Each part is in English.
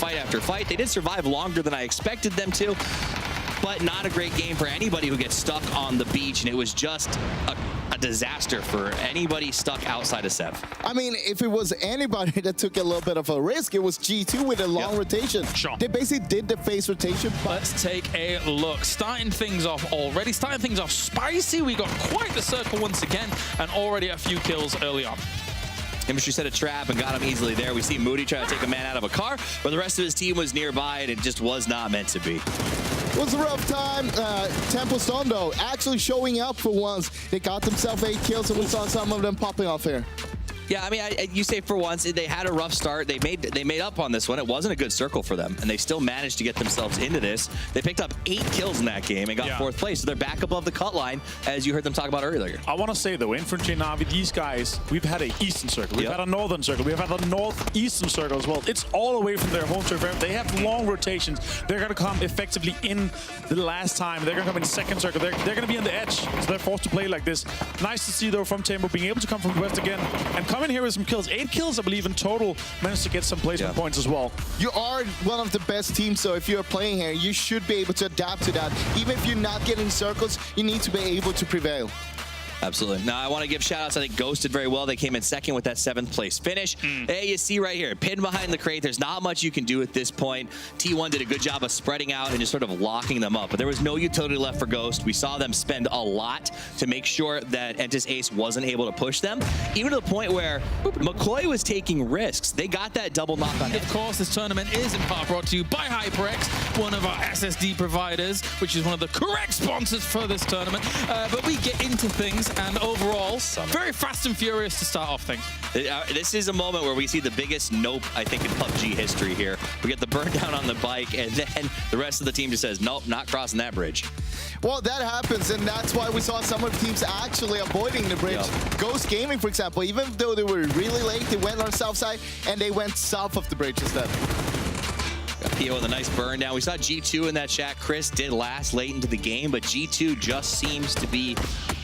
fight after fight. They did survive longer than I expected them to, but not a great game for anybody who gets stuck on the beach, and it was just a disaster for anybody stuck outside of Sev. I mean, if it was anybody that took a little bit of a risk, it was G2 with a long rotation. Sure. They basically did the phase rotation. Let's take a look. Starting things off already, starting things off spicy. We got quite the circle once again, and already a few kills early on. Industry set a trap and got him easily there. We see Moody try to take a man out of a car, but the rest of his team was nearby, and it just was not meant to be. It was a rough time. Temple Storm, though, actually showing up for once. They got themselves 8 kills, and we saw some of them popping off here. Yeah, I mean, you say for once, they had a rough start. They made up on this one. It wasn't a good circle for them, and they still managed to get themselves into this. They picked up 8 kills in that game and got 4th place, so they're back above the cut line, as you heard them talk about earlier. I want to say, though, Infantry Na'Vi, these guys, we've had an Eastern Circle, we've had a Northern Circle, we've had a Northeastern Circle as well. It's all away from their home turf. They have long rotations. They're going to come effectively in the last time. They're going to come in second circle. They're going to be on the edge, so they're forced to play like this. Nice to see, though, from Tempo being able to come from the west again and come in here with some kills. 8 kills, I believe, in total. Managed to get some placement points as well. You are one of the best teams, so if you're playing here, you should be able to adapt to that. Even if you're not getting circles, you need to be able to prevail. Absolutely. Now, I want to give shout-outs. I think Ghost did very well. They came in second with that 7th place finish. Hey, you see right here, pinned behind the crate. There's not much you can do at this point. T1 did a good job of spreading out and just sort of locking them up. But there was no utility left for Ghost. We saw them spend a lot to make sure that Entis Ace wasn't able to push them, even to the point where McCoy was taking risks. They got that double knock on him. Of course, this tournament is in part brought to you by HyperX, one of our SSD providers, which is one of the correct sponsors for this tournament. But we get into things. And overall, very fast and furious to start off things. This is a moment where we see the biggest nope, I think, in PUBG history here. We get the burn down on the bike, and then the rest of the team just says, nope, not crossing that bridge. Well, that happens, and that's why we saw some of the teams actually avoiding the bridge. Ghost Gaming, for example, even though they were really late, they went on south side, and they went south of the bridge instead. Got PO with a nice burn down. We saw G2 in that chat. Chris did last late into the game, but G2 just seems to be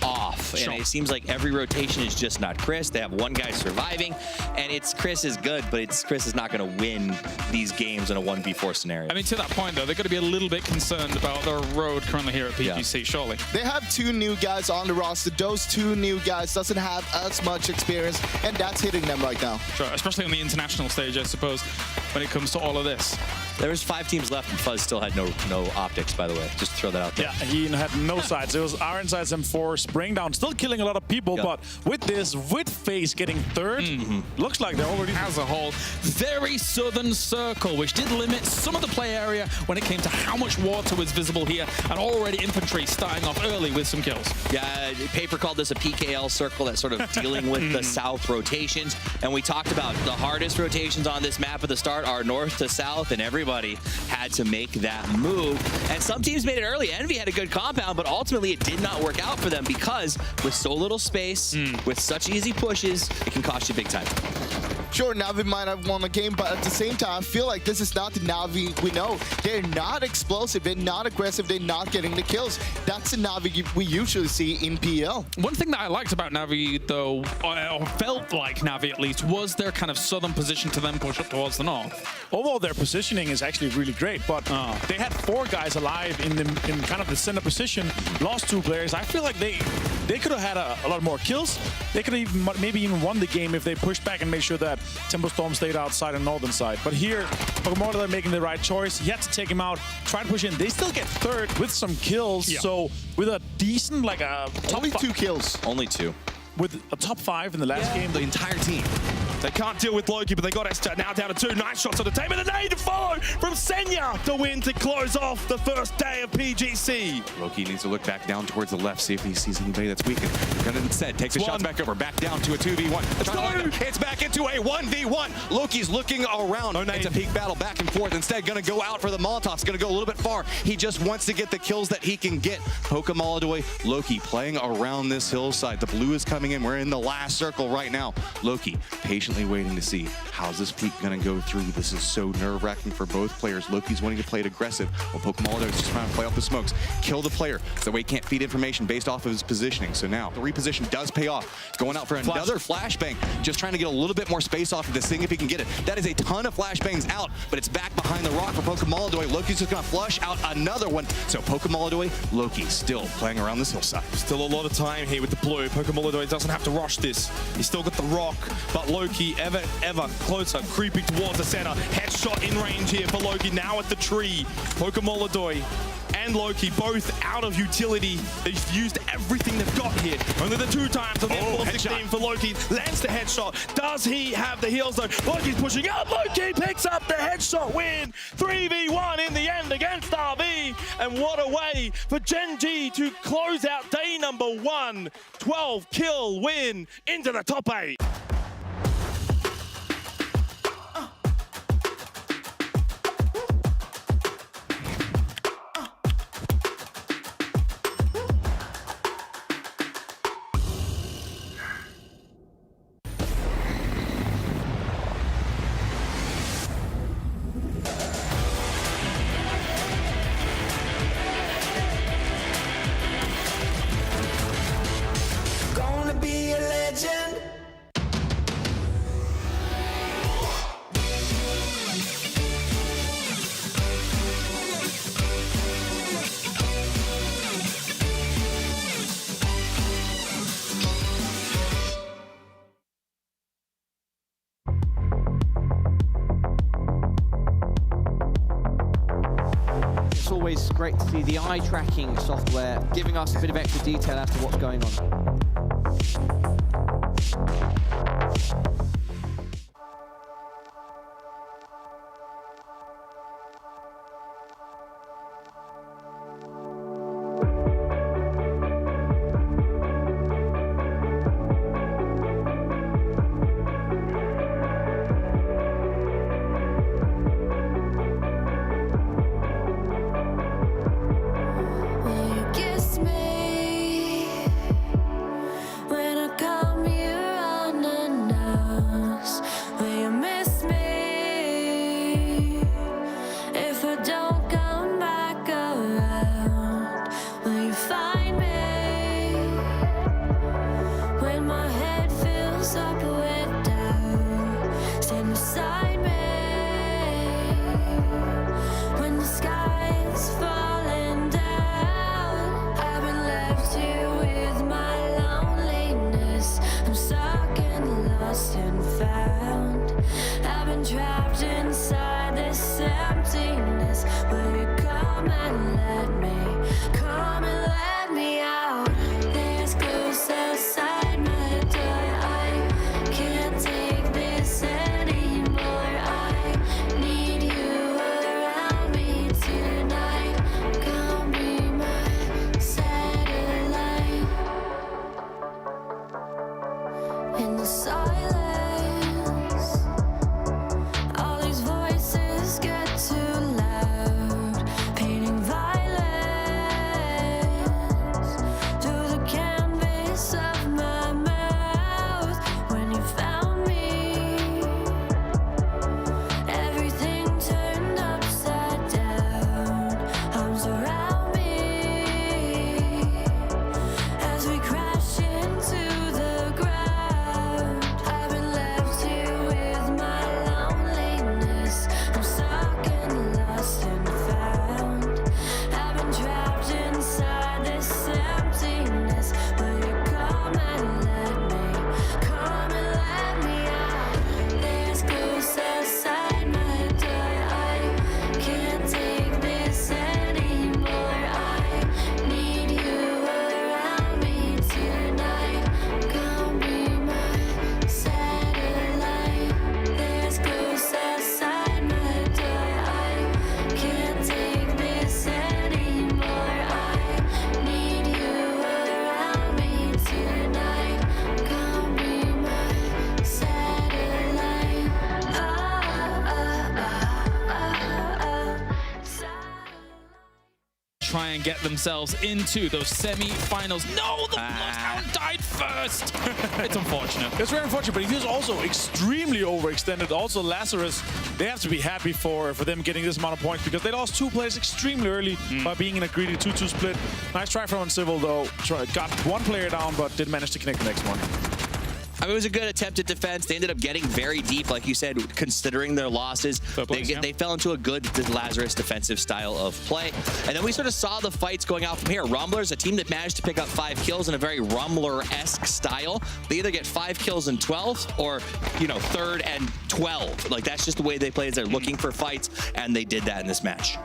off. And it seems like every rotation is just not Chris. They have one guy surviving, and Chris is good, but Chris is not going to win these games in a 1v4 scenario. I mean, to that point, though, they're going to be a little bit concerned about their road currently here at PGC, surely. They have 2 new guys on the roster. Those 2 new guys doesn't have as much experience, and that's hitting them right now. Sure, especially on the international stage, I suppose, when it comes to all of this. There was 5 teams left, and Fuzz still had no optics, by the way. Just to throw that out there. Yeah, he had no sides. It was Iron Sides M4 spraying down, still killing a lot of people, but with this, with FaZe getting 3rd, looks like they're already... As a whole, very southern circle, which did limit some of the play area when it came to how much water was visible here, and already Infantry starting off early with some kills. Yeah, Paper called this a PKL circle that's sort of dealing with the south rotations, and we talked about the hardest rotations on this map at the start are north to south, and everybody had to make that move. And some teams made it early. Envy had a good compound, but ultimately it did not work out for them because with so little space, with such easy pushes, it can cost you big time. Sure, Na'Vi might have won the game, but at the same time, I feel like this is not the Na'Vi we know. They're not explosive, they're not aggressive, they're not getting the kills. That's the Na'Vi we usually see in PL. One thing that I liked about Na'Vi, though, or felt like Na'Vi at least, was their kind of southern position to then push up towards the north. Overall, their positioning is actually really great, but they had 4 guys alive in kind of the center position, lost 2 players. I feel like they could have had a lot more kills. They could have maybe even won the game if they pushed back and made sure that Tempo Storm stayed outside on northern side. But here, Pokemon are making the right choice. He had to take him out, try to push in. They still get 3rd with some kills. So with a decent, like a top Only 2 kills. Only 2. With a top 5 in the last game. The entire team. They can't deal with Loki, but they got Esther now down to 2. Nice shots on the table. And a nade to follow from Senya to win to close off the first day of PGC. Loki needs to look back down towards the left, see if he sees anybody that's weakened. Gonna instead takes the shots back over, back down to a 2v1. It's back into a 1v1. Loki's looking around. It's a peak battle back and forth. Instead, gonna go out for the Molotovs. Gonna go a little bit far. He just wants to get the kills that he can get. Poke them all the way. Loki playing around this hillside. The blue is coming in. We're in the last circle right now. Loki patiently patiently waiting to see how's this peak going to go through. This is so nerve-wracking for both players. Loki's wanting to play it aggressive, while Pokemon is just trying to play off the smokes, kill the player, so that way he can't feed information based off of his positioning. So now the reposition does pay off. Going out for another flashbang, just trying to get a little bit more space off of this thing if he can get it. That is a ton of flashbangs out, but it's back behind the rock for Pokemon. Loki's just going to flush out another one. So Pokemon, Loki still playing around this hillside. Still a lot of time here with the blue. Pokemon doesn't have to rush this. He's still got the rock, but Loki ever closer, creeping towards the center. Headshot in range here for Loki, now at the tree. Pokemon and Loki both out of utility. They've used everything they've got here. Only the 2 times on the F416 for Loki. Lands the headshot. Does he have the heals though? Loki's pushing out. Loki picks up the headshot win. 3v1 in the end against RV. And what a way for Gen G to close out day number 1. 12 kill win into the top 8. Gonna be a legend. It's always great to see the eye tracking software giving us a bit of extra detail as to what's going on. Will you kiss me when I come? try and get themselves into those semi-finals. No, the Bloodhound died first. It's unfortunate. It's very unfortunate, but he was also extremely overextended. Also, Lazarus, they have to be happy for them getting this amount of points because they lost 2 players extremely early by being in a greedy 2-2 split. Nice try from Uncivil, though. Got 1 player down, but didn't manage to connect the next one. I mean, it was a good attempt at defense. They ended up getting very deep, like you said, considering their losses. They fell into a good Lazarus defensive style of play. And then we sort of saw the fights going out from here. Rumblers, a team that managed to pick up 5 kills in a very Rumbler-esque style. They either get 5 kills in 12 or, you know, 3rd and 12. Like, that's just the way they play. They're looking for fights, and they did that in this match.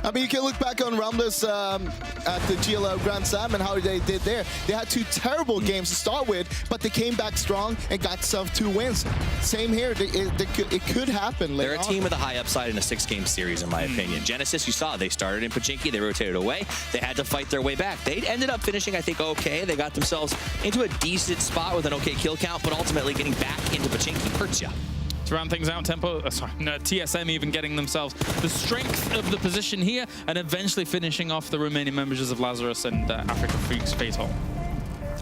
I mean, you can look back on Rumblers at the GLL Grand Slam and how they did there. They had 2 terrible games to start with, but they came back strong and got themselves 2 wins. Same here. It could happen later They're a team with a high upside in a 6-game series, in my opinion. Genesis, you saw, they started in Pachinki, they rotated away. They had to fight their way back. They ended up finishing, I think, okay. They got themselves into a decent spot with an okay kill count, but ultimately getting back into Pachinki hurts ya. To round things out, TSM even getting themselves the strength of the position here and eventually finishing off the remaining members of Lazarus and Africa Freaks Fatal.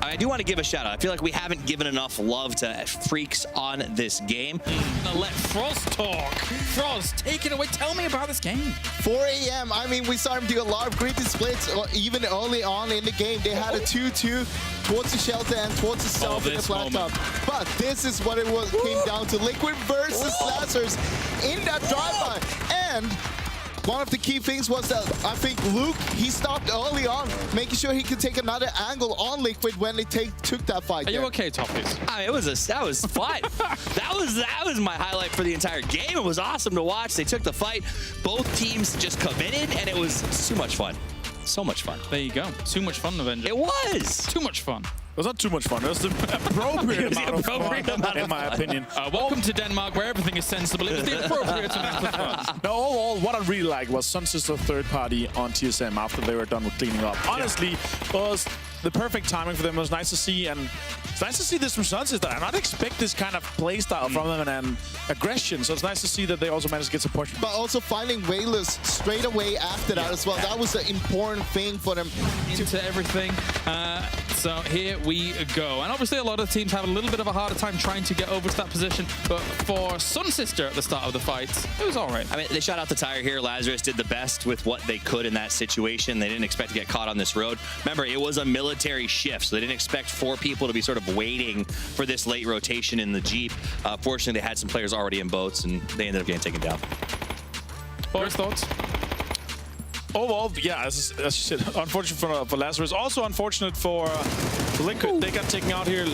I do want to give a shout out. I feel like we haven't given enough love to Freaks on this game. Now let Frost talk. Frost, take it away. Tell me about this game. 4 a.m. I mean, we saw them do a lot of greedy splits even early on in the game. They had a 2-2 towards the shelter and towards the south in the flat top. But this is what it came down to. Liquid versus Lazarus in that drive-by. And one of the key things was that I think Luke, he stopped early on, making sure he could take another angle on Liquid when they took that fight. Are you okay, Toppies? I mean, that was fun. that was my highlight for the entire game. It was awesome to watch. They took the fight. Both teams just committed, and it was so much fun. So much fun. There you go. Too much fun, Avenger. It was. Too much fun. It was not too much fun. It was the appropriate amount of fun, in my opinion. Welcome to Denmark, where everything is sensible. It was the appropriate amount of fun. No, overall, what I really liked was Sun Sister third party on TSM after they were done with cleaning up. Honestly, it was the perfect timing for them. It was nice to see, and it's nice to see this from Sun Sister. I not expect this kind of play style from them and aggression, so it's nice to see that they also managed to get some push. But also finding Whalers straight away after that as well. That was an important thing for them. Into everything. So here we go. And obviously a lot of teams have a little bit of a harder time trying to get over to that position. But for Sun Sister at the start of the fights, it was all right. I mean, they shot out the tire here. Lazarus did the best with what they could in that situation. They didn't expect to get caught on this road. Remember, it was a military shift, so they didn't expect 4 people to be sort of waiting for this late rotation in the Jeep. Fortunately, they had some players already in boats, and they ended up getting taken down. Boris, thoughts? Overall, yeah, as you said, unfortunate for Lazarus. Also unfortunate for Liquid. They got taken out here.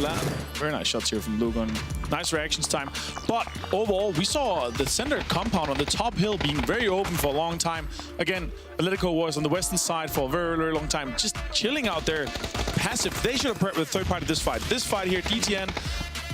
Very nice shots here from Lugon. Nice reactions time. But overall, we saw the center compound on the top hill being very open for a long time. Again, Atletico was on the western side for a very, very long time, just chilling out there, passive. They should have prepped with third party this fight. This fight here, DTN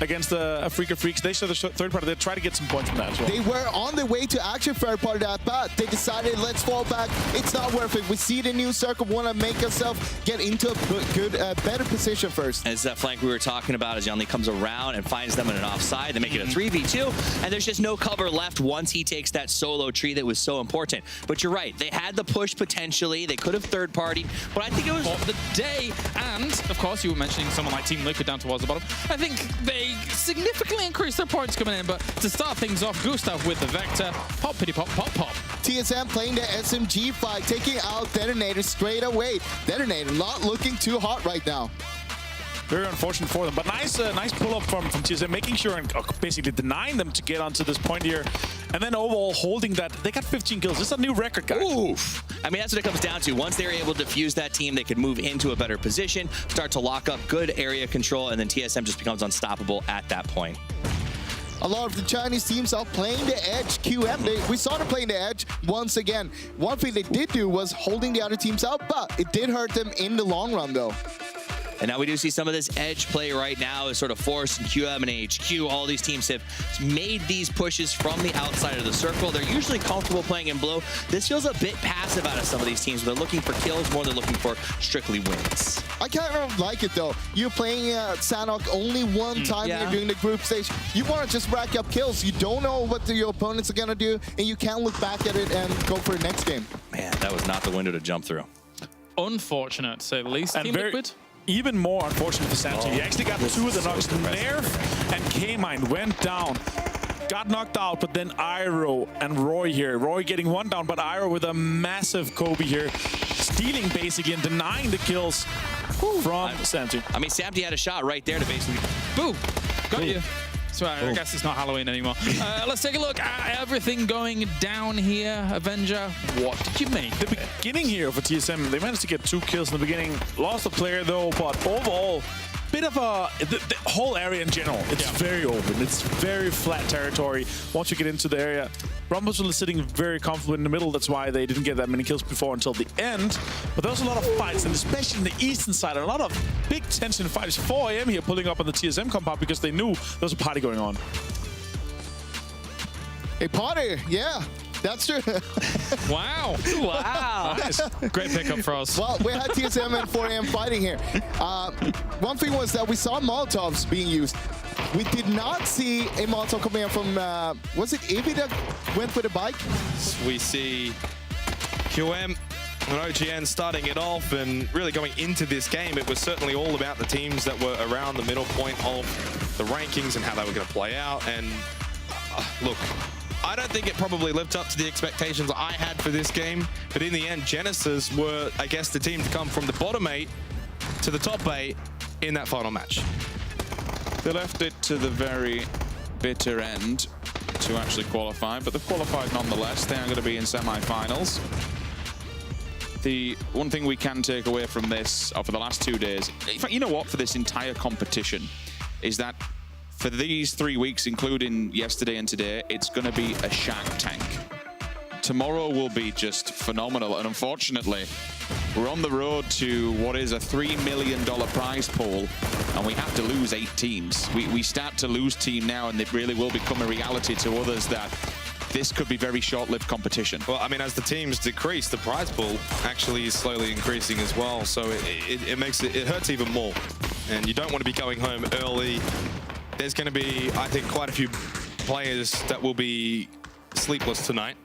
against the Africa Freaks, they should have third party. They try to get some points from that as well. They were on their way to actually third party that, but they decided, let's fall back. It's not worth it. We see the new circle, want to make ourselves get into a good, better position first. As that flank we were talking about, as Yanli comes around and finds them in an offside, they make it a 3v2, and there's just no cover left once he takes that solo tree that was so important. But you're right, they had the push potentially. They could have third partied, but I think it was for the day. And of course, you were mentioning someone like Team Liquid down towards the bottom. I think they significantly increased their points coming in, but to start things off, Gustav with the Vector. Pop, pity, pop, pop, pop. TSM playing the SMG fight, taking out Detonator straight away. Detonator not looking too hot right now. Very unfortunate for them, but nice pull-up from TSM, making sure and basically denying them to get onto this point here. And then overall holding that. They got 15 kills. This is a new record, guys. Oof. I mean, that's what it comes down to. Once they were able to defuse that team, they could move into a better position, start to lock up good area control, and then TSM just becomes unstoppable at that point. A lot of the Chinese teams are playing the edge. QM, we saw them playing the edge once again. One thing they did do was holding the other teams out, but it did hurt them in the long run, though. And now we do see some of this edge play right now is sort of Force and QM and HQ. All these teams have made these pushes from the outside of the circle. They're usually comfortable playing in blue. This feels a bit passive out of some of these teams. They're looking for kills more than looking for strictly wins. I kind of like it, though. You're playing Sanhok only one time here during the group stage. You want to just rack up kills. You don't know what your opponents are going to do, and you can't look back at it and go for the next game. Man, that was not the window to jump through. unfortunate, to say the least. And Team Liquid. even more unfortunate for Samson. He actually got two of the knocks. Nerf and K-Mine went down. Got knocked out, but then Iro and Roy here. Roy getting one down, but Iro with a massive Kobe here. Stealing basically and denying the kills from Samty. I mean, Samty had a shot right there to basically... Boom! Got you. So I guess it's not Halloween anymore. Let's take a look at everything going down here. Avenger, what did you make? The beginning here for TSM, they managed to get 2 kills in the beginning. Lost a player though, but overall, bit of a... The whole area in general, it's very open. It's very flat territory once you get into the area. Rumblesville is sitting very comfortable in the middle. That's why they didn't get that many kills before until the end. But there was a lot of fights, and especially in the eastern side, a lot of big tension fights. 4 AM here pulling up on the TSM compound because they knew there was a party going on. A party, yeah. That's true. Wow. Wow. Nice. Great pickup for us. Well, we had TSM and 4 AM fighting here. One thing was that we saw Molotovs being used. We did not see a Molotov coming in from, was it Avi that went with a bike? We see QM and OGN starting it off, and really going into this game, it was certainly all about the teams that were around the middle point of the rankings and how they were going to play out. And look, I don't think it probably lived up to the expectations I had for this game, but in the end, Genesis were, I guess, the team to come from the bottom 8 to the top 8 in that final match. They left it to the very bitter end to actually qualify, but they've qualified nonetheless. They are going to be in semi-finals. The one thing we can take away from this, or for the last 2 days, in fact, you know what, for this entire competition, is that for these 3 weeks, including yesterday and today, it's going to be a Shark Tank. Tomorrow will be just phenomenal, and unfortunately, we're on the road to what is a $3 million prize pool, and we have to lose 8 teams. We start to lose team now, and it really will become a reality to others that this could be very short-lived competition. Well, I mean, as the teams decrease, the prize pool actually is slowly increasing as well, so it makes it hurts even more. And you don't want to be going home early. There's going to be, I think, quite a few players that will be sleepless tonight,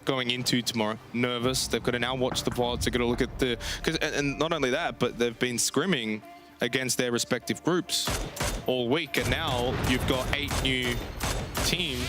going into tomorrow, nervous. They've got to now watch the VODs. They've got to look at the... And not only that, but they've been scrimming against their respective groups all week. And now you've got 8 new teams.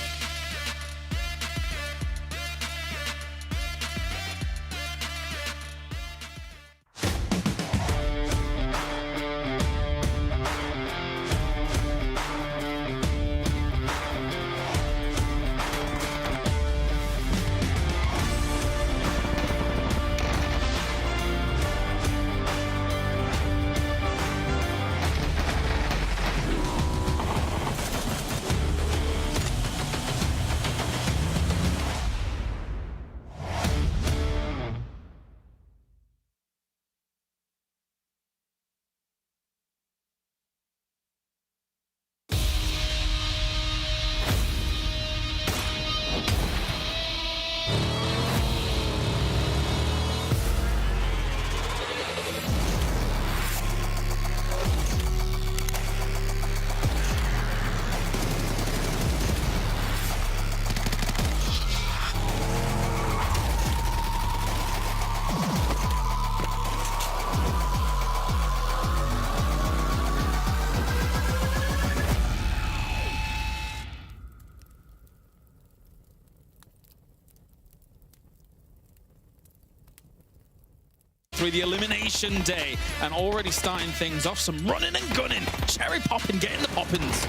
Through the elimination day and already starting things off, some running and gunning, cherry popping, getting the poppins.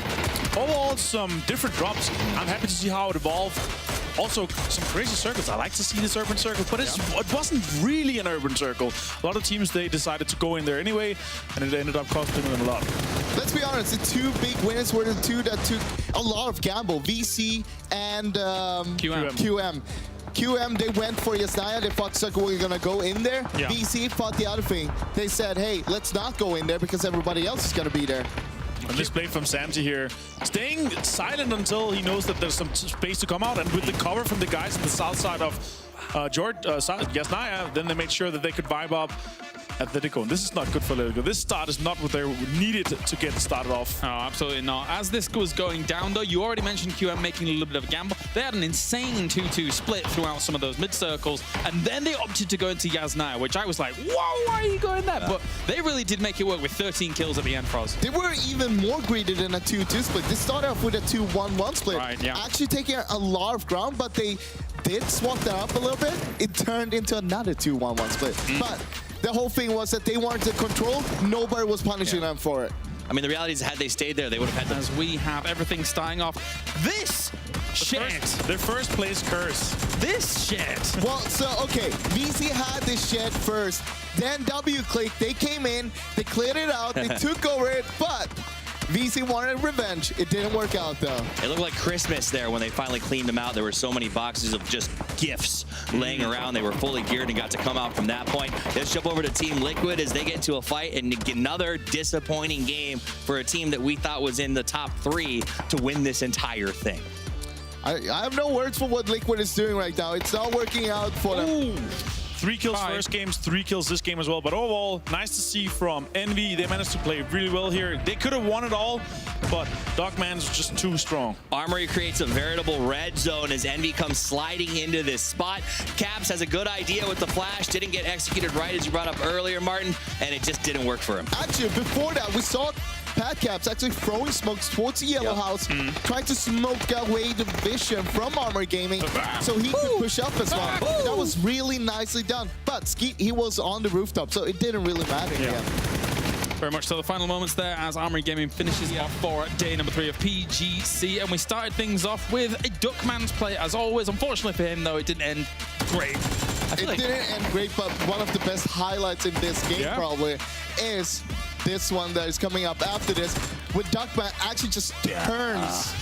Overall, some different drops. I'm happy to see how it evolved. Also, some crazy circles. I like to see this urban circle, but it wasn't really an urban circle. A lot of teams, they decided to go in there anyway, and it ended up costing them a lot. Let's be honest, the 2 big winners were the 2 that took a lot of gamble, VC and QM. QM, they went for Yasnaya. They thought Sucker were going to go in there. Yeah. VC thought the other thing. They said, hey, let's not go in there because everybody else is going to be there. And this play from Samty here, staying silent until he knows that there's some space to come out. And with the cover from the guys on the south side of Yasnaya, then they made sure that they could vibe up. Atletico. And this is not good for Atletico. This start is not what they needed to get started off. Oh, absolutely not. As this was going down, though, you already mentioned QM making a little bit of a gamble. They had an insane 2-2 split throughout some of those mid-circles, and then they opted to go into Yasnaya, which I was like, whoa, why are you going there? But they really did make it work with 13 kills at the end, Froz. They were even more greedy than a 2-2 split. They started off with a 2-1-1 split. Right, yeah. Actually taking a lot of ground, but they did swap that up a little bit. It turned into another 2-1-1 split. But the whole thing was that they wanted to control. Nobody was punishing them for it. I mean, the reality is, had they stayed there, they would have had As we have everything starting off. This shit. Their first place curse. This shit. Well, so, okay, VC had this shed first. Then W-Click, they came in, they cleared it out, they took over it, but VC wanted revenge. It didn't work out, though. It looked like Christmas there when they finally cleaned them out. There were so many boxes of just gifts laying around. They were fully geared and got to come out from that point. Let's jump over to Team Liquid as they get into a fight, and another disappointing game for a team that we thought was in the top 3 to win this entire thing. I have no words for what Liquid is doing right now. It's not working out for them. 3 kills first games, 3 kills this game as well. But overall, nice to see from Envy. They managed to play really well here. They could have won it all, but Dogman's just too strong. Armory creates a veritable red zone as Envy comes sliding into this spot. Caps has a good idea with the flash, didn't get executed right as you brought up earlier, Martin, and it just didn't work for him. Actually, before that, we saw Pat Caps actually throwing smokes towards the yellow house, trying to smoke away the vision from Armory Gaming so he could push up as well. That was really nicely done. But Skeet, he was on the rooftop, so it didn't really matter. Very much so. The final moments there as Armory Gaming finishes off for day number 3 of PGC. And we started things off with a Duckman's play, as always. Unfortunately for him, though, it didn't end great. It didn't end great, but one of the best highlights in this game probably is this one that is coming up after this, with Duckman actually just turns.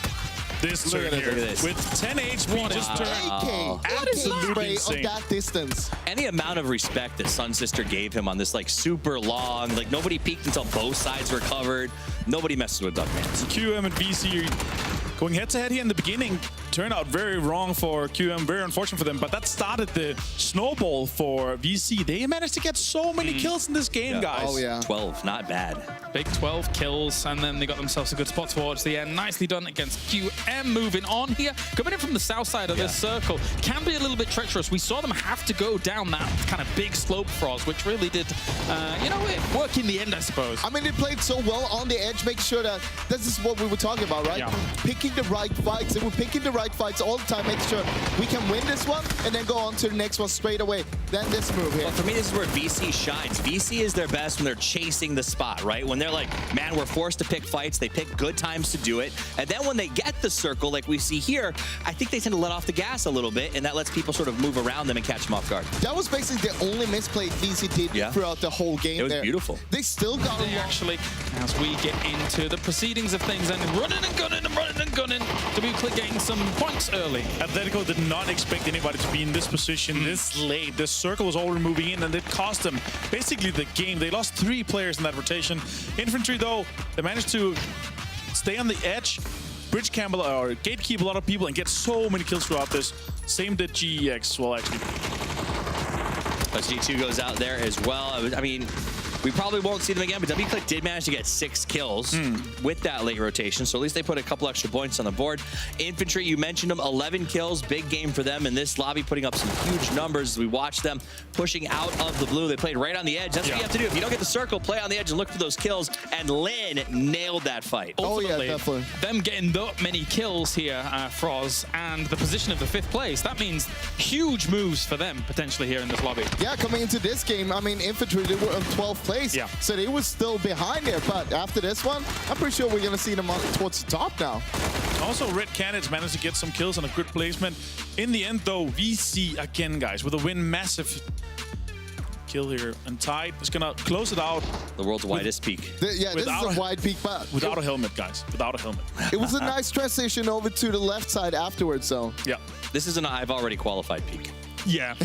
This turn here with 10 HP just turned absolutely insane. On that distance. Any amount of respect that Sun Sister gave him on this like super long, like nobody peeked until both sides were covered. Nobody messes with Duckman. QM and VC going head-to-head here in the beginning turned out very wrong for QM, very unfortunate for them, but that started the snowball for VC. They managed to get so many kills in this game, guys. Oh, yeah. 12, not bad. Big 12 kills, and then they got themselves a good spot towards the end. Nicely done against QM. Moving on here, coming in from the south side of this circle, can be a little bit treacherous. We saw them have to go down that kind of big slope for us, which really did, you know, work in the end, I suppose. I mean, they played so well on the edge, make sure that this is what we were talking about, right? Picking the right fights. They were picking the right fights all the time, make sure we can win this one and then go on to the next one straight away. Then this move here. Well, for me, this is where VC shines. VC is their best when they're chasing the spot, right? When they're like, man, we're forced to pick fights. They pick good times to do it. And then when they get the circle, like we see here, I think they tend to let off the gas a little bit, and that lets people sort of move around them and catch them off guard. That was basically the only misplay VC did throughout the whole game. It was beautiful. They still got along. Actually, as we get into the proceedings of things and running and gunning and running and gunning, W-Click getting some points early. Atletico did not expect anybody to be in this position this late. The circle was already moving in, and it cost them basically the game. They lost 3 players in that rotation. Infantry, though, they managed to stay on the edge, bridge camp or gatekeep a lot of people, and get so many kills throughout this. Same did GEX, well, actually. But G2 goes out there as well. I mean, we probably won't see them again, but W-Click did manage to get 6 kills with that late rotation, so at least they put a couple extra points on the board. Infantry, you mentioned them, 11 kills, big game for them in this lobby, putting up some huge numbers as we watch them pushing out of the blue. They played right on the edge. That's what you have to do. If you don't get the circle, play on the edge and look for those kills, and Lin nailed that fight. Ultimately, definitely. Them getting that many kills here, Froz, and the position of the 5th place, that means huge moves for them potentially here in this lobby. Yeah, coming into this game, I mean, Infantry, they were on 12th place, so they were still behind there, but after this one, I'm pretty sure we're going to see them on towards the top now. Also, Red Canids managed to get some kills and a good placement. In the end, though, VC again, guys, with a win, massive kill here, and Tide is going to close it out. The world's widest peak. This is a wide peak, but without a helmet, guys, without a helmet. It was a nice transition over to the left side afterwards, though. Yeah. This is an I've already qualified peak. Yeah,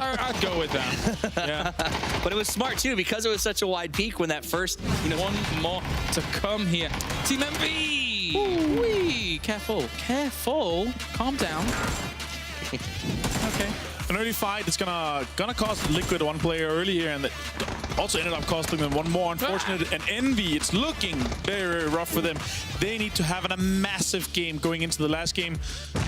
I'd go with that. Yeah, but it was smart too because it was such a wide peak when that first, you know, one more to come here. Team MV. Ooh-wee. Careful, careful. Calm down. Okay. An early fight. It's gonna cost Liquid one player early here, and also ended up costing them one more unfortunate. And Envy, it's looking very rough for them. They need to have a massive game going into the last game.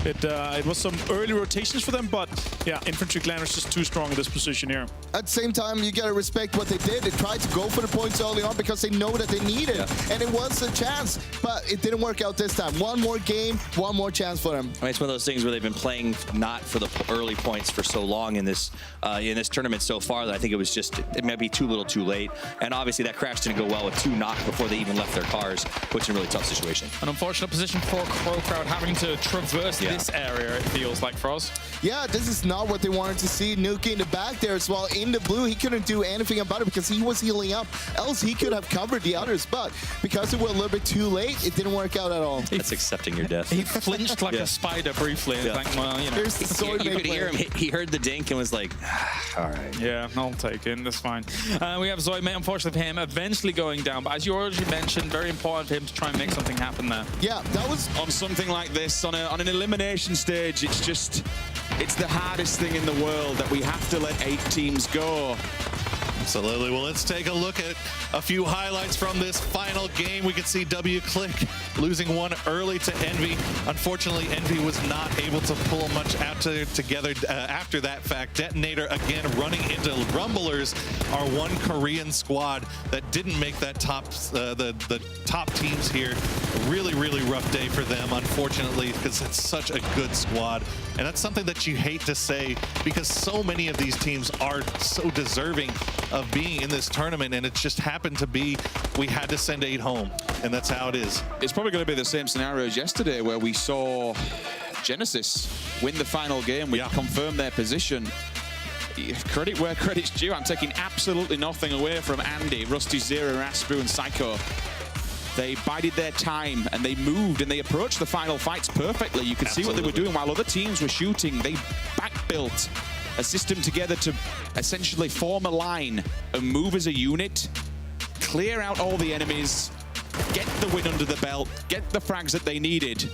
It was some early rotations for them, but yeah, Infantry Clan is just too strong in this position here. At the same time, you gotta respect what they did. They tried to go for the points early on because they know that they need it. And it was a chance, but it didn't work out this time. One more game, one more chance for them. I mean, it's one of those things where they've been playing not for the early points for so long in this tournament so far that I think it was just, it might be too little too late. And obviously that crash didn't go well with 2 knocks before they even left their cars, which is a really tough situation. An unfortunate position for Crow Crowd, having to traverse this area, it feels like, for us. Yeah, this is not what they wanted to see. Nuki in the back there as well. In the blue, he couldn't do anything about it because he was healing up. Else he could have covered the others, but because it was a little bit too late, it didn't work out at all. That's accepting your death. He flinched like a spider briefly. And like, well, you know. Here's the sword you could hear him. He heard the dink and was like, all right. Yeah, I'll take it. That's fine. We have Zoe, unfortunately for him, eventually going down. But as you already mentioned, very important for him to try and make something happen there. Yeah, that was... On something like this, on an elimination stage, it's the hardest thing in the world that we have to let 8 teams go. Absolutely. Well, let's take a look at a few highlights from this final game. We could see WClick losing one early to Envy. Unfortunately, Envy was not able to pull much out together after that fact. Detonator, again, running into Rumblers, our one Korean squad that didn't make that the top teams here. Really, really rough day for them, unfortunately, because it's such a good squad. And that's something that you hate to say because so many of these teams are so deserving of being in this tournament, and it just happened to be we had to send 8 home, and that's how it is. It's probably going to be the same scenario as yesterday where we saw Genesis win the final game. We confirmed their position. Credit where credit's due. I'm taking absolutely nothing away from Andy, Rusty Zero, Raspu, and Psycho. They bided their time and they moved and they approached the final fights perfectly. You could see what they were doing while other teams were shooting. They back-built a system together to essentially form a line and move as a unit, clear out all the enemies, get the win under the belt, get the frags that they needed.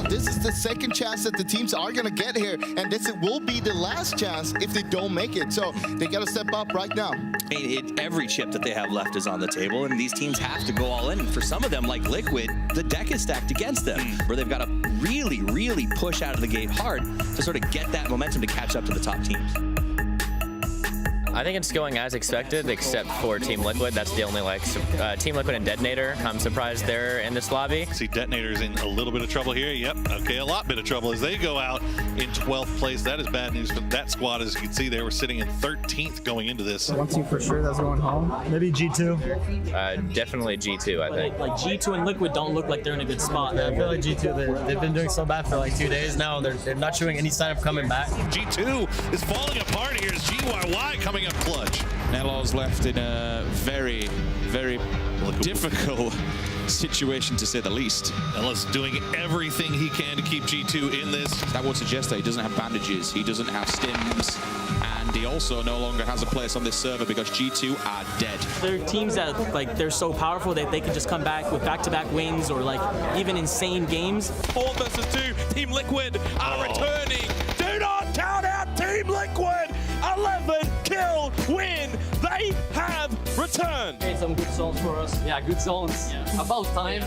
This is the second chance that the teams are going to get here, and this will be the last chance if they don't make it. So they got to step up right now. Every chip that they have left is on the table, and these teams have to go all in. And for some of them, like Liquid, the deck is stacked against them, where they've got to really, really push out of the gate hard to sort of get that momentum to catch up to the top teams. I think it's going as expected, except for Team Liquid. That's the only, Team Liquid and Detonator. I'm surprised they're in this lobby. See, Detonator's in a little bit of trouble here. Yep, okay, a lot bit of trouble as they go out in 12th place. That is bad news for that squad. As you can see, they were sitting in 13th going into this. One team for sure that's going home. Maybe G2. Definitely G2, I think. Like G2 and Liquid don't look like they're in a good spot. Yeah, I feel like G2, they've been doing so bad for like 2 days now. They're not showing any sign of coming back. G2 is falling apart here as GYY coming up clutch. Nelo's left in a very, very difficult situation, to say the least. Nelo's doing everything he can to keep G2 in this. That would suggest that he doesn't have bandages, he doesn't have stims, and he also no longer has a place on this server because G2 are dead. There are teams that they're so powerful that they can just come back with back-to-back wins or even insane games. 4 versus 2, Team Liquid are returning. Do not count out Team Liquid. 11 kill win. They have returned. Made some good zones for us. Yeah, good zones. Yeah. About time.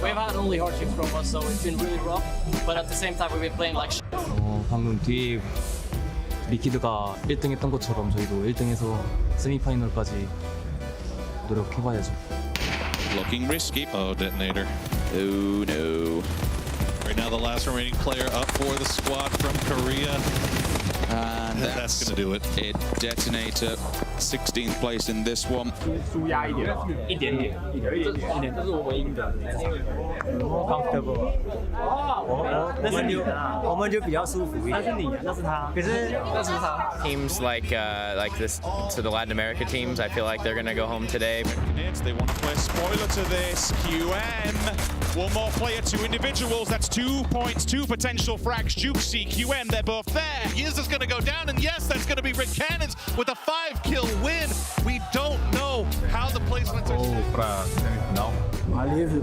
We've had only hardships from us, so it's been really rough. But at the same time, we've been playing like shit. 방금 뒤에 리퀴드가 1등 했던 것처럼 저희도 1등해서 세미파이널까지 노력해봐야죠. Looking risky. Oh, detonator. Oh no. Right now, the last remaining player up for the squad from Korea. And That's going to do it. It detonator, 16th place in this one. 一点点，这是我们赢的。comfortable。我们就比较舒服一点。那是你，那是他。可是那是他。Teams like this, to the Latin America teams, I feel like they're gonna go home today. They want to play a spoiler to this. QM. One more player, 2 individuals. That's 2 points, 2 potential frags. Jukesy, QM, they're both there. Is this going to go down? And yes, that's going to be Red Cannons with a 5-kill win. We don't know how the placements are.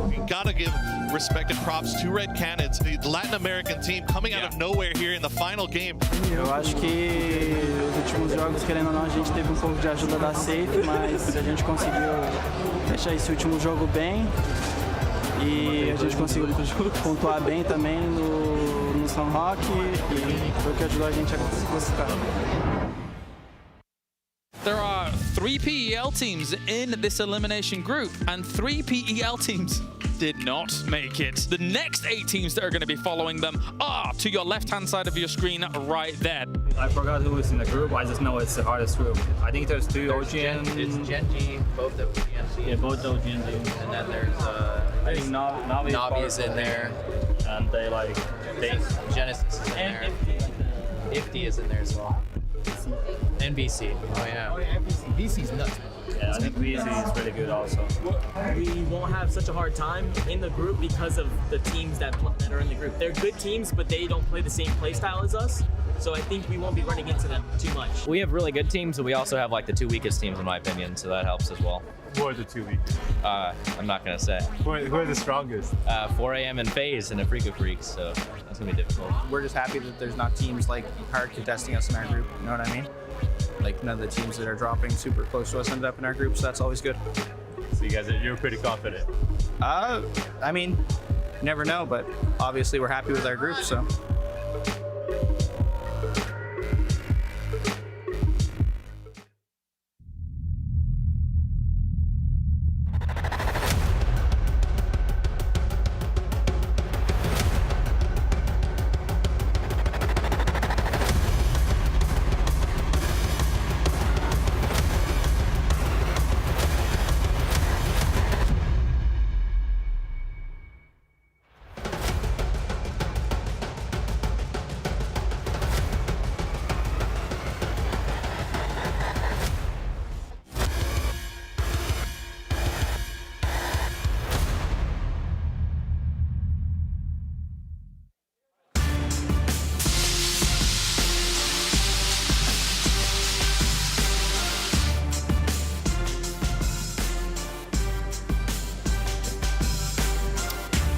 We gotta give respect and props to Red Cannons, the Latin American team coming out of nowhere here in the final game. Eu acho que os últimos jogos, querendo ou não, a gente teve um pouco de ajuda da Safe, mas a gente conseguiu fechar esse último jogo bem. E a gente conseguiu pontuar bem também no São Roque e foi o que ajudou a gente a classificar. There are 3 PEL teams in this elimination group, and 3 PEL teams did not make it. The next 8 teams that are going to be following them are to your left-hand side of your screen right there. I forgot who is in the group. I just know it's the hardest group. I think there's 2 OGN. It's Genji, both of PMC. Yeah, both OGN. And then there's I think Navi is in there. and they Genesis is in there. Ifty is in there as well. NBC. Oh yeah. BC's nuts. Yeah, I think BC is really good also. We won't have such a hard time in the group because of the teams that are in the group. They're good teams, but they don't play the same play style as us. So I think we won't be running into them too much. We have really good teams, but we also have like the 2 weakest teams in my opinion, so that helps as well. Who are the 2 weakest? I'm not gonna say. Who are the strongest? 4 AM and FaZe and a Freak of Freaks, so that's gonna be difficult. We're just happy that there's not teams like hard contesting us in our group. You know what I mean? Like none of the teams that are dropping super close to us ended up in our group, so that's always good. So you're pretty confident. I mean, never know, but obviously we're happy with our group, so.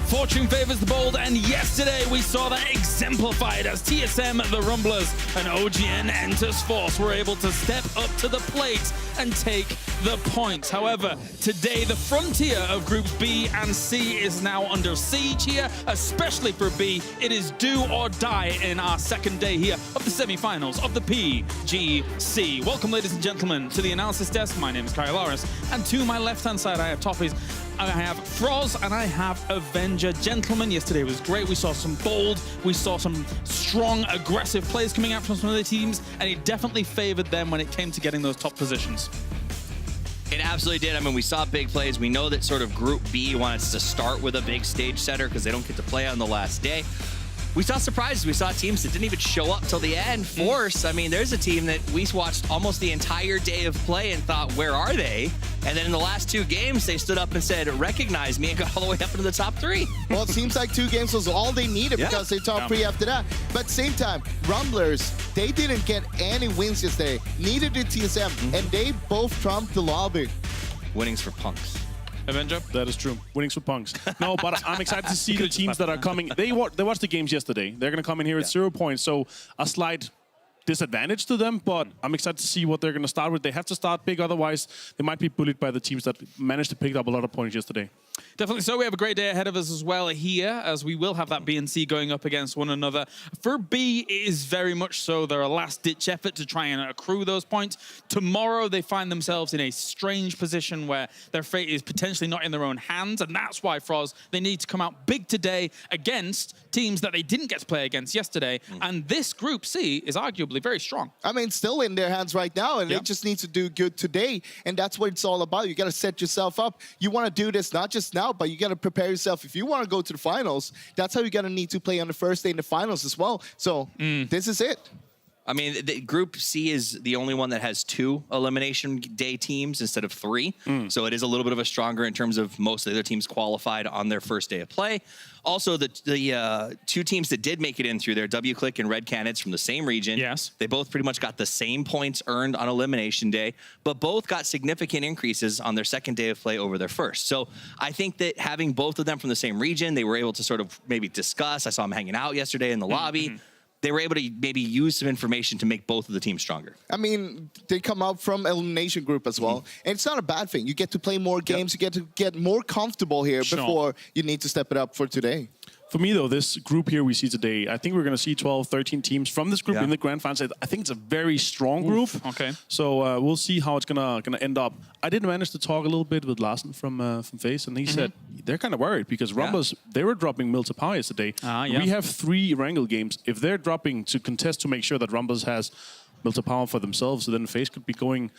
Fortune favors the bold, and yesterday we saw that exemplified as TSM, the Rumblers, and OGN Enters Force were able to step up to the plate and take the points. However, today the frontier of Groups B and C is now under siege here, especially for B. It is do or die in our second day here of the semifinals of the PGC. Welcome, ladies and gentlemen, to the analysis desk. My name is Kyle Loris, and to my left-hand side I have Toffees, I have Froz, and I have Avenger. Gentlemen, yesterday was great. We saw some bold, we saw some strong, aggressive plays coming out from some of the teams, and it definitely favored them when it came to getting those top positions. It absolutely did. I mean, we saw big plays. We know that sort of Group B wants to start with a big stage setter because they don't get to play on the last day. We saw surprises. We saw teams that didn't even show up till the end. Force, I mean, there's a team that we watched almost the entire day of play and thought, where are they? And then in the last 2 games, they stood up and said, recognize me, and got all the way up into the top 3. Well, it seems like 2 games was all they needed because they top 3 after that. But same time, Rumblers, they didn't get any wins yesterday. Neither did TSM, and they both trumped the lobby. Winnings for Punks. Avenger? That is true. Winnings for Punks. No, but I'm excited to see the teams that are coming. They watched the games yesterday. They're going to come in here at 0 points, so a slight disadvantage to them, but I'm excited to see what they're going to start with. They have to start big, otherwise they might be bullied by the teams that managed to pick up a lot of points yesterday. Definitely so. We have a great day ahead of us as well here, as we will have that B and C going up against one another. For B, it is very much so they're a last-ditch effort to try and accrue those points. Tomorrow, they find themselves in a strange position where their fate is potentially not in their own hands, and that's why, Froz, they need to come out big today against teams that they didn't get to play against yesterday, and this Group C is arguably very strong. I mean, still in their hands right now, and they just need to do good today, and that's what it's all about. You got to set yourself up. You want to do this not just now, but you got to prepare yourself. If you want to go to the finals, that's how you're going to need to play on the first day in the finals as well. So this is it. I mean, the Group C is the only one that has 2 elimination day teams instead of 3. So it is a little bit of a stronger in terms of most of the other teams qualified on their first day of play. Also, the 2 teams that did make it in through there, WClick and Red Canids from the same region. Yes. They both pretty much got the same points earned on elimination day, but both got significant increases on their second day of play over their first. So I think that having both of them from the same region, they were able to sort of maybe discuss. I saw them hanging out yesterday in the lobby. They were able to maybe use some information to make both of the teams stronger. I mean, they come out from elimination group as well. And it's not a bad thing. You get to play more games. You get to get more comfortable here before you need to step it up for today. For me, though, this group here we see today, I think we're going to see 12, 13 teams from this group in the grand finals. I think it's a very strong group. Okay. So we'll see how it's gonna end up. I did manage to talk a little bit with Larsen from FaZe, and he said they're kind of worried because Rumblers, they were dropping Mil to Power yesterday. We have 3 Wrangle games. If they're dropping to contest to make sure that Rumblers has Mil to Power for themselves, then FaZe could be going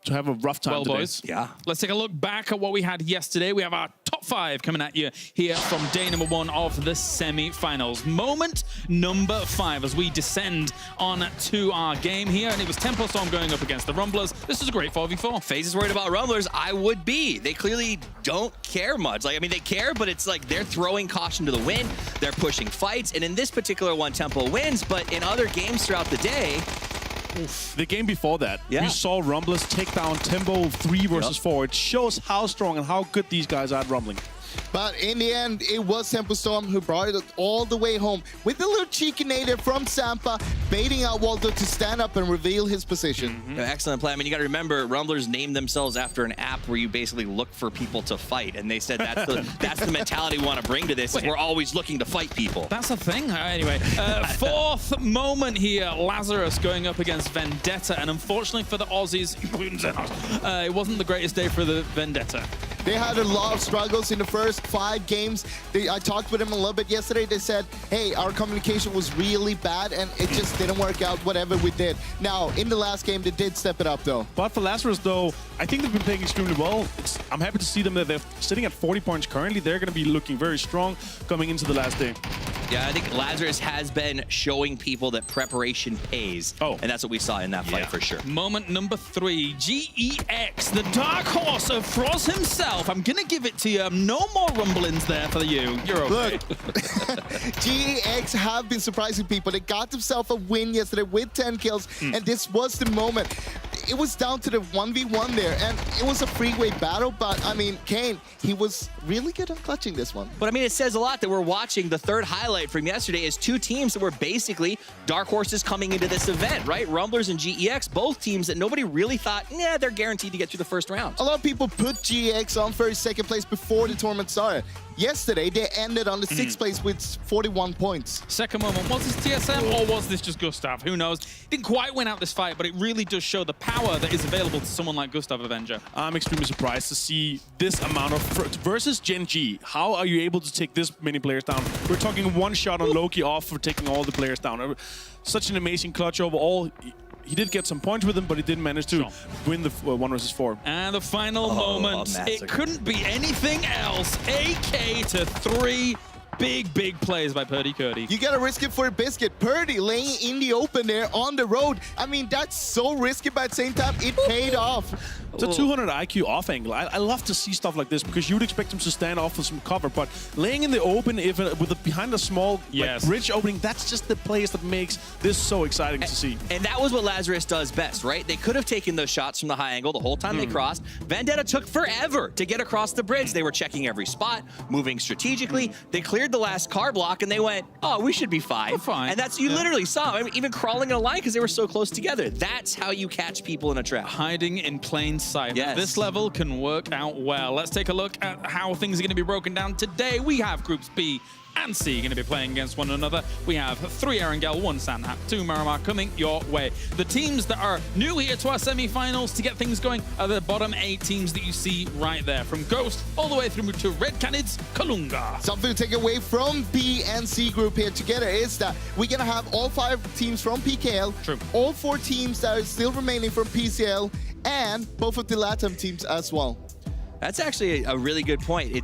to have a rough time today. Boys, let's take a look back at what we had yesterday. We have our top 5 coming at you here from day number 1 of the semi-finals. Moment number 5 as we descend on to our game here, and it was Tempo Storm going up against the Rumblers. This is a great 4v4. FaZe is worried about Rumblers. I would be. They clearly don't care much. Like, I mean, they care, but it's like they're throwing caution to the wind. They're pushing fights, and in this particular one, Tempo wins, but in other games throughout the day, the game before that, we saw Rumblers take down Tempo 3 versus 4. It shows how strong and how good these guys are at rumbling. But in the end, it was Tempo Storm who brought it all the way home with a little cheeky native from Sampa, baiting out Waldo to stand up and reveal his position. Excellent play. I mean, you got to remember, Rumblers named themselves after an app where you basically look for people to fight, and they said that's the mentality we want to bring to this. Is we're always looking to fight people. That's a thing. Anyway, 4th moment here. Lazarus going up against Vendetta, and unfortunately for the Aussies, it wasn't the greatest day for the Vendetta. They had a lot of struggles in the first 5 games. I talked with them a little bit yesterday. They said, hey, our communication was really bad and it just didn't work out, whatever we did. Now, in the last game, they did step it up, though. But for Lazarus, though, I think they've been playing extremely well. I'm happy to see them that they're sitting at 40 points currently. They're going to be looking very strong coming into the last day. Yeah, I think Lazarus has been showing people that preparation pays. And that's what we saw in that fight for sure. Moment number 3, GEX, the dark horse of Froz himself. I'm going to give it to you. No more rumblings there for you. You're okay. Look, GEX have been surprising people. They got themselves a win yesterday with 10 kills, and this was the moment. It was down to the 1v1 there, and it was a freeway battle, but, I mean, Kane, he was really good on clutching this one. But, I mean, it says a lot that we're watching the third highlight from yesterday is 2 teams that were basically dark horses coming into this event, right? Rumblers and GEX, both teams that nobody really thought, nah, they're guaranteed to get through the first round. A lot of people put GEX on first, second place before the tournament started. Yesterday, they ended on the 6th place with 41 points. Second moment, was this TSM or was this just Gustav? Who knows? Didn't quite win out this fight, but it really does show the power that is available to someone like Gustav Avenger. I'm extremely surprised to see this amount of... Versus Gen G, how are you able to take this many players down? We're talking 1 shot on Loki off for taking all the players down. Such an amazing clutch overall. He did get some points with him, but he didn't manage to win the 1 versus 4. And the final moment, it couldn't be anything else. AK to 3. Big plays by Purdy Curdy. You gotta risk it for a biscuit. Purdy laying in the open there on the road. I mean, that's so risky, but at the same time, it paid off. It's a 200 IQ off angle. I love to see stuff like this because you would expect him to stand off with some cover, but laying in the open behind a small bridge opening, that's just the place that makes this so exciting to see. And that was what Lazarus does best, right? They could have taken those shots from the high angle the whole time they crossed. Vendetta took forever to get across the bridge. They were checking every spot, moving strategically. They cleared cleared the last car block and they went, oh, we should be fine. We're fine. And that's, you literally saw them even crawling in a line because they were so close together. That's how you catch people in a trap. Hiding in plain sight. Yes. This level can work out well. Let's take a look at how things are going to be broken down today. We have groups B and C going to be playing against one another. We have 3 Erangel, 1 Sandhat, 2 Miramar coming your way. The teams that are new here to our semi-finals to get things going are the bottom 8 teams that you see right there. From Ghost all the way through to Red Canids, Kalunga. Something to take away from B and C group here together is that we're going to have all 5 teams from PKL, True. all 4 teams that are still remaining from PCL, and both of the LATAM teams as well. That's actually a really good point.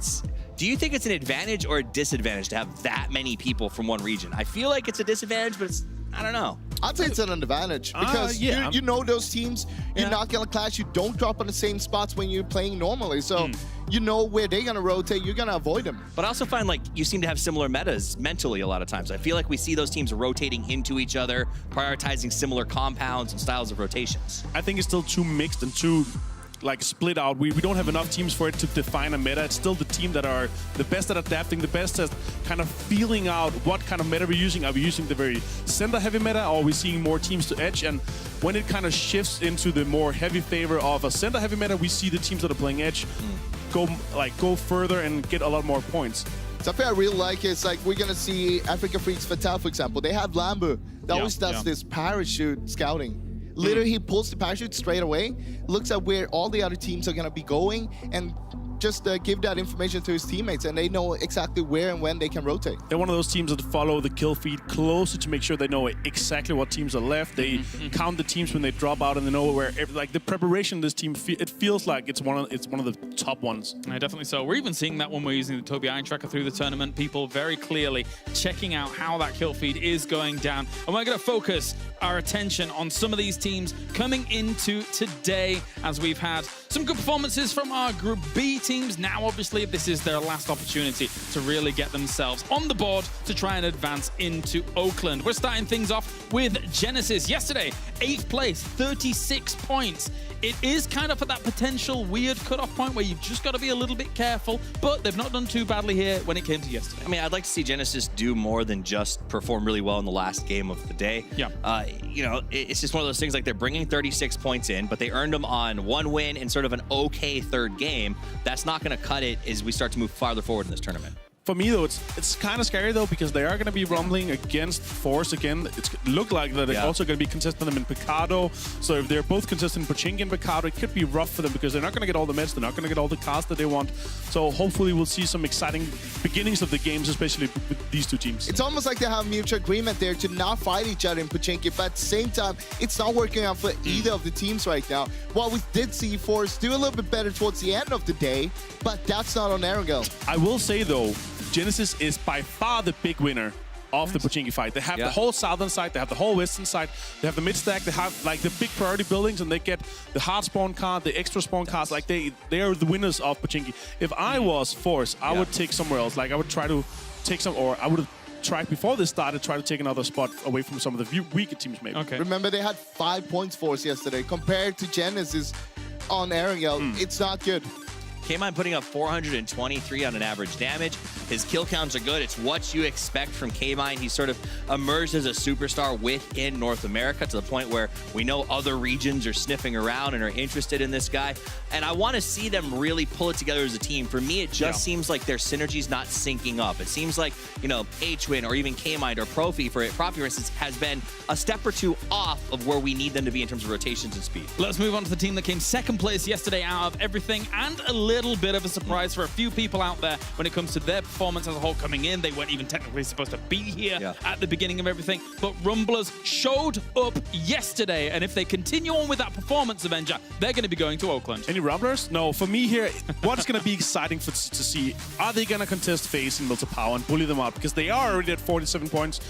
Do you think it's an advantage or a disadvantage to have that many people from one region? I feel like it's a disadvantage, but I don't know. I'd say it's an advantage because you know those teams. You're not going to clash. You don't drop on the same spots when you're playing normally. So you know where they're going to rotate. You're going to avoid them. But I also find like you seem to have similar metas mentally a lot of times. I feel like we see those teams rotating into each other, prioritizing similar compounds and styles of rotations. I think it's still too mixed and too like split out. We don't have enough teams for it to define a meta. It's still the team that are the best at adapting, the best at kind of feeling out what kind of meta we're using. Are we using the very center heavy meta, or are we seeing more teams to edge? And when it kind of shifts into the more heavy favor of a center heavy meta, we see the teams that are playing edge go further and get a lot more points. Something I really like is like we're gonna see Africa Freaks Fatal, for example. They have Lambu that always does this parachute scouting. Literally, he pulls the parachute straight away, looks at where all the other teams are going to be going, and just give that information to his teammates, and they know exactly where and when they can rotate. They're one of those teams that follow the kill feed closer to make sure they know exactly what teams are left. They count the teams when they drop out, and they know where. Like the preparation of this team, it feels like it's one of the top ones. Yeah, definitely so. We're even seeing that when we're using the Tobii Eye Tracker through the tournament. People very clearly checking out how that kill feed is going down, and we're going to focus our attention on some of these teams coming into today, as we've had some good performances from our Group B teams. Now, obviously, this is their last opportunity to really get themselves on the board to try and advance into Oakland. We're starting things off with Genesis. Yesterday, 8th place, 36 points. It is kind of at that potential weird cutoff point where you've just got to be a little bit careful, but they've not done too badly here when it came to yesterday. I mean, I'd like to see Genesis do more than just perform really well in the last game of the day. Yeah. You know, it's just one of those things like they're bringing 36 points in, but they earned them on 1 win and sort of an okay 3rd game. That's not going to cut it as we start to move farther forward in this tournament. For me, though, it's kind of scary, though, because they are going to be rumbling against Force again. It's look like that they're also going to be contesting them in Picado. So if they're both contesting Pochinki and Picado, it could be rough for them because they're not going to get all the meds. They're not going to get all the cars that they want. So hopefully we'll see some exciting beginnings of the games, especially with these 2 teams. It's almost like they have mutual agreement there to not fight each other in Pochinki, but at the same time, it's not working out for either of the teams right now. While we did see Force do a little bit better towards the end of the day, but that's not on Erangel. I will say, though, Genesis is by far the big winner of the Pochinki fight. They have the whole southern side, they have the whole western side, they have the mid stack, they have like the big priority buildings, and they get the hard spawn card, the extra spawn cards. Like they are the winners of Pochinki. If I was Force, I would take somewhere else. Like I would try to take some, or I would have tried before this started, try to take another spot away from some of the weaker teams maybe. Okay. Remember, they had 5 points Force yesterday compared to Genesis on Erangel. It's not good. K-Mine putting up 423 on an average damage. His kill counts are good. It's what you expect from K-Mine. He's sort of emerged as a superstar within North America to the point where we know other regions are sniffing around and are interested in this guy. And I want to see them really pull it together as a team. For me, it just seems like their synergy's not syncing up. It seems like, you know, H-Win or even K-Mine or Profi, for instance, has been a step or 2 off of where we need them to be in terms of rotations and speed. Let's move on to the team that came 2nd place yesterday out of everything, and a little bit of a surprise for a few people out there when it comes to their performance as a whole coming in. They weren't even technically supposed to be here at the beginning of everything, but Rumblers showed up yesterday, and if they continue on with that performance, Avenger, they're going to be going to Oakland. Any Rumblers? No, for me here, what's going to be exciting to see, are they going to contest FaZe and Milta Power and bully them out? Because they are already at 47 points.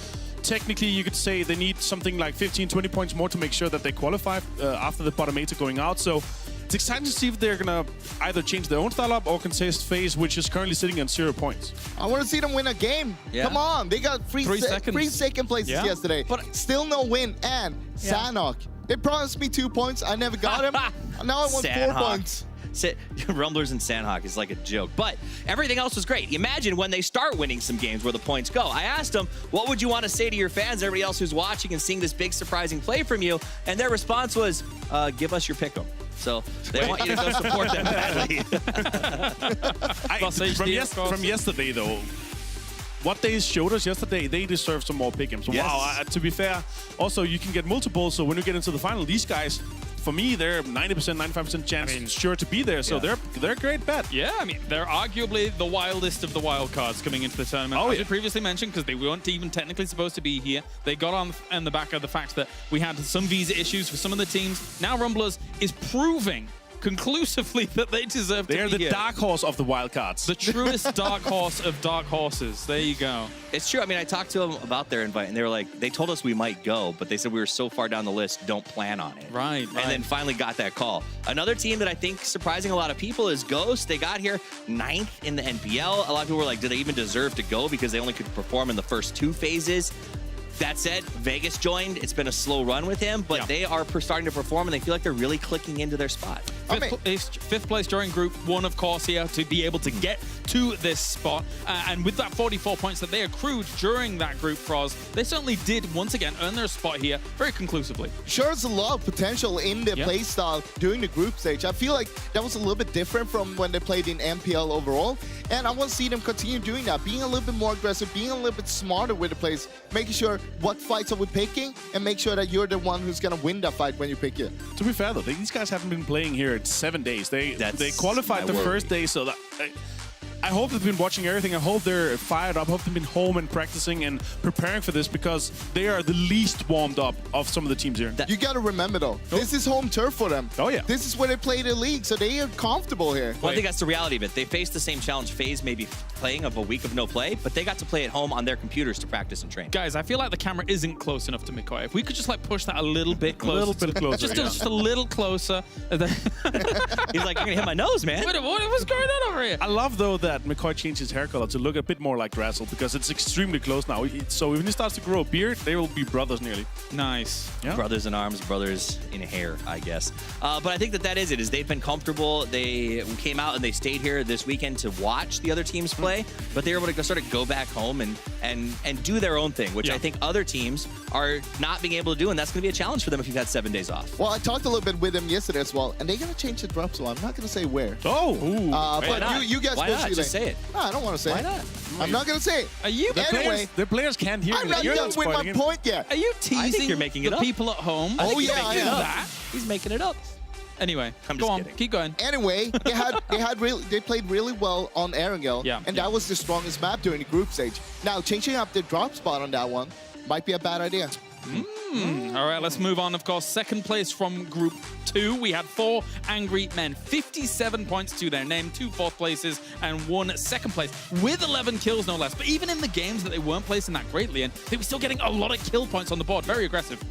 Technically, you could say they need something like 15, 20 points more to make sure that they qualify after the bottom 8 are going out. So it's exciting to see if they're going to either change their own style up or contest FaZe, which is currently sitting on 0 points. I want to see them win a game. Come on. They got 3 second places yesterday. But still no win. And Sanok. They promised me 2 points. I never got him. Now I want 4 points. Rumblers and Sandhawk is like a joke. But everything else was great. Imagine when they start winning some games where the points go. I asked them, what would you want to say to your fans, everybody else who's watching and seeing this big surprising play from you? And their response was, give us your pick'em. So they want you to go support them badly. From yesterday, though, what they showed us yesterday, they deserve some more pick'ems. Yes. Wow, to be fair, also you can get multiple, so when you get into the final, these guys, for me, they're 90%, 95% chance sure to be there, so they're a great bet. Yeah, I mean, they're arguably the wildest of the wild cards coming into the tournament. As we previously mentioned, because they weren't even technically supposed to be here. They got on the back of the fact that we had some visa issues for some of the teams. Now Rumblers is proving conclusively that they deserve to be here. They're the dark horse of the wild cards. The truest dark horse of dark horses. There you go. It's true. I mean, I talked to them about their invite, and they were like, they told us we might go, but they said we were so far down the list, don't plan on it. Right. And then finally got that call. Another team that I think surprising a lot of people is Ghost. They got here 9th in the NPL. A lot of people were like, do they even deserve to go because they only could perform in the first 2 phases? That said, Vegas joined. It's been a slow run with him, but they are starting to perform, and they feel like they're really clicking into their spot. Fifth place during Group 1, of course, here to be able to get to this spot. And with that 44 points that they accrued during that group, Froz, they certainly did, once again, earn their spot here very conclusively. Shows a lot of potential in their play style during the group stage. I feel like that was a little bit different from when they played in MPL overall, and I want to see them continue doing that, being a little bit more aggressive, being a little bit smarter with the plays, making sure what fights are we picking, and make sure that you're the one who's going to win that fight when you pick it. To be fair, though, these guys haven't been playing here in 7 days. They qualified the first day, so that... I hope they've been watching everything. I hope they're fired up. I hope they've been home and practicing and preparing for this, because they are the least warmed up of some of the teams here. You got to remember, though, this is home turf for them. Oh, yeah. This is where they play the league, so they are comfortable here. Well, I think that's the reality of it. They faced the same challenge FaZe maybe playing of a week of no play, but they got to play at home on their computers to practice and train. Guys, I feel like the camera isn't close enough to McCoy. If we could just like push that a little bit closer. A little bit closer, just a little closer. He's like, you're going to hit my nose, man. What's going on over here? I love, though, that McCoy changed his hair color to look a bit more like Razzle, because it's extremely close now. So when he starts to grow a beard, they will be brothers nearly. Nice. Yeah. Brothers in arms, brothers in hair, I guess. But I think that is it, is they've been comfortable. They came out and they stayed here this weekend to watch the other teams play, but they were able to sort of go back home and do their own thing, which I think other teams are not being able to do, and that's going to be a challenge for them if you've had 7 days off. Well, I talked a little bit with them yesterday as well, and they're going to change the drop, so I'm not going to say where. Oh! But you guys Why not? Just say it. No, I don't want to say it. Why not? I'm not going to say it. Are you? The players can't hear I'm you. not You're done with my spoiling it. point yet. Are you teasing I think you're making it the up. people at home? Oh, yeah, I am. That? He's making it up. Anyway, I'm go just on. kidding. Keep going. Anyway, they played really well on Erangel, and that was the strongest map during the group stage. Now, changing up the drop spot on that one might be a bad idea. All right, let's move on. Of course, second place from Group 2. We had 4 Angry Men. 57 points to their name, 2 fourth places, and 1 second place, with 11 kills, no less. But even in the games that they weren't placing that greatly in, they were still getting a lot of kill points on the board. Very aggressive.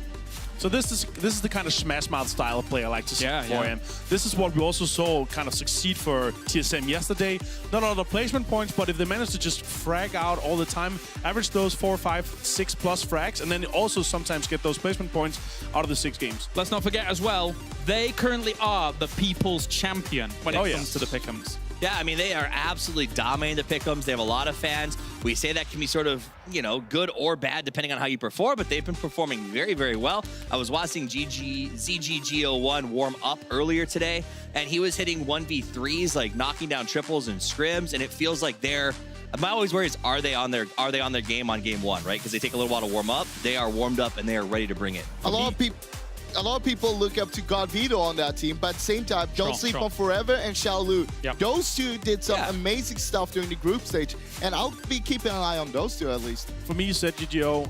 So this is the kind of smash mouth style of play I like to see for him. This is what we also saw kind of succeed for TSM yesterday. Not a lot of placement points, but if they manage to just frag out all the time, average those 4, 5, 6 plus frags, and then also sometimes get those placement points out of the 6 games. Let's not forget as well, they currently are the people's champion when it comes to the pick'ems. Yeah, I mean, they are absolutely dominating the pick'ems. They have a lot of fans. We say that can be sort of, you know, good or bad depending on how you perform, but they've been performing very, very well. I was watching ZGG01 warm up earlier today, and he was hitting 1v3s, like knocking down triples and scrims, and it feels like they're... My always worry is, are they on their game on game 1, right? Because they take a little while to warm up. They are warmed up, and they are ready to bring it. A lot of people look up to God Vito on that team, but at the same time, Don't Sleep on Forever and Xiaolu. Those two did some amazing stuff during the group stage, and I'll be keeping an eye on those two at least. For me, you said GGO.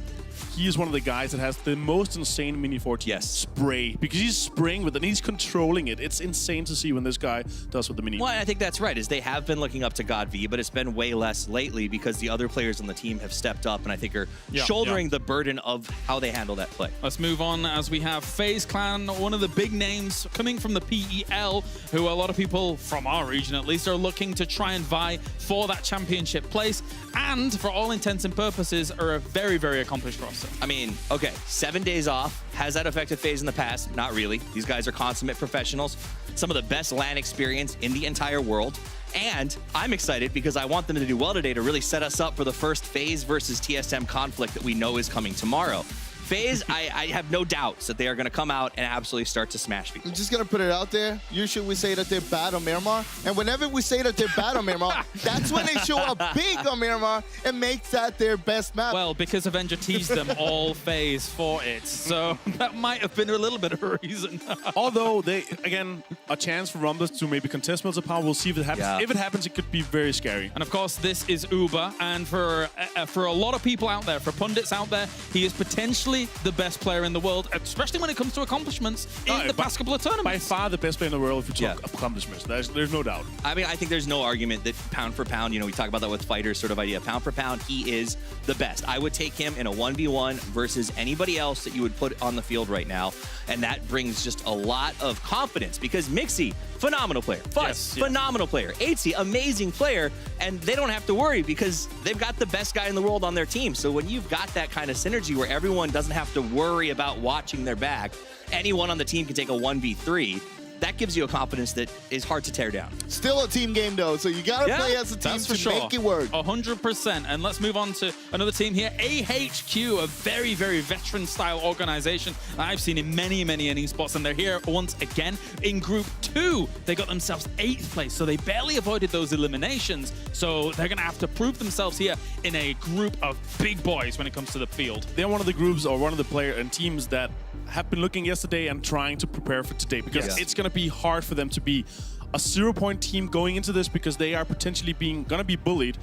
He is one of the guys that has the most insane Mini 14 spray, because he's spraying with it and he's controlling it. It's insane to see when this guy does with the Mini. Well, I think that's right, is they have been looking up to God V, but it's been way less lately because the other players on the team have stepped up and I think are shouldering the burden of how they handle that play. Let's move on as we have FaZe Clan, one of the big names coming from the PEL, who a lot of people from our region at least are looking to try and vie for that championship place, and for all intents and purposes are a very, very accomplished roster. so. I mean, okay, 7 days off. Has that affected FaZe in the past? Not really. These guys are consummate professionals. Some of the best LAN experience in the entire world. And I'm excited because I want them to do well today to really set us up for the first FaZe versus TSM conflict that we know is coming tomorrow. FaZe, I have no doubts that they are going to come out and absolutely start to smash people. I'm just going to put it out there. Usually we say that they're bad on Miramar. And whenever we say that they're bad on Miramar, that's when they show up big on Miramar and make that their best map. Well, because Avenger teased them all FaZe for it. So that might have been a little bit of a reason. Although they, again, a chance for Rumblers to maybe contest Melter Power. We'll see if it happens. Yeah. If it happens, it could be very scary. And of course, this is Uber. And for a lot of people out there, for pundits out there, he is potentially the best player in the world, especially when it comes to accomplishments in the past couple of tournaments. By far the best player in the world if we talk accomplishments. There's no doubt. I mean, I think there's no argument that pound for pound, you know, we talk about that with fighters sort of idea. Pound for pound, he is the best. I would take him in a 1v1 versus anybody else that you would put on the field right now. And that brings just a lot of confidence because Mixie, phenomenal player. Fuzz, phenomenal player. 8C, amazing player. And they don't have to worry because they've got the best guy in the world on their team. So when you've got that kind of synergy where everyone doesn't have to worry about watching their back, anyone on the team can take a 1v3. That gives you a confidence that is hard to tear down. Still a team game, though, so you got to play as a team to make it work. 100%. And let's move on to another team here. AHQ, a very, very veteran-style organization I've seen in many, many esports, and they're here once again in Group 2. They got themselves 8th place, so they barely avoided those eliminations. So they're going to have to prove themselves here in a group of big boys when it comes to the field. They're one of the groups or one of the player and teams that have been looking yesterday and trying to prepare for today because it's going to be hard for them to be a 0-point team going into this because they are potentially going to be bullied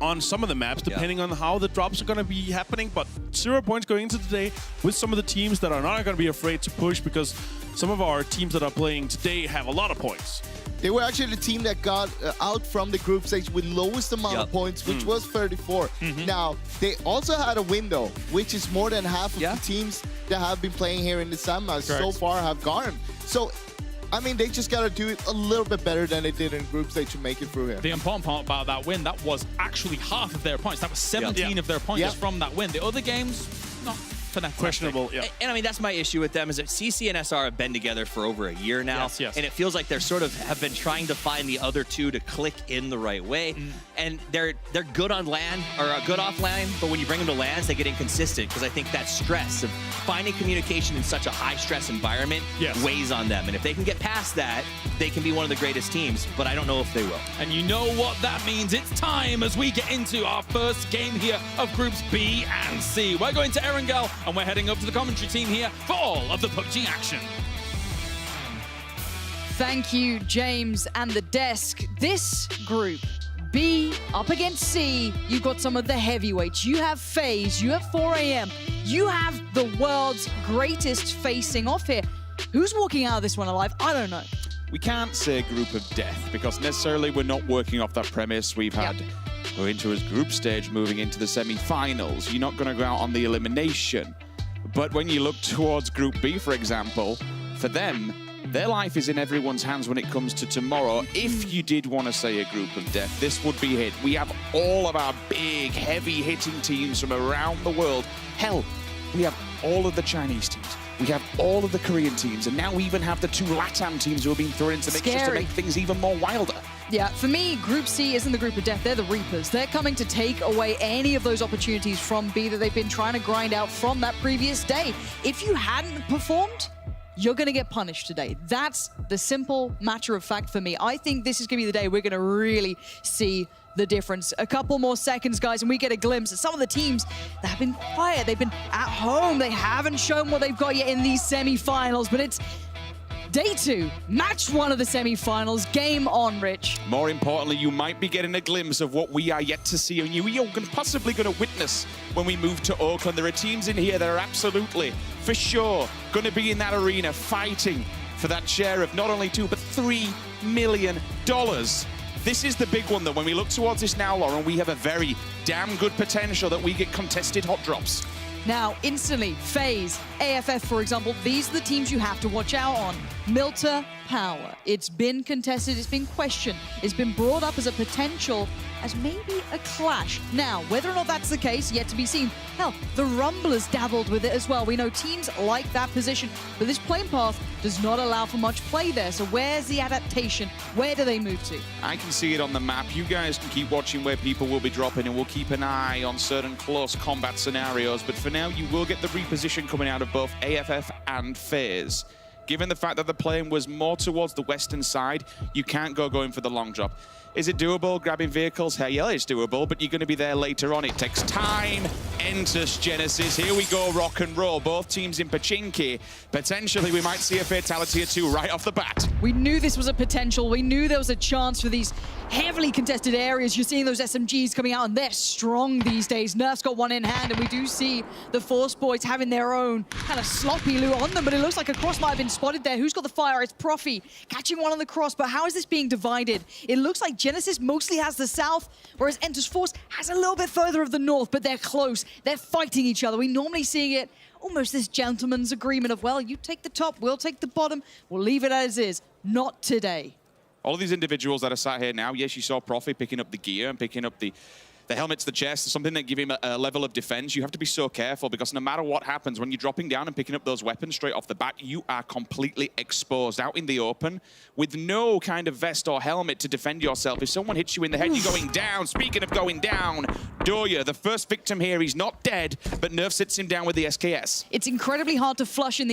on some of the maps depending on how the drops are going to be happening. But 0 points going into today with some of the teams that are not going to be afraid to push because some of our teams that are playing today have a lot of points. They were actually the team that got out from the group stage with lowest amount of points, which was 34. Now, they also had a window, which is more than half of the teams that have been playing here in the Semifinals so far have gotten. So, I mean, they just got to do it a little bit better than they did in group stage to make it through here. The important part about that win, that was actually half of their points. That was 17 of their points from that win. The other games, not questionable. And I mean, that's my issue with them is that CC and SR have been together for over a year now. And it feels like they're sort of have been trying to find the other two to click in the right way. And they're good on LAN or good off LAN, but when you bring them to LANs, they get inconsistent because I think that stress of finding communication in such a high stress environment weighs on them. And if they can get past that, they can be one of the greatest teams, but I don't know if they will. And you know what that means. It's time as we get into our first game here of Groups B and C. We're going to Erangel, and we're heading up to the commentary team here for all of the PUBG action. Thank you, James and the desk. This group, B up against C, you've got some of the heavyweights. You have FaZe, you have 4AM, you have the world's greatest facing off here. Who's walking out of this one alive? I don't know. We can't say group of death because necessarily we're not working off that premise. We've had go into a group stage moving into the semi-finals. You're not going to go out on the elimination. But when you look towards Group B, for example, for them, their life is in everyone's hands when it comes to tomorrow. If you did want to say a group of death, this would be it. We have all of our big, heavy-hitting teams from around the world. Hell, we have all of the Chinese teams. We have all of the Korean teams, and now we even have the 2 LATAM teams who have been thrown into the mix just to make things even more wilder. Yeah, for me, Group C isn't the group of death. They're the Reapers. They're coming to take away any of those opportunities from B that they've been trying to grind out from that previous day. If you hadn't performed, you're going to get punished today. That's the simple matter of fact for me. I think this is going to be the day we're going to really see the difference. A couple more seconds, guys, and we get a glimpse at some of the teams that have been quiet. They've been at home. They haven't shown what they've got yet in these semi-finals, but it's Day 2, match 1 of the semi-finals. Game on, Rich. More importantly, you might be getting a glimpse of what we are yet to see, and we are possibly going to witness when we move to Oakland. There are teams in here that are absolutely, for sure, going to be in that arena fighting for that share of not only $2, but $3 million. This is the big one, though. When we look towards this now, Lauren, we have a very damn good potential that we get contested hot drops. Now, instantly, FaZe, AFF, for example, these are the teams you have to watch out on. Melter Power. It's been contested, it's been questioned, it's been brought up as a potential as maybe a clash. Now, whether or not that's the case, yet to be seen. Hell, the Rumblers dabbled with it as well. We know teams like that position, but this playing path does not allow for much play there. So where's the adaptation? Where do they move to? I can see it on the map. You guys can keep watching where people will be dropping, and we'll keep an eye on certain close combat scenarios. But for now, you will get the reposition coming out of both AFF and FaZe. Given the fact that the plane was more towards the western side, you can't going for the long drop. Is it doable, grabbing vehicles? Hey, yeah, it's doable, but you're going to be there later on. It takes time. Enters Genesis. Here we go, rock and roll. Both teams in Pachinki. Potentially, we might see a fatality or two right off the bat. We knew this was a potential. We knew there was a chance for these heavily contested areas. You're seeing those SMGs coming out, and they're strong these days. Nerf's got one in hand, and we do see the Force Boys having their own kind of sloppy loot on them, but it looks like a cross might have been spotted there. Who's got the fire? It's Profi catching one on the cross, but how is this being divided? It looks like Genesis mostly has the south, whereas Enter's Force has a little bit further of the north, but they're close. They're fighting each other. We normally see it almost this gentleman's agreement of, well, you take the top, we'll take the bottom, we'll leave it as is. Not today. All of these individuals that are sat here now, yes, you saw Profi picking up the gear and picking up the helmet to the chest, something that give him a level of defense. You have to be so careful because no matter what happens, when you're dropping down and picking up those weapons straight off the bat, you are completely exposed out in the open with no kind of vest or helmet to defend yourself. If someone hits you in the head, you're going down. Speaking of going down, Doya, the first victim here, he's not dead, but Nerf sits him down with the SKS. It's incredibly hard to flush in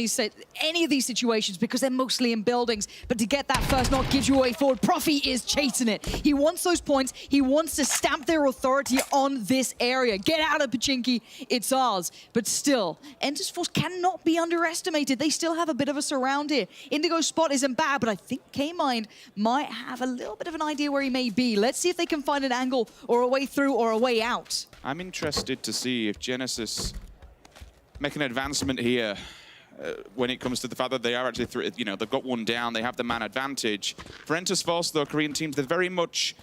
any of these situations because they're mostly in buildings, but to get that first knock gives you a way forward. Profi is chasing it. He wants those points. He wants to stamp their authority on this area. Get out of Pachinki, it's ours. But still, Enter's Force cannot be underestimated. They still have a bit of a surround here. Indigo's spot isn't bad, but I think K-Mind might have a little bit of an idea where he may be. Let's see if they can find an angle or a way through or a way out. I'm interested to see if Genesis make an advancement here when it comes to the fact that they are actually, they've got one down, they have the man advantage. For Enter's Force, though, Korean teams, they're very much,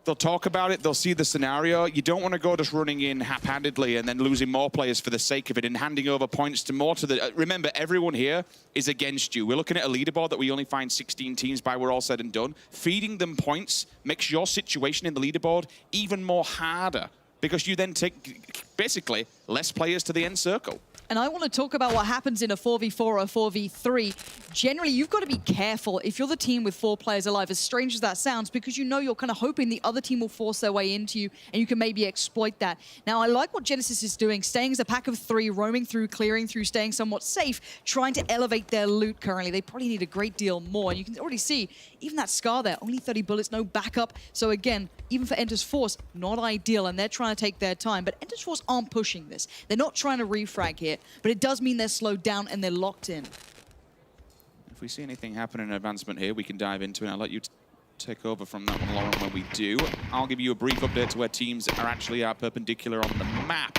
they'll talk about it, they'll see the scenario. You don't want to go just running in haphazardly and then losing more players for the sake of it and handing over points to more to the... remember, everyone here is against you. We're looking at a leaderboard that we only find 16 teams by we're all said and done. Feeding them points makes your situation in the leaderboard even more harder because you then take, basically, less players to the end circle. And I want to talk about what happens in a 4v4 or a 4v3. Generally, you've got to be careful if you're the team with 4 players alive, as strange as that sounds, because you know you're kind of hoping the other team will force their way into you and you can maybe exploit that. Now, I like what Genesis is doing, staying as a pack of 3, roaming through, clearing through, staying somewhat safe, trying to elevate their loot currently. They probably need a great deal more. And you can already see, even that Scar there, only 30 bullets, no backup. So again, even for Enter's Force, not ideal, and they're trying to take their time. But Enter's Force aren't pushing this. They're not trying to refrag here, but it does mean they're slowed down and they're locked in. If we see anything happen in advancement here, we can dive into it. I'll let you take over from that one, Lauren, when we do. I'll give you a brief update to where teams are perpendicular on the map.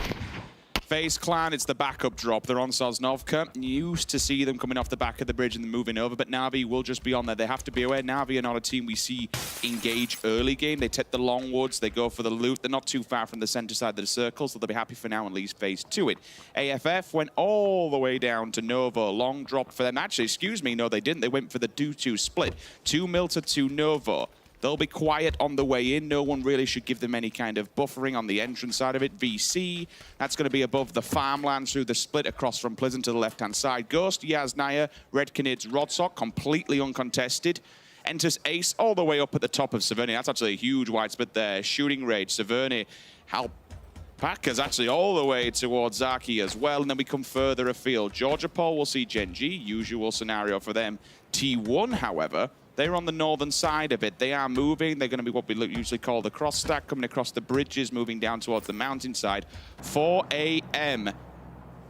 FaZe Clan, it's the backup drop. They're on Sosnovka. Used to see them coming off the back of the bridge and then moving over, but Na'Vi will just be on there. They have to be aware. Na'Vi are not a team we see engage early game. They take the long woods. They go for the loot. They're not too far from the center side of the circle, so they'll be happy for now and leave FaZe to it. AFF went all the way down to Novo. Long drop for them. Actually, excuse me, no, they didn't. They went for the 2-2 split. 2 Milta to Novo. They'll be quiet on the way in. No one really should give them any kind of buffering on the entrance side of it. VC, that's going to be above the farmlands through the split across from Pleasant to the left-hand side. Ghost, Yaz, Naya, Red Canids, Rodsock, completely uncontested. Enters Ace all the way up at the top of Severny. That's actually a huge wide split there. Shooting range, Severny, Alpaca's actually all the way towards Zaki as well. And then we come further afield. Georgia Paul will see Gen.G, usual scenario for them. T1, however, they're on the northern side of it. They are moving. They're going to be what we usually call the cross stack, coming across the bridges, moving down towards the mountainside. 4 a.m.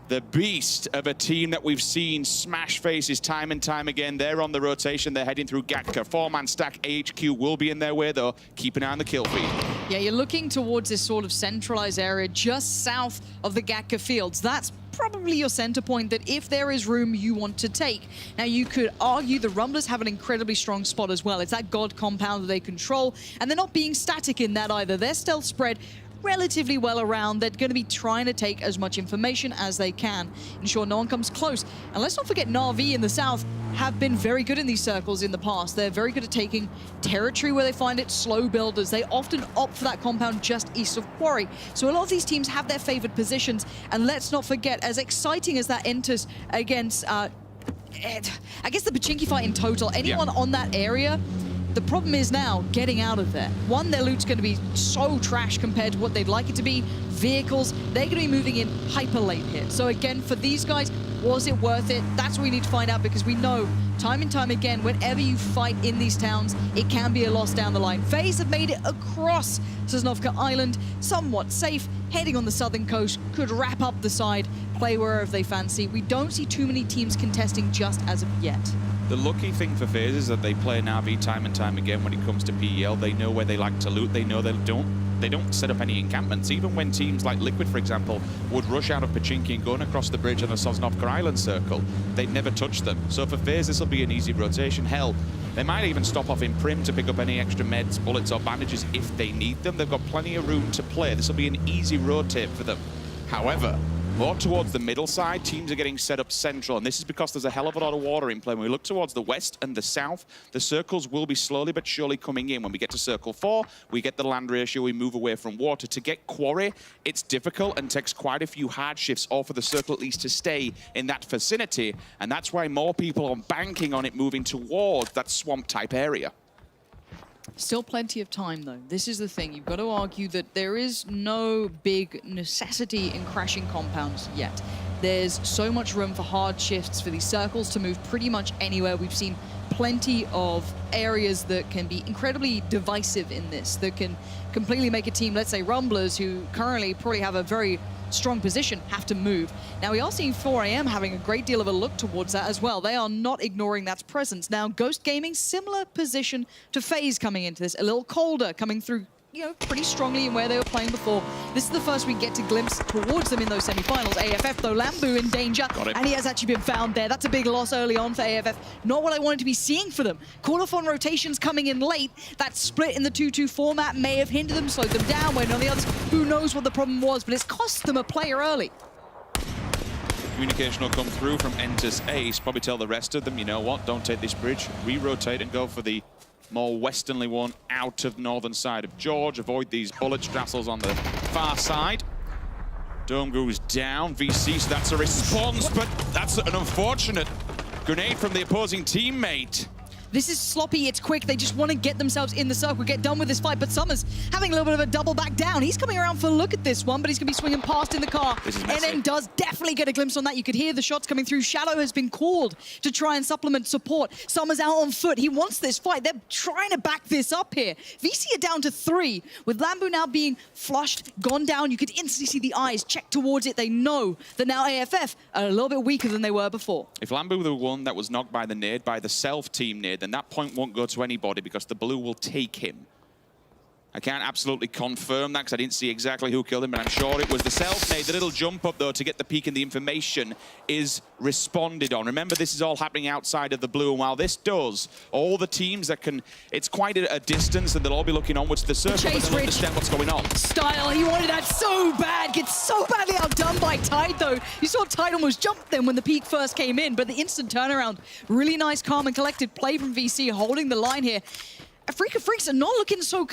The beast of a team that we've seen smash faces time and time again. They're on the rotation. They're heading through Gatka. 4-man stack. AHQ will be in their way, though. Keep an eye on the kill feed. Yeah, you're looking towards this sort of centralized area just south of the Gatka fields. That's probably your center point that if there is room you want to take. Now, you could argue the Rumblers have an incredibly strong spot as well. It's that God compound that they control, and they're not being static in that either. Their stealth spread relatively well around. They're going to be trying to take as much information as they can, ensure no one comes close. And let's not forget, Na'Vi in the south have been very good in these circles in the past. They're very good at taking territory where they find it, slow builders. They often opt for that compound just east of Quarry. So a lot of these teams have their favored positions. And let's not forget, as exciting as that enters against, I guess the Pachinki fight in total, anyone on that area, the problem is now getting out of there. One, their loot's going to be so trash compared to what they'd like it to be. Vehicles, they're going to be moving in hyper late here. So again, for these guys, was it worth it? That's what we need to find out, because we know time and time again, whenever you fight in these towns, it can be a loss down the line. FaZe have made it across Sosnovka Island, somewhat safe, heading on the southern coast, could wrap up the side, play wherever they fancy. We don't see too many teams contesting just as of yet. The lucky thing for FaZe is that they play Na'Vi time and time again when it comes to PEL. They know where they like to loot. They know they don't set up any encampments. Even when teams like Liquid, for example, would rush out of Pachinki and going across the bridge on the Sosnovka Island circle, they'd never touch them. So for FaZe, this will be an easy rotation. Hell, they might even stop off in Prim to pick up any extra meds, bullets, or bandages if they need them. They've got plenty of room to play. This will be an easy rotate for them. However, more towards the middle side, teams are getting set up central, and this is because there's a hell of a lot of water in play. When we look towards the west and the south, the circles will be slowly but surely coming in. When we get to circle 4, we get the land ratio, we move away from water. To get Quarry, it's difficult and takes quite a few hard shifts, or for the circle at least to stay in that vicinity, and that's why more people are banking on it moving towards that swamp-type area. Still plenty of time, though. This is the thing. You've got to argue that there is no big necessity in crashing compounds yet. There's so much room for hard shifts for these circles to move pretty much anywhere. We've seen plenty of areas that can be incredibly divisive in this, that can completely make a team, let's say Rumblers, who currently probably have a very strong position, have to move. Now, we are seeing 4AM having a great deal of a look towards that as well. They are not ignoring that presence. Now, Ghost Gaming, similar position to FaZe coming into this, a little colder, coming through, you know, pretty strongly in where they were playing before. This is the first we get to glimpse towards them in those semifinals. AFF, though, Lambu in danger, and he has actually been found there. That's a big loss early on for AFF. Not what I wanted to be seeing for them. Call-off on rotations coming in late. That split in the 2-2 format may have hindered them, slowed them down, when on the others, who knows what the problem was, but it's cost them a player early. Communication will come through from Entus Ace, probably tell the rest of them, you know what, don't take this bridge, re-rotate and go for the more westernly one out of northern side of George. Avoid these bullet strassels on the far side. Dome goes down, VC, so that's a response, but that's an unfortunate grenade from the opposing teammate. This is sloppy, it's quick, they just want to get themselves in the circle, get done with this fight, but Summers having a little bit of a double back down. He's coming around for a look at this one, but he's going to be swinging past in the car. And then does definitely get a glimpse on that. You could hear the shots coming through. Shadow has been called to try and supplement support. Summers out on foot. He wants this fight. They're trying to back this up here. VC are down to 3, with Lambu now being flushed, gone down. You could instantly see the eyes check towards it. They know that now AFF are a little bit weaker than they were before. If Lambu were the one that was knocked by the nade, by the self-team nade, then that point won't go to anybody because the blue will take him. I can't absolutely confirm that because I didn't see exactly who killed him, but I'm sure it was the self-nade. The little jump up, though, to get the peek and the information is responded on. Remember, this is all happening outside of the blue, and while this does, all the teams that can, it's quite a distance, and they'll all be looking onwards to the circle, but they'll understand what's going on. Style, he wanted that so bad, gets so badly outdone by Tide, though. You saw Tide almost jump them when the peak first came in, but the instant turnaround, really nice, calm, and collected play from VC, holding the line here. Freaks are not looking so,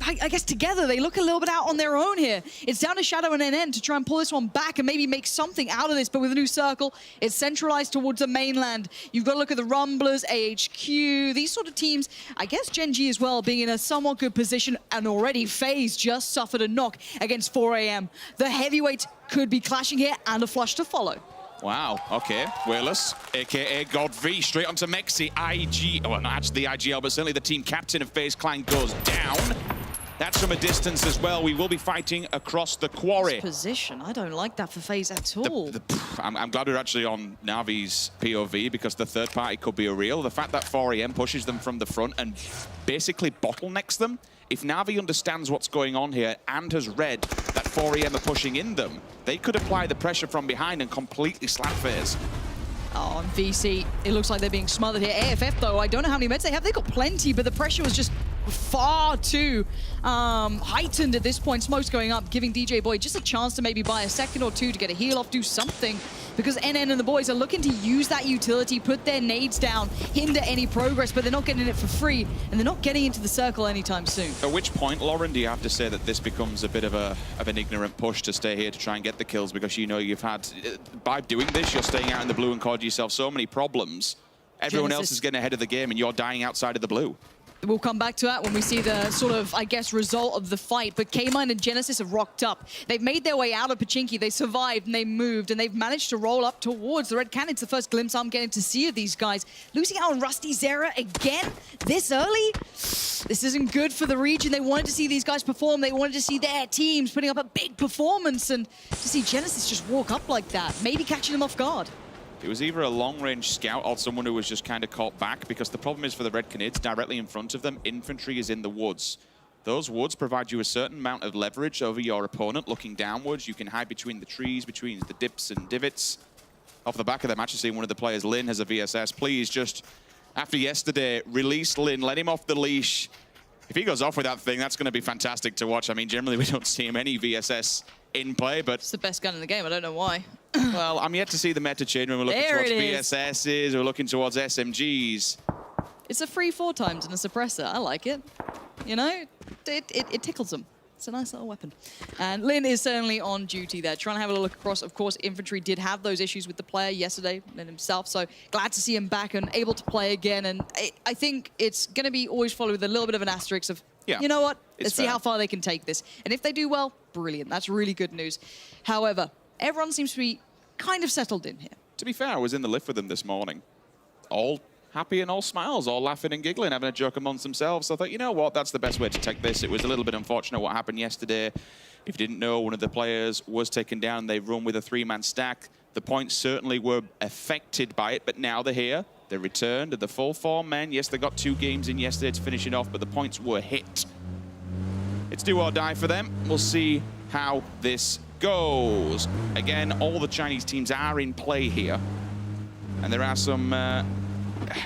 I guess, together. They look a little bit out on their own here. It's down to Shadow and NN to try and pull this one back and maybe make something out of this, but with a new circle, it's centralized towards the mainland. You've got to look at the Rumblers, AHQ, these sort of teams. I guess Gen G as well, being in a somewhat good position, and already FaZe just suffered a knock against 4AM. The heavyweights could be clashing here, and a flush to follow. Wow, okay. Willis, a.k.a. God V, straight onto Mexi. IG, well, not actually the IGL, but certainly the team captain of FaZe Clan goes down. That's from a distance as well. We will be fighting across the quarry. This position, I don't like that for FaZe at all. I'm glad we're actually on Navi's POV because the third party could be a real. The fact that 4AM pushes them from the front and basically bottlenecks them. If Na'Vi understands what's going on here and has read that 4AM are pushing in them, they could apply the pressure from behind and completely slap FaZe. Oh, and VC, it looks like they're being smothered here. AFF, though, I don't know how many meds they have. They've got plenty, but the pressure was just far too heightened at this point. Smoke's going up, giving DJ Boy just a chance to maybe buy a second or two to get a heal off, do something. Because NN and the boys are looking to use that utility, put their nades down, hinder any progress, but they're not getting it for free, and they're not getting into the circle anytime soon. At which point, Lauren, do you have to say that this becomes a bit of an ignorant push to stay here to try and get the kills, because you know you've had, by doing this, you're staying out in the blue and causing yourself so many problems. Everyone else is getting ahead of the game, and you're dying outside of the blue. We'll come back to that when we see the sort of, I guess, result of the fight. But K-Mine and Genesis have rocked up. They've made their way out of Pochinki. They survived and they moved, and they've managed to roll up towards the Red Cannon. It's the first glimpse I'm getting to see of these guys. Losing out on Rusty Zera again this early? This isn't good for the region. They wanted to see these guys perform. They wanted to see their teams putting up a big performance. And to see Genesis just walk up like that, maybe catching them off guard. It was either a long-range scout or someone who was just kind of caught back, because the problem is for the Red Canids, directly in front of them, infantry is in the woods. Those woods provide you a certain amount of leverage over your opponent looking downwards. You can hide between the trees, between the dips and divots. Off the back of them, actually seeing one of the players, Lin, has a VSS. Please, just after yesterday, release Lin, let him off the leash. If he goes off with that thing, that's going to be fantastic to watch. I mean, generally we don't see him any VSS in play, but it's the best gun in the game. I don't know why. Well, I'm yet to see the meta change when we're looking towards VSSs, we're looking towards SMGs. It's a free 4 times and a suppressor. I like it. You know, it tickles them. It's a nice little weapon. And Lin is certainly on duty there, trying to have a look across. Of course, infantry did have those issues with the player yesterday and himself, so glad to see him back and able to play again. And I think it's going to be always followed with a little bit of an asterisk of, you know what, let's see how far they can take this. And if they do well, brilliant. That's really good news. However, everyone seems to be kind of settled in here. To be fair, I was in the lift with them this morning. All happy and all smiles, all laughing and giggling, having a joke amongst themselves. So I thought, you know what, that's the best way to take this. It was a little bit unfortunate what happened yesterday. If you didn't know, one of the players was taken down. They run with a 3-man stack. The points certainly were affected by it, but now they're here. They returned at the full 4 men. Yes, they got 2 games in yesterday to finish it off, but the points were hit. It's do or die for them. We'll see how this goes. Again, all the Chinese teams are in play here. And there are some...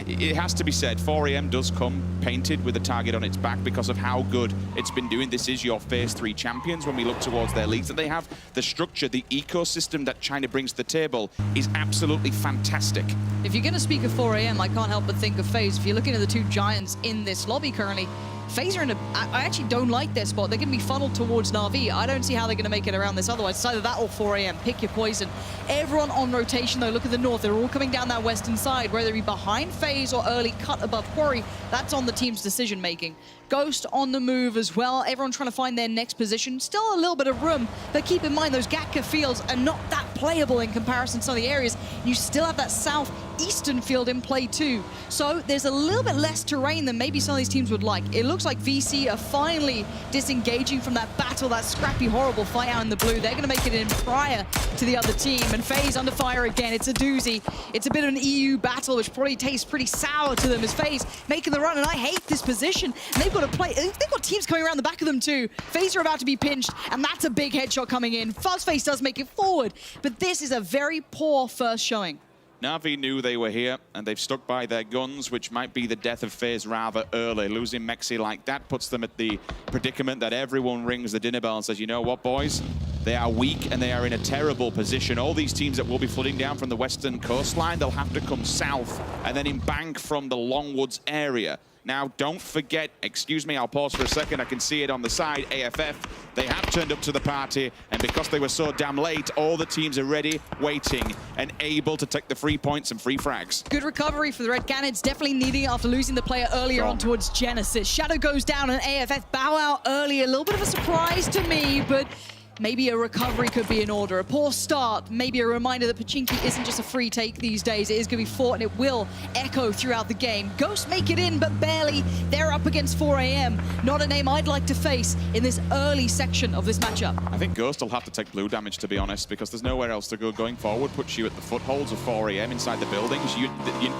it has to be said, 4AM does come painted with a target on its back because of how good it's been doing. This is your Phase 3 champions when we look towards their leagues that they have. The structure, the ecosystem that China brings to the table is absolutely fantastic. If you're going to speak of 4AM, I can't help but think of FaZe. If you're looking at the 2 giants in this lobby currently, FaZe are in a... I actually don't like their spot. They're going to be funneled towards Na'Vi. I don't see how they're going to make it around this otherwise. It's either that or 4AM. Pick your poison. Everyone on rotation, though. Look at the north. They're all coming down that western side, whether it be behind FaZe or early cut above Quarry. That's on the team's decision-making. Ghost on the move as well. Everyone trying to find their next position. Still a little bit of room, but keep in mind those Gatka fields are not that playable in comparison to some of the areas. You still have that southeastern field in play too. So there's a little bit less terrain than maybe some of these teams would like. It looks like VC are finally disengaging from that battle, that scrappy, horrible fight out in the blue. They're going to make it in prior to the other team. And FaZe under fire again. It's a doozy. It's a bit of an EU battle, which probably tastes pretty sour to them as FaZe making the run. And I hate this position. And they've got to play. They've got teams coming around the back of them too. FaZe are about to be pinched, and that's a big headshot coming in. Fuzzface does make it forward, but this is a very poor first showing. Na'Vi knew they were here, and they've stuck by their guns, which might be the death of FaZe rather early. Losing Mexi like that puts them at the predicament that everyone rings the dinner bell and says, you know what, boys? They are weak, and they are in a terrible position. All these teams that will be flooding down from the western coastline, they'll have to come south and then embank from the Longwoods area. Now, don't forget, excuse me, I'll pause for a second. I can see it on the side, AFF. They have turned up to the party, and because they were so damn late, all the teams are ready, waiting, and able to take the free points and free frags. Good recovery for the Red Canids, definitely needing it after losing the player earlier on towards Genesis. Shadow goes down, and AFF bow out early. A little bit of a surprise to me, but maybe a recovery could be in order. A poor start, maybe a reminder that Pochinki isn't just a free take these days. It is going to be fought, and it will echo throughout the game. Ghosts make it in, but barely. They're up against 4AM. Not a name I'd like to face in this early section of this matchup. I think Ghost will have to take blue damage, to be honest, because there's nowhere else to go going forward. Puts you at the footholds of 4AM inside the buildings.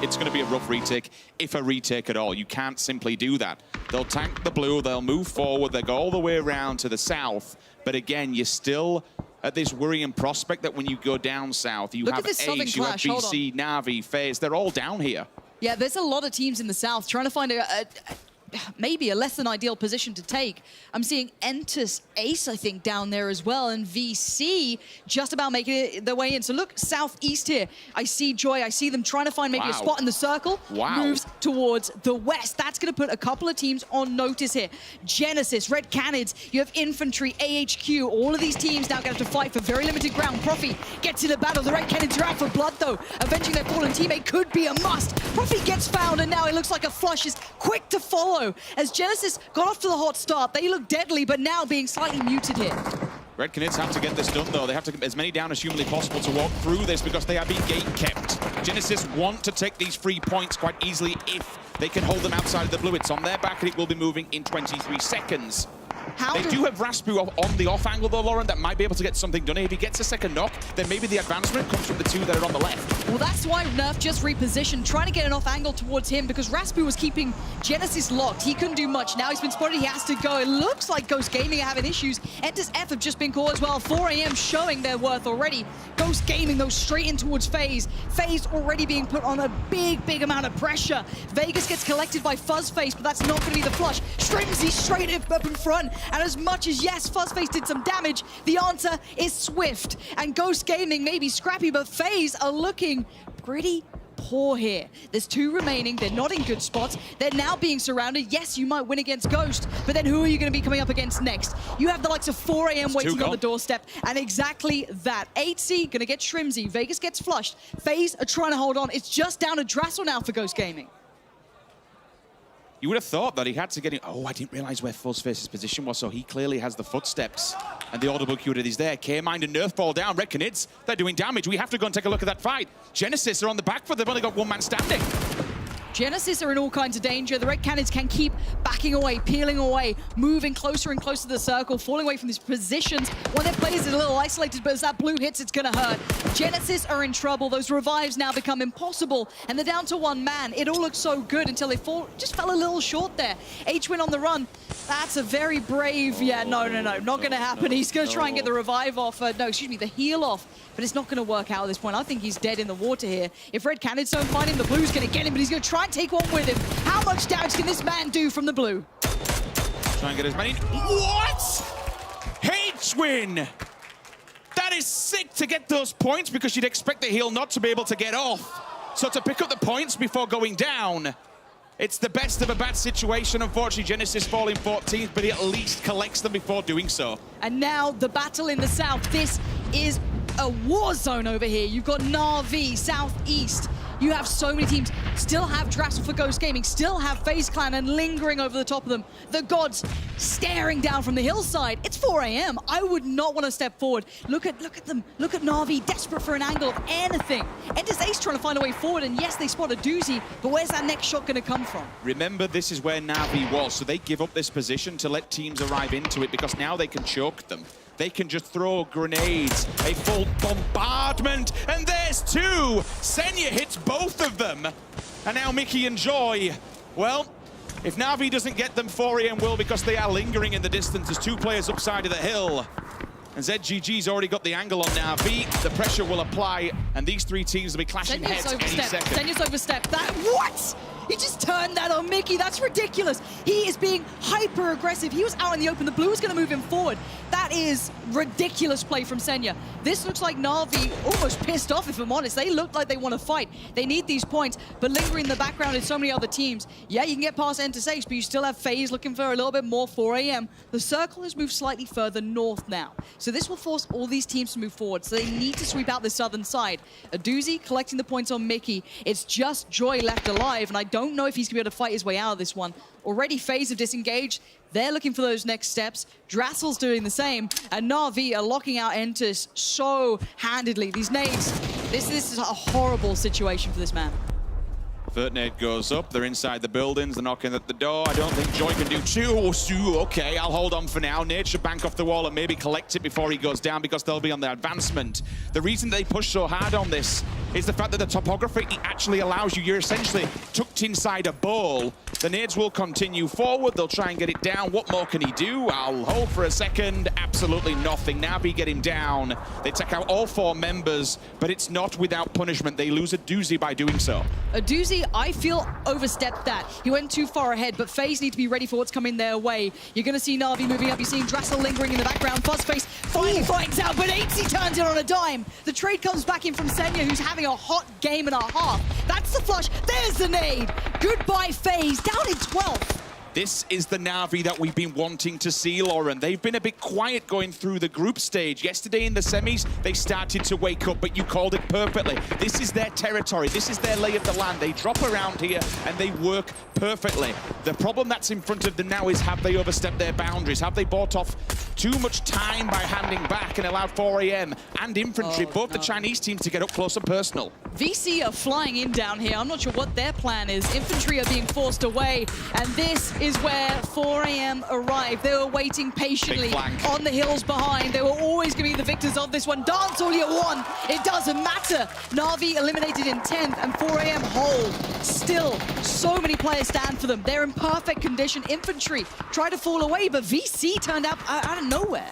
It's going to be a rough retake, if a retake at all. You can't simply do that. They'll tank the blue, they'll move forward, they'll go all the way around to the south. But again, you're still at this worrying prospect that when you go down south, you have Ace, you have BC, Na'Vi, FaZe, they're all down here. Yeah, there's a lot of teams in the south trying to find maybe a less than ideal position to take. I'm seeing Entus Ace, I think, down there as well, and VC just about making it their way in. So look, southeast here. I see Joy. I see them trying to find maybe a spot in the circle. Moves towards the west. That's going to put a couple of teams on notice here. Genesis, Red Canids, you have Infantry, AHQ. All of these teams now going to have to fight for very limited ground. Profi gets in the battle. The Red Canids are out for blood, though. Avenging their fallen teammate could be a must. Profi gets found, and now it looks like a flush is quick to follow. As Genesis got off to the hot start, they look deadly, but now being slightly muted here. Red Canids have to get this done, though. They have to get as many down as humanly possible to walk through this because they are being gate kept. Genesis want to take these 3 points quite easily if they can hold them outside of the blue. It's on their back, and it will be moving in 23 seconds. They do have Raspu on the off angle, though, Lauren, that might be able to get something done. If he gets a second knock, then maybe the advancement comes from the 2 that are on the left. Well, that's why Nerf just repositioned, trying to get an off angle towards him because Raspu was keeping Genesis locked. He couldn't do much. Now he's been spotted. He has to go. It looks like Ghost Gaming are having issues. Entus F have just been caught as well. 4 AM showing their worth already. Ghost Gaming, though, straight in towards FaZe. FaZe already being put on a big amount of pressure. Vegas gets collected by Fuzzface, but that's not going to be the flush. Strimzy straight up in front. And as much as, yes, Fuzzface did some damage, the answer is Swift. And Ghost Gaming may be scrappy, but FaZe are looking pretty poor here. There's 2 remaining. They're not in good spots. They're now being surrounded. Yes, you might win against Ghost, but then who are you going to be coming up against next? You have the likes of 4 AM waiting on the doorstep, and exactly that. 8C going to get Shrimzy. Vegas gets flushed. FaZe are trying to hold on. It's just down to Drassel now for Ghost Gaming. You would have thought that he had to get in. Oh, I didn't realize where Fuzzface's position was, so he clearly has the footsteps. And the audible cue that is there. K-Mind and Nerf fall down. Red Canids, they're doing damage. We have to go and take a look at that fight. Genesis are on the back foot. They've only got 1 man standing. Genesis are in all kinds of danger. The Red Canids can keep backing away, peeling away, moving closer and closer to the circle, falling away from these positions. One of their players is a little isolated, but as that blue hits, it's going to hurt. Genesis are in trouble. Those revives now become impossible, and they're down to 1 man. It all looks so good until they just fell a little short there. H-Win on the run. That's a very brave, no, not going to happen. He's going to try and get the revive off, the heal off, but it's not going to work out at this point. I think he's dead in the water here. If Red Canids don't find him, the blue's going to get him, but he's going to try and take one with him. How much damage can this man do from the blue? Try and get as many. What? H-Win! That is sick to get those points because you'd expect the heal not to be able to get off. So to pick up the points before going down, it's the best of a bad situation. Unfortunately, Genesis falling 14th, but he at least collects them before doing so. And now the battle in the south. This is a war zone over here. You've got Na'Vi, southeast. You have so many teams. Still have Drassel for Ghost Gaming. Still have FaZe Clan and lingering over the top of them. The gods staring down from the hillside. It's 4 AM. I would not want to step forward. Look at them. Look at Na'Vi, desperate for an angle of anything. Entus Ace trying to find a way forward, and yes, they spot a doozy, but where's that next shot going to come from? Remember, this is where Na'Vi was, so they give up this position to let teams arrive into it because now they can choke them. They can just throw grenades, a full bombardment, and there's 2! Senya hits both of them, and now Mickey and Joy. Well, if Na'Vi doesn't get them, 4 AM will because they are lingering in the distance. There's 2 players upside of the hill. And ZGG's already got the angle on Na'Vi. The pressure will apply, and these 3 teams will be clashing heads any second. Senya's overstepped. What? He just turned that on Mickey. That's ridiculous. He is being hyper-aggressive. He was out in the open. The blue is going to move him forward. That is ridiculous play from Senya. This looks like Na'Vi almost pissed off, if I'm honest. They look like they want to fight. They need these points, but lingering in the background in so many other teams. Yeah, you can get past Entus Ace, but you still have FaZe looking for a little bit more. 4 AM. The circle has moved slightly further north now. So this will force all these teams to move forward. So they need to sweep out the southern side. A doozy collecting the points on Mickey. It's just Joy left alive, and I don't know if he's going to be able to fight his way out of this one. Already FaZe have disengaged. They're looking for those next steps. Drassel's doing the same. And Na'Vi are locking out Entus so handedly. These nades, this is a horrible situation for this man. Vert nade goes up. They're inside the buildings. They're knocking at the door. I don't think Joy can do two. Okay, I'll hold on for now. Nade should bank off the wall and maybe collect it before he goes down because they'll be on the advancement. The reason they push so hard on this is the fact that the topography actually allows you. You're essentially tucked inside a bowl. The nades will continue forward. They'll try and get it down. What more can he do? I'll hold for a second. Absolutely nothing. Navi get him down. They take out all 4 members, but it's not without punishment. They lose a doozy by doing so. A doozy VC, I feel, overstepped that. He went too far ahead, but FaZe need to be ready for what's coming their way. You're going to see Na'Vi moving up. You're seeing Drassel lingering in the background. Fuzzface finally finds out, but Ainsley turns it on a dime. The trade comes back in from Senya, who's having a hot game and a half. That's the flush. There's the nade. Goodbye, FaZe. Down in 12th. This is the Na'Vi that we've been wanting to see, Lauren. They've been a bit quiet going through the group stage. Yesterday in the semis, they started to wake up, but you called it perfectly. This is their territory. This is their lay of the land. They drop around here, and they work perfectly. The problem that's in front of them now is, have they overstepped their boundaries? Have they bought off too much time by handing back and allowed 4AM and Infantry, both the Chinese teams, to get up close and personal? VC are flying in down here. I'm not sure what their plan is. Infantry are being forced away, and this is where 4AM arrived. They were waiting patiently on the hills behind. They were always going to be the victors of this one. Dance all you want. It doesn't matter. Na'Vi eliminated in 10th, and 4AM hold. Still, so many players stand for them. They're in perfect condition. Infantry try to fall away, but VC turned up out of nowhere.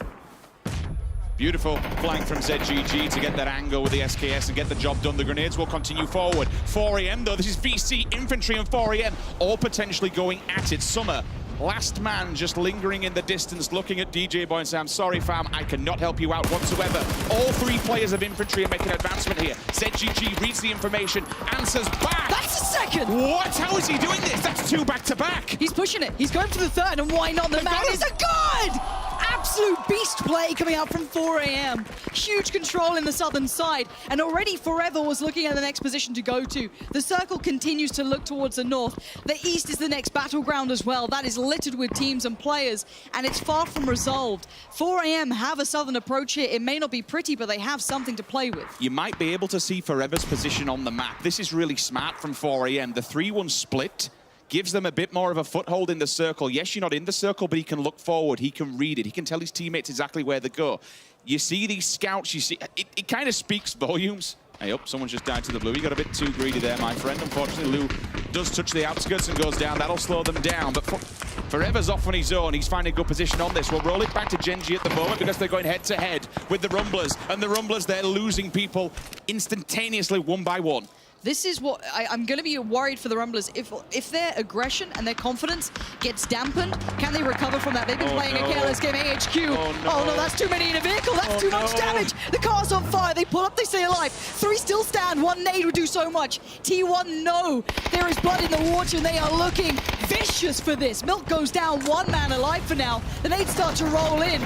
Beautiful flank from ZGG to get that angle with the SKS and get the job done. The grenades will continue forward. 4AM though, this is VC, Infantry and 4AM all potentially going at it. Summer, last man just lingering in the distance, looking at DJ Boy and saying, I'm sorry fam, I cannot help you out whatsoever. All three players of Infantry are making advancement here. ZGG reads the information, answers back. That's a second. What? How is he doing this? That's two back-to-back. He's pushing it. He's going for the third, and why not? The man is a god! Absolute beast play coming out from 4AM. Huge control in the southern side, and already Forever was looking at the next position to go to. The circle continues to look towards the north. The east is the next battleground as well. That is littered with teams and players, and it's far from resolved. 4AM have a southern approach here. It may not be pretty, but they have something to play with. You might be able to see Forever's position on the map. This is really smart from 4AM. The 3-1 split gives them a bit more of a foothold in the circle. Yes, you're not in the circle, but he can look forward. He can read it. He can tell his teammates exactly where to go. You see these scouts, you see, it kind of speaks volumes. Hey, up, someone's just died to the blue. He got a bit too greedy there, my friend. Unfortunately, Lou does touch the outskirts and goes down. That'll slow them down. But Forever's off on his own. He's finding a good position on this. We'll roll it back to Genji at the moment because they're going head-to-head with the Rumblers. And the Rumblers, they're losing people instantaneously, one by one. This is what I'm going to be worried for the Rumblers. If their aggression and their confidence gets dampened, can they recover from that? They've been playing a careless game. AHQ. Oh no, that's too many in a vehicle. That's too much damage. The car's on fire. They pull up, they stay alive. 3 still stand. 1 nade would do so much. T1, no. There is blood in the water, and they are looking vicious for this. Milk goes down. 1 man alive for now. The nades start to roll in.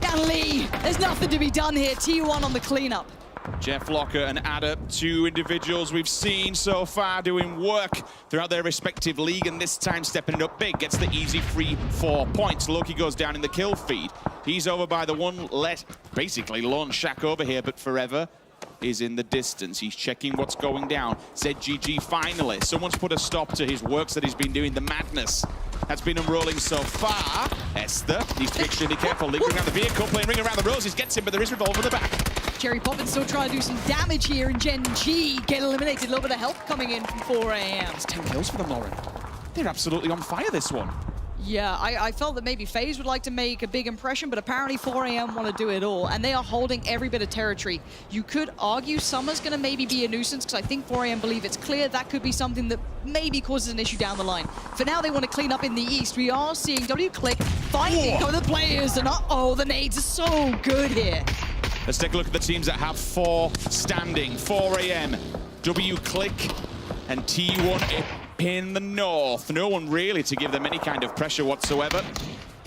And Lee, there's nothing to be done here. T1 on the cleanup. Jeff Locker and Ada, 2 individuals we've seen so far doing work throughout their respective league, and this time stepping it up big. Gets the easy free 4 points. Loki goes down in the kill feed. He's over by the one basically lone shack over here, but Forever is in the distance. He's checking what's going down. ZGG finally. Someone's put a stop to his works that he's been doing. The madness has been unrolling so far. Esther needs to be extremely careful. Lingering around the vehicle, playing Ring Around the Roses, gets him, but there is Revolver in the back. Cherry Poppins still trying to do some damage here, and Gen G get eliminated. A little bit of help coming in from 4AM. It's 10 kills for them, Lauren. They're absolutely on fire, this one. Yeah, I felt that maybe FaZe would like to make a big impression, but apparently 4AM want to do it all, and they are holding every bit of territory. You could argue Summer's going to maybe be a nuisance, because I think 4AM believe it's clear that could be something that maybe causes an issue down the line. For now, they want to clean up in the east. We are seeing W-Click fighting over the players, and uh-oh, the nades are so good here. Let's take a look at the teams that have 4 standing. 4AM, W-Click, and T1 in the north. No one really to give them any kind of pressure whatsoever.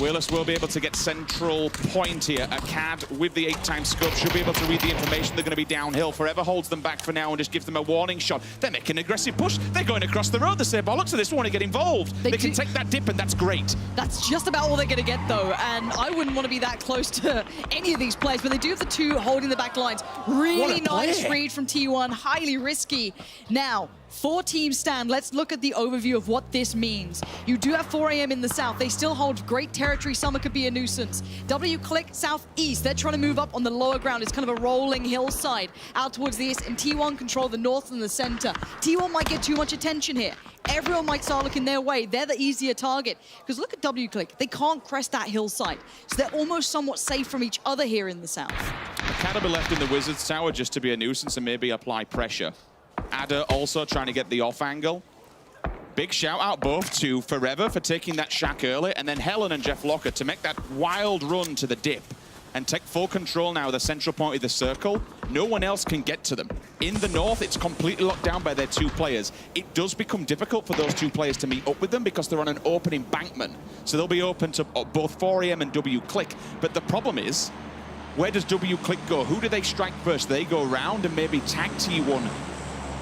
Willis will be able to get central point here. A CAD with the 8x scope should be able to read the information. They're going to be downhill. Forever holds them back for now and just gives them a warning shot. They're making an aggressive push. They're going across the road. They say, bollocks to this, want to get involved. They can take that dip, and that's great. That's just about all they're going to get, though, and I wouldn't want to be that close to any of these players, but they do have the 2 holding the back lines. Really nice read from T1, highly risky. Now, 4 teams stand. Let's look at the overview of what this means. You do have 4AM in the south. They still hold great territory. Summer could be a nuisance. W-Click southeast. They're trying to move up on the lower ground. It's kind of a rolling hillside out towards the east, and T1 control the north and the center. T1 might get too much attention here. Everyone might start looking their way. They're the easier target. Because look at W-Click. They can't crest that hillside. So they're almost somewhat safe from each other here in the south. A Cannibal left in the Wizards Tower just to be a nuisance and maybe apply pressure. Adder also trying to get the off angle. Big shout out both to Forever for taking that shack early, and then Helen and Jeff Locker to make that wild run to the dip and take full control now of the central point of the circle. No one else can get to them. In the north, it's completely locked down by their 2 players. It does become difficult for those 2 players to meet up with them because they're on an open embankment. So they'll be open to both 4AM and W-Click. But the problem is, where does W-Click go? Who do they strike first? They go round and maybe tag T1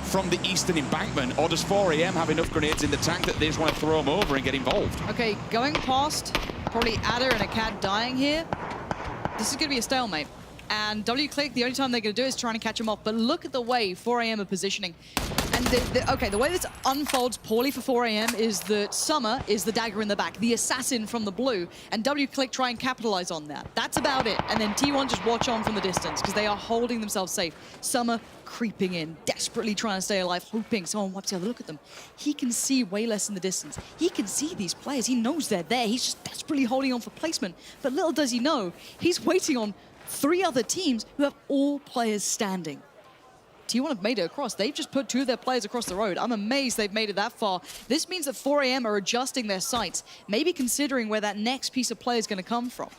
from the eastern embankment, or does 4AM have enough grenades in the tank that they just want to throw them over and get involved? Okay, going past, probably Adder and a Cat dying here. This is going to be a stalemate. And W-Click, the only time they're going to do it is trying to catch him off. But look at the way 4AM are positioning. And the way this unfolds poorly for 4AM is that Summer is the dagger in the back, the assassin from the blue, and W-Click try and capitalize on that. That's about it. And then T1 just watch on from the distance because they are holding themselves safe. Summer creeping in, desperately trying to stay alive, hoping someone wipes out. Look at them. He can see way less in the distance. He can see these players. He knows they're there. He's just desperately holding on for placement. But little does he know, he's waiting on 3 other teams who have all players standing. T1 have made it across. They've just put 2 of their players across the road. I'm amazed they've made it that far. This means that 4AM are adjusting their sights, maybe considering where that next piece of play is going to come from.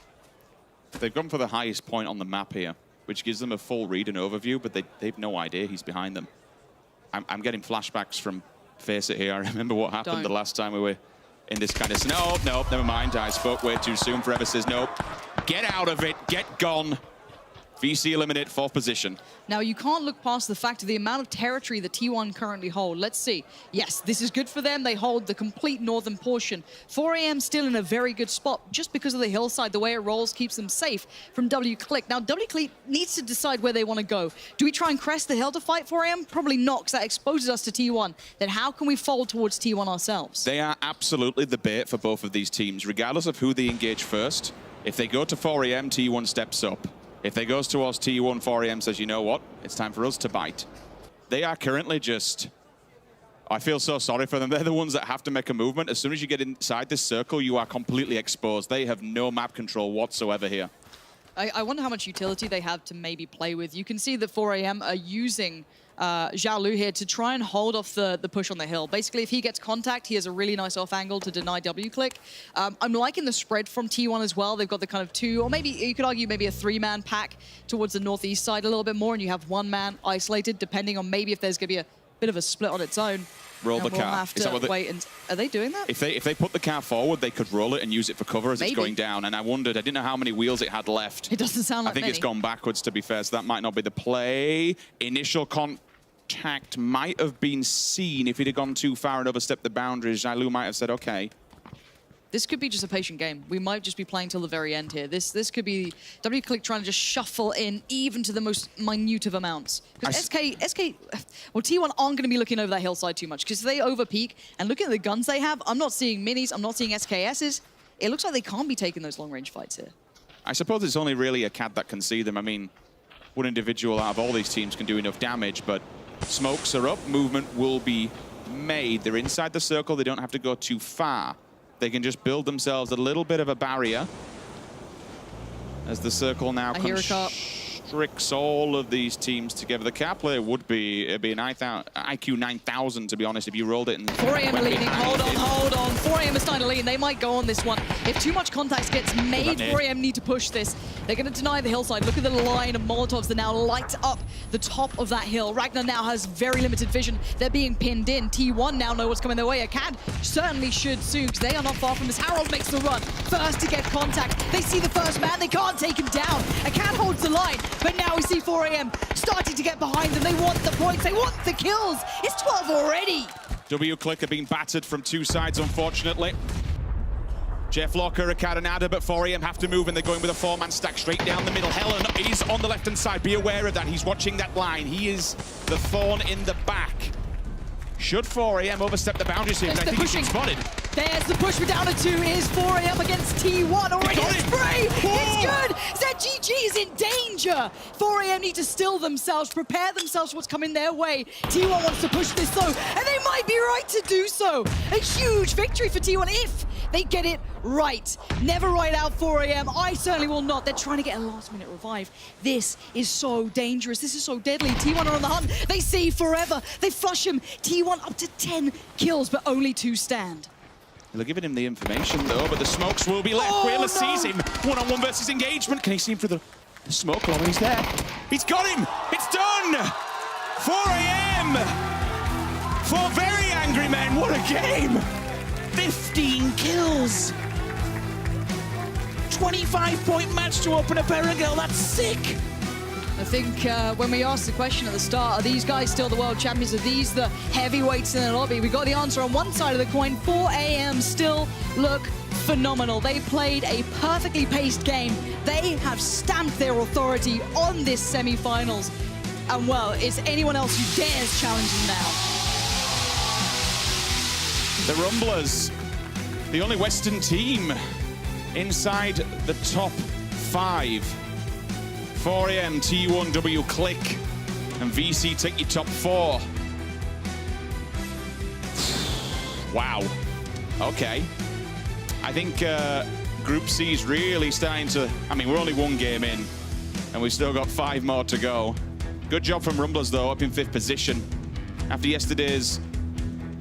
They've gone for the highest point on the map here, which gives them a full read and overview, but they've no idea he's behind them. I'm getting flashbacks from Face It here. I remember what happened the last time we were in this kind of... No, never mind. I spoke way too soon. Forever says nope. Get out of it. Get gone. VC eliminate 4th position. Now, you can't look past the fact of the amount of territory that T1 currently hold. Let's see. Yes, this is good for them. They hold the complete northern portion. 4AM still in a very good spot just because of the hillside. The way it rolls keeps them safe from W-Click. Now, W-Click needs to decide where they want to go. Do we try and crest the hill to fight 4AM? Probably not, because that exposes us to T1. Then how can we fold towards T1 ourselves? They are absolutely the bait for both of these teams, regardless of who they engage first. If they go to 4AM, T1 steps up. If they goes towards T1, 4AM says, you know what, it's time for us to bite. They are currently just... I feel so sorry for them. They're the ones that have to make a movement. As soon as you get inside this circle, you are completely exposed. They have no map control whatsoever here. I wonder how much utility they have to maybe play with. You can see that 4AM are using Zhao Lu here to try and hold off the push on the hill. Basically, if he gets contact, he has a really nice off angle to deny W-Click. I'm liking the spread from T1 as well. They've got the kind of 2, or maybe you could argue maybe a 3-man pack towards the northeast side a little bit more, and you have 1 man isolated, depending on maybe if there's going to be a bit of a split on its own. Roll the we'll car. have to wait and are they doing that? If they put the car forward, they could roll it and use it for cover as it's going down. And I wondered, I didn't know how many wheels it had left. It doesn't sound like I think many. it's gone backwards, to be fair, so that might not be the play. Initial contact might have been seen. If he'd have gone too far and overstepped the boundaries, Zhao Lu might have said, okay. This could be just a patient game. We might just be playing till the very end here. This could be W-Click trying to just shuffle in even to the most minute of amounts. Because SK, well, T1 aren't going to be looking over that hillside too much because if they overpeak and looking at the guns they have, I'm not seeing minis, I'm not seeing SKSs. It looks like they can't be taking those long-range fights here. I suppose it's only really a CAD that can see them. I mean, one individual out of all these teams can do enough damage, but smokes are up, movement will be made. They're inside the circle, they don't have to go too far. They can just build themselves a little bit of a barrier as the circle now constricts all of these teams together. The car player would be, it'd be an IQ 9000, to be honest, if you rolled it. 4AM are leading. Hold on. 4AM is starting to lead. They might go on this one. If too much contact gets made, 4AM need to push this. They're going to deny the hillside. Look at the line of Molotovs that now light up the top of that hill. Ragnar now has very limited vision. They're being pinned in. T1 now know what's coming their way. Acad certainly should soon because they are not far from this. Harold makes the run. First to get contact. They see the first man. They can't take him down. Acad holds the line, but now we see 4AM starting to get behind them. They want the points. They want the kills. It's 12 already. W-Click are being battered from 2 sides, unfortunately. Jeff Locker, Acad and Adder, but 4AM have to move, and they're going with a 4-man stack straight down the middle. Helen is on the left-hand side. Be aware of that. He's watching that line. He is the thorn in the back. Should 4AM overstep the boundaries here? I think he's been spotted. There's the push. We're down to 2. Here's 4AM against T1. Already a spray. It's good. ZGG is in danger. 4AM need to still themselves, prepare themselves for what's coming their way. T1 wants to push this though, and they might be right to do so. A huge victory for T1 if they get it right. Never ride out 4AM. I certainly will not. They're trying to get a last-minute revive. This is so dangerous. This is so deadly. T1 are on the hunt. They see Forever. They flush him. T1 up to 10 kills, but only 2 stand. They're giving him the information though, but the smokes will be left. Whaler sees him. One-on-one versus engagement. Can he see him through the smoke? Oh, he's there. He's got him. It's done. 4AM for very angry men. What a game. 15 kills. 25-point match to open up Erangel. That's sick. I think when we asked the question at the start, are these guys still the world champions? Are these the heavyweights in the lobby? We got the answer on one side of the coin. 4AM still look phenomenal. They played a perfectly paced game. They have stamped their authority on this semi-finals. And well, is anyone else who dares challenge them now? The Rumblers, the only Western team inside the top 5. 4AM, T1W, Click, and VC take your top 4. Wow. Okay. I think Group C is really starting to... I mean, we're only 1 game in, and we've still got 5 more to go. Good job from Rumblers, though, up in 5th position. After yesterday's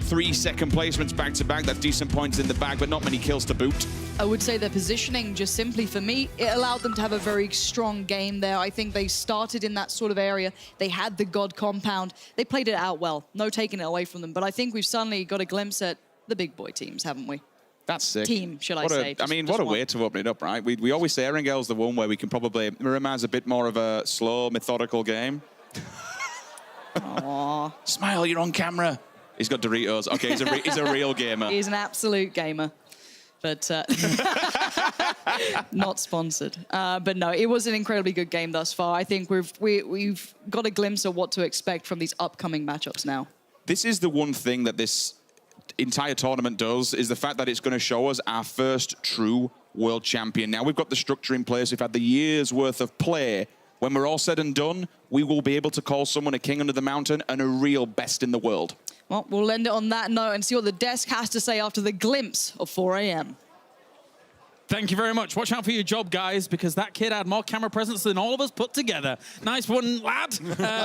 3 second placements back-to-back, that's decent points in the bag, but not many kills to boot. I would say their positioning, just simply for me, it allowed them to have a very strong game there. I think they started in that sort of area. They had the God compound. They played it out well. No taking it away from them. But I think we've suddenly got a glimpse at the big boy teams, haven't we? That's sick. Team, should I say. I mean, what a way to open it up, right? We always say Erangel's the one where we can probably... Miramar's a bit more of a slow, methodical game. Aww. Smile, you're on camera. He's got Doritos. Okay, he's a real gamer. He's an absolute gamer. But not sponsored. But no, it was an incredibly good game thus far. I think we've got a glimpse of what to expect from these upcoming matchups now. This is the one thing that this entire tournament does, is the fact that it's going to show us our first true world champion. Now we've got the structure in place. We've had the year's worth of play. When we're all said and done, we will be able to call someone a king under the mountain and a real best in the world. Well, we'll end it on that note and see what the desk has to say after the glimpse of 4AM. Thank you very much. Watch out for your job, guys, because that kid had more camera presence than all of us put together. Nice one, lad.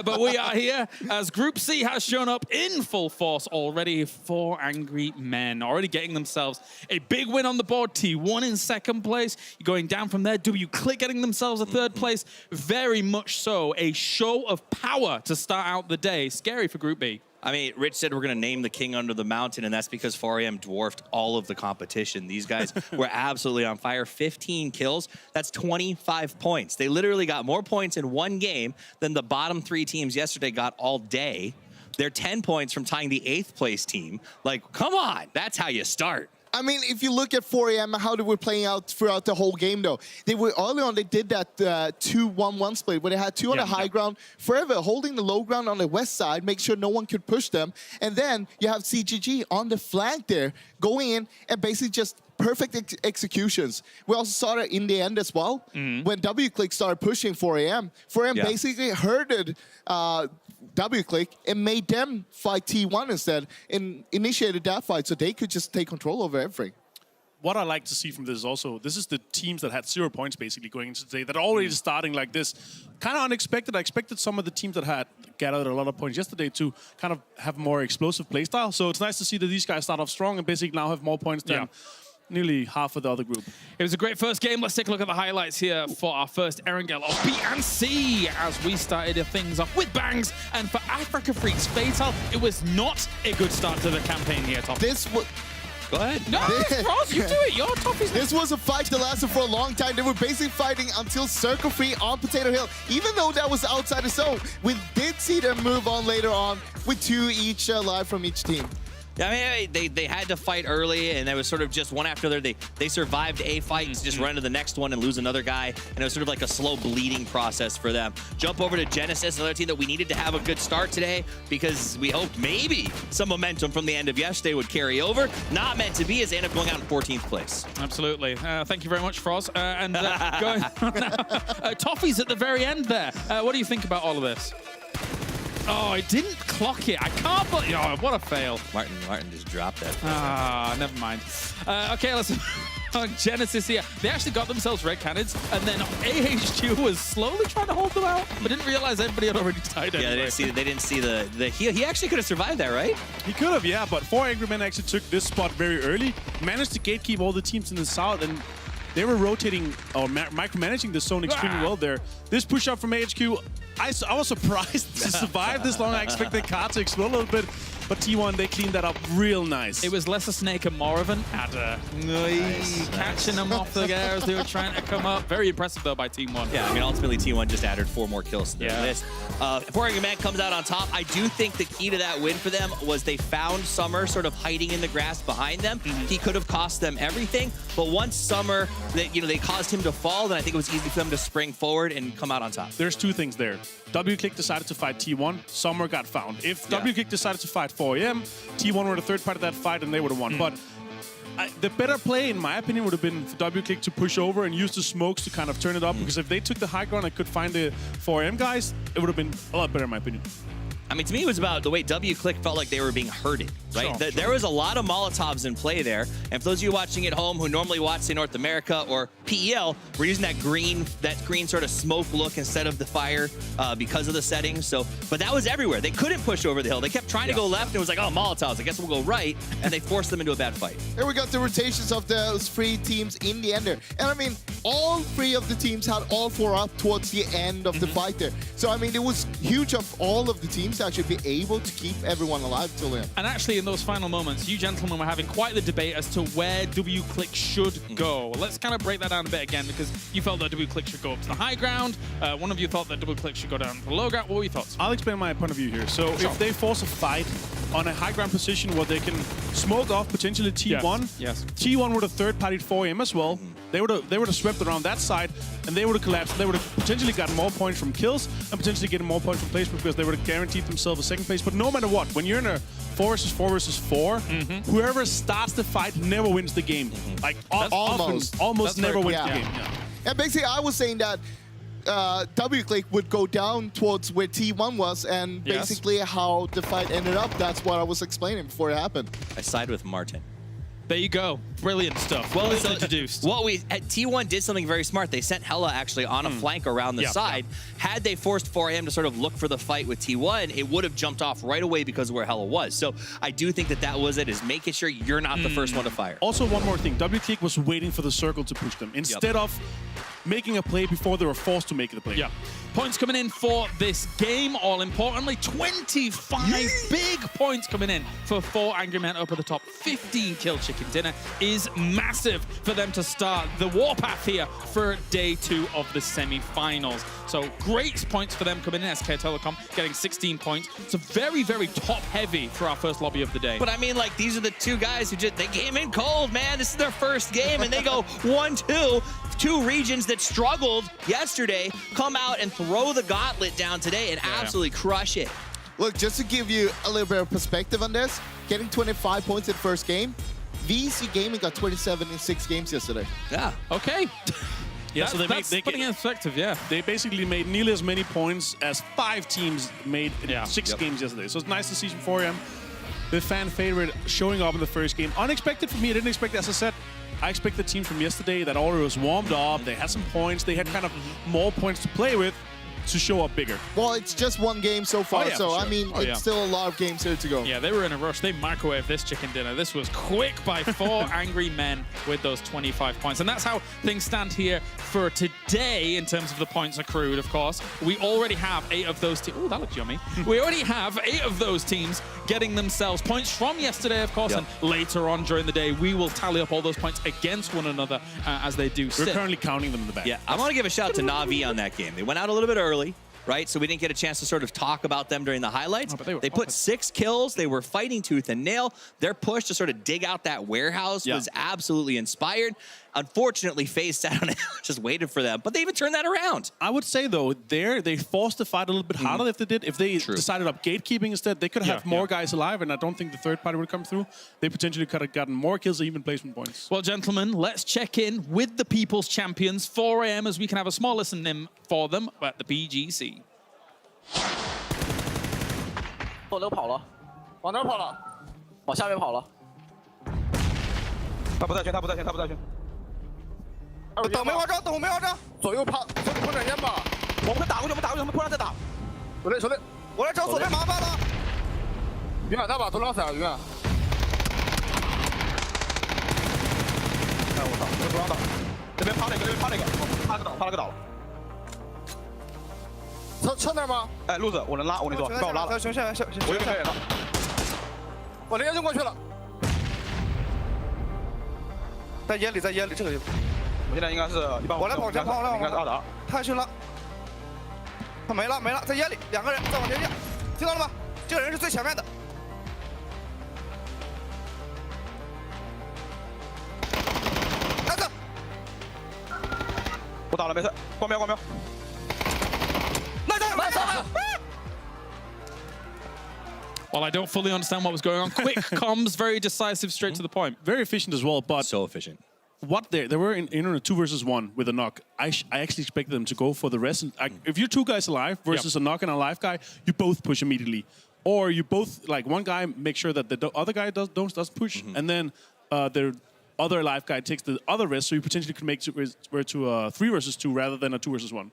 But we are here as Group C has shown up in full force already. 4 angry men already getting themselves a big win on the board. T1 in 2nd place. You're going down from there. W-Click getting themselves a 3rd place. Very much so a show of power to start out the day. Scary for Group B. I mean, Rich said we're going to name the king under the mountain, and that's because 4AM dwarfed all of the competition. These guys were absolutely on fire. 15 kills. That's 25 points. They literally got more points in 1 game than the bottom 3 teams yesterday got all day. They're 10 points from tying the 8th place team. Like, come on. That's how you start. I mean, if you look at 4AM, how they were playing out throughout the whole game, though. They were early on, they did that 2-1-1 split where they had 2 on the high ground, Forever holding the low ground on the west side, make sure no one could push them. And then you have CGG on the flank there, going in and basically just perfect executions. We also saw that in the end as well, when W-Click started pushing 4AM. 4AM basically herded W-Click and made them fight T1 instead and initiated that fight so they could just take control over everything. What I like to see from this is also, this is the teams that had 0 points basically going into today that are already starting like this. Kind of unexpected. I expected some of the teams that had gathered a lot of points yesterday to kind of have more explosive play style. So it's nice to see that these guys start off strong and basically now have more points than nearly half of the other group. It was a great first game. Let's take a look at the highlights here for our first Erangel of B and C as we started things off with bangs. And for Africa Freaks Fatal, it was not a good start to the campaign here, Tom. This was... Go ahead. No, Ross, you do it. You're tough. This was a fight that lasted for a long time. They were basically fighting until Circle Free on Potato Hill. Even though that was outside the zone, we did see them move on later on with 2 each alive from each team. Yeah, I mean, they had to fight early, and it was sort of just one after the other. They survived a fight and just run to the next one and lose another guy, and it was sort of like a slow bleeding process for them. Jump over to Genesis, another team that we needed to have a good start today because we hoped maybe some momentum from the end of yesterday would carry over. Not meant to be, as they end up going out in 14th place. Absolutely. Thank you very much, Froz. And going on now, Toffee's at the very end there. What do you think about all of this? Oh, it didn't clock it. I can't believe. Oh, what a fail. Martin just dropped that. Ah, never mind. Okay, let's on Genesis here. They actually got themselves red cannons, and then AHQ was slowly trying to hold them out, but didn't realize everybody had already died. Yeah, anyway. they didn't see the heal. He actually could have survived that, right? He could have, yeah, but 4 Angry Men actually took this spot very early, managed to gatekeep all the teams in the south, and they were rotating or micromanaging the zone extremely well there. This push up from AHQ, I was surprised to survive this long. I expected the card to explode a little bit, but T1, they cleaned that up real nice. It was less a snake and more of an adder. Nice. Catching them off the air as they were trying to come up. Very impressive, though, by Team 1. Yeah, I mean, ultimately, T1 just added 4 more kills to their list. 4 Angry Men comes out on top. I do think the key to that win for them was they found Summer sort of hiding in the grass behind them. He could have cost them everything, but once Summer, they caused him to fall, then I think it was easy for them to spring forward and come out on top. There's 2 things there. WClick decided to fight T1, Summer got found. If WClick decided to fight 4AM, T1 were the third part of that fight and they would have won. But the better play, in my opinion, would have been for WClick to push over and use the smokes to kind of turn it up, because if they took the high ground and could find the 4AM guys, it would have been a lot better, in my opinion. I mean, to me, it was about the way WClick felt like they were being herded, right? Sure. There was a lot of Molotovs in play there. And for those of you watching at home who normally watch, say, North America or PEL, we're using that green sort of smoke look instead of the fire because of the settings. But that was everywhere. They couldn't push over the hill. They kept trying to go left, and it was like, oh, Molotovs, I guess we'll go right. And they forced them into a bad fight. Here we got the rotations of those 3 teams in the end there. And I mean, all 3 of the teams had all 4 up towards the end of the fight there. So, I mean, it was huge of all of the teams to actually be able to keep everyone alive till then. And actually, in those final moments, you gentlemen were having quite the debate as to where WClick should go. Let's kind of break that down a bit again, because you felt that WClick should go up to the high ground. One of you thought that WClick should go down to the low ground. What were your thoughts? I'll explain my point of view here. So if they force a fight on a high ground position where they can smoke off potentially T1, T1 would have third-partied 4AM as well. They would have swept around that side, and they would have collapsed. They would have potentially gotten more points from kills and potentially getting more points from placement, because they would have guaranteed themselves a second place. But no matter what, when you're in a 4 versus 4 versus 4, whoever starts the fight never wins the game. Like almost never wins the game. Yeah. And basically, I was saying that WClick would go down towards where T1 was, and basically how the fight ended up, that's what I was explaining before it happened. I side with Martin. There you go. Brilliant stuff. Well introduced. T1 did something very smart. They sent Hella actually on a flank around the side. Had they forced 4AM to sort of look for the fight with T1, it would have jumped off right away because of where Hella was. So I do think that was it, is making sure you're not the first one to fire. Also, one more thing. WClick was waiting for the circle to push them instead of making a play before they were forced to make the play. Yeah. Points coming in for this game, all importantly. 25 big points coming in for 4 Angry Men up at the top. 15 kill chicken dinner is massive for them to start the warpath here for day 2 of the semi-finals. So great points for them coming in. SK Telecom getting 16 points. So very, very top heavy for our first lobby of the day. But I mean, like, these are the 2 guys who they came in cold, man. This is their first game, and they go 1-2. 2 regions that struggled yesterday come out and throw the gauntlet down today and absolutely crush it. Look, just to give you a little bit of perspective on this, getting 25 points in the first game, VC Gaming got 27 in 6 games yesterday. Yeah. Okay. So that's putting in perspective, They basically made nearly as many points as 5 teams made in 6 games yesterday. So it's nice to see from 4AM, the fan favorite, showing up in the first game. Unexpected for me. I didn't expect it. As I said, I expect the team from yesterday that already was warmed up. They had some points. They had kind of more points to play with to show up bigger. Well, it's just 1 game so far, I mean, it's still a lot of games here to go. Yeah, they were in a rush. They microwaved this chicken dinner. This was quick by 4 Angry Men with those 25 points. And that's how things stand here for today in terms of the points accrued, of course. We already have 8 of those teams. Oh, that looked yummy. We already have 8 of those teams getting themselves points from yesterday, of course. And later on during the day, we will tally up all those points against one another as they do. We're currently counting them in the back. Yeah, I want to give a shout out to Na'Vi on that game. They went out a little bit early. right? So we didn't get a chance to sort of talk about them during the highlights. But they put 6 kills. They were fighting tooth and nail. Their push to sort of dig out that warehouse was absolutely inspired. Unfortunately, FaZe sat on it, just waited for them, but they even turned that around. I would say, though, they forced the fight a little bit harder if they did. If they decided up gatekeeping instead, they could have more guys alive, and I don't think the third party would come through. They potentially could have gotten more kills or even placement points. Well, gentlemen, let's check in with the People's Champions, 4 AM, as we can have a small listen in for them at the PGC. 往哪跑了？往哪跑了？往下面跑了。他不在圈，他不在圈，他不在圈。等梅花招，等我梅花招，左右趴，左手碰点烟吧。我们打过去，我们打过去，他们突然在打。手雷，手雷，我来找左边麻烦了。远远大把，都拉伞，远远。哎，我操，这不让打。这边趴了一个，这边趴了一个，趴了个倒，趴了个倒了。侧那吗？哎，路子，我能拉，我跟你说，你帮我拉了。行，行，我就可以了。我连就过去了。在烟里，在烟里，这个地方。我现在应该是1帮我来跑前跑，应该是2打2。太逊了，他没了，没了，在烟里，2个人再往前进，听到了吗？这个人是最前面的。来子，我打了，没事，光瞄光瞄。来子，来子。Well, I don't fully understand what was going on. Quick comms, very decisive, straight to the point. Very efficient as well, but so efficient. What they were in a 2 versus 1 with a knock. I actually expected them to go for the rest. And if you're 2 guys alive versus a knock and a live guy, you both push immediately, or you both like one guy make sure that the other guy does push, and then the other live guy takes the other rest, so you potentially could make it to a 3 versus 2 rather than a 2 versus 1.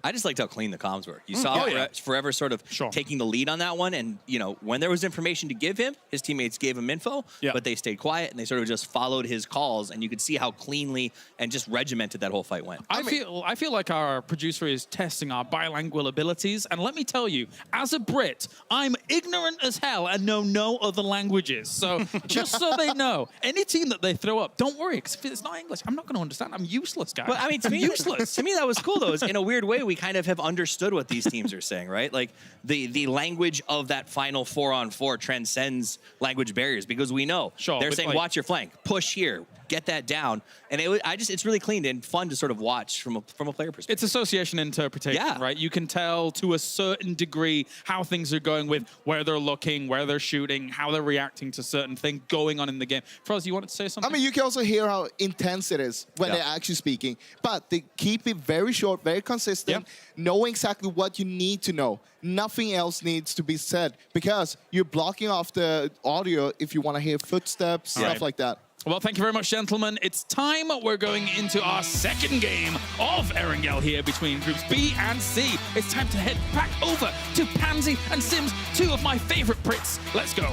I just liked how clean the comms were. You saw Forever sort of taking the lead on that one. And, you know, when there was information to give him, his teammates gave him info, but they stayed quiet and they sort of just followed his calls. And you could see how cleanly and just regimented that whole fight went. I feel like our producer is testing our bilingual abilities. And let me tell you, as a Brit, I'm ignorant as hell and know no other languages. So just so they know, any team that they throw up, don't worry, because if it's not English, I'm not going to understand. I'm useless, guys. But I mean, to me, useless. To me, that was cool, though. In a weird way, we kind of have understood what these teams are saying, right? Like the language of that final 4-on-4 transcends language barriers, because we know they're saying, watch your flank, push here, get that down. And it's really clean and fun to sort of watch from a player perspective. It's association interpretation, right? You can tell to a certain degree how things are going with where they're looking, where they're shooting, how they're reacting to certain things going on in the game. Froz, you wanted to say something? I mean, you can also hear how intense it is when they're actually speaking, but they keep it very short, very consistent, knowing exactly what you need to know. Nothing else needs to be said, because you're blocking off the audio if you want to hear footsteps, stuff like that. Well, thank you very much, gentlemen. It's time. We're going into our second game of Erangel here between groups B and C. It's time to head back over to Pansy and Sims, 2 of my favorite Brits. Let's go.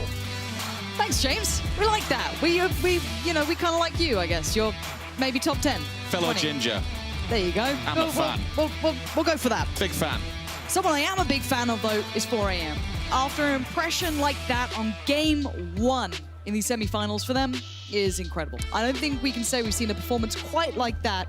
Thanks, James. We like that. We kind of like you, I guess. You're maybe top 10. Fellow 20. Ginger. There you go. I'm a fan. We'll go for that. Big fan. Someone I am a big fan of, though, is 4 AM. After an impression like that on game 1 in the semifinals for them is incredible. I don't think we can say we've seen a performance quite like that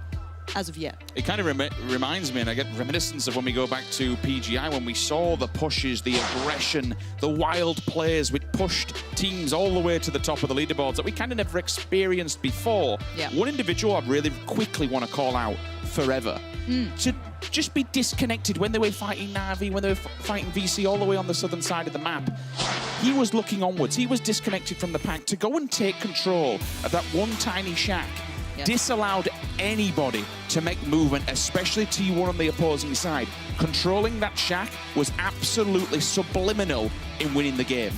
as of yet. It kind of reminds me, and I get reminiscence of when we go back to PGI, when we saw the pushes, the aggression, the wild plays, which pushed teams all the way to the top of the leaderboards that we kind of never experienced before. One individual I really quickly want to call out, Forever. To just be disconnected when they were fighting Na'Vi, when they were fighting VC all the way on the southern side of the map. He was looking onwards. He was disconnected from the pack to go and take control of that one tiny shack. Disallowed anybody to make movement, especially T1 on the opposing side. Controlling that shack was absolutely subliminal in winning the game.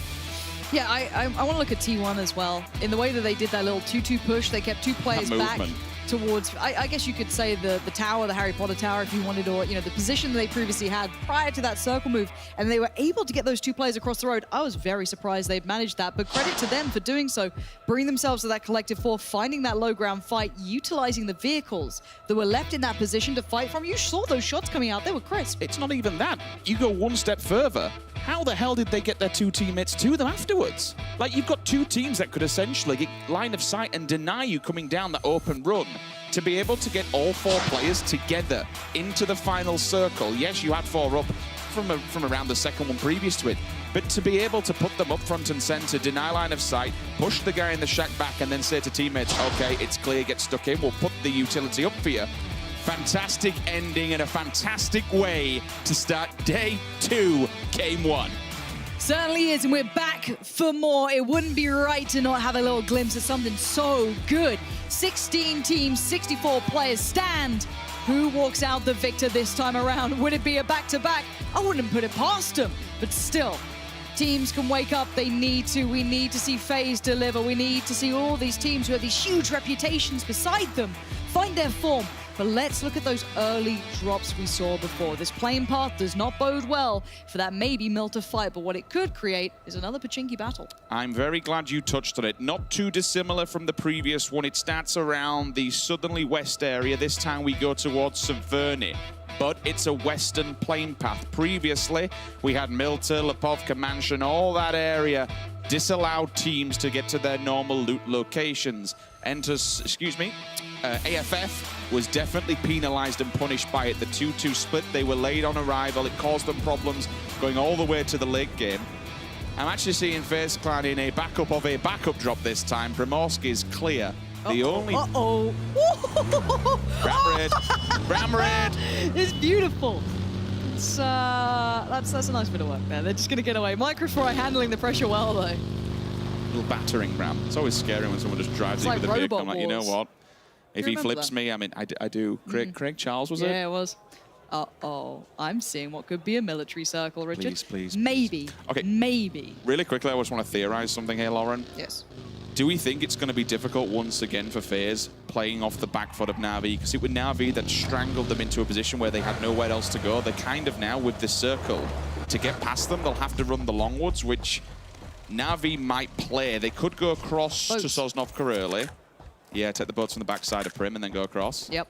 Yeah, I want to look at T1 as well. In the way that they did that little 2-2 push, they kept 2 players back towards, I guess you could say the tower, the Harry Potter tower, if you wanted, or the position that they previously had prior to that circle move, and they were able to get those 2 players across the road. I was very surprised they'd managed that, but credit to them for doing so, bringing themselves to that collective 4, finding that low ground fight, utilizing the vehicles that were left in that position to fight from. You saw those shots coming out, they were crisp. It's not even that. You go one step further. how the hell did they get their two teammates to them afterwards? Like, you've got two teams that could essentially get line of sight and deny you coming down the open run. To be able to get all 4 players together into the final circle, yes, you had 4 up from around the second one previous to it, but to be able to put them up front and center, deny line of sight, push the guy in the shack back, and then say to teammates, okay, it's clear, get stuck in, we'll put the utility up for you. Fantastic ending and a fantastic way to start day 2, game 1. Certainly is, and we're back for more. It wouldn't be right to not have a little glimpse of something so good. 16 teams, 64 players stand. Who walks out the victor this time around? Would it be a back-to-back? I wouldn't put it past them, but still, teams can wake up. They need to. We need to see FaZe deliver. We need to see all these teams who have these huge reputations beside them find their form. But let's look at those early drops we saw before. This playing path does not bode well for that maybe Milta fight, but what it could create is another Pachinki battle. I'm very glad you touched on it. Not too dissimilar from the previous one. It starts around the southerly west area. This time we go towards Severny, but it's a western playing path. Previously, we had Milta, Lipovka Mansion, all that area disallowed teams to get to their normal loot locations. AFF was definitely penalized and punished by it. The 2-2 split, they were late on arrival. It caused them problems going all the way to the late game. I'm actually seeing FaZe Clan in a backup of a backup drop this time. Primorsk is clear. The only... Ram red. It's beautiful. It's, that's a nice bit of work there. They're just going to get away. Microfry handling the pressure well, though. Little battering ram. It's always scary when someone just drives in like with a vehicle. I'm like, you know wars. what? If he flips that? me, I mean, I do. Craig Charles, was it? Yeah, it was. Uh-oh. I'm seeing what could be a military circle, Richard. Please. Maybe. Okay. Maybe. Really quickly, I just want to theorize something here, Lauren. Yes. Do we think it's going to be difficult once again for FaZe playing off the back foot of Na'Vi? Because it was Na'Vi that strangled them into a position where they had nowhere else to go. They're kind of now with this circle. To get past them, they'll have to run the Longwoods, which Na'Vi might play. They could go across to Sosnovka early. Yeah, take the boats from the backside of Prim and then go across. Yep.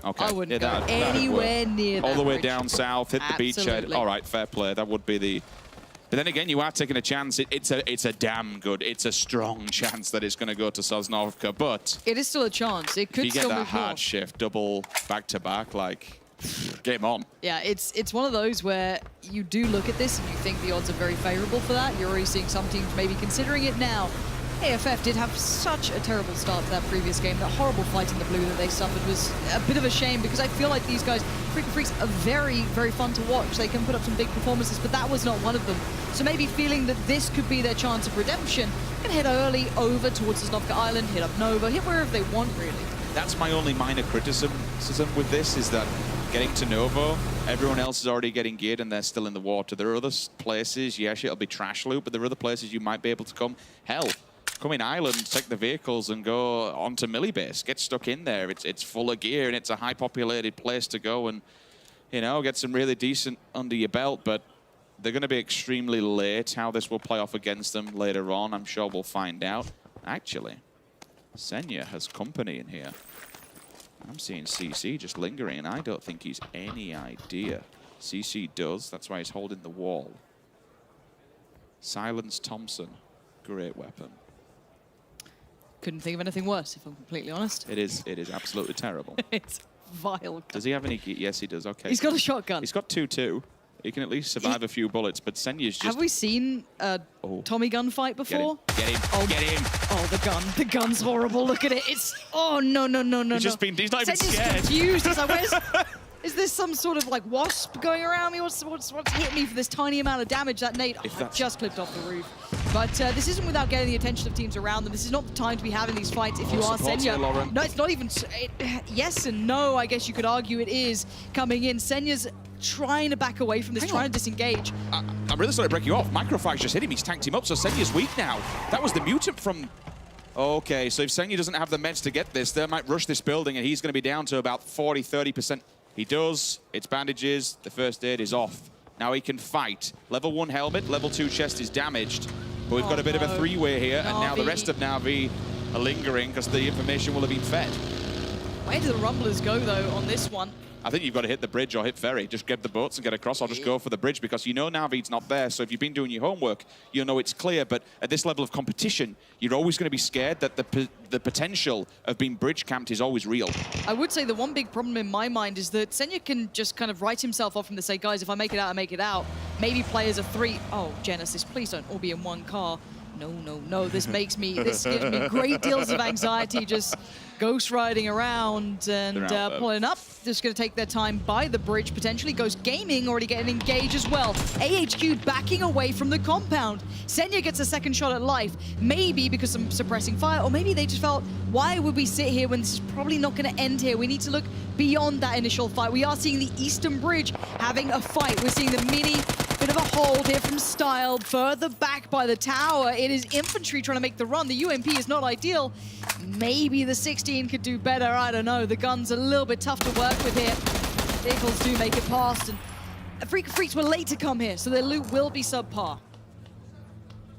Okay. I wouldn't go anywhere near that. All the way Bridge. down south, hit the beachhead. All right, fair play. That would be the... But then again, you are taking a chance. It's a damn good, it's a strong chance that it's going to go to Sosnovka, but... It is still a chance. It could if you get still that move hard north. shift, double back-to-back, like, game on. Yeah, it's one of those where you do look at this and you think the odds are very favorable for that. You're already seeing some teams maybe considering it now. AFF did have such a terrible start to that previous game. That horrible fight in the blue that they suffered was a bit of a shame because I feel like these guys, Freaking Freaks, are very, very fun to watch. They can put up some big performances, but that was not one of them. So maybe feeling that this could be their chance of redemption, can head early over towards Sosnovka Island, hit up Nova, hit wherever they want, really. That's my only minor criticism with this, is that getting to Novo, everyone else is already getting geared and they're still in the water. There are other places, yes, it'll be trash loot, but there are other places you might be able to come. Hell, come in Island, take the vehicles and go onto Millibase. Get stuck in there. It's full of gear and it's a high populated place to go and, you know, get some really decent under your belt, but they're going to be extremely late. How this will play off against them later on, I'm sure we'll find out. Actually, Senya has company in here. I'm seeing CC just lingering, and I don't think he's any idea. CC does. That's why he's holding the wall. Silence Thompson. Great weapon. Couldn't think of anything worse, if I'm completely honest. It is absolutely terrible. It's vile. Does he have any... Yes, he does. Okay. He's got a shotgun. He's got 2-2. He can at least survive a few bullets, but Senya's just... Have we seen a Tommy gun fight before? Get him. Oh, get him. Oh, the gun. The gun's horrible. Look at it. It's... Oh, no. He's not even scared. Confused. He's like, is this some sort of like wasp going around me? What's hit me for this tiny amount of damage? That nade just clipped off the roof. But this isn't without getting the attention of teams around them. This is not the time to be having these fights if you are Senya. No, it's not even... yes and no, I guess you could argue it is coming in. Senya's trying to back away from this, trying to disengage. I'm really sorry to break you off. Microfrag's just hit him. He's tanked him up, so Senya's weak now. That was the mutant from... Okay, so if Senya doesn't have the meds to get this, they might rush this building, and he's going to be down to about 40, 30%. He does. It's bandages. The first aid is off. Now he can fight. Level 1 helmet, level 2 chest is damaged. But we've got a bit of a three-way here, and now the rest of Na'Vi are lingering because the information will have been fed. Where do the Rumblers go, though, on this one? I think you've got to hit the bridge or hit ferry. Just get the boats and get across, or just go for the bridge, because you know Navid's not there. So if you've been doing your homework, you know it's clear. But at this level of competition, you're always going to be scared that the potential of being bridge camped is always real. I would say the one big problem in my mind is that Senya can just kind of write himself off and say, guys, if I make it out, I make it out. Maybe players are 3. Oh, Genesis, please don't all be in one car. No, no, no. This gives me great deals of anxiety, just ghost riding around and pulling up. Just going to take their time by the bridge, potentially. Ghost Gaming already getting engaged as well. AHQ backing away from the compound. Senya gets a second shot at life, maybe because I'm suppressing fire, or maybe they just felt, why would we sit here when this is probably not going to end here? We need to look beyond that initial fight. We are seeing the Eastern Bridge having a fight. We're seeing the mini bit of a hold here from Style, further back by the tower. It is infantry trying to make the run. The UMP is not ideal. Maybe the 16 could do better. I don't know. The gun's a little bit tough to work with here. Vehicles do make it past, and Freaks were late to come here, so their loot will be subpar.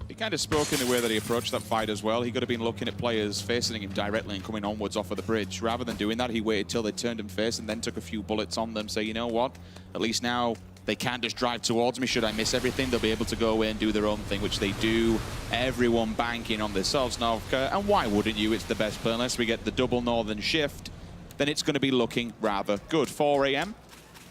He kind of spoke in the way that he approached that fight as well. He could have been looking at players facing him directly and coming onwards off of the bridge. Rather than doing that, he waited till they turned him face and then took a few bullets on them. So you know what? At least now they can't just drive towards me. Should I miss everything, they'll be able to go away and do their own thing, which they do. Everyone banking on this Sosnovka. And why wouldn't you? It's the best play. Unless we get the double northern shift, then it's going to be looking rather good. 4 a.m.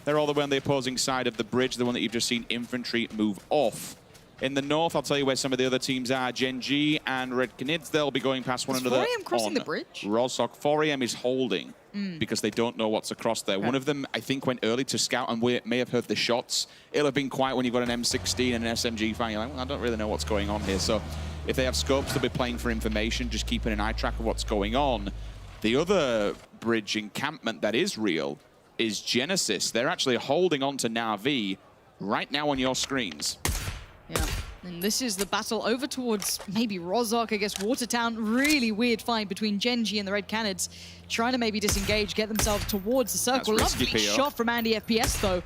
They're all the way on the opposing side of the bridge, the one that you've just seen infantry move off. In the north, I'll tell you where some of the other teams are. Gen G and Red Canids, they'll be going past one another. 4 a.m. crossing the bridge? Rozhok. 4 a.m. is holding because they don't know what's across there. Okay. One of them, I think, went early to scout and we may have heard the shots. It'll have been quiet when you've got an M16 and an SMG firing. You're like, well, I don't really know what's going on here. So if they have scopes, they'll be playing for information, just keeping an eye track of what's going on. The other bridge encampment that is real is Genesis. They're actually holding on to Na'Vi right now on your screens. Yeah, and this is the battle over towards maybe Rozhok, I guess Watertown. Really weird fight between Genji and the Red Canids, trying to maybe disengage, get themselves towards the circle. Lovely shot from Andy FPS, though.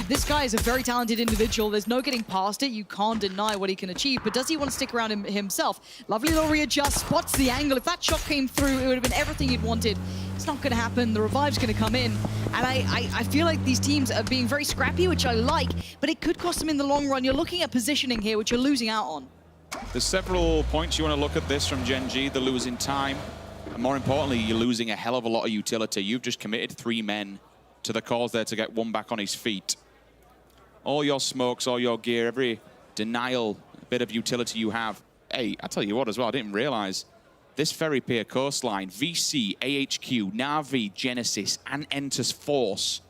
This guy is a very talented individual. There's no getting past it. You can't deny what he can achieve, but does he want to stick around himself? Lovely little readjust, spots the angle. If that shot came through, it would have been everything he'd wanted. It's not going to happen. The revive's going to come in, and I feel like these teams are being very scrappy, which I like, but it could cost them in the long run. You're looking at positioning here, which you're losing out on. There's several points you want to look at this from Gen G. They're losing time. And more importantly, you're losing a hell of a lot of utility. You've just committed 3 men to the cause there to get one back on his feet. All your smokes, all your gear, every denial bit of utility you have. Hey, I tell you what as well, I didn't realize this Ferry Pier coastline, VC, AHQ, Na'Vi, Genesis, and Entus Force,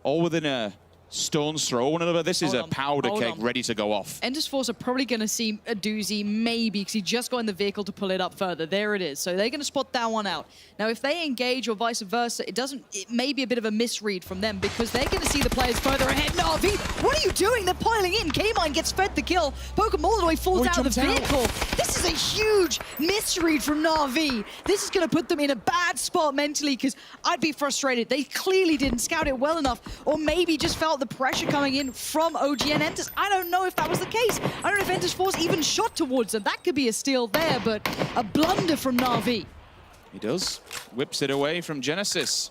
all within a stone's throw one another. This is a powder keg ready to go off. Entus Force are probably going to see a doozy, maybe, because he just got in the vehicle to pull it up further. There it is. So they're going to spot that one out. Now, if they engage or vice versa, it may be a bit of a misread from them because they're going to see the players further ahead. Na'Vi, what are you doing? They're piling in. K-Mine gets fed the kill. Pokemon falls out of the vehicle. This is a huge misread from Na'Vi. This is going to put them in a bad spot mentally because I'd be frustrated. They clearly didn't scout it well enough, or maybe just felt the pressure coming in from OG and Entus. I don't know if that was the case. I don't know if Entus Force even shot towards them. That could be a steal there, but a blunder from Na'Vi. He does. Whips it away from Genesis.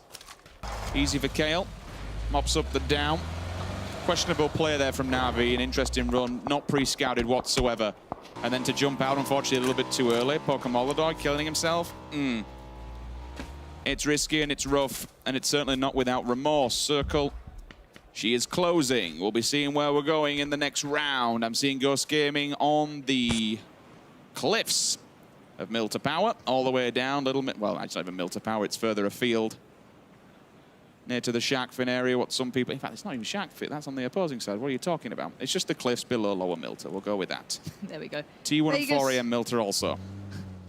Easy for Kale. Mops up the down. Questionable play there from Na'Vi. An interesting run. Not pre-scouted whatsoever. And then to jump out, unfortunately, a little bit too early. Pokemon killing himself. It's risky and it's rough. And it's certainly not without remorse. Circle. She is closing. We'll be seeing where we're going in the next round. I'm seeing Ghost Gaming on the cliffs of Milter Power, all the way down, well, actually not even Milter Power, it's further afield. Near to the shark fin area, what some people, in fact, it's not even shark fin, that's on the opposing side. What are you talking about? It's just the cliffs below Lower Milter. We'll go with that. There we go. T1 Vegas. and 4 a.m. Milter also.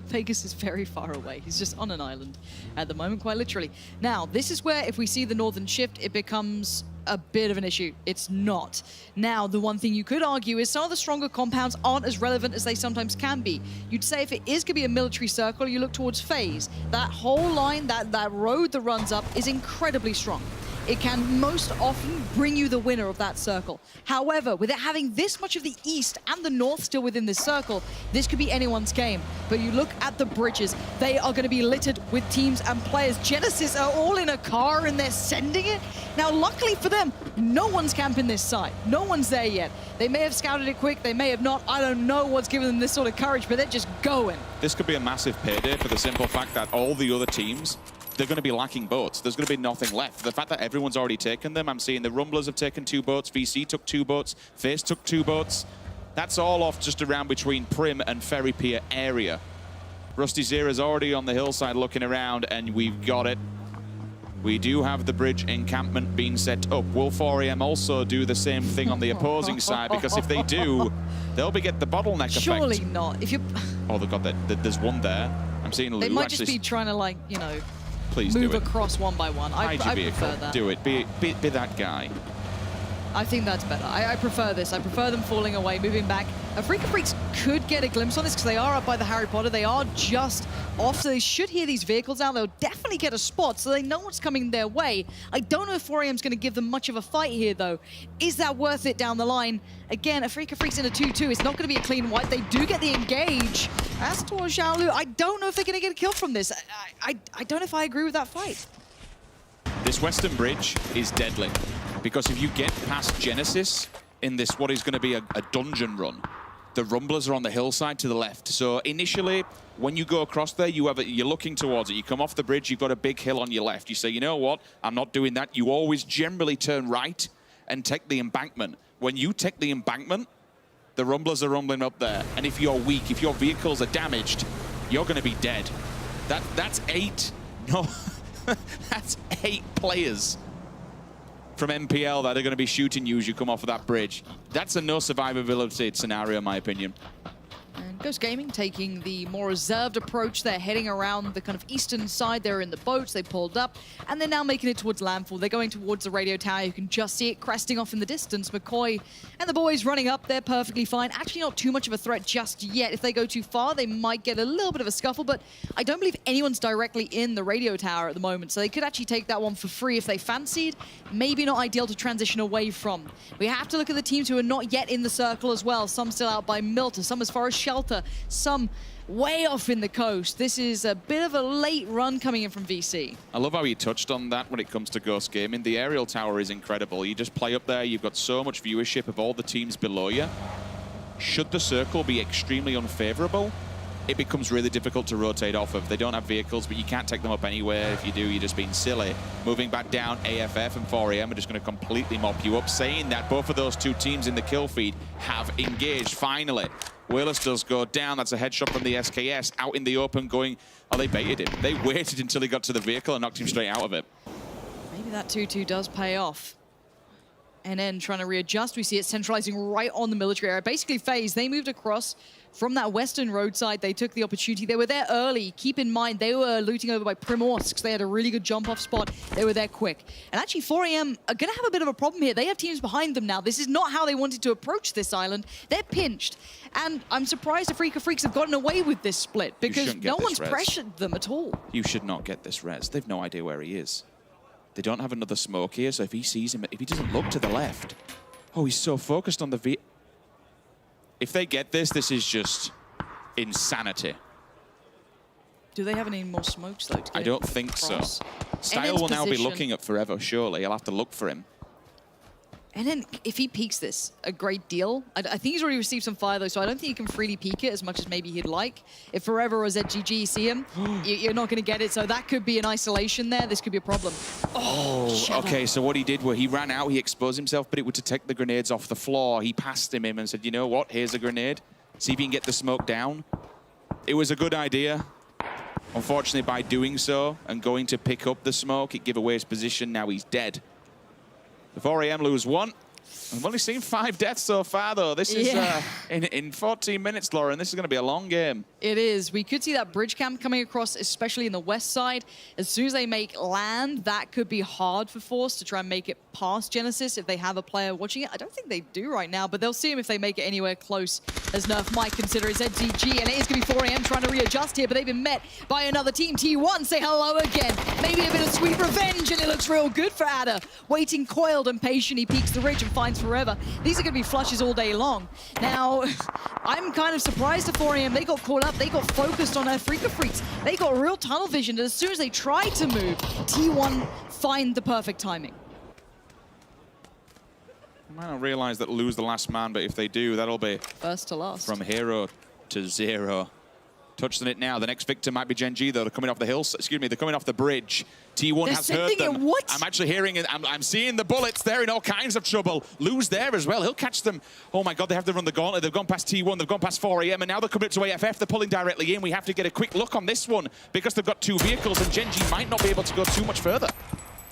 Vegas is very far away. He's just on an island at the moment, quite literally. Now, this is where, if we see the northern shift, it becomes a bit of an issue. It's not. Now, the one thing you could argue is some of the stronger compounds aren't as relevant as they sometimes can be. You'd say if it is going to be a military circle, you look towards FaZe. That whole line, that road that runs up is incredibly strong. it can most often bring you the winner of that circle. However, with it having this much of the East and the North still within this circle, this could be anyone's game. But you look at the bridges, they are going to be littered with teams and players. Genesis are all in a car and they're sending it. Now, luckily for them, no one's camping this site. No one's there yet. They may have scouted it quick, they may have not. I don't know what's giving them this sort of courage, but they're just going. This could be a massive payday for the simple fact that all the other teams, they're going to be lacking boats. There's going to be nothing left. The fact that everyone's already taken them, I'm seeing the Rumblers have taken 2 boats, VC took 2 boats, FaZe took 2 boats. That's all off just around between Prim and Ferry Pier area. Rusty Zera's already on the hillside looking around, and we've got it. We do have the bridge encampment being set up. Will 4AM also do the same thing on the opposing side? Because if they do, they'll be get the bottleneck effect. Surely not. If you. Oh, they've got that. There's one there. I'm seeing Lou. They might just be trying to, like, you know, please move do it. across one by one. I prefer that. Do it. Be that guy. I think that's better. I prefer this. I prefer them falling away, moving back. Freaka Freaks could get a glimpse on this because they are up by the Harry Potter. They are just off, so they should hear these vehicles out. They'll definitely get a spot, so they know what's coming their way. I don't know if 4AM's going to give them much of a fight here, though. Is that worth it down the line? Again, Freaka Freaks in a 2-2. It's not going to be a clean wipe. They do get the engage. As towards Xiaolu, I don't know if they're going to get a kill from this. I don't know if I agree with that fight. This Western Bridge is deadly. Because if you get past Genesis in this, what is going to be a dungeon run, the Rumblers are on the hillside to the left. So initially, when you go across there, you're looking towards it. You come off the bridge, you've got a big hill on your left. You say, you know what, I'm not doing that. You always generally turn right and take the embankment. When you take the embankment, the Rumblers are rumbling up there. And if you're weak, if your vehicles are damaged, you're going to be dead. That's 8. No, that's 8 players from MPL that are going to be shooting you as you come off of that bridge. That's a no survivability scenario, in my opinion. And Ghost Gaming taking the more reserved approach. They're heading around the kind of eastern side. They're in the boats. They pulled up, and they're now making it towards landfall. They're going towards the radio tower. You can just see it cresting off in the distance. McCoy and the boys running up. They're perfectly fine. Actually not too much of a threat just yet. If they go too far, they might get a little bit of a scuffle, but I don't believe anyone's directly in the radio tower at the moment, so they could actually take that one for free if they fancied. Maybe not ideal to transition away from. We have to look at the teams who are not yet in the circle as well. Some still out by Milter, some as far as Shelter, some way off in the coast. This is a bit of a late run coming in from VC. I love how you touched on that when it comes to Ghost Gaming. The aerial tower is incredible. You just play up there, you've got so much viewership of all the teams below you. Should the circle be extremely unfavorable, it becomes really difficult to rotate off of. They don't have vehicles, but you can't take them up anywhere. If you do, you're just being silly. Moving back down, AFF and 4AM are just going to completely mop you up, saying that both of those 2 teams in the kill feed have engaged, finally. Willis does go down. That's a headshot from the SKS. Out in the open going... Oh, they baited him. They waited until he got to the vehicle and knocked him straight out of it. Maybe that 2-2 does pay off. And then trying to readjust, we see it centralizing right on the military area. Basically, FaZe, they moved across from that western roadside. They took the opportunity. They were there early. Keep in mind, they were looting over by Primorsk. They had a really good jump-off spot. They were there quick. And actually, 4AM are going to have a bit of a problem here. They have teams behind them now. This is not how they wanted to approach this island. They're pinched. And I'm surprised the Freaka Freaks have gotten away with this split because no one's pressured them at all. You should not get this res. They've no idea where he is. They don't have another smoke here, so if he sees him, if he doesn't look to the left... Oh, he's so focused on the V... If they get this, this is just insanity. Do they have any more smokes, though? I don't think so. Style will now be looking at Forever, surely. He'll have to look for him. And then if he peeks this a great deal, I think he's already received some fire though, so I don't think he can freely peek it as much as maybe he'd like. If Forever or ZGG you see him, you're not going to get it, so that could be an isolation there. This could be a problem. Oh, okay, so what he did was he ran out, he exposed himself, but it would to take the grenades off the floor. He passed him and said, you know what, here's a grenade. See if you can get the smoke down. It was a good idea. Unfortunately, by doing so and going to pick up the smoke, it gave away his position. Now he's dead. The 4AM lose 1. I've only seen 5 deaths so far, though. This is in 14 minutes, Lauren. This is going to be a long game. It is. We could see that bridge camp coming across, especially in the west side. As soon as they make land, that could be hard for Force to try and make it past Genesis if they have a player watching it. I don't think they do right now, but they'll see him if they make it anywhere close, as Nerf might consider it ZZG. And it is going to be 4 AM trying to readjust here, but they've been met by another team. T1 say hello again. Maybe a bit of sweet revenge, and it looks real good for Ada. Waiting coiled and patient, he peeks the ridge and finds Forever. These are going to be flushes all day long. Now, I'm kind of surprised at 4 AM. They got caught up. They got focused on their Freaka Freaks. They got real tunnel vision. And as soon as they tried to move, T1 find the perfect timing. I might not realize that lose the last man, but if they do, that'll be first to last. From hero to zero. Touching it now. The next victim might be Gen G, though. They're coming off the hills. Excuse me, they're coming off the bridge. T1 has heard them. What? I'm actually hearing it. I'm seeing the bullets. They're in all kinds of trouble. Lose there as well. He'll catch them. Oh my God, they have to run the gauntlet. They've gone past T1. They've gone past 4 AM, and now they're coming up to AFF. They're pulling directly in. We have to get a quick look on this one because they've got 2 vehicles, and Gen G might not be able to go too much further.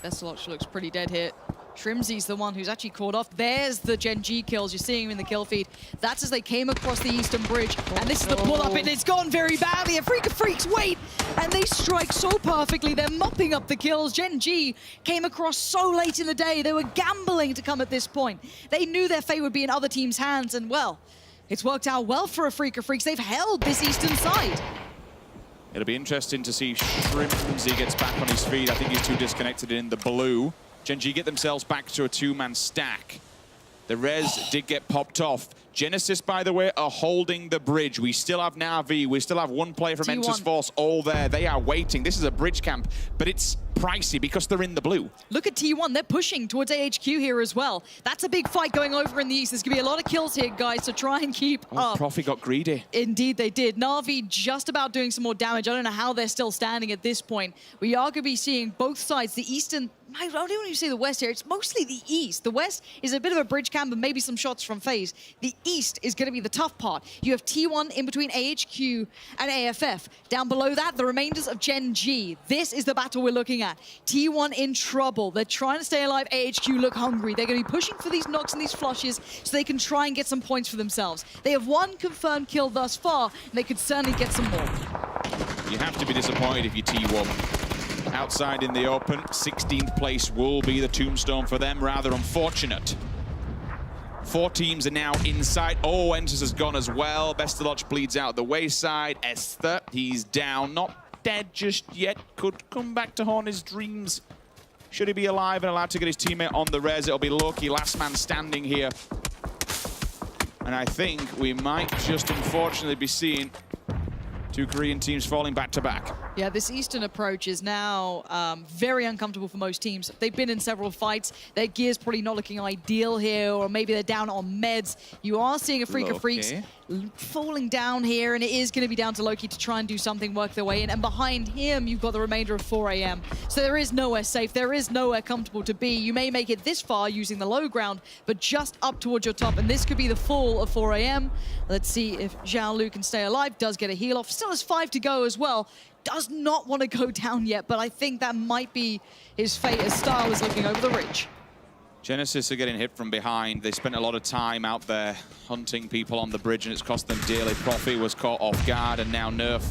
Vesseloch looks pretty dead here. Shrimzy's the one who's actually caught off. There's the Gen G kills. You're seeing him in the kill feed. That's as they came across the Eastern Bridge. And this is the pull-up, and it's gone very badly. And Freaka Freaks wait, and they strike so perfectly. They're mopping up the kills. Gen G came across so late in the day. They were gambling to come at this point. They knew their fate would be in other teams' hands, and well, it's worked out well for a Freaka Freaks. They've held this Eastern side. It'll be interesting to see Shrimzy gets back on his feet. I think he's too disconnected in the blue. Gen G get themselves back to a 2-man stack. The res did get popped off. Genesis, by the way, are holding the bridge. We still have Na'Vi. We still have one player from Enter's Force all there. They are waiting. This is a bridge camp, but it's pricey because they're in the blue. Look at T1. They're pushing towards AHQ here as well. That's a big fight going over in the east. There's going to be a lot of kills here, guys, so try and keep up. Profi got greedy. Indeed, they did. Na'Vi just about doing some more damage. I don't know how they're still standing at this point. We are going to be seeing both sides. The eastern... I don't even say the west here. It's mostly the east. The west is a bit of a bridge camp and maybe some shots from FaZe. The east is going to be the tough part. You have T1 in between AHQ and AFF. Down below that, the remainders of Gen G. This is the battle we're looking at. T1 in trouble. They're trying to stay alive. AHQ look hungry. They're going to be pushing for these knocks and these flushes so they can try and get some points for themselves. They have 1 confirmed kill thus far, and they could certainly get some more. You have to be disappointed if you're T1. Outside in the open, 16th place will be the tombstone for them. Rather unfortunate. 4 teams are now inside. Oh, Enters has gone as well. Vestelotch bleeds out the wayside. Esther, he's down. Not dead just yet. Could come back to haunt his dreams. Should he be alive and allowed to get his teammate on the res? It'll be Loki, last man standing here. And I think we might just unfortunately be seeing 2 Korean teams falling back to back. Yeah, this Eastern approach is now very uncomfortable for most teams. They've been in several fights. Their gear's probably not looking ideal here, or maybe they're down on meds. You are seeing a Freaka Freaks falling down here, and it is going to be down to Loki to try and do something, work their way in. And behind him, you've got the remainder of 4 AM. So there is nowhere safe. There is nowhere comfortable to be. You may make it this far using the low ground, but just up towards your top. And this could be the fall of 4 AM. Let's see if Zhao Lu can stay alive. Does get a heal off. Still has 5 to go as well. Does not want to go down yet, but I think that might be his fate as Style is looking over the ridge. Genesis are getting hit from behind. They spent a lot of time out there hunting people on the bridge, and it's cost them dearly. Profi was caught off guard, and now Nerf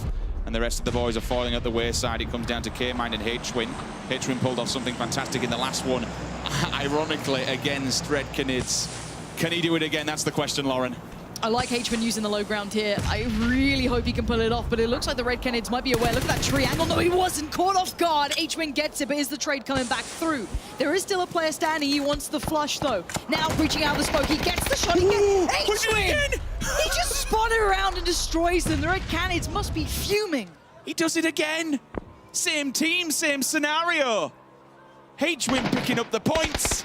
and the rest of the boys are falling at the wayside. It comes down to K-Mind and H-Win. H-Win pulled off something fantastic in the last one, ironically, against Red Canids. Can he do it again? That's the question, Lauren. I like H-Win using the low ground here. I really hope he can pull it off, but it looks like the Red Canids might be aware. Look at that triangle. No, he wasn't caught off guard. H-Win gets it, but is the trade coming back through? There is still a player standing. He wants the flush, though. Now, reaching out of the smoke, he gets the shot. H-Win! He just spun it around and destroys them. The Red Canids must be fuming. He does it again. Same team, same scenario. H-Win picking up the points.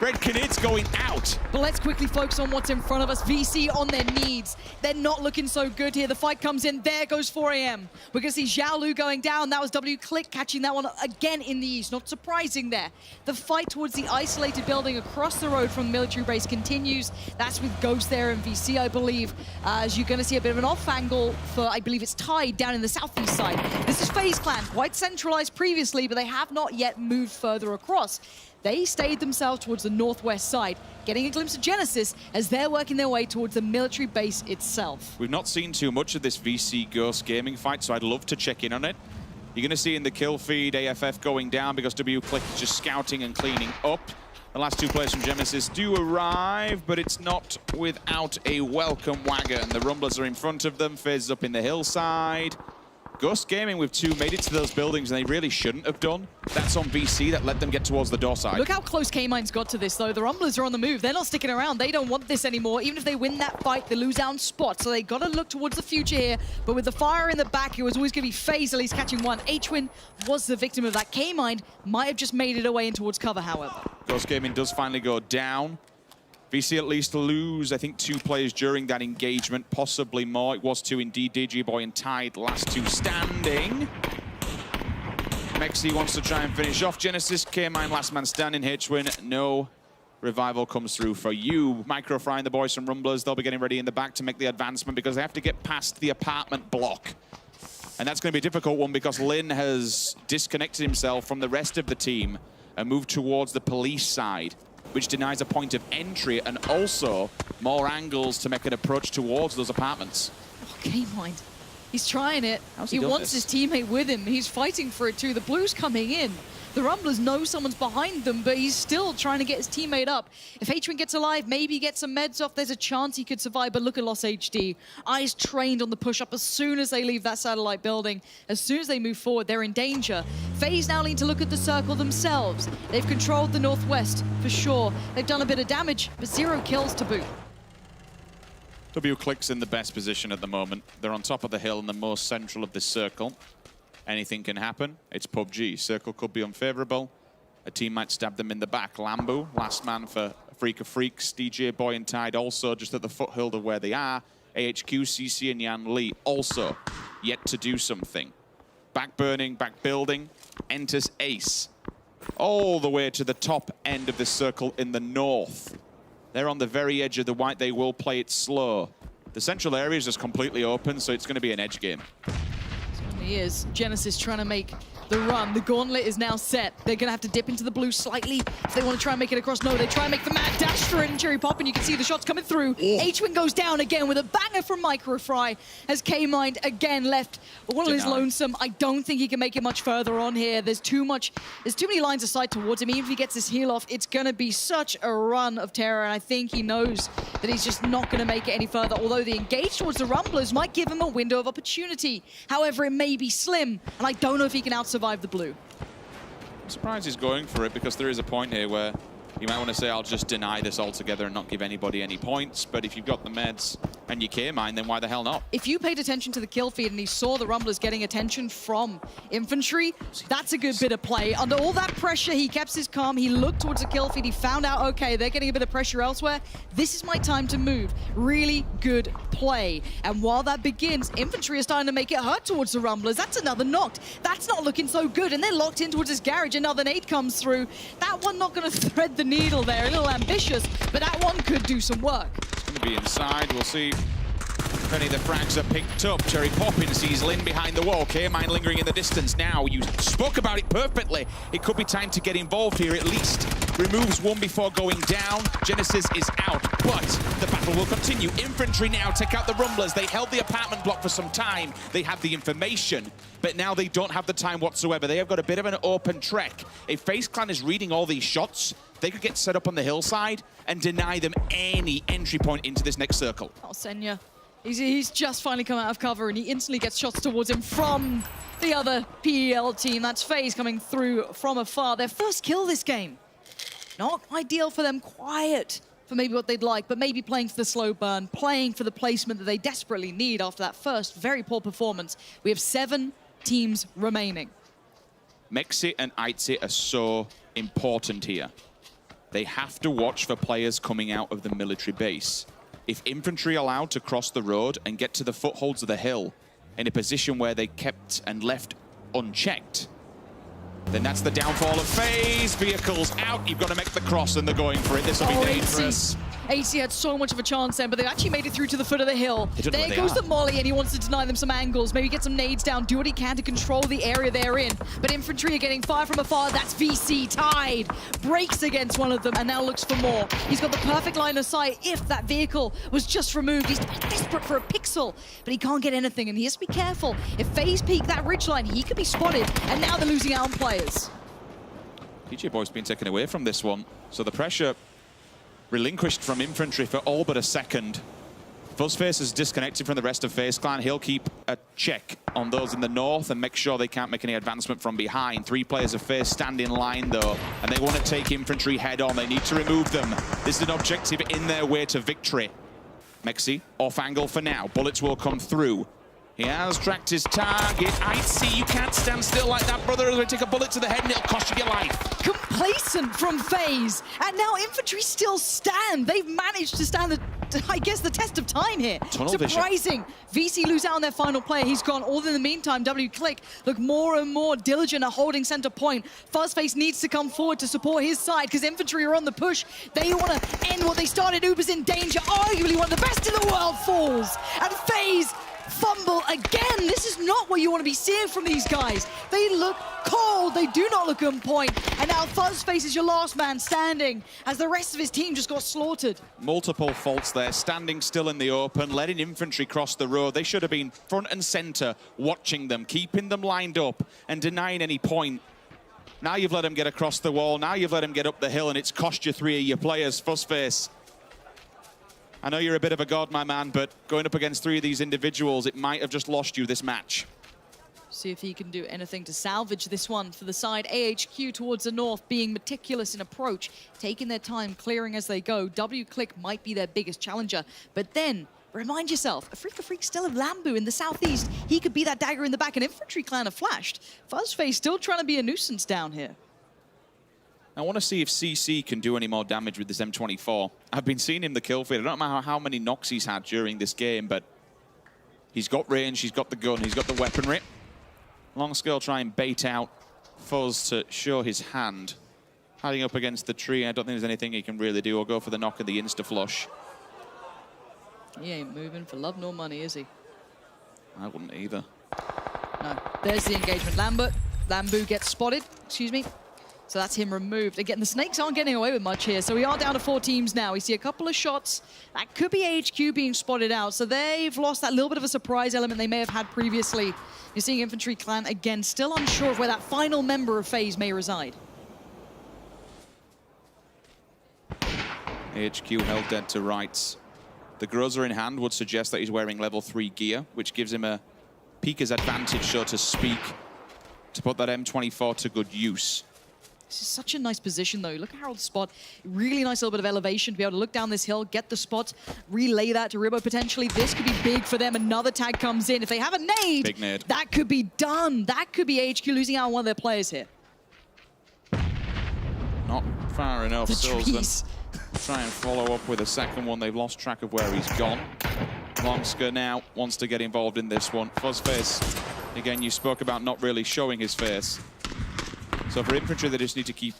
Red Canids going out. But let's quickly focus on what's in front of us. VC on their knees. They're not looking so good here. The fight comes in. There goes 4 AM. We're going to see Zhao Lu going down. That was W-Click catching that one again in the east. Not surprising there. The fight towards the isolated building across the road from the military base continues. That's with Ghost there and VC, I believe. As you're going to see a bit of an off angle for, I believe it's Tide down in the southeast side. This is FaZe Clan. Quite centralized previously, but they have not yet moved further across. They stayed themselves towards the northwest side, getting a glimpse of Genesis as they're working their way towards the military base itself. We've not seen too much of this VC Ghost Gaming fight, so I'd love to check in on it. You're going to see in the kill feed AFF going down because WClick is just scouting and cleaning up. The last two players from Genesis do arrive, but it's not without a welcome wagon. The Rumblers are in front of them, FaZe is up in the hillside. Ghost Gaming with 2 made it to those buildings, and they really shouldn't have done. That's on VC that let them get towards the door side. Look how close K-Mine's got to this, though. The Rumblers are on the move. They're not sticking around. They don't want this anymore. Even if they win that fight, they lose out on spot. So they got to look towards the future here. But with the fire in the back, it was always going to be FaZe at least catching one. HWin was the victim of that. K-Mine might have just made it away in towards cover, however. Ghost Gaming does finally go down. VC at least lose, I think, 2 players during that engagement, possibly more. It was 2 indeed. DJBoy and Tide, last 2 standing. Mexi wants to try and finish off Genesis. K-Mine, last man standing. HWin, no revival comes through for you. Microfry and the boys from Rumblers, they'll be getting ready in the back to make the advancement because they have to get past the apartment block. And that's going to be a difficult one because Lin has disconnected himself from the rest of the team and moved towards the police side, which denies a point of entry and also more angles to make an approach towards those apartments. Okay, Mind. He's trying it. How's He he done wants this? his teammate with him. He's fighting for it too. The Blues coming in. The Rumblers know someone's behind them, but he's still trying to get his teammate up. If HWin gets alive, maybe get some meds off, there's a chance he could survive, but look at Lost HD. Eyes trained on the push-up as soon as they leave that satellite building. As soon as they move forward, they're in danger. FaZe now need to look at the circle themselves. They've controlled the northwest, for sure. They've done a bit of damage, but 0 kills to boot. WClick's in the best position at the moment. They're on top of the hill in the most central of this circle. Anything can happen. It's PUBG. Circle could be unfavorable. A team might stab them in the back. Lambu, last man for Freak of Freaks. DJBoy and Tide also just at the foothill of where they are. AHQ, CC and Yan Lee also yet to do something. Back burning, back building. Enters Ace. All the way to the top end of the circle in the north. They're on the very edge of the white. They will play it slow. The central area is just completely open, so it's going to be an edge game. He is. Genesis trying to make the run. The gauntlet is now set. They're going to have to dip into the blue slightly if they want to try and make it across. No, they try and make the mad dash for it and cherry pop, and you can see the shots coming through. HWin goes down again with a banger from Microfry as K-Mind again left all his lonesome. I don't think he can make it much further on here. There's too many lines of sight towards him. Even if he gets his heal off, it's going to be such a run of terror, and I think he knows that he's just not going to make it any further, although the engage towards the Rumblers might give him a window of opportunity. However, it may be slim, and I don't know if he can out-survive the blue. I'm surprised he's going for it because there is a point here where you might want to say, I'll just deny this altogether and not give anybody any points. But if you've got the meds and you K-Mine, then why the hell not? If you paid attention to the kill feed and he saw the Rumblers getting attention from infantry, that's a good bit of play. Under all that pressure, he kept his calm. He looked towards the kill feed. He found out, okay, they're getting a bit of pressure elsewhere. This is my time to move. Really good play. And while that begins, infantry are starting to make it hurt towards the Rumblers. That's another knocked. That's not looking so good. And they're locked in towards this garage. Another nade comes through. That one not going to thread the needle there. A little ambitious, but that one could do some work. It's going to be inside. We'll see if any of the frags are picked up. Cherry Poppin sees Lin behind the wall. K-Mine lingering in the distance now. You spoke about it perfectly. It could be time to get involved here at least. Removes one before going down. Genesis is out, but the battle will continue. Infantry now take out the Rumblers. They held the apartment block for some time. They have the information, but now they don't have the time whatsoever. They have got a bit of an open trek. If FaZe Clan is reading all these shots, they could get set up on the hillside and deny them any entry point into this next circle. Oh, Senya. He's just finally come out of cover and he instantly gets shots towards him from the other PEL team. That's FaZe coming through from afar. Their first kill this game. Not ideal for them, quiet for maybe what they'd like, but maybe playing for the slow burn, playing for the placement that they desperately need after that first very poor performance. We have 7 teams remaining. Mexi and Aitzi are so important here. They have to watch for players coming out of the military base. If infantry are allowed to cross the road and get to the footholds of the hill in a position where they kept and left unchecked, then that's the downfall of FaZe. Vehicles out, you've got to make the cross and they're going for it. This will be dangerous. AC had so much of a chance then, but they've actually made it through to the foot of the hill. There goes the molly, and he wants to deny them some angles. Maybe get some nades down, do what he can to control the area they're in. But Infantry are getting fire from afar. That's VC tied. Breaks against one of them, and now looks for more. He's got the perfect line of sight. If that vehicle was just removed, he's desperate for a pixel, but he can't get anything, and he has to be careful. If FaZe peek that ridgeline, he could be spotted, and now they're losing out on players. PJ Boy's been taken away from this one, so the pressure relinquished from Infantry for all but a second. Fuzzface is disconnected from the rest of FaZe Clan. He'll keep a check on those in the north and make sure they can't make any advancement from behind. 3 players of FaZe stand in line though, and they want to take Infantry head on. They need to remove them. This is an objective in their way to victory. Mexi off angle for now. Bullets will come through. He has tracked his target. I see you can't stand still like that, brother. As we take a bullet to the head and it'll cost you your life. Complacent from FaZe, and now Infantry still stand. They've managed to stand I guess the test of time here. Tunnel Surprising. VC lose out on their final player. He's gone. All in the meantime, WClick look more and more diligent at holding center point. Fuzzface needs to come forward to support his side because Infantry are on the push. They want to end what they started. Uber's in danger. Arguably one of the best in the world falls. And FaZe fumble again. This is not what you want to be seeing from these guys. They look cold. They do not look on point. And now Fuzzface is your last man standing as the rest of his team just got slaughtered. Multiple faults there, standing still in the open, letting Infantry cross the road. They should have been front and center, watching them, keeping them lined up and denying any point. Now you've let them get across the wall. Now you've let them get up the hill, and it's cost you 3 of your players. Fuzzface, I know you're a bit of a god, my man, but going up against 3 of these individuals, it might have just lost you this match. See if he can do anything to salvage this one for the side. AHQ towards the north, being meticulous in approach, taking their time, clearing as they go. WClick might be their biggest challenger, but then remind yourself, a Freak still have Lambu in the southeast. He could be that dagger in the back, and Infantry Clan have flashed. Fuzzface still trying to be a nuisance down here. I want to see if CC can do any more damage with this M24. I've been seeing him the kill feed. I don't know how many knocks he's had during this game, but he's got range, he's got the gun, he's got the weaponry. Longscale try and bait out Fuzz to show his hand. Hiding up against the tree, I don't think there's anything he can really do. Or go for the knock and the insta-flush. He ain't moving for love nor money, is he? I wouldn't either. No. There's the engagement. Lambu gets spotted, excuse me. So that's him removed. Again, the Snakes aren't getting away with much here. So we are down to 4 teams now. We see a couple of shots. That could be AHQ being spotted out. So they've lost that little bit of a surprise element they may have had previously. You're seeing Infantry Clan again, still unsure of where that final member of FaZe may reside. AHQ held dead to rights. The Groza in hand would suggest that he's wearing level 3 gear, which gives him a peeker's advantage, so to speak, to put that M24 to good use. This is such a nice position, though. Look at Harold's spot. Really nice little bit of elevation to be able to look down this hill, get the spot, relay that to Ribbo potentially. This could be big for them. Another tag comes in. If they have a nade, big nade, that could be done. That could be HQ losing out on one of their players here. Not far enough. Sills try and follow up with a second one. They've lost track of where he's gone. Longska now wants to get involved in this one. Fuzzface, again, you spoke about not really showing his face. So for Infantry, they just need to keep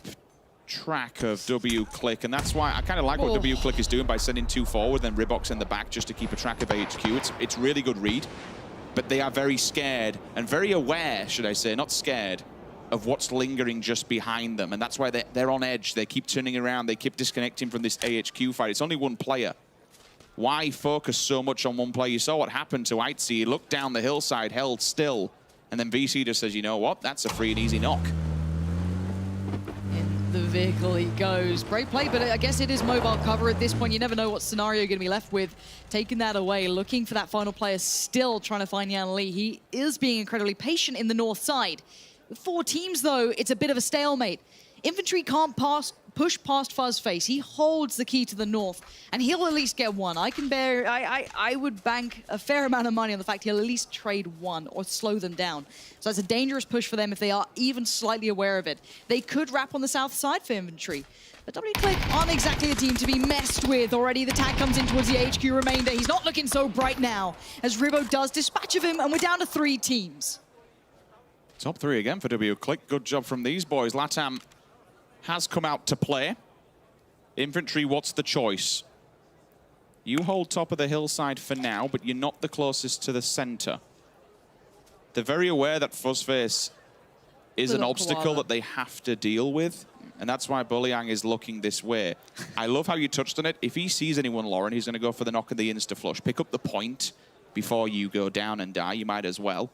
track of WClick, and that's why I kind of like what WClick is doing by sending 2 forward, then Ribox in the back just to keep a track of AHQ. It's really good read, but they are very scared and very aware, should I say, not scared, of what's lingering just behind them, and that's why they're on edge. They keep turning around, they keep disconnecting from this AHQ fight. It's only one player. Why focus so much on one player? You saw what happened to Itzy. He looked down the hillside, held still, and then VC just says, you know what, that's a free and easy knock. The vehicle he goes. Great play, but I guess it is mobile cover at this point. You never know what scenario you're going to be left with. Taking that away, looking for that final player, still trying to find Yan Lee. He is being incredibly patient in the north side. With 4 teams, though, it's a bit of a stalemate. Infantry can't push past Fuzzface. He holds the key to the north, and he'll at least get one. I would bank a fair amount of money on the fact he'll at least trade one or slow them down. So that's a dangerous push for them if they are even slightly aware of it. They could wrap on the south side for Infantry. But WClick aren't exactly a team to be messed with. Already the tag comes in towards the HQ remainder. He's not looking so bright now, as Ribbo does dispatch of him, and we're down to 3 teams. Top 3 again for WClick. Good job from these boys. Latam has come out to play. Infantry, what's the choice? You hold top of the hillside for now, but you're not the closest to the center. They're very aware that Fuzzface is an obstacle that they have to deal with, and that's why Buliang is looking this way. I love how you touched on it. If he sees anyone, Lauren, he's going to go for the knock and the insta-flush. Pick up the point before you go down and die. You might as well.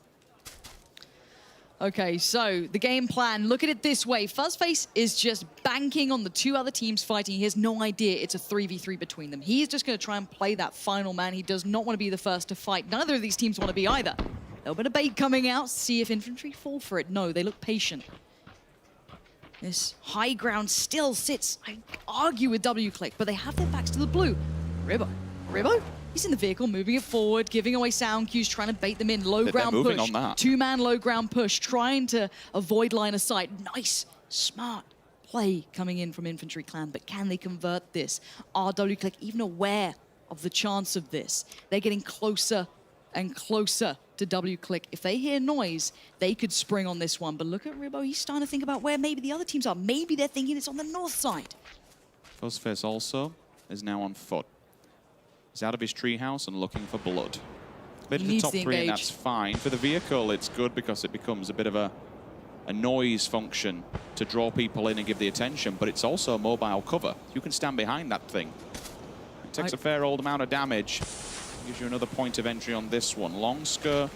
Okay, so the game plan, look at it this way. Fuzzface is just banking on the two other teams fighting. He has no idea it's a 3v3 between them. He's just going to try and play that final man. He does not want to be the first to fight. Neither of these teams want to be either. A little bit of bait coming out. See if Infantry fall for it. No, they look patient. This high ground still sits, I argue, with W-Click, but they have their backs to the blue. Ribbo. Ribbo? He's in the vehicle, moving it forward, giving away sound cues, trying to bait them in. Low ground push. Two-man low ground push, trying to avoid line of sight. Nice, smart play coming in from Infantry Clan, but can they convert this? Are W-Click even aware of the chance of this? They're getting closer and closer to W-Click. If they hear noise, they could spring on this one. But look at Ribbo, he's starting to think about where maybe the other teams are. Maybe they're thinking it's on the north side. Fuzzface also is now on foot. He's out of his treehouse and looking for blood. Made it to top 3, and that's fine. For the vehicle, it's good because it becomes a bit of a noise function to draw people in and give the attention, but it's also a mobile cover. You can stand behind that thing. It takes a fair old amount of damage. Gives you another point of entry on this one. Longsker,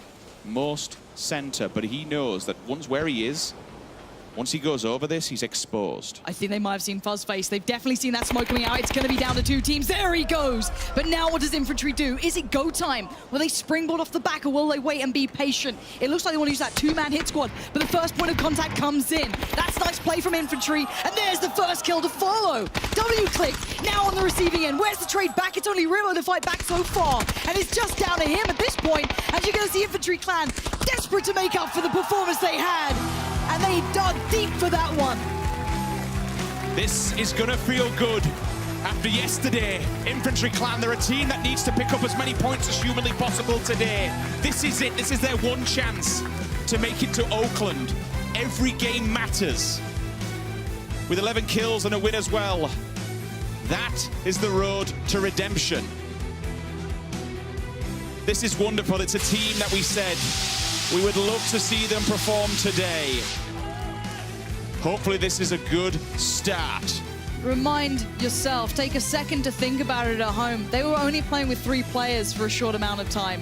most center, but he knows that once where he is, once he goes over this, he's exposed. I think they might have seen Fuzzface. They've definitely seen that smoke coming out. It's going to be down to 2 teams. There he goes. But now what does Infantry do? Is it go time? Will they springboard off the back, or will they wait and be patient? It looks like they want to use that 2-man hit squad, but the first point of contact comes in. That's nice play from Infantry, and there's the first kill to follow. W-Click now on the receiving end. Where's the trade back? It's only Ribbo to fight back so far, and it's just down to him at this point, as you're going to see Infantry Clan desperate to make up for the performance they had. And they dug deep for that one. This is gonna feel good. After yesterday, Infantry Clan, they're a team that needs to pick up as many points as humanly possible today. This is it. This is their one chance to make it to Oakland. Every game matters. With 11 kills and a win as well. That is the road to redemption. This is wonderful. It's a team that we said we would love to see them perform today. Hopefully this is a good start. Remind yourself, take a second to think about it at home. They were only playing with 3 players for a short amount of time.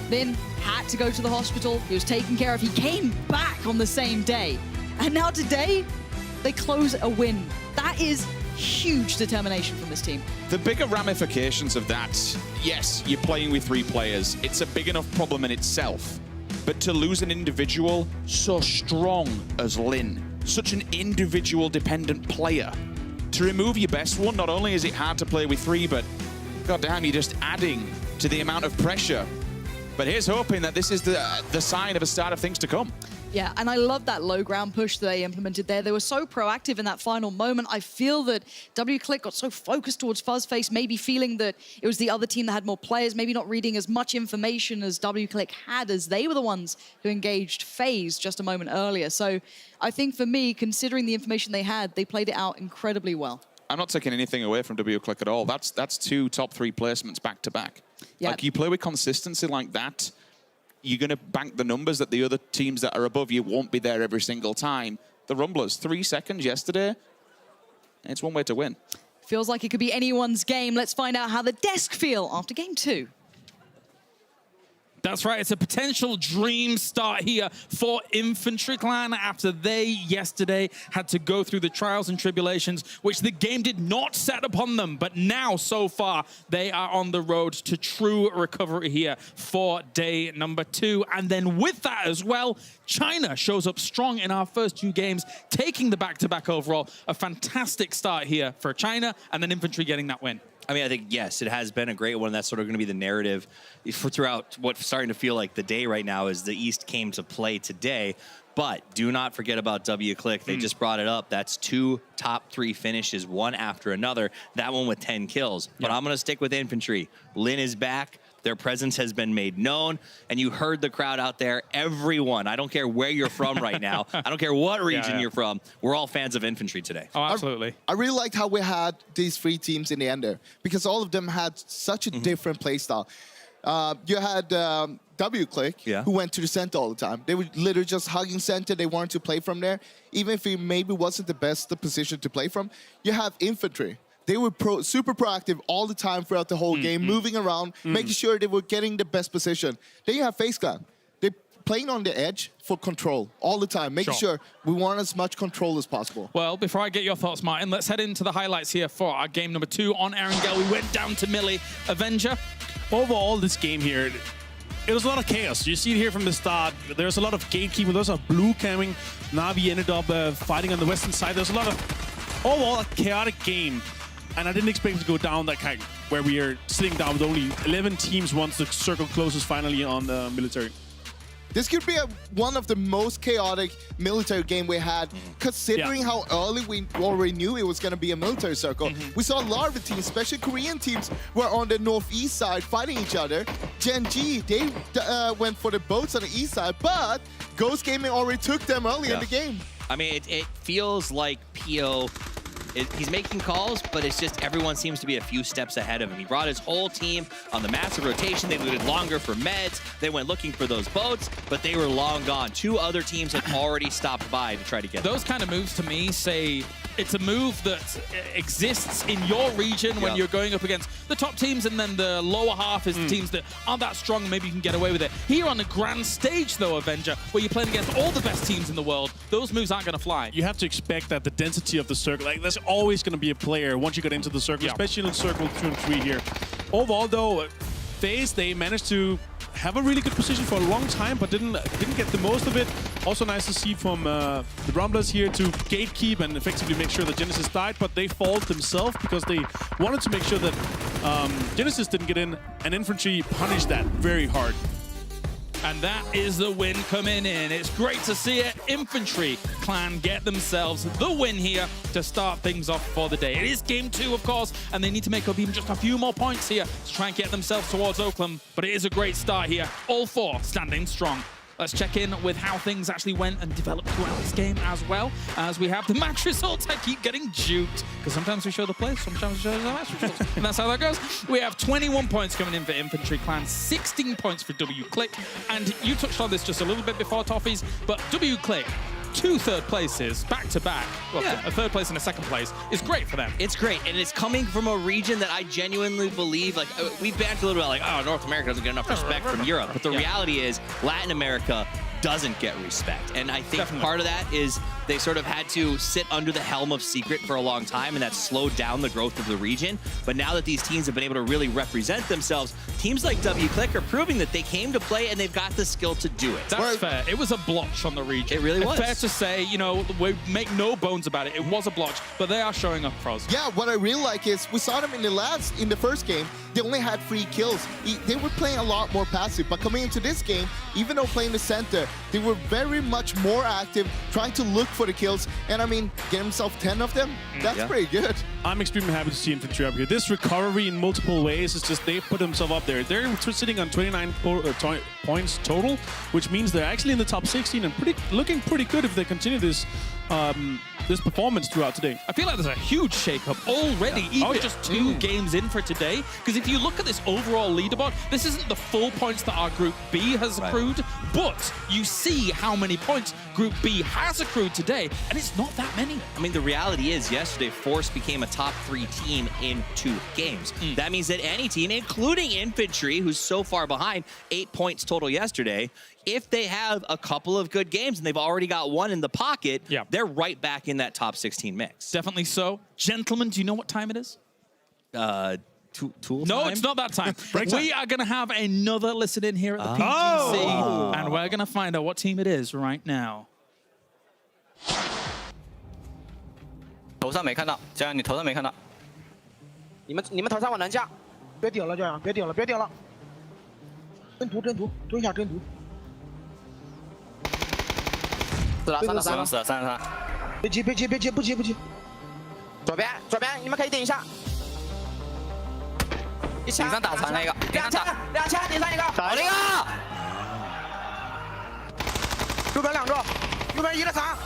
Then had to go to the hospital. He was taken care of. He came back on the same day. And now today, they close a win. That is huge determination from this team. The bigger ramifications of that, yes, you're playing with 3 players. It's a big enough problem in itself. But to lose an individual so strong as Lin, such an individual dependent player, to remove your best one, not only is it hard to play with 3, but goddamn, you're just adding to the amount of pressure. But here's hoping that this is the sign of a start of things to come. Yeah, and I love that low ground push that they implemented there. They were so proactive in that final moment. I feel that W-Click got so focused towards Fuzzface, maybe feeling that it was the other team that had more players, maybe not reading as much information as W-Click had, as they were the ones who engaged FaZe just a moment earlier. So I think for me, considering the information they had, they played it out incredibly well. I'm not taking anything away from W-Click at all. That's 2 top 3 placements back to back. Yeah. Like, you play with consistency like that, you're going to bank the numbers that the other teams that are above you won't be there every single time. The Rumblers, 3 seconds yesterday. It's one way to win. Feels like it could be anyone's game. Let's find out how the desk feel after game 2. That's right, it's a potential dream start here for Infantry Clan after they yesterday had to go through the trials and tribulations, which the game did not set upon them. But now, so far, they are on the road to true recovery here for day number 2. And then with that as well, China shows up strong in our first 2 games, taking the back-to-back overall. A fantastic start here for China, and then Infantry getting that win. I mean, I think, yes, it has been a great one. That's sort of going to be the narrative for throughout what's starting to feel like the day right now is the East came to play today. But do not forget about W-Click. They just brought it up. That's 2 top 3 finishes, one after another. That one with 10 kills. But I'm going to stick with Infantry. Lin is back. Their presence has been made known, and you heard the crowd out there. Everyone, I don't care where you're from right now. I don't care what region you're from. We're all fans of Infantry today. Oh, absolutely. I really liked how we had these 3 teams in the end there, because all of them had such a different play style. You had W-Click, who went to the center all the time. They were literally just hugging center. They wanted to play from there, even if it maybe wasn't the best position to play from. You have Infantry. They were super proactive all the time throughout the whole game, moving around, making sure they were getting the best position. Then you have FaZe Clan. They're playing on the edge for control all the time, making sure we want as much control as possible. Well, before I get your thoughts, Martin, let's head into the highlights here for our game number 2 on Erangel. We went down to Millie. Avenger. Overall, this game here, it was a lot of chaos. You see it here from the start. There's a lot of gatekeeping. There's a blue camming. Na'Vi ended up fighting on the western side. There's a lot of, overall, a chaotic game. And I didn't expect it to go down that kind, where we are sitting down with only 11 teams once the circle closes finally on the military. This could be one of the most chaotic military game we had, considering how early we already knew it was going to be a military circle. We saw a lot of the teams, especially Korean teams, were on the northeast side fighting each other. Gen G, they went for the boats on the east side, but Ghost Gaming already took them early in the game. I mean, it feels like PO... he's making calls, but it's just everyone seems to be a few steps ahead of him. He brought his whole team on the massive rotation. They waited longer for meds. They went looking for those boats, but they were long gone. 2 other teams had already stopped by to try to get those kind of moves to me say it's a move that exists in your region when you're going up against the top teams, and then the lower half is the teams that aren't that strong, and maybe you can get away with it. Here on the grand stage, though, Avenger, where you're playing against all the best teams in the world, those moves aren't going to fly. You have to expect that the density of the circle, like there's always going to be a player once you get into the circle, especially in circle 2 and 3 here. Overall, though, FaZe, they managed to have a really good position for a long time, but didn't get the most of it. Also nice to see from the Rumblers here to gatekeep and effectively make sure that Genesis died, but they fought themselves because they wanted to make sure that Genesis didn't get in, and Infantry punished that very hard. And that is the win coming in. It's great to see it. Infantry Clan get themselves the win here to start things off for the day. It is game 2, of course, and they need to make up even just a few more points here to try and get themselves towards Oakland. But it is a great start here. All 4 standing strong. Let's check in with how things actually went and developed throughout this game, as well as we have the match results. I keep getting juked because sometimes we show the plays, sometimes we show the match results, and that's how that goes. We have 21 points coming in for Infantry Clan, 16 points for W-Click, and you touched on this just a little bit before, Toffees, but W-Click, 2 third places back to back. Well, a 3rd place and a 2nd place is great for them. It's great, and it's coming from a region that I genuinely believe, like, we've bantered a little bit like, oh, North America doesn't get enough respect from Europe. But the reality is Latin America doesn't get respect. And I think part of that is they sort of had to sit under the helm of Secret for a long time, and that slowed down the growth of the region. But now that these teams have been able to really represent themselves, teams like W-Click are proving that they came to play and they've got the skill to do it. That's fair. It was a blotch on the region. It really was. Fair to say, you know, we make no bones about it. It was a blotch, but they are showing up pros. Yeah, what I really like is we saw them in the first game, they only had 3 kills. They were playing a lot more passive, but coming into this game, even though playing the center, they were very much more active, trying to look for the kills, and I mean, get himself 10 of them, that's pretty good. I'm extremely happy to see Infantry up here. This recovery in multiple ways is just, they put themselves up there. They're sitting on 29 points total, which means they're actually in the top 16 and looking pretty good if they continue this this performance throughout today. I feel like there's a huge shakeup already, even just 2 games in for today. Because if you look at this overall leaderboard, this isn't the full points that our Group B has accrued, but you see how many points Group B has accrued today, and it's not that many. I mean, the reality is yesterday, Force became a top 3 team in 2 games. That means that any team, including Infantry, who's so far behind, 8 points total yesterday, if they have a couple of good games and they've already got 1 in the pocket, they're right back in that top 16 mix. Definitely so. Gentlemen, do you know what time it is? Tool No, time? it's not that time. We are going to have another listen in here at the PGC, and we're going to find out what team it is right now. 头上没看到，这样你头上没看到。你们头上往南架，别顶了，这样别顶了，别顶了。真毒，蹲下真毒。死了，33。别急，不急。左边，你们可以顶一下。顶上打残了一个，顶上打2枪，顶上一个，打了一个，右边2个，右边1个残，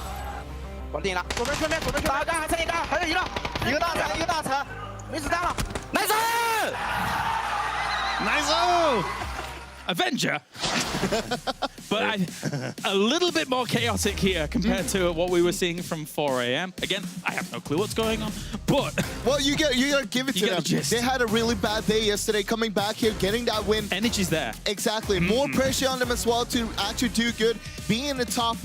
我顶了，左边全打还剩一个，还有一个大残，一个大残，没子弹了，nice Avenger. But a little bit more chaotic here compared to what we were seeing from 4 a.m. Again, I have no clue what's going on, but... Well, you gotta give it to them. They had a really bad day yesterday, coming back here, getting that win. Energy's there. Exactly. More pressure on them as well to actually do good. Being in the top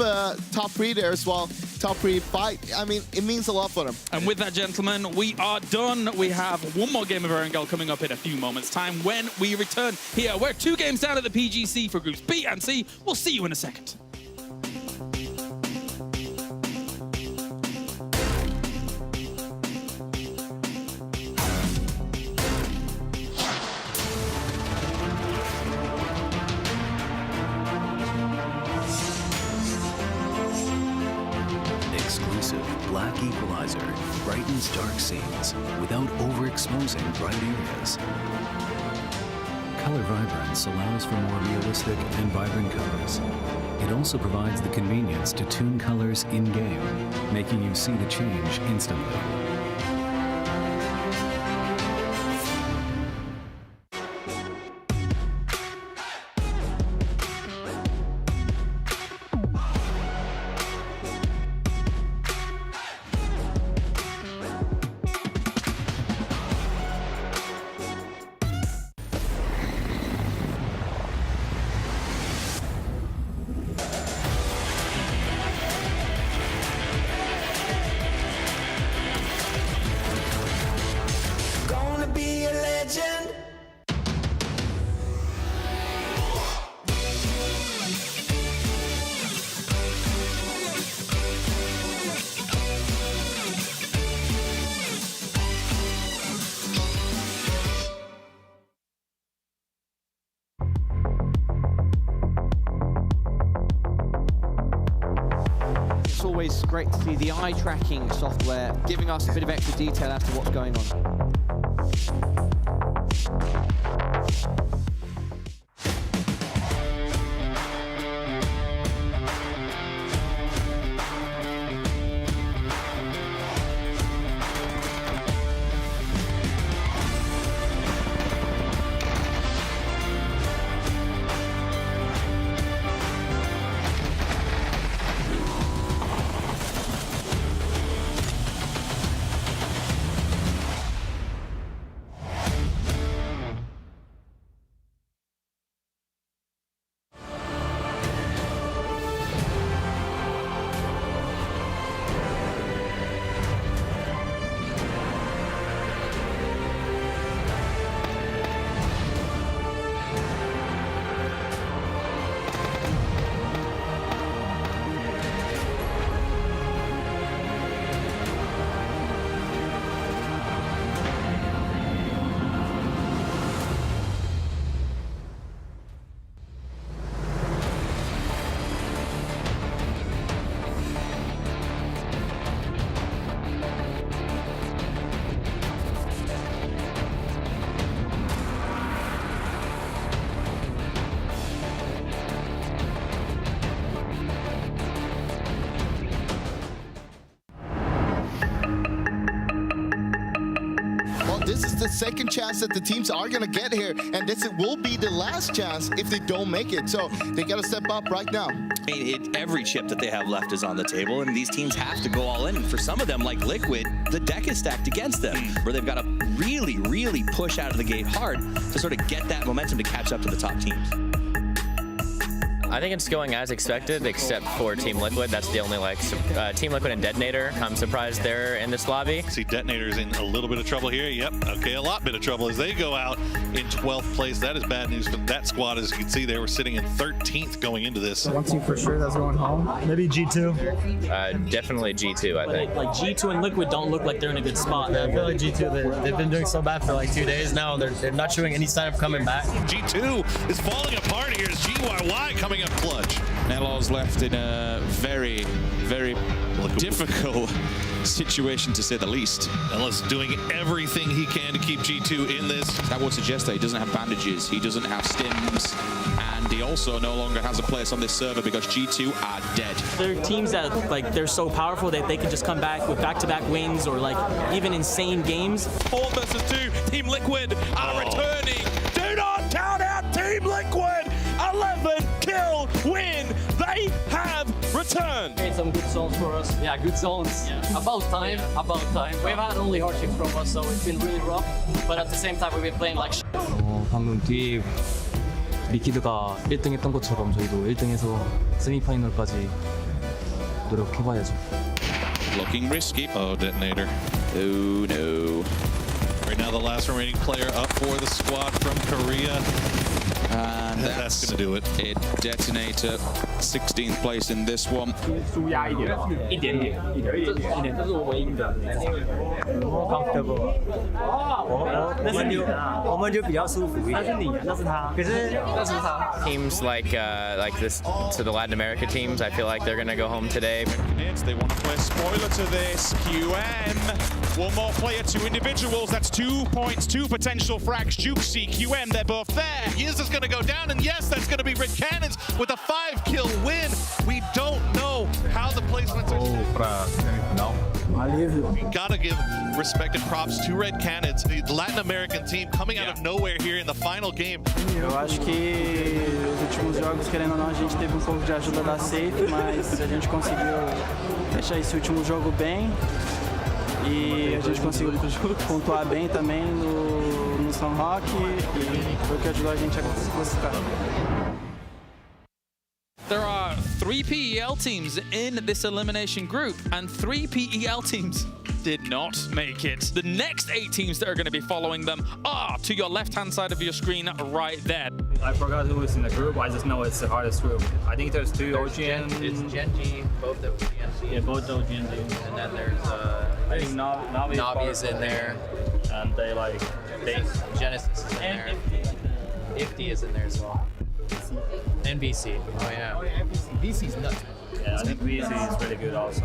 3 there as well. Top 3 fight. I mean, it means a lot for them. And with that, gentlemen, we are done. We have one more game of Erangel coming up in a few moments' time when we return here. We're 2 games down at the PGC for groups B and C. We'll see you in a second. Exclusive black equalizer brightens dark scenes without overexposing bright areas. Color vibrance allows for more realistic and vibrant colors. It also provides the convenience to tune colors in-game, making you see the change instantly. It's always great to see the eye tracking software giving us a bit of extra detail as to what's going on. This is the second chance that the teams are going to get here, and this will be the last chance if they don't make it. So they got to step up right now. I mean, every chip that they have left is on the table, and these teams have to go all in. And for some of them, like Liquid, the deck is stacked against them, where they've got to really, really push out of the gate hard to sort of get that momentum to catch up to the top teams. I think it's going as expected, except for Team Liquid. That's the only, Team Liquid and Detonator. I'm surprised they're in this lobby. See, Detonator's in a little bit of trouble here. Yep, okay, a lot bit of trouble as they go out in 12th place. That is bad news for that squad. As you can see, they were sitting in 13th going into this. One team for sure that's going home. Maybe G2. Definitely G2, I think. Like G2 and Liquid don't look like they're in a good spot. Man. I feel like G2, they've been doing so bad for like 2 days now. They're not showing any sign of coming back. G2 is falling apart here as GYY coming up clutch. Nelo's left in a very, very difficult situation, to say the least. Nelo's doing everything he can to keep G2 in this. That would suggest that he doesn't have bandages, he doesn't have stims, and he also no longer has a place on this server because G2 are dead. There are teams that, like, they're so powerful that they can just come back with back-to-back wins or, like, even insane games. 4 versus 2, Team Liquid are returning. Do not count out Team Liquid. 11 kill win. They have returned. Made some good zones for us. Yeah, good zones. Yeah. About time. We've had only hardships from us, so it's been really rough. But at the same time, we've been playing like shit. 방금 뒤에 리퀴드가 1등했던 것처럼 저희도 1등해서 세미파이널까지 노력해봐야죠. Looking risky. Oh, detonator. Oh no. Right now, the last remaining player up for the squad from Korea. And that's going to do it. It detonator, 16th place in this one. 输压一点，一点点，这是我们赢的。comfortable。那是你，我们就比较舒服一点。那是你，那是他。可是那是他。Teams like this, to the Latin America teams, I feel like they're gonna go home today. They want to play a spoiler to this. QM, one more player, 2 individuals. That's 2 points, 2 potential frags. Jukesy, QM, they're both there. Yiz is going to go down, and yes, that's going to be Red Cannons with a 5-kill win. We don't know how the placements are. We gotta give respect and props to Red Cannons, the Latin American team coming out of nowhere here in the final game. Eu acho que os últimos jogos, querendo ou não, a gente teve um pouco de ajuda da Safe, mas a gente conseguiu fechar esse último jogo bem e a gente conseguiu pontuar bem também no São Roque e foi o que ajudou a gente a classificar. There are 3 PEL teams in this elimination group, and 3 PEL teams did not make it. The next 8 teams that are going to be following them are to your left-hand side of your screen right there. I forgot who was in the group. I just know it's the hardest group. I think there's 2 OGN. It's Genji, both OGN. Yeah, both OGN. And then there's I think Navi is in there. And Genesis is in there. Ifty is in there as well. NBC. Oh yeah. BC's nuts. Yeah, I think BC is really good also.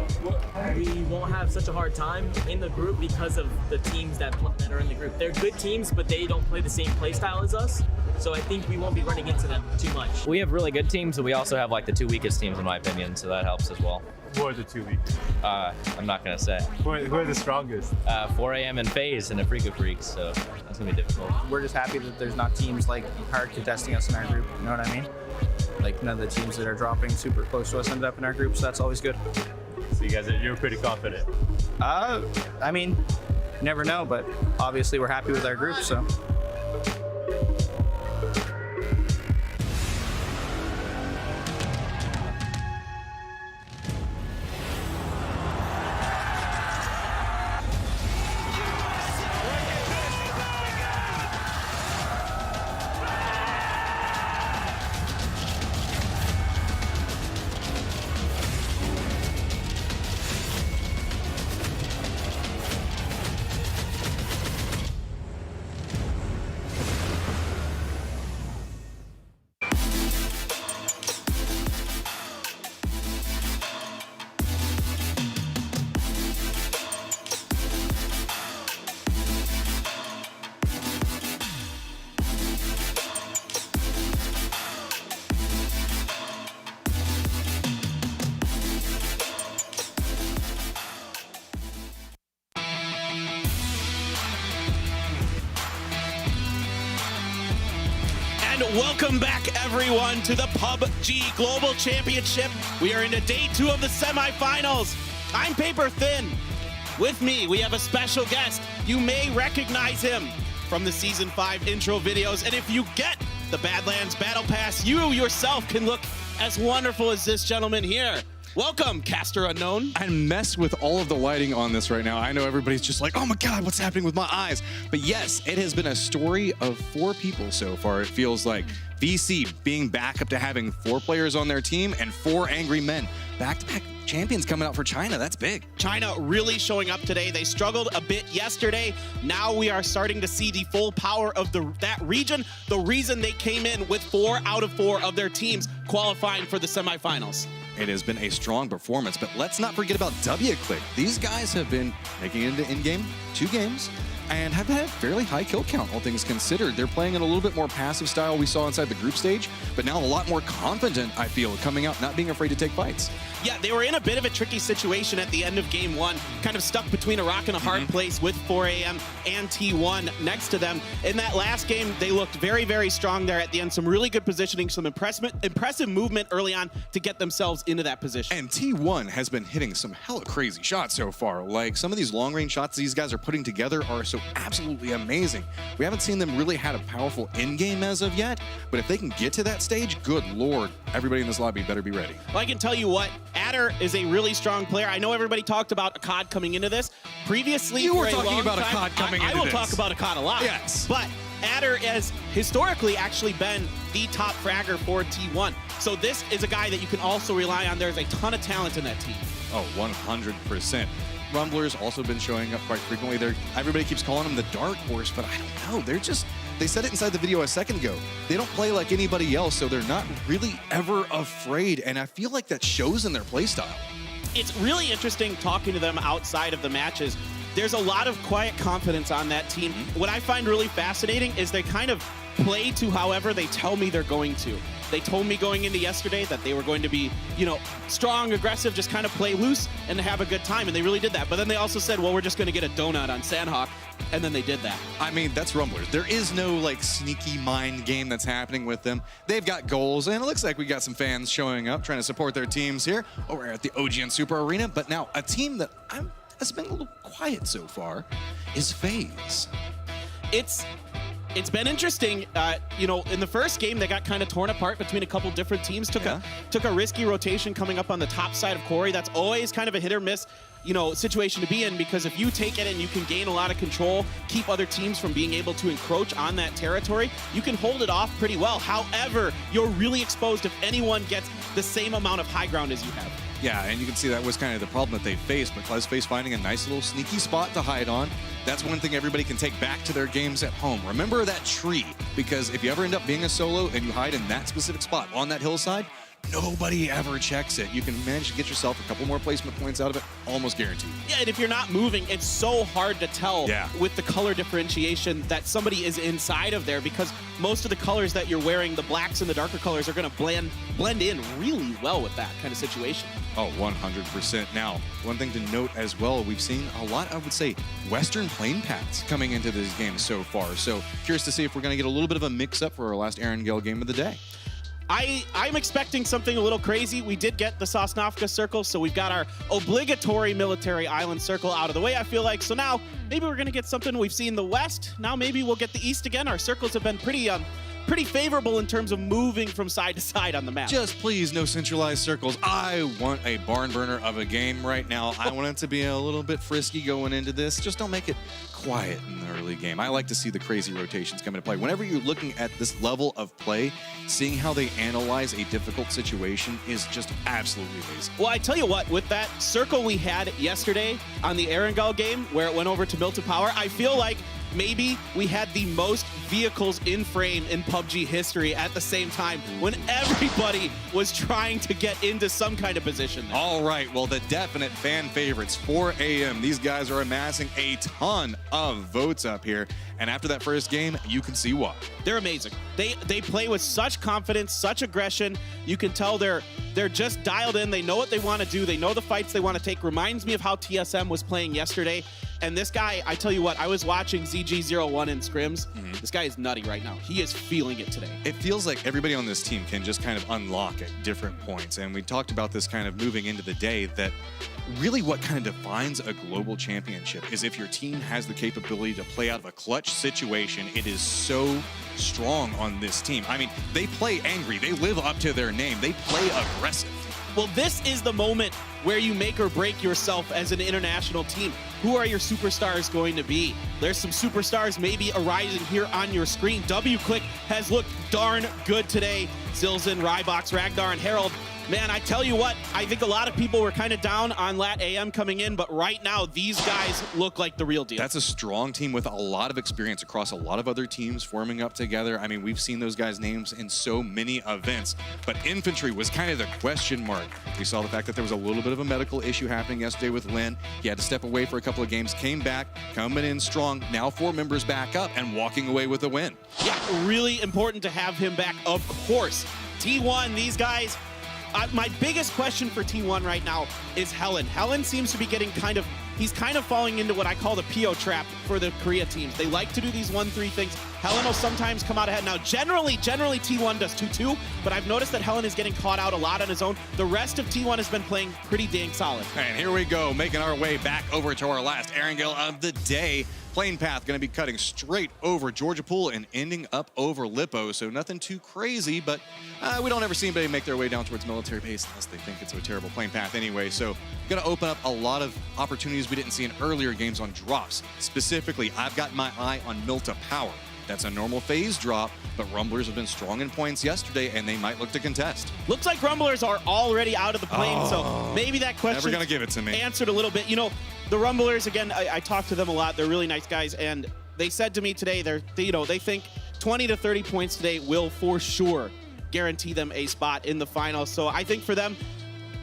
We won't have such a hard time in the group because of the teams that are in the group. They're good teams, but they don't play the same play style as us. So I think we won't be running into them too much. We have really good teams, but we also have like the 2 weakest teams in my opinion, so that helps as well. Who are the 2 weakest? I'm not gonna say. Who are the strongest? 4AM and FaZe and Afrika Freaks, so that's gonna be difficult. We're just happy that there's not teams like hard contesting us in our group, you know what I mean? Like none of the teams that are dropping super close to us ended up in our group, so that's always good. So you're pretty confident? I mean, you never know, but obviously we're happy with our group, so. Welcome back, everyone, to the PUBG Global Championship. We are into day 2 of the semifinals. I'm Paper Thin. With me, we have a special guest. You may recognize him from the Season 5 intro videos. And if you get the Badlands Battle Pass, you yourself can look as wonderful as this gentleman here. Welcome, Caster Unknown. I mess with all of the lighting on this right now. I know everybody's just like, oh my God, what's happening with my eyes? But yes, it has been a story of 4 people so far. It feels like VC being back up to having 4 players on their team and 4 angry men. Back-to-back champions coming out for China. That's big. China really showing up today. They struggled a bit yesterday. Now we are starting to see the full power of that region. The reason they came in with 4 out of 4 of their teams qualifying for the semifinals. It has been a strong performance, but let's not forget about WClick. These guys have been making it into in-game 2 games and have had a fairly high kill count, all things considered. They're playing in a little bit more passive style we saw inside the group stage, but now a lot more confident, I feel, coming out, not being afraid to take fights. Yeah, they were in a bit of a tricky situation at the end of game 1, kind of stuck between a rock and a hard place with 4AM and T1 next to them. In that last game, they looked very, very strong there at the end. Some really good positioning, some impressive movement early on to get themselves into that position. And T1 has been hitting some hella crazy shots so far. Like, some of these long-range shots these guys are putting together are so absolutely amazing. We haven't seen them really had a powerful in-game as of yet, but if they can get to that stage, good lord, everybody in this lobby better be ready. Well, I can tell you what, Adder is a really strong player. I know everybody talked about Akkad coming into this. Previously, you for were a talking long about time, Akkad coming into this. I will talk about Akkad a lot. Yes. But Adder has historically actually been the top fragger for T1. So this is a guy that you can also rely on. There's a ton of talent in that team. Oh, 100%. Rumbler's also been showing up quite frequently. Everybody keeps calling him the dark horse, but I don't know. They said it inside the video a second ago. They don't play like anybody else, so they're not really ever afraid, and I feel like that shows in their playstyle. It's really interesting talking to them outside of the matches. There's a lot of quiet confidence on that team. What I find really fascinating is they kind of play to however they tell me they're going to. They told me going into yesterday that they were going to be, strong, aggressive, just kind of play loose and have a good time, and they really did that. But then they also said, well, we're just going to get a donut on Sandhawk, and then they did that. I mean, that's Rumblers. There is no, sneaky mind game that's happening with them. They've got goals, and it looks like we got some fans showing up, trying to support their teams here over at the OG and Super Arena. But now, a team that has been a little quiet so far is FaZe. It's been interesting. In the first game, they got kind of torn apart between a couple different teams. Took a risky rotation coming up on the top side of Corey. That's always kind of a hit or miss, situation to be in, because if you take it and you can gain a lot of control, keep other teams from being able to encroach on that territory, you can hold it off pretty well. However, you're really exposed if anyone gets the same amount of high ground as you have. Yeah, and you can see that was kind of the problem that they faced, but FaZe finding a nice little sneaky spot to hide on. That's one thing everybody can take back to their games at home. Remember that tree, because if you ever end up being a solo and you hide in that specific spot on that hillside, nobody ever checks it. You can manage to get yourself a couple more placement points out of it, almost guaranteed. Yeah, and if you're not moving, it's so hard to tell with the color differentiation that somebody is inside of there, because most of the colors that you're wearing, the blacks and the darker colors, are going to blend in really well with that kind of situation. Oh, 100%. Now, one thing to note as well, we've seen a lot, I would say, Western plane paths coming into this game so far. So curious to see if we're going to get a little bit of a mix-up for our last Erangel game of the day. I'm expecting something a little crazy. We did get the Sosnovka circle, so we've got our obligatory military island circle out of the way, I feel like. So now maybe we're going to get something. We've seen the West. Now maybe we'll get the East again. Our circles have been pretty favorable in terms of moving from side to side on the map. Just please, no centralized circles. I want a barn burner of a game right now. I want it to be a little bit frisky going into this. Just don't make it quiet in the early game. I like to see the crazy rotations come into play. Whenever you're looking at this level of play, seeing how they analyze a difficult situation is just absolutely amazing. Well, I tell you what, with that circle we had yesterday on the Erangel game where it went over to Milton Power, I feel like maybe we had the most vehicles in frame in PUBG history at the same time when everybody was trying to get into some kind of position there. All right, well, the definite fan favorites, 4AM. These guys are amassing a ton of votes up here. And after that first game, you can see why. They're amazing. They play with such confidence, such aggression. You can tell they're just dialed in. They know what they want to do. They know the fights they want to take. Reminds me of how TSM was playing yesterday. And this guy, I tell you what, I was watching ZG01 in scrims. This guy is nutty right now. He is feeling it today. It feels like everybody on this team can just kind of unlock at different points. And we talked about this kind of moving into the day, that really what kind of defines a global championship is if your team has the capability to play out of a clutch situation. It is so strong on this team. I mean, they play angry. They live up to their name. They play aggressive. Well, this is the moment where you make or break yourself as an international team. Who are your superstars going to be? There's some superstars maybe arising here on your screen. WClick has looked darn good today. Zilzin, Rybox, Ragnar, and Harold Man, I tell you what, I think a lot of people were kind of down on Lat AM coming in, but right now, these guys look like the real deal. That's a strong team with a lot of experience across a lot of other teams forming up together. I mean, we've seen those guys' names in so many events, but Infantry was kind of the question mark. We saw the fact that there was a little bit of a medical issue happening yesterday with Lynn. He had to step away for a couple of games, came back, coming in strong. Now 4 members back up and walking away with a win. Yeah, really important to have him back, of course. T1, these guys, my biggest question for T1 right now is Helen. Helen seems to be getting he's kind of falling into what I call the PO trap for the Korea teams. They like to do these 1-3 things. Helen will sometimes come out ahead. Now, generally T1 does 2-2, but I've noticed that Helen is getting caught out a lot on his own. The rest of T1 has been playing pretty dang solid. And here we go, making our way back over to our last Erangel of the day. Plane path going to be cutting straight over Georgia Pool and ending up over Lippo, so nothing too crazy, but we don't ever see anybody make their way down towards military base unless they think it's a terrible plane path anyway, so going to open up a lot of opportunities we didn't see in earlier games on drops. Specifically, I've got my eye on Milta Power. That's a normal phase drop, but Rumblers have been strong in points yesterday, and they might look to contest. Looks like Rumblers are already out of the plane, so maybe that question never gonna give it to me. Answered a little bit. You know, the Rumblers, again, I talked to them a lot. They're really nice guys, and they said to me today, they think 20 to 30 points today will for sure guarantee them a spot in the finals. So I think for them,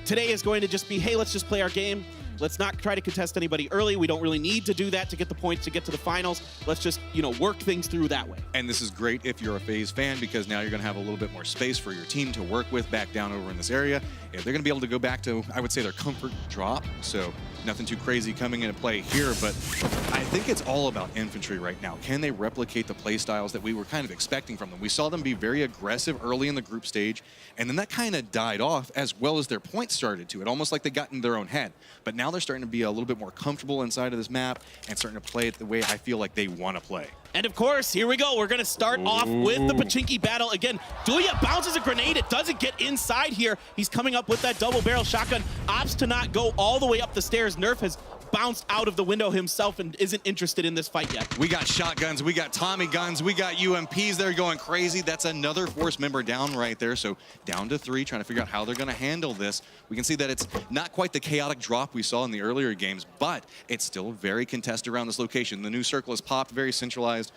today is going to just be, hey, let's just play our game. Let's not try to contest anybody early. We don't really need to do that to get the points to get to the finals. Let's just, work things through that way. And this is great if you're a FaZe fan, because now you're going to have a little bit more space for your team to work with back down over in this area. Yeah, they're going to be able to go back to, I would say, their comfort drop. So nothing too crazy coming into play here, but I think it's all about Infantry right now. Can they replicate the play styles that we were kind of expecting from them? We saw them be very aggressive early in the group stage, and then that kind of died off as well as their points started to. It almost like they got in their own head. But now they're starting to be a little bit more comfortable inside of this map and starting to play it the way I feel like they want to play. And of course, here we go. We're going to start off with the Pachinki battle. Again, Duya bounces a grenade. It doesn't get inside here. He's coming up with that double barrel shotgun. Opts to not go all the way up the stairs. Nerf has bounced out of the window himself and isn't interested in this fight yet. We got shotguns, we got Tommy guns, we got UMPs. They're going crazy. That's another Force member down right there. So down to 3, trying to figure out how they're going to handle this. We can see that it's not quite the chaotic drop we saw in the earlier games, but it's still very contested around this location. The new circle is popped, very centralized.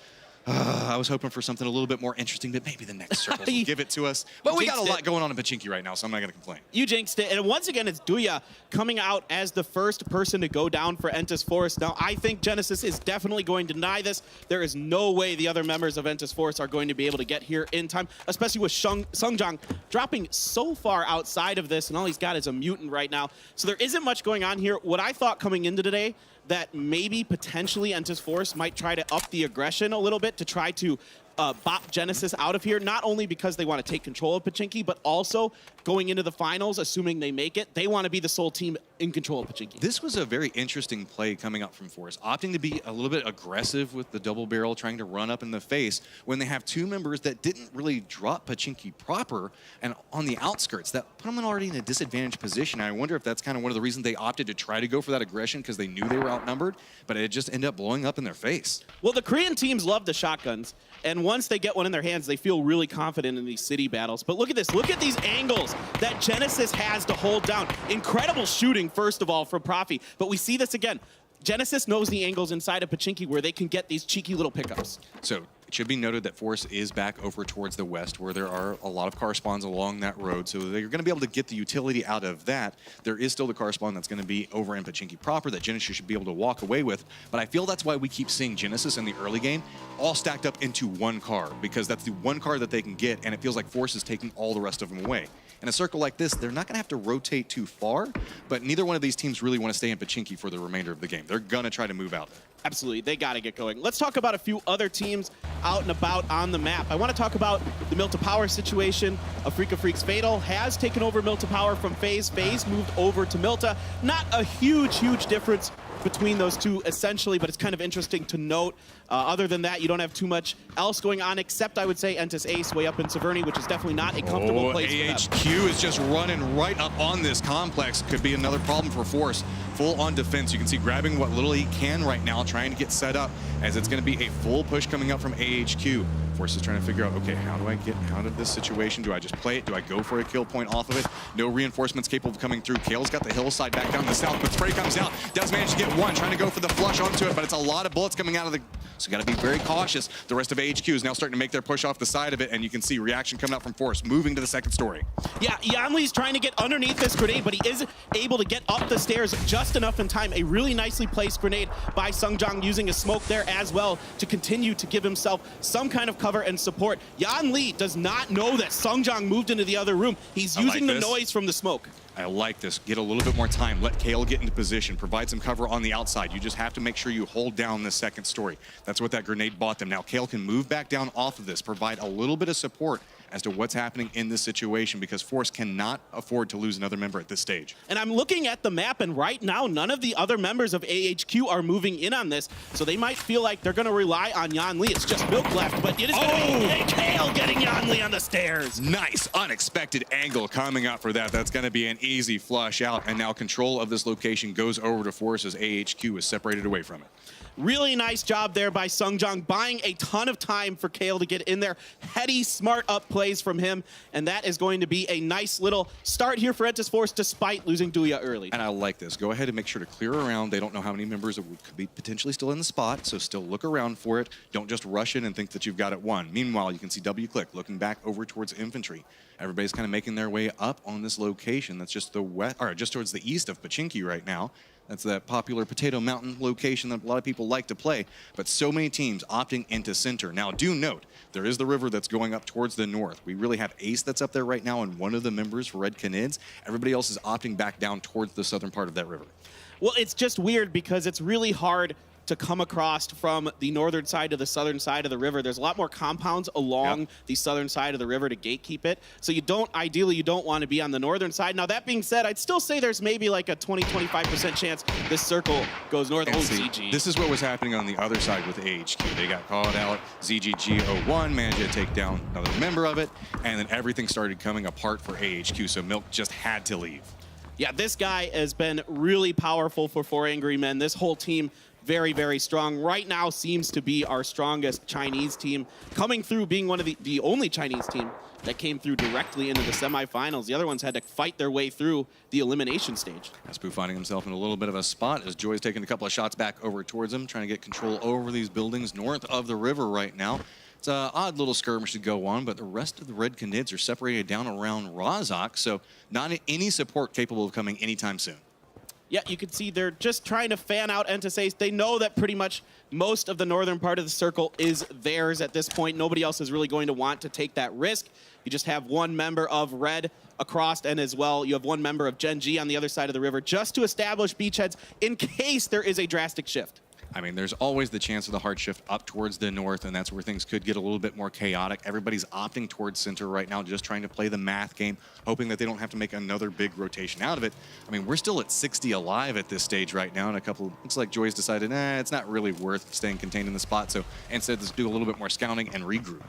I was hoping for something a little bit more interesting, but maybe the next circle will give it to us. But we got a lot going on in Pachinki right now, so I'm not going to complain. You jinxed it. And once again, it's Duya coming out as the first person to go down for Entus Force. Now, I think Genesis is definitely going to deny this. There is no way the other members of Entus Force are going to be able to get here in time, especially with Sungjang dropping so far outside of this, and all he's got is a mutant right now. So there isn't much going on here. What I thought coming into today, that maybe potentially Entus Force might try to up the aggression a little bit to try to bop Genesis out of here, not only because they want to take control of Pachinki, but also going into the finals, assuming they make it, they want to be the sole team in control of Pachinki. This was a very interesting play coming up from Force, opting to be a little bit aggressive with the double barrel, trying to run up in the face when they have 2 members that didn't really drop Pachinki proper and on the outskirts. That put them already in a disadvantaged position. I wonder if that's kind of one of the reasons they opted to try to go for that aggression, because they knew they were outnumbered, but it just ended up blowing up in their face. Well, the Korean teams love the shotguns, and once they get one in their hands, they feel really confident in these city battles. But look at this. Look at these angles that Genesis has to hold down. Incredible shooting, first of all, from Profi. But we see this again. Genesis knows the angles inside of Pachinki where they can get these cheeky little pickups. So it should be noted that Force is back over towards the west, where there are a lot of car spawns along that road, so they're going to be able to get the utility out of that. There is still the car spawn that's going to be over in Pachinki proper that Genesis should be able to walk away with, but I feel that's why we keep seeing Genesis in the early game all stacked up into one car, because that's the one car that they can get, and it feels like Force is taking all the rest of them away. In a circle like this, they're not going to have to rotate too far, but neither one of these teams really want to stay in Pachinki for the remainder of the game. They're going to try to move out. Absolutely, they got to get going. Let's talk about a few other teams out and about on the map. I want to talk about the Milta Power situation. Afrika Freaks Fatal has taken over Milta Power from FaZe. FaZe moved over to Milta. Not a huge difference between those two, essentially, but it's kind of interesting to note. Other than that, you don't have too much else going on, except I would say Entus Ace way up in Severny, which is definitely not a comfortable place for them. AHQ is just running right up on this complex. Could be another problem for Force. Full on defense. You can see grabbing what little he can right now, trying to get set up, as it's going to be a full push coming up from AHQ. Force is trying to figure out, okay, how do I get out of this situation? Do I just play it? Do I go for a kill point off of it? No reinforcements capable of coming through. Kale's got the hillside back down the south, but Spray comes out, does manage to get one, trying to go for the flush onto it, but it's a lot of bullets coming out of the... So got to be very cautious. The rest of AHQ is now starting to make their push off the side of it, and you can see reaction coming out from Force, moving to the second story. Yeah, Yanli's trying to get underneath this grenade, but he is able to get up the stairs just enough in time. A really nicely placed grenade by Sungjang, using a smoke there as well to continue to give himself some kind of cover and support. Yanli does not know that Sungjang moved into the other room. He's using the noise from the smoke. I like this. Get a little bit more time. Let Kale get into position. Provide some cover on the outside. You just have to make sure you hold down the second story. That's what that grenade bought them. Now Kale can move back down off of this, provide a little bit of support as to what's happening in this situation, because Force cannot afford to lose another member at this stage. And I'm looking at the map, and right now, none of the other members of AHQ are moving in on this, so they might feel like they're going to rely on Yanli. It's just Milk left, but it is going to be Kale getting Yanli on the stairs. Nice, unexpected angle coming up for that. That's going to be an easy flush out, and now control of this location goes over to Force as AHQ is separated away from it. Really nice job there by Sungjang, buying a ton of time for Kale to get in there. Heady, smart up plays from him, and that is going to be a nice little start here for Entis Force, despite losing Duya early. And I like this. Go ahead and make sure to clear around. They don't know how many members could be potentially still in the spot, so still look around for it. Don't just rush in and think that you've got it won. Meanwhile, you can see W-Click looking back over towards infantry. Everybody's kind of making their way up on this location. That's just the west, or just towards the east of Pachinki right now. That's that popular Potato Mountain location that a lot of people like to play, but so many teams opting into center. Now, do note, there is the river that's going up towards the north. We really have Ace that's up there right now, and one of the members for Red Canids. Everybody else is opting back down towards the southern part of that river. Well, it's just weird because it's really hard to come across from the northern side to the southern side of the river. There's a lot more compounds along the southern side of the river to gatekeep it. So ideally, you don't want to be on the northern side. Now, that being said, I'd still say there's maybe like a 20-25% chance this circle goes north. ZG. This is what was happening on the other side with AHQ. They got called out. ZGG01 managed to take down another member of it, and then everything started coming apart for AHQ, so Milk just had to leave. Yeah, this guy has been really powerful for 4 Angry Men. This whole team, very, very strong. Right now seems to be our strongest Chinese team, coming through, being one of the only Chinese team that came through directly into the semifinals. The other ones had to fight their way through the elimination stage. Aspu finding himself in a little bit of a spot as Joy's taking a couple of shots back over towards him, trying to get control over these buildings north of the river right now. It's an odd little skirmish to go on, but the rest of the Red Canids are separated down around Razak, so not any support capable of coming anytime soon. Yeah, you can see they're just trying to fan out Entis Ace. They know that pretty much most of the northern part of the circle is theirs at this point. Nobody else is really going to want to take that risk. You just have one member of Red across, and as well, you have one member of Gen G on the other side of the river just to establish beachheads in case there is a drastic shift. I mean, there's always the chance of the hard shift up towards the north, and that's where things could get a little bit more chaotic. Everybody's opting towards center right now, just trying to play the math game, hoping that they don't have to make another big rotation out of it. I mean, we're still at 60 alive at this stage right now, and looks like Joy's decided, it's not really worth staying contained in the spot, so instead let's do a little bit more scouting and regroup.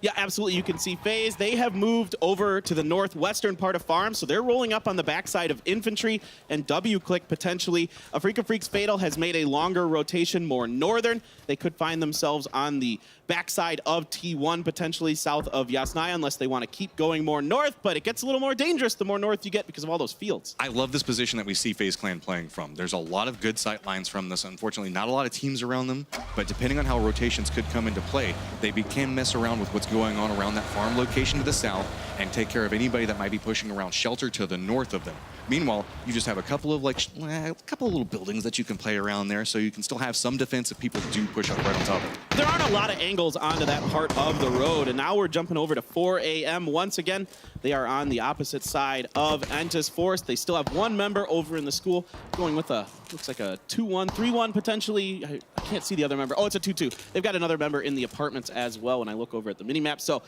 Yeah, absolutely. You can see FaZe. They have moved over to the northwestern part of Farm, so they're rolling up on the backside of Infantry and W-Click potentially. Afrika Freaks Fatal has made a longer rotation, more northern. They could find themselves on the backside of T1, potentially south of Yasnaya, unless they want to keep going more north, but it gets a little more dangerous the more north you get because of all those fields. I love this position that we see FaZe Clan playing from. There's a lot of good sight lines from this. Unfortunately, not a lot of teams around them, but depending on how rotations could come into play, they can mess around with what's going on around that farm location to the south and take care of anybody that might be pushing around shelter to the north of them. Meanwhile, you just have a couple of little buildings that you can play around there, so you can still have some defense if people do push up right on top of it. There aren't a lot of angles onto that part of the road, and now we're jumping over to 4 AM. Once again, they are on the opposite side of Entis Force. They still have one member over in the school, going with looks like a 2-1, 3-1 potentially. I can't see the other member. Oh, it's a 2-2. They've got another member in the apartments as well when I look over at the minimap. So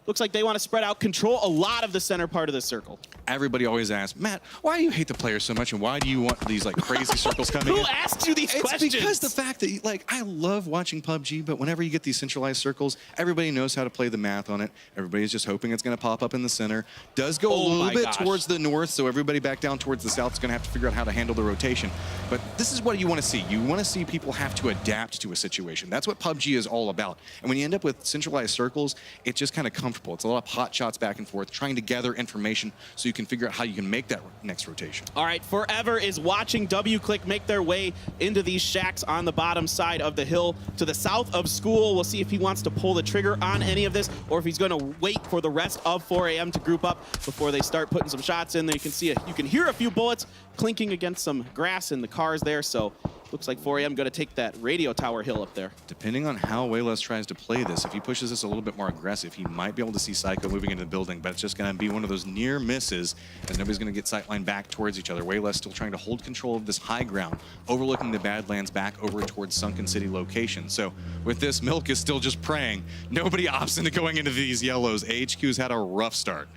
looks like they want to spread out, control a lot of the center part of the circle. Everybody always asks, Matt, why do you hate the players so much, and why do you want these like crazy circles coming in? Who asked you these questions? It's because the fact that like I love watching PUBG, but whenever you get these centralized circles, everybody knows how to play the math on it. Everybody's just hoping it's going to pop up in the center. Does go a little bit towards the north, so everybody back down towards the south is going to have to figure out how to handle the rotation. But this is what you want to see. You want to see people have to adapt to a situation. That's what PUBG is all about. And when you end up with centralized circles, it's just kind of comfortable. It's a lot of hot shots back and forth, trying to gather information so you can figure out how you can make that next rotation. All right, Forever is watching WClick make their way into these shacks on the bottom side of the hill to the south of school. We'll see if he wants to pull the trigger on any of this or if he's going to wait for the rest of 4 a.m. to group up before they start putting some shots in there. You can see you can hear a few bullets clinking against some grass in the cars there, so looks like 4 a.m. going to take that radio tower hill up there. Depending on how Wayless tries to play this, if he pushes this a little bit more aggressive, he might be able to see Psycho moving into the building, but it's just going to be one of those near misses as nobody's going to get sightline back towards each other. Wayless still trying to hold control of this high ground, overlooking the Badlands back over towards Sunken City location. So with this, Milk is still just praying. Nobody opts into going into these yellows. AHQ's had a rough start.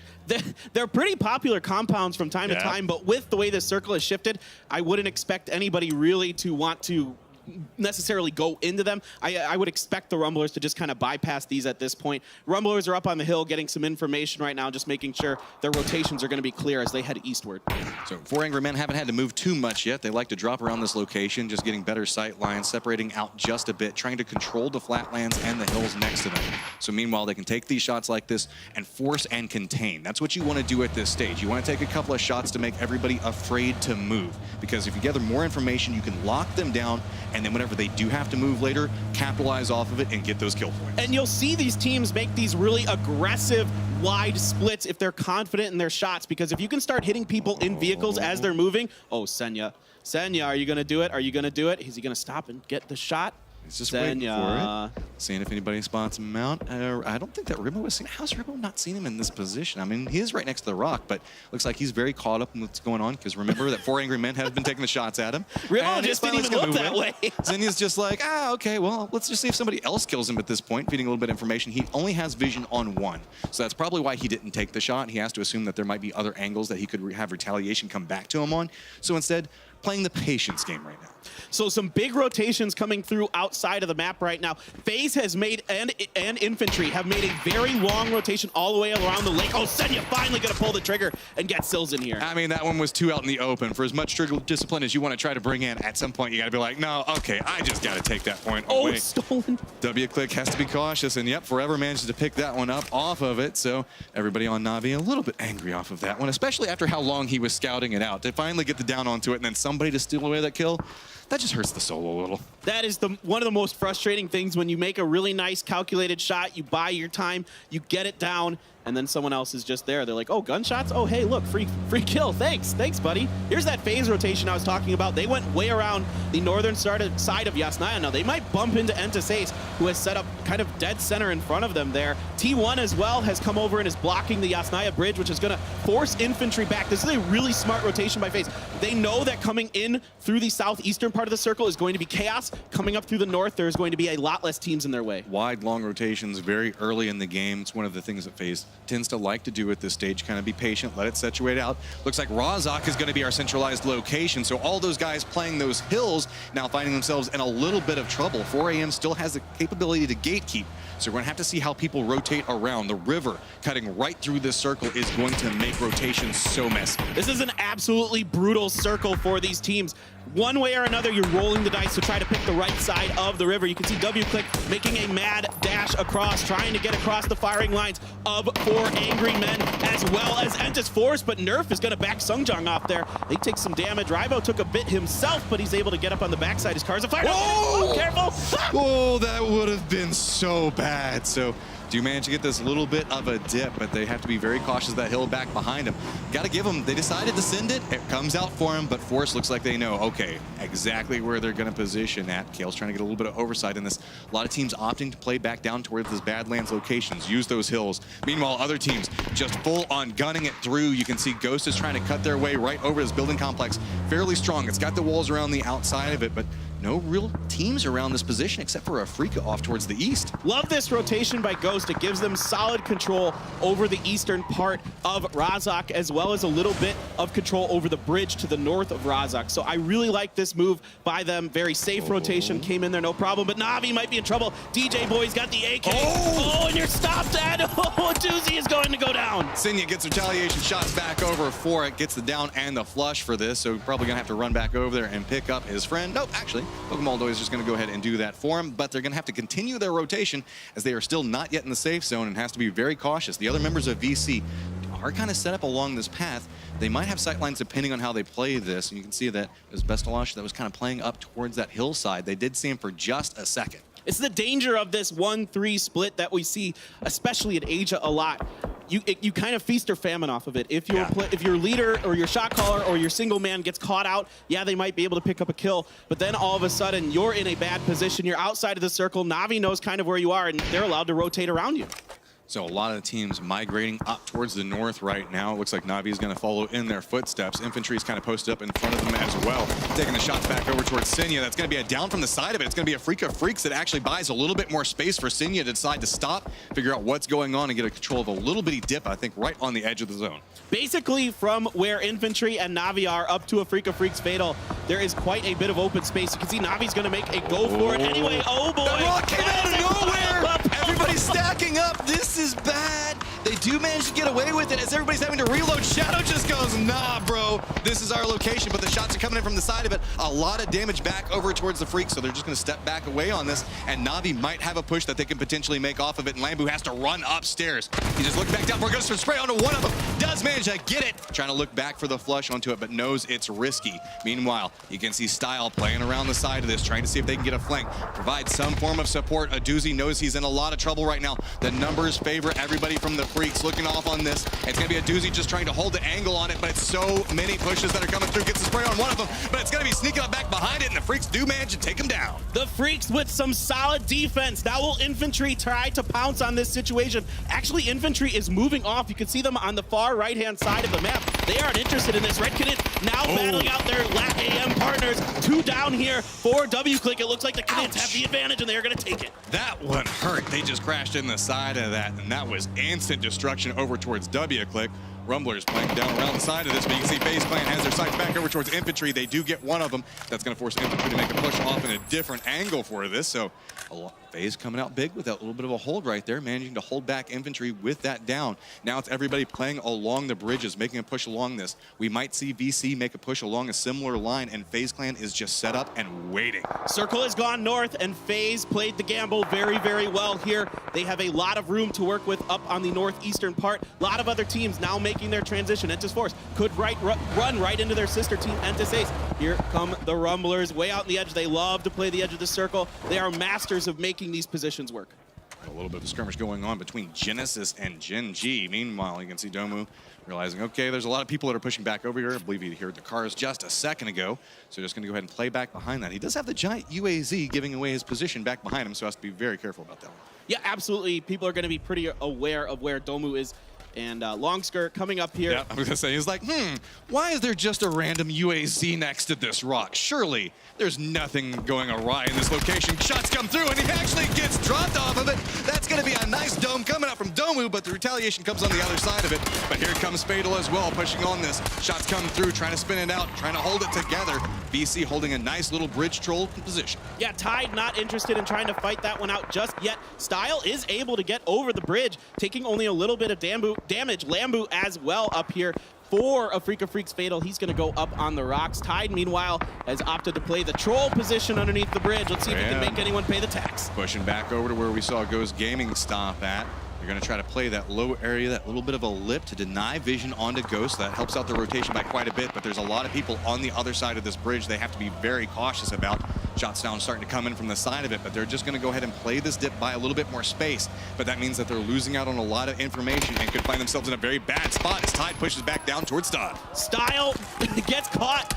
They're pretty popular compounds from time to time, but with the way this circle has shifted, I wouldn't expect anybody really to want to necessarily go into them. I would expect the Rumblers to just kind of bypass these at this point. Rumblers are up on the hill getting some information right now, just making sure their rotations are going to be clear as they head eastward. So 4 Angry Men haven't had to move too much yet. They like to drop around this location, just getting better sight lines, separating out just a bit, trying to control the flatlands and the hills next to them. So meanwhile, they can take these shots like this and force and contain. That's what you want to do at this stage. You want to take a couple of shots to make everybody afraid to move, because if you gather more information, you can lock them down, and then whenever they do have to move later, capitalize off of it and get those kill points. And you'll see these teams make these really aggressive, wide splits if they're confident in their shots, because if you can start hitting people in vehicles as they're moving, Senya, are you going to do it? Are you going to do it? Is he going to stop and get the shot? He's just waiting for it, seeing if anybody spots him out. I don't think that Ribbo was seen. How's Ribbo not seen him in this position? I mean, he is right next to the rock, but looks like he's very caught up in what's going on, because remember that 4 Angry Men have been taking the shots at him. Ribbo just didn't even look that way. Zenya's just like, okay, well, let's just see if somebody else kills him at this point, feeding a little bit of information. He only has vision on one, so that's probably why he didn't take the shot. He has to assume that there might be other angles that he could have retaliation come back to him on. So instead, playing the patience game right now. So some big rotations coming through outside of the map right now. FaZe has made, and Infantry have made a very long rotation all the way around the lake. Senya finally going to pull the trigger and get Sills in here. I mean, that one was too out in the open. For as much trigger discipline as you want to try to bring in, at some point you got to be like, no, okay, I just got to take that point away. Stolen. WClick has to be cautious, and yep, Forever manages to pick that one up off of it. So everybody on Na'Vi a little bit angry off of that one, especially after how long he was scouting it out. To finally get the down onto it and then somebody to steal away that kill, that just hurts the soul a little. That is one of the most frustrating things when you make a really nice calculated shot, you buy your time, you get it down, and then someone else is just there. They're like, gunshots? Hey, look, free kill. Thanks, buddy. Here's that FaZe rotation I was talking about. They went way around the northern side of Yasnaya. Now, they might bump into Entis Ace, who has set up kind of dead center in front of them there. T1 as well has come over and is blocking the Yasnaya bridge, which is going to force Infantry back. This is a really smart rotation by FaZe. They know that coming in through the southeastern part of the circle is going to be chaos. Coming up through the north, there's going to be a lot less teams in their way. Wide, long rotations very early in the game. It's one of the things that FaZe tends to like to do at this stage, kind of be patient, let it saturate out. Looks like Razak is going to be our centralized location, so all those guys playing those hills now finding themselves in a little bit of trouble. 4 AM still has the capability to gatekeep, so we're going to have to see how people rotate around. The river cutting right through this circle is going to make rotations so messy. This is an absolutely brutal circle for these teams. One way or another, you're rolling the dice to try to pick the right side of the river. You can see WClick making a mad dash across, trying to get across the firing lines of 4 Angry Men, as well as Entis Force, but Nerf is going to back Sungjong off there. They take some damage. Ribo took a bit himself, but he's able to get up on the backside. His car's a fire. Oh, careful. That would have been so bad. So do manage to get this little bit of a dip, but they have to be very cautious of that hill back behind them. Got to give them, they decided to send it. It comes out for them, but Force looks like they know, okay, exactly where they're going to position at. Kale's trying to get a little bit of oversight in this. A lot of teams opting to play back down towards those Badlands locations, use those hills. Meanwhile, other teams just full on gunning it through. You can see Ghost is trying to cut their way right over this building complex. Fairly strong. It's got the walls around the outside of it, but no real teams around this position except for Afrika off towards the east. Love this rotation by Ghost. It gives them solid control over the eastern part of Razak, as well as a little bit of control over the bridge to the north of Razak. So I really like this move by them. Very safe rotation, came in there no problem, but Na'Vi might be in trouble. DJ Boy's got the AK. Oh, and you're stopped at. Oh, Doozy is going to go down. Senya gets retaliation shots back over for it, gets the down and the flush for this, so probably gonna have to run back over there and pick up his friend. Nope, actually, Pokemon is just gonna go ahead and do that for him, but they're gonna have to continue their rotation as they are still not yet in the safe zone and has to be very cautious. The other members of VC are kind of set up along this path. They might have sightlines depending on how they play this, and you can see that it was Bestalash that was kind of playing up towards that hillside. They did see him for just a second. It's the danger of this 1-3 split that we see, especially at Asia a lot. You kind of feast or famine off of it. If your leader or your shot caller or your single man gets caught out, yeah, they might be able to pick up a kill, but then all of a sudden you're in a bad position. You're outside of the circle. Na'Vi knows kind of where you are, and they're allowed to rotate around you. So a lot of the teams migrating up towards the north right now. It looks like Na'Vi is going to follow in their footsteps. Infantry is kind of posted up in front of them as well. Taking the shots back over towards Senya. That's going to be a down from the side of it. It's going to be Afrika Freaks that actually buys a little bit more space for Senya to decide to stop, figure out what's going on, and get a control of a little bitty dip, I think, right on the edge of the zone. Basically, from where Infantry and Na'Vi are up to Afrika Freaks Fatal, there is quite a bit of open space. You can see Navi's going to make a go for it anyway. Oh, boy. The rock came out of nowhere. Everybody's stacking up. This is bad. They do manage to get away with it as everybody's having to reload. Shadow just goes, nah, bro. This is our location, but the shots are coming in from the side of it. A lot of damage back over towards the Freaks, so they're just going to step back away on this, and Na'Vi might have a push that they can potentially make off of it, and Lambu has to run upstairs. He just looks back down before it goes for spray onto one of them. Does manage to get it. Trying to look back for the flush onto it, but knows it's risky. Meanwhile, you can see Style playing around the side of this, trying to see if they can get a flank, provide some form of support. Aduzi knows he's in a lot of trouble right now. The numbers favor everybody from the Freaks looking off on this. It's going to be Aduzi just trying to hold the angle on it, but it's so many pushes that are coming through. Gets the spray on one of them, but it's going to be sneaking up back behind it, and the Freaks do manage to take him down. The Freaks with some solid defense. Now will Infantry try to pounce on this situation? Actually, Infantry is moving off. You can see them on the far right-hand side of the map. They aren't interested in this. Red Cadet now battling out their LAT AM partners. 2 down here for WClick. It looks like the Cadets have the advantage, and they are going to take it. That one hurt. They just crashed in the side of that, and that was instant destruction over towards WClick. Rumblers playing down around the side of this, but you can see FaZe Clan has their sights back over towards Infantry. They do get one of them. That's going to force Infantry to make a push off in a different angle for this. So FaZe coming out big with that little bit of a hold right there, managing to hold back Infantry with that down. Now it's everybody playing along the bridges, making a push along this. We might see VC make a push along a similar line, and FaZe Clan is just set up and waiting. Circle has gone north, and FaZe played the gamble very, very well here. They have a lot of room to work with up on the northeastern part. A lot of other teams now making their transition. Entis Force could run right into their sister team, Entis Ace. Here come the Rumblers, way out on the edge. They love to play the edge of the circle. They are masters of making these positions work. A little bit of a skirmish going on between Genesis and Gen G. Meanwhile, you can see Domu realizing, okay, there's a lot of people that are pushing back over here. I believe he heard the cars just a second ago. So just going to go ahead and play back behind that. He does have the giant UAZ giving away his position back behind him, so has to be very careful about that one. Yeah, absolutely. People are going to be pretty aware of where Domu is. And long skirt coming up here. Yeah, I was going to say, he's like, why is there just a random UAZ next to this rock? Surely there's nothing going awry in this location. Shots come through, and he actually gets dropped off of it. That's going to be a nice dome coming out from Domu, but the retaliation comes on the other side of it. But here comes Fatal as well, pushing on this. Shots come through, trying to spin it out, trying to hold it together. VC holding a nice little bridge troll position. Yeah, Tide not interested in trying to fight that one out just yet. Style is able to get over the bridge, taking only a little bit of damage. Lambu as well up here for Afrika Freaks Fatal. He's going to go up on the rocks. Tide, meanwhile, has opted to play the troll position underneath the bridge. Let's see if he can make anyone pay the tax. Pushing back over to where we saw Ghost Gaming stop at. They're going to try to play that low area, that little bit of a lip to deny vision onto Ghost. That helps out the rotation by quite a bit, but there's a lot of people on the other side of this bridge they have to be very cautious about. Shots down starting to come in from the side of it, but they're just going to go ahead and play this dip by a little bit more space. But that means that they're losing out on a lot of information and could find themselves in a very bad spot as Tide pushes back down towards Style. Style gets caught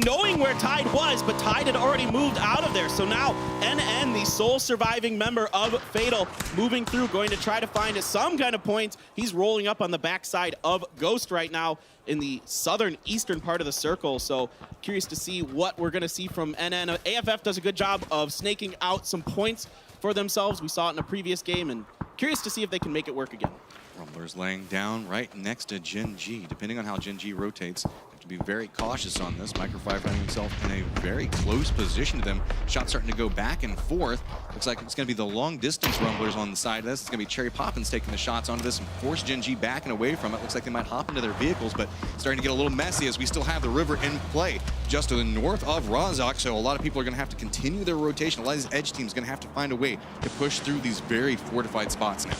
knowing where Tide was, but Tide had already moved out of there. So now NN, the sole surviving member of Fatal, moving through, going to try to find some kind of points. He's rolling up on the backside of Ghost right now in the southern eastern part of the circle. So curious to see what we're going to see from NN. AFF does a good job of snaking out some points for themselves. We saw it in a previous game, and curious to see if they can make it work again. Rumblers laying down right next to Gen G. Depending on how Gen G rotates, have to be very cautious on this. Micro5 finding himself in a very close position to them. Shots starting to go back and forth. Looks like it's going to be the long distance Rumblers on the side of this. It's going to be Cherry Poppins taking the shots onto this and force Gen G back and away from it. Looks like they might hop into their vehicles, but starting to get a little messy as we still have the river in play just to the north of Razak. So a lot of people are going to have to continue their rotation. A lot of these edge teams are going to have to find a way to push through these very fortified spots now.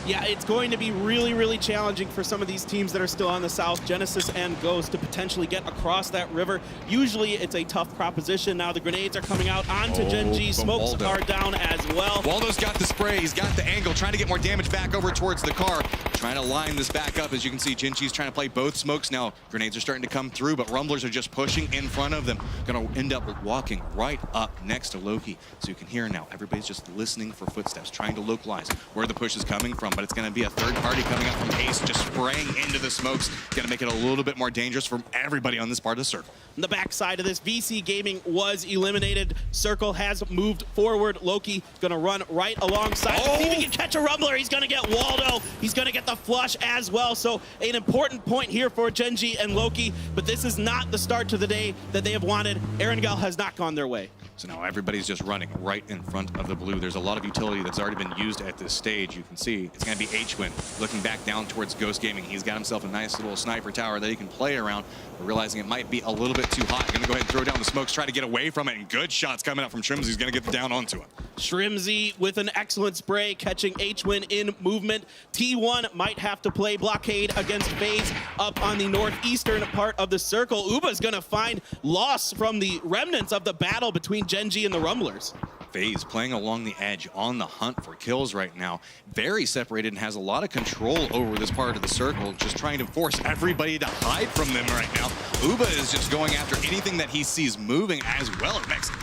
Yeah, it's going to be really, really challenging for some of these teams that are still on the south, Genesis and Ghost, to potentially get across that river. Usually it's a tough proposition. Now the grenades are coming out onto Gen G. Smokes are down as well. Waldo's got the spray, he's got the angle, trying to get more damage back over towards the car. Trying to line this back up. As you can see, Gen G's trying to play both smokes now. Grenades are starting to come through, but Rumblers are just pushing in front of them. Gonna end up walking right up next to Loki. So you can hear now, everybody's just listening for footsteps, trying to localize where the push is coming from, but it's gonna be a third party coming up from Ace, just spraying into the smokes. Gonna make it a little bit more dangerous for everybody on this part of the circle. On the backside of this, VC Gaming was eliminated. Circle has moved forward. Loki gonna run right alongside. See if he can catch a Rumbler. He's gonna get Waldo. He's gonna get the flush as well. So an important point here for Gen G and Loki, but this is not the start to the day that they have wanted. Erangel has not gone their way. So now everybody's just running right in front of the blue. There's a lot of utility that's already been used at this stage. You can see it's going to be H-Win looking back down towards Ghost Gaming. He's got himself a nice little sniper tower that he can play around, but realizing it might be a little bit too hot. Going to go ahead and throw down the smokes, try to get away from it, and good shots coming out from Shrimzy. He's going to get down onto it. Shrimzy with an excellent spray, catching H-Win in movement. T1 might have to play blockade against FaZe up on the northeastern part of the circle. Uba's going to find loss from the remnants of the battle between Gen G and the Rumblers. FaZe playing along the edge on the hunt for kills right now. Very separated and has a lot of control over this part of the circle, just trying to force everybody to hide from them right now. Uba is just going after anything that he sees moving as well at Mexico.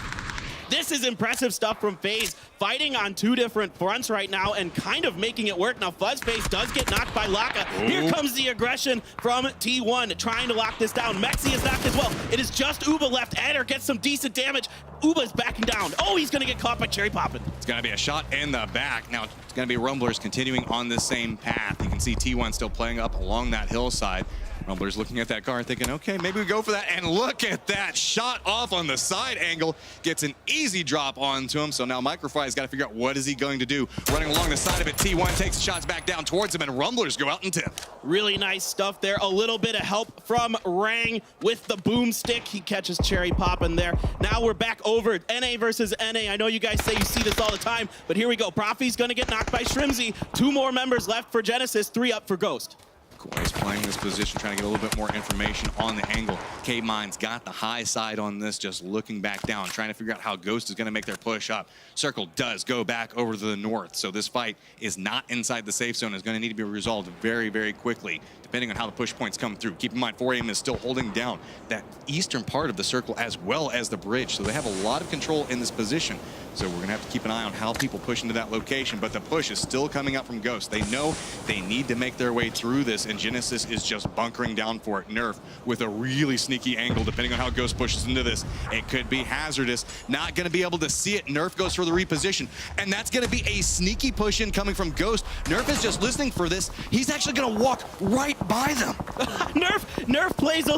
This is impressive stuff from FaZe, fighting on two different fronts right now and kind of making it work. Now Fuzzface does get knocked by Laka. Here comes the aggression from T1, trying to lock this down. Mexi is knocked as well. It is just Uba left. Eder gets some decent damage. Uba's backing down. Oh, he's gonna get caught by Cherry Poppin. It's gonna be a shot in the back. Now it's gonna be Rumblers continuing on the same path. You can see T1 still playing up along that hillside. Rumblers looking at that car thinking, okay, maybe we go for that. And look at that shot off on the side angle. Gets an easy drop onto him. So now Micro5's got to figure out what is he going to do. Running along the side of it, T1 takes shots back down towards him, and Rumblers go out and tip. Really nice stuff there. A little bit of help from Rang with the boomstick. He catches Cherry Poppin there. Now we're back over NA versus NA. I know you guys say you see this all the time, but here we go. Profi's going to get knocked by Shrimzy. 2 more members left for Genesis, 3 up for Ghost. He's playing this position, trying to get a little bit more information on the angle. K-Mine's got the high side on this, just looking back down, trying to figure out how Ghost is going to make their push up. Circle does go back over to the north, so this fight is not inside the safe zone. It's going to need to be resolved very, very quickly, depending on how the push points come through. Keep in mind, 4AM is still holding down that eastern part of the circle as well as the bridge, so they have a lot of control in this position. So we're going to have to keep an eye on how people push into that location, but the push is still coming up from Ghost. They know they need to make their way through this, and Genesis is just bunkering down for it. Nerf with a really sneaky angle, depending on how Ghost pushes into this. It could be hazardous. Not going to be able to see it. Nerf goes for the reposition, and that's going to be a sneaky push in coming from Ghost. Nerf is just listening for this. He's actually going to walk right by them. Nerf plays a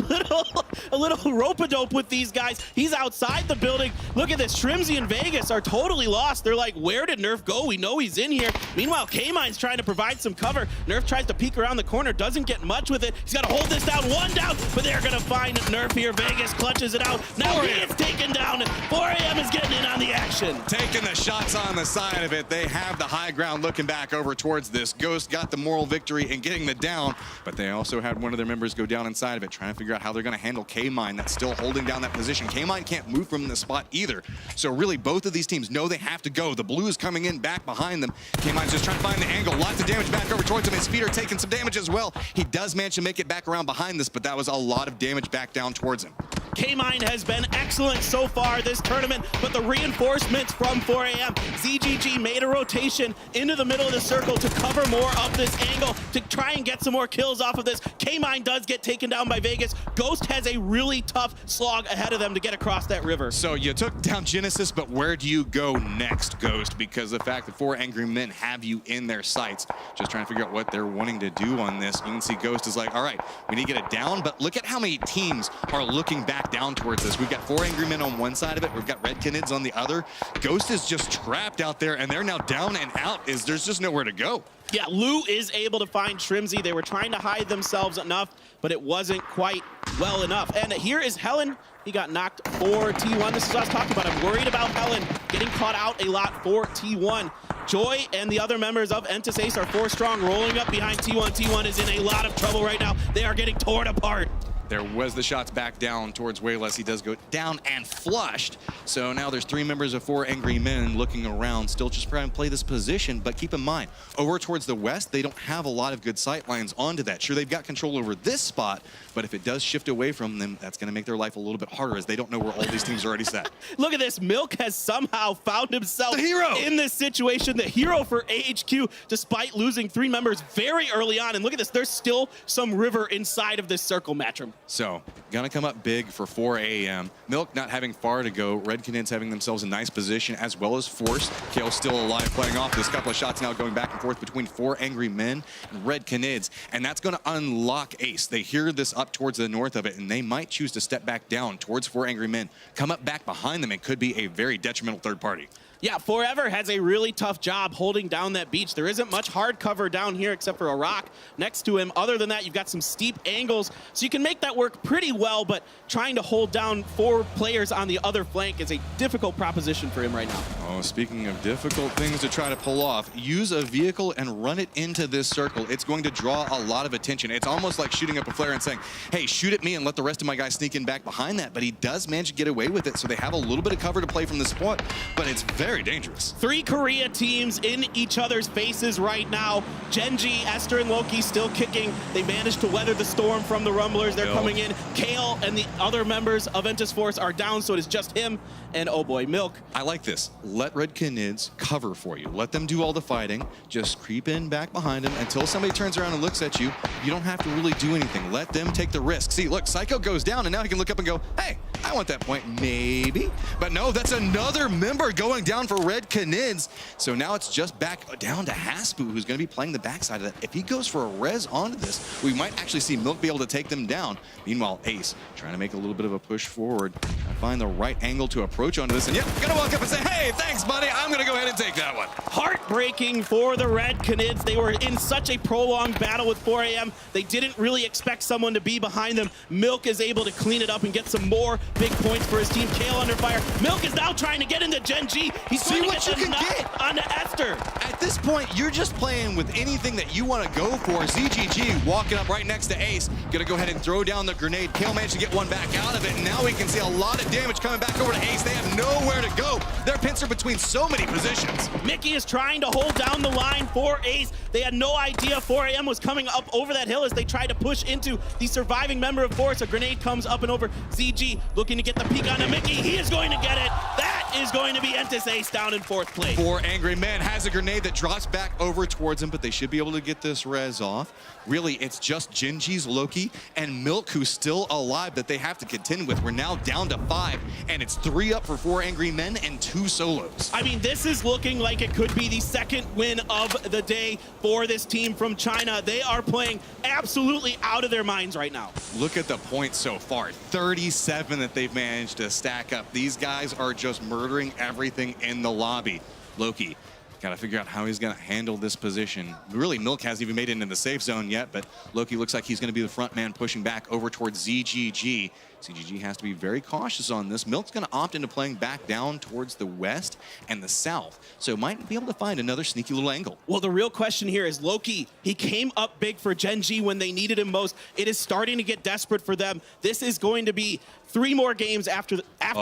little rope-a-dope with these guys. He's outside the building. Look at this. Shrimzy and Vegas are totally lost. They're like, where did Nerf go? We know he's in here. Meanwhile, K-Mine's trying to provide some cover. Nerf tries to peek around the corner, doesn't get much with it. He's got to hold this down. 1 down, but they're going to find Nerf here. Vegas clutches it out. Now he gets taken down. 4AM is getting in on the action. Taking the shots on the side of it. They have the high ground looking back over towards this. Ghost got the moral victory in getting the down, but they also had one of their members go down inside of it, trying to figure out how they're going to handle K-Mine that's still holding down that position. K-Mine can't move from this spot either. So really, both of these teams know they have to go. The blue is coming in back behind them. K-Mine's just trying to find the angle. Lots of damage back over towards him. His feet are taking some damage as well. He does manage to make it back around behind this, but that was a lot of damage back down towards him. K-Mine has been excellent so far this tournament, but the reinforcements from 4AM, ZGG made a rotation into the middle of the circle to cover more of this angle, to try and get some more kills off of this. K-Mine does get taken down by Vegas. Ghost has a really tough slog ahead of them to get across that river. So you took down Genesis, but where do you go next, Ghost? Because the fact that 4 Angry Men have you in their sights, just trying to figure out what they're wanting to do on this. You can see Ghost is like, all right, we need to get it down, but look at how many teams are looking back down towards this. We've got 4 Angry Men on one side of it. We've got Red Canids on the other. Ghost is just trapped out there, and they're now down and out. There's just nowhere to go. Yeah, Lou is able to find Trimsy. They were trying to hide themselves enough, but it wasn't quite well enough. And here is Helen. He got knocked for T1. This is what I was talking about. I'm worried about Helen getting caught out a lot for T1. Joy and the other members of Entis Ace are 4 strong, rolling up behind T1. T1 is in a lot of trouble right now. They are getting torn apart. There was the shots back down towards Wayless. He does go down and flushed. So now there's 3 members of 4 Angry Men looking around, still just trying to play this position. But keep in mind, over towards the west, they don't have a lot of good sight lines onto that. Sure, they've got control over this spot, but if it does shift away from them, that's going to make their life a little bit harder as they don't know where all these teams are already set. Look at this. Milk has somehow found himself in this situation. The hero for AHQ, despite losing 3 members very early on. And look at this. There's still some river inside of this circle, Matrim. So, gonna come up big for 4 AM. Milk not having far to go. Red Canids having themselves a nice position, as well as Force. Kale still alive, playing off this couple of shots now, going back and forth between 4 Angry Men and Red Canids. And that's gonna unlock Ace. They hear this up towards the north of it, and they might choose to step back down towards 4 Angry Men. Come up back behind them, it could be a very detrimental third party. Yeah, Forever has a really tough job holding down that beach. There isn't much hard cover down here except for a rock next to him. Other than that, you've got some steep angles, so you can make that work pretty well, but trying to hold down 4 players on the other flank is a difficult proposition for him right now. Oh, speaking of difficult things to try to pull off, use a vehicle and run it into this circle. It's going to draw a lot of attention. It's almost like shooting up a flare and saying, hey, shoot at me and let the rest of my guys sneak in back behind that, but he does manage to get away with it, so they have a little bit of cover to play from this spot, but it's very dangerous. 3 Korea teams in each other's faces right now. Genji, Esther, and Loki still kicking. They managed to weather the storm from the Rumblers. They're coming in. Kale and the other members of Entis Force are down, so it is just him and, oh boy, Milk. I like this. Let Red Canids cover for you. Let them do all the fighting. Just creep in back behind them until somebody turns around and looks at you. You don't have to really do anything. Let them take the risk. See, look, Psycho goes down, and now he can look up and go, hey, I want that point, maybe. But no, that's another member going down for Red Canids. So now it's just back down to Haspu, who's going to be playing the backside of that. If he goes for a res onto this, we might actually see Milk be able to take them down. Meanwhile, Ace trying to make a little bit of a push forward, find the right angle to approach onto this. And yep, gonna walk up and say, hey, thanks, buddy. I'm gonna go ahead and take that one. Heartbreaking for the Red Canids. They were in such a prolonged battle with 4 AM. They didn't really expect someone to be behind them. Milk is able to clean it up and get some more big points for his team. Kale under fire. Milk is now trying to get into Genji. He's See trying what to you get can get onto Esther. At this point, you're just playing with anything that you want to go for. ZGG walking up right next to Ace. Gonna go ahead and throw down the grenade. Kale managed to get one back out of it, and now we can see a lot of damage coming back over to Ace. They have nowhere to go. They're pincer between so many positions. Mickey is trying to hold down the line for Ace. They had no idea 4 AM was coming up over that hill as they tried to push into the surviving member of Force. A grenade comes up and over. ZG looking to get the peek onto Mickey. He is going to get it. That is going to be Entis Ace down in 4th place. 4 Angry Men has a grenade that drops back over towards him, but they should be able to get this res off. Really, it's just Genji's Loki and Milk who's still alive that they have to contend with. We're now down to 5, and it's 3 up for 4 Angry Men and 2 solos. I mean, this is looking like it could be the 2nd win of the day for this team from China. They are playing absolutely out of their minds right now. Look at the points so far. 37 that they've managed to stack up. These guys are just murdering everything in the lobby. Loki, got to figure out how he's going to handle this position. Really, Milk hasn't even made it into the safe zone yet, but Loki looks like he's going to be the front man pushing back over towards ZGG. ZGG has to be very cautious on this. Milk's going to opt into playing back down towards the west and the south, so might be able to find another sneaky little angle. Well, the real question here is Loki. He came up big for Genji when they needed him most. It is starting to get desperate for them. This is going to be 3 more games after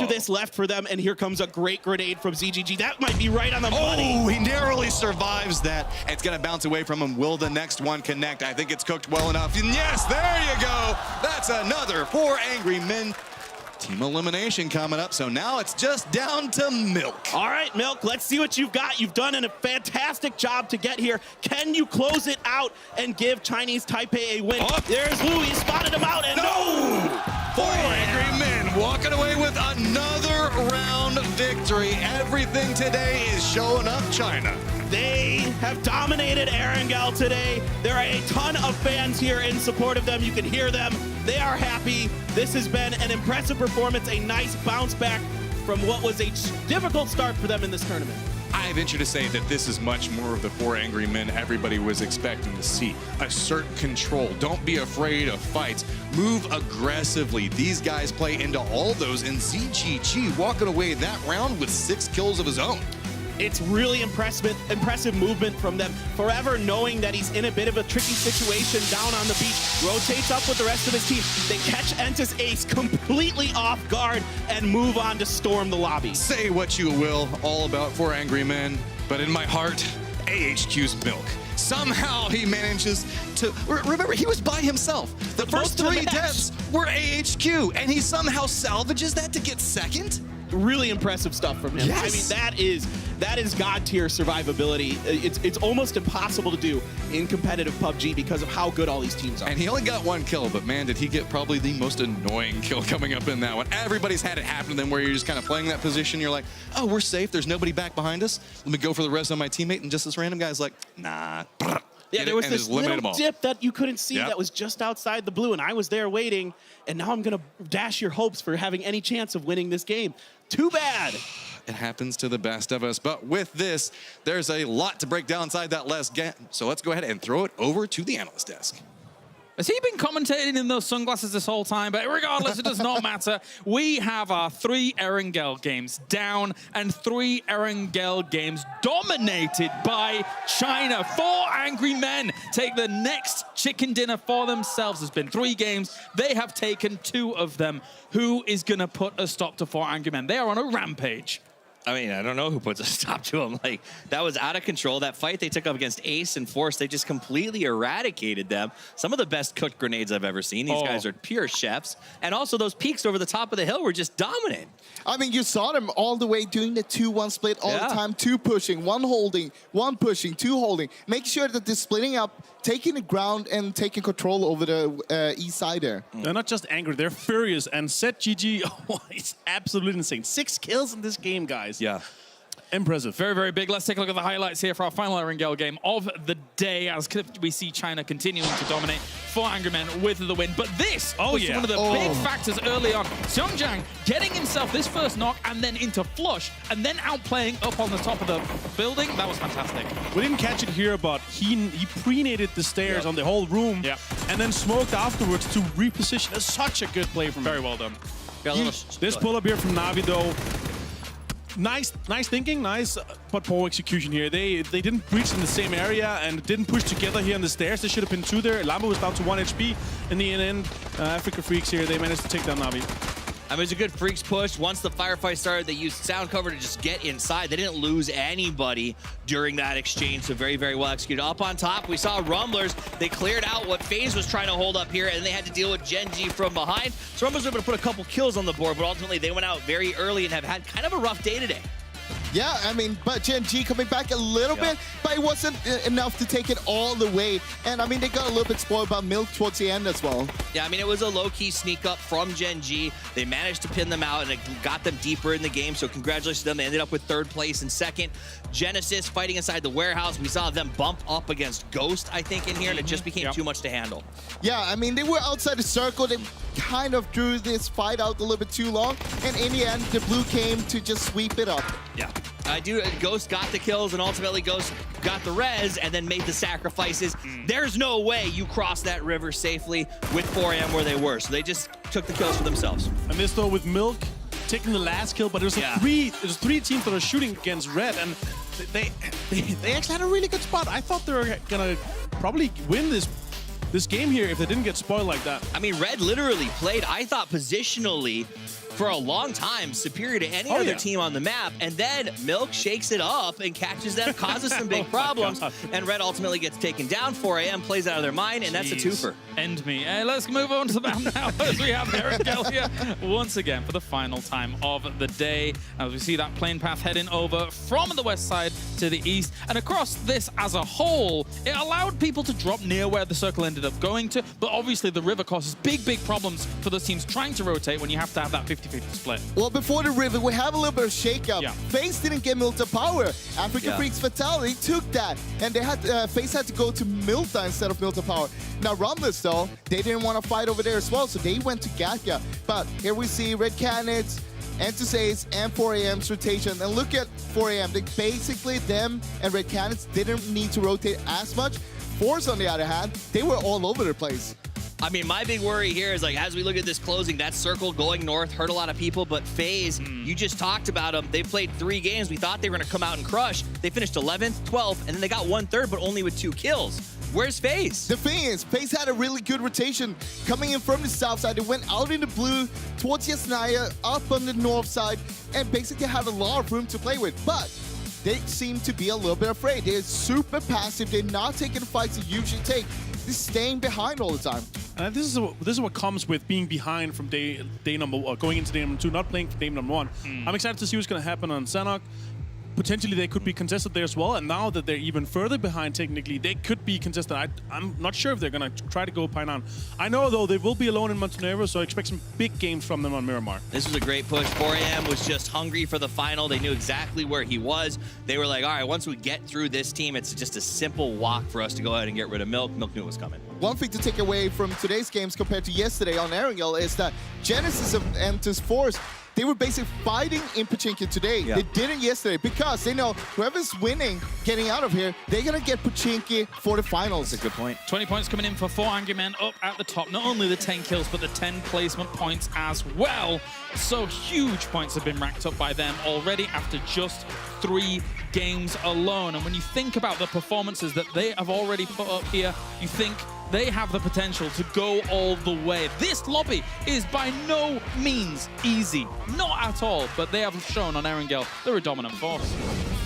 this left for them, and here comes a great grenade from ZGG. That might be right on the money. Oh, he narrowly survives that. It's going to bounce away from him. Will the next one connect? I think it's cooked well enough. And yes, there you go. That's another 4 Angry Men Team elimination coming up, so now it's just down to Milk. All right, Milk, let's see what you've got. You've done a fantastic job to get here. Can you close it out and give Chinese Taipei a win? Oh. There's Louis, spotted him out, and no! 4 angry men walking away with another round victory. Everything today is showing up China. They have dominated Erangel today. There are a ton of fans here in support of them. You can hear them. They are happy. This has been an impressive performance, a nice bounce back from what was a difficult start for them in this tournament. I venture to say that this is much more of the 4 angry men everybody was expecting to see. Assert control. Don't be afraid of fights. Move aggressively. These guys play into all those, and ZGG walking away that round with 6 kills of his own. It's really impressive movement from them. Forever knowing that he's in a bit of a tricky situation down on the beach, rotates up with the rest of his team. They catch Entis Ace completely off guard and move on to storm the lobby. Say what you will, all about 4 angry men, but in my heart, AHQ's Milk. Somehow he manages to, remember, he was by himself. The first 3 deaths were AHQ, and he somehow salvages that to get second? Really impressive stuff from him. Yes. I mean, that is god tier survivability. It's almost impossible to do in competitive PUBG because of how good all these teams are. And he only got 1 kill, but man, did he get probably the most annoying kill coming up in that one. Everybody's had it happen to them where you're just kind of playing that position. You're like, oh, we're safe. There's nobody back behind us. Let me go for the rest of my teammate. And just this random guy's like, nah. Yeah, there was this little dip that you couldn't see that was just outside the blue, and I was there waiting, and now I'm going to dash your hopes for having any chance of winning this game. Too bad. It happens to the best of us. But with this, there's a lot to break down inside that last game. So let's go ahead and throw it over to the analyst desk. Has he been commentating in those sunglasses this whole time? But regardless, it does not matter. We have our 3 Erangel games down and 3 Erangel games dominated by China. 4 angry men take the next chicken dinner for themselves. There's been 3 games. They have taken 2 of them. Who is going to put a stop to 4 angry men? They are on a rampage. I mean, I don't know who puts a stop to him. Like, that was out of control. That fight they took up against Ace and Force, they just completely eradicated them. Some of the best cooked grenades I've ever seen. These guys are pure chefs. And also those peaks over the top of the hill were just dominant. I mean, you saw them all the way doing the 2-1 split all the time. 2 pushing, 1 holding, 1 pushing, 2 holding. Make sure that they're splitting up, taking the ground and taking control over the east side there. They're not just angry, they're furious. And ZGG, it's absolutely insane. 6 kills in this game, guys. Yeah. Impressive. Very, very big. Let's take a look at the highlights here for our final Erangel game of the day as we see China continuing to dominate. 4 angry men with the win. But this was one of the big factors early on. Xiongjiang getting himself this first knock and then into flush and then outplaying up on the top of the building. That was fantastic. We didn't catch it here, but he pre-naded the stairs on the whole room and then smoked afterwards to reposition. It's such a good play from him. Very well done. This pull-up here from Navi, though, nice thinking, but poor execution here. They didn't breach in the same area and didn't push together here on the stairs. There should have been 2 there. Lama was down to 1 HP in the end. Africa Freaks here, they managed to take down Navi. I mean, it was a good Freaks push. Once the firefight started, they used sound cover to just get inside. They didn't lose anybody during that exchange, so very, very well executed. Up on top, we saw Rumblers. They cleared out what FaZe was trying to hold up here, and they had to deal with Gen G from behind. So Rumblers were able to put a couple kills on the board, but ultimately they went out very early and have had kind of a rough day today. Yeah, I mean, but Gen G coming back a little bit, but it wasn't enough to take it all the way. And I mean, they got a little bit spoiled by Milk towards the end as well. Yeah, I mean, it was a low-key sneak up from Gen G. They managed to pin them out, and it got them deeper in the game, so congratulations to them. They ended up with 3rd place and 2nd. Genesis fighting inside the warehouse. We saw them bump up against Ghost, I think, in here, and it just became too much to handle. Yeah, I mean, they were outside the circle. They kind of drew this fight out a little bit too long, and in the end, the blue came to just sweep it up. Yeah. Ghost got the kills, and ultimately Ghost got the res and then made the sacrifices. There's no way you cross that river safely with 4AM where they were, so they just took the kills for themselves. And this, though, with Milk taking the last kill, but there's 3 teams that are shooting against Red, and they actually had a really good spot. I thought they were gonna probably win this this game here if they didn't get spoiled like that. I mean, Red literally played, I thought, positionally for a long time superior to any other team on the map, and then Milk shakes it up and catches them, causes some big problems, and Red ultimately gets taken down. 4AM plays out of their mind, and that's a twofer. End me. Let's move on to the map now as we have Erangel here once again for the final time of the day. As we see that plane path heading over from the west side to the east, and across this as a whole, it allowed people to drop near where the circle ended up going to, but obviously the river causes big problems for those teams trying to rotate when you have to have that 50-50 split. Well, before the river, we have a little bit of shakeup. FaZe didn't get Milta power. African Freaks Fatality took that, and they had FaZe had to go to Milta instead of Milta power. Now, Rumblers, though, they didn't want to fight over there as well, so they went to Gatka. But here we see Red Canids, Entusace, and 4AM's rotation. And look at 4AM. They basically, them and Red Canids didn't need to rotate as much. Force, on the other hand, they were all over the place. I mean, my big worry here is, like, as we look at this closing, that circle going north hurt a lot of people, but FaZe, you just talked about them. They played 3 games. We thought they were going to come out and crush. They finished 11th, 12th, and then they got 1/3, but only with 2 kills. Where's FaZe? The thing is, FaZe had a really good rotation coming in from the south side. They went out in the blue towards Yasnaya, up on the north side, and basically had a lot of room to play with. But they seem to be a little bit afraid. They're super passive. They're not taking the fights they usually take. They're staying behind all the time. And this is what comes with being behind from day number going into day number 2, not playing for day number 1. I'm excited to see what's going to happen on Sanhok. Potentially they could be contested there as well, and now that they're even further behind technically, they could be contested. I'm not sure if they're going to try to go Painan. I know, though, they will be alone in Montenegro, so I expect some big games from them on Miramar. This was a great push. 4AM was just hungry for the final. They knew exactly where he was. They were like, all right, once we get through this team, it's just a simple walk for us to go ahead and get rid of Milk. Milk knew it was coming. One thing to take away from today's games compared to yesterday on Erangel is that Genesis of Entus Force, they were basically fighting in Pachinki today. They didn't yesterday because they know whoever's winning, getting out of here, they're going to get Pachinki for the finals. That's a good point. 20 points coming in for 4 Angry Men up at the top. Not only the 10 kills, but the 10 placement points as well. So huge points have been racked up by them already after just 3 games alone. And when you think about the performances that they have already put up here, you think they have the potential to go all the way. This lobby is by no means easy. Not at all, but they have shown on Erangel they're a dominant force.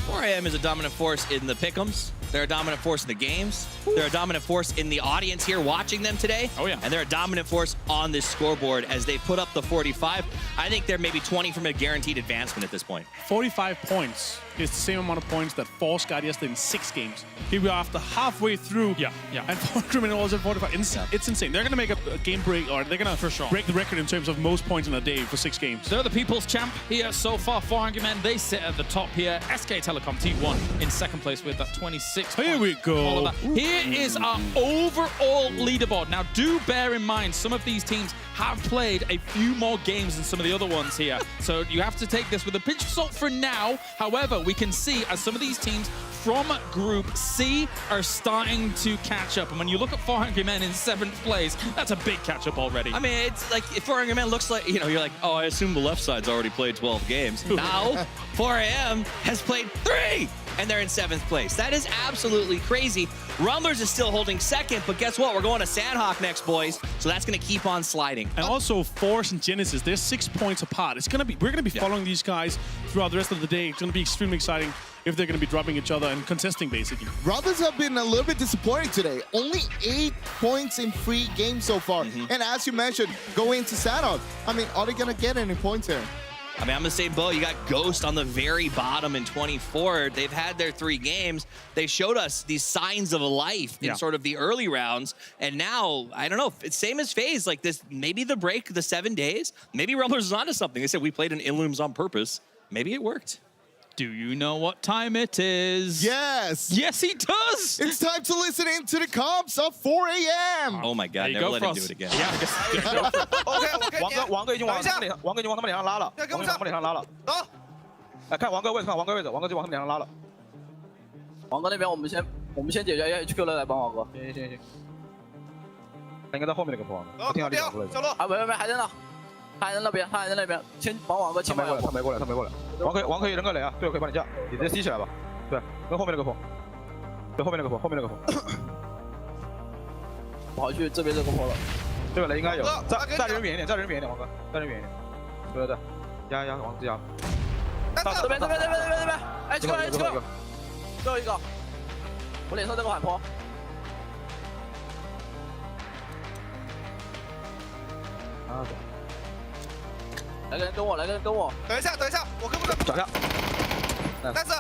4AM is a dominant force in the pick'ems. They're a dominant force in the games. They're a dominant force in the audience here watching them today. Oh, yeah. And they're a dominant force on this scoreboard as they put up the 45. I think they're maybe 20 from a guaranteed advancement at this point. 45 points is the same amount of points that Force got yesterday in 6 games. Here we are after halfway through. And 4 was at 45. It's insane. They're going to make a game break, or they're going to break the record in terms of most points in a day for 6 games. They're the people's champ here so far. 4 Angry Men, they sit at the top here. SK Telecom T1 in second place with that 26. Here we go. Here is our overall leaderboard. Now, do bear in mind, some of these teams have played a few more games than some of the other ones here. So you have to take this with a pinch of salt for now. However, we can see as some of these teams from Group C are starting to catch up. And when you look at 4 Angry Men in 7th place, that's a big catch up already. I mean, it's like, if 4 Angry Men looks like, you know, you're like, oh, I assume the left side's already played 12 games. Now, 4AM has played 3! And they're in 7th place. That is absolutely crazy. Rumblers is still holding 2nd, but guess what? We're going to Sanhok next, boys. So that's going to keep on sliding. And also, Force and Genesis, they're 6 points apart. We're going to be following these guys throughout the rest of the day. It's going to be extremely exciting if they're going to be dropping each other and contesting, basically. Rumblers have been a little bit disappointing today. Only 8 points in 3 games so far. And as you mentioned, going into Sanhok, I mean, are they going to get any points here? I mean, I'm the same boat. You got Ghost on the very bottom in 24. They've had their 3 games. They showed us these signs of life in sort of the early rounds. And now, I don't know, it's same as FaZe. Like this, maybe the break, the 7 days, maybe Rumblers is onto something. They said we played in Illooms on purpose. Maybe it worked. Do you know what time it is? Yes. Yes, he does. It's time to listen in to the comps of 4 AM. Oh my God, never let him do it again. Yeah, OK， 王哥已经往他们脸上拉了，王哥往他们脸上拉了。走，来看王哥位置，看王哥位置，王哥就往他们脸上拉了。王哥那边我们先解决 HQ 了，来帮王哥。行。他应该在后面那个破王哥，我听到你讲出来。啊，没，还在那。他还在那边，先帮王哥，他没过来。王可以扔个雷啊，队友可以帮你架，你直接吸起来吧。对，跟后面那个破，对，后面那个破。跑去这边这个坡了。这个雷应该有，再人远一点，再人远一点，王哥，再人远一点。对对对，压王子压。到这边，哎，这个，最后一个，我脸上这个缓坡。啊，来个人跟我，等一下，我跟不上。找下。但是。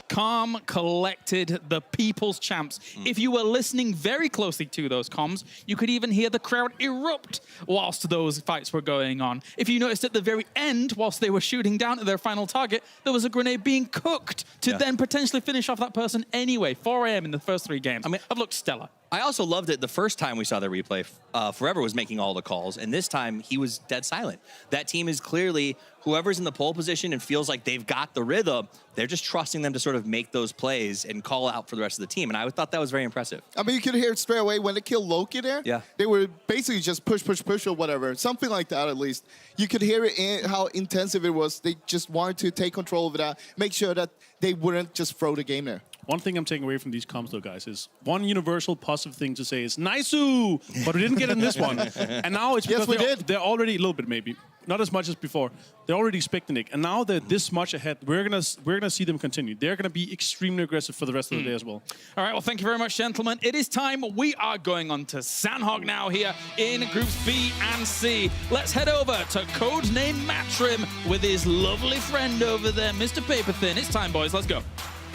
Calm, collected, the people's champs. If you were listening very closely to those comms, you could even hear the crowd erupt whilst those fights were going on. If you noticed at the very end, whilst they were shooting down at their final target, there was a grenade being cooked to then potentially finish off that person anyway. 4 AM in the first 3 games. I mean, I've looked stellar. I also loved it the first time we saw the replay. Forever was making all the calls, and this time he was dead silent. That team is clearly, whoever's in the pole position and feels like they've got the rhythm, they're just trusting them to sort of make those plays and call out for the rest of the team, and I thought that was very impressive. I mean, you could hear it straight away when they killed Loki there. Yeah. They were basically just push or whatever, something like that at least. You could hear it in how intensive it was. They just wanted to take control of that, make sure that they wouldn't just throw the game there. One thing I'm taking away from these comms, though, guys, is one universal positive thing to say is "nice-oo," but we didn't get in this one. And now it's because they're already a little bit, maybe not as much as before. They're already expecting it, and now they're this much ahead. We're gonna see them continue. They're gonna be extremely aggressive for the rest of the day as well. All right, well, thank you very much, gentlemen. It is time. We are going on to Sandhog now here in Groups B and C. Let's head over to Codename Matrim with his lovely friend over there, Mr. Paperthin. It's time, boys. Let's go.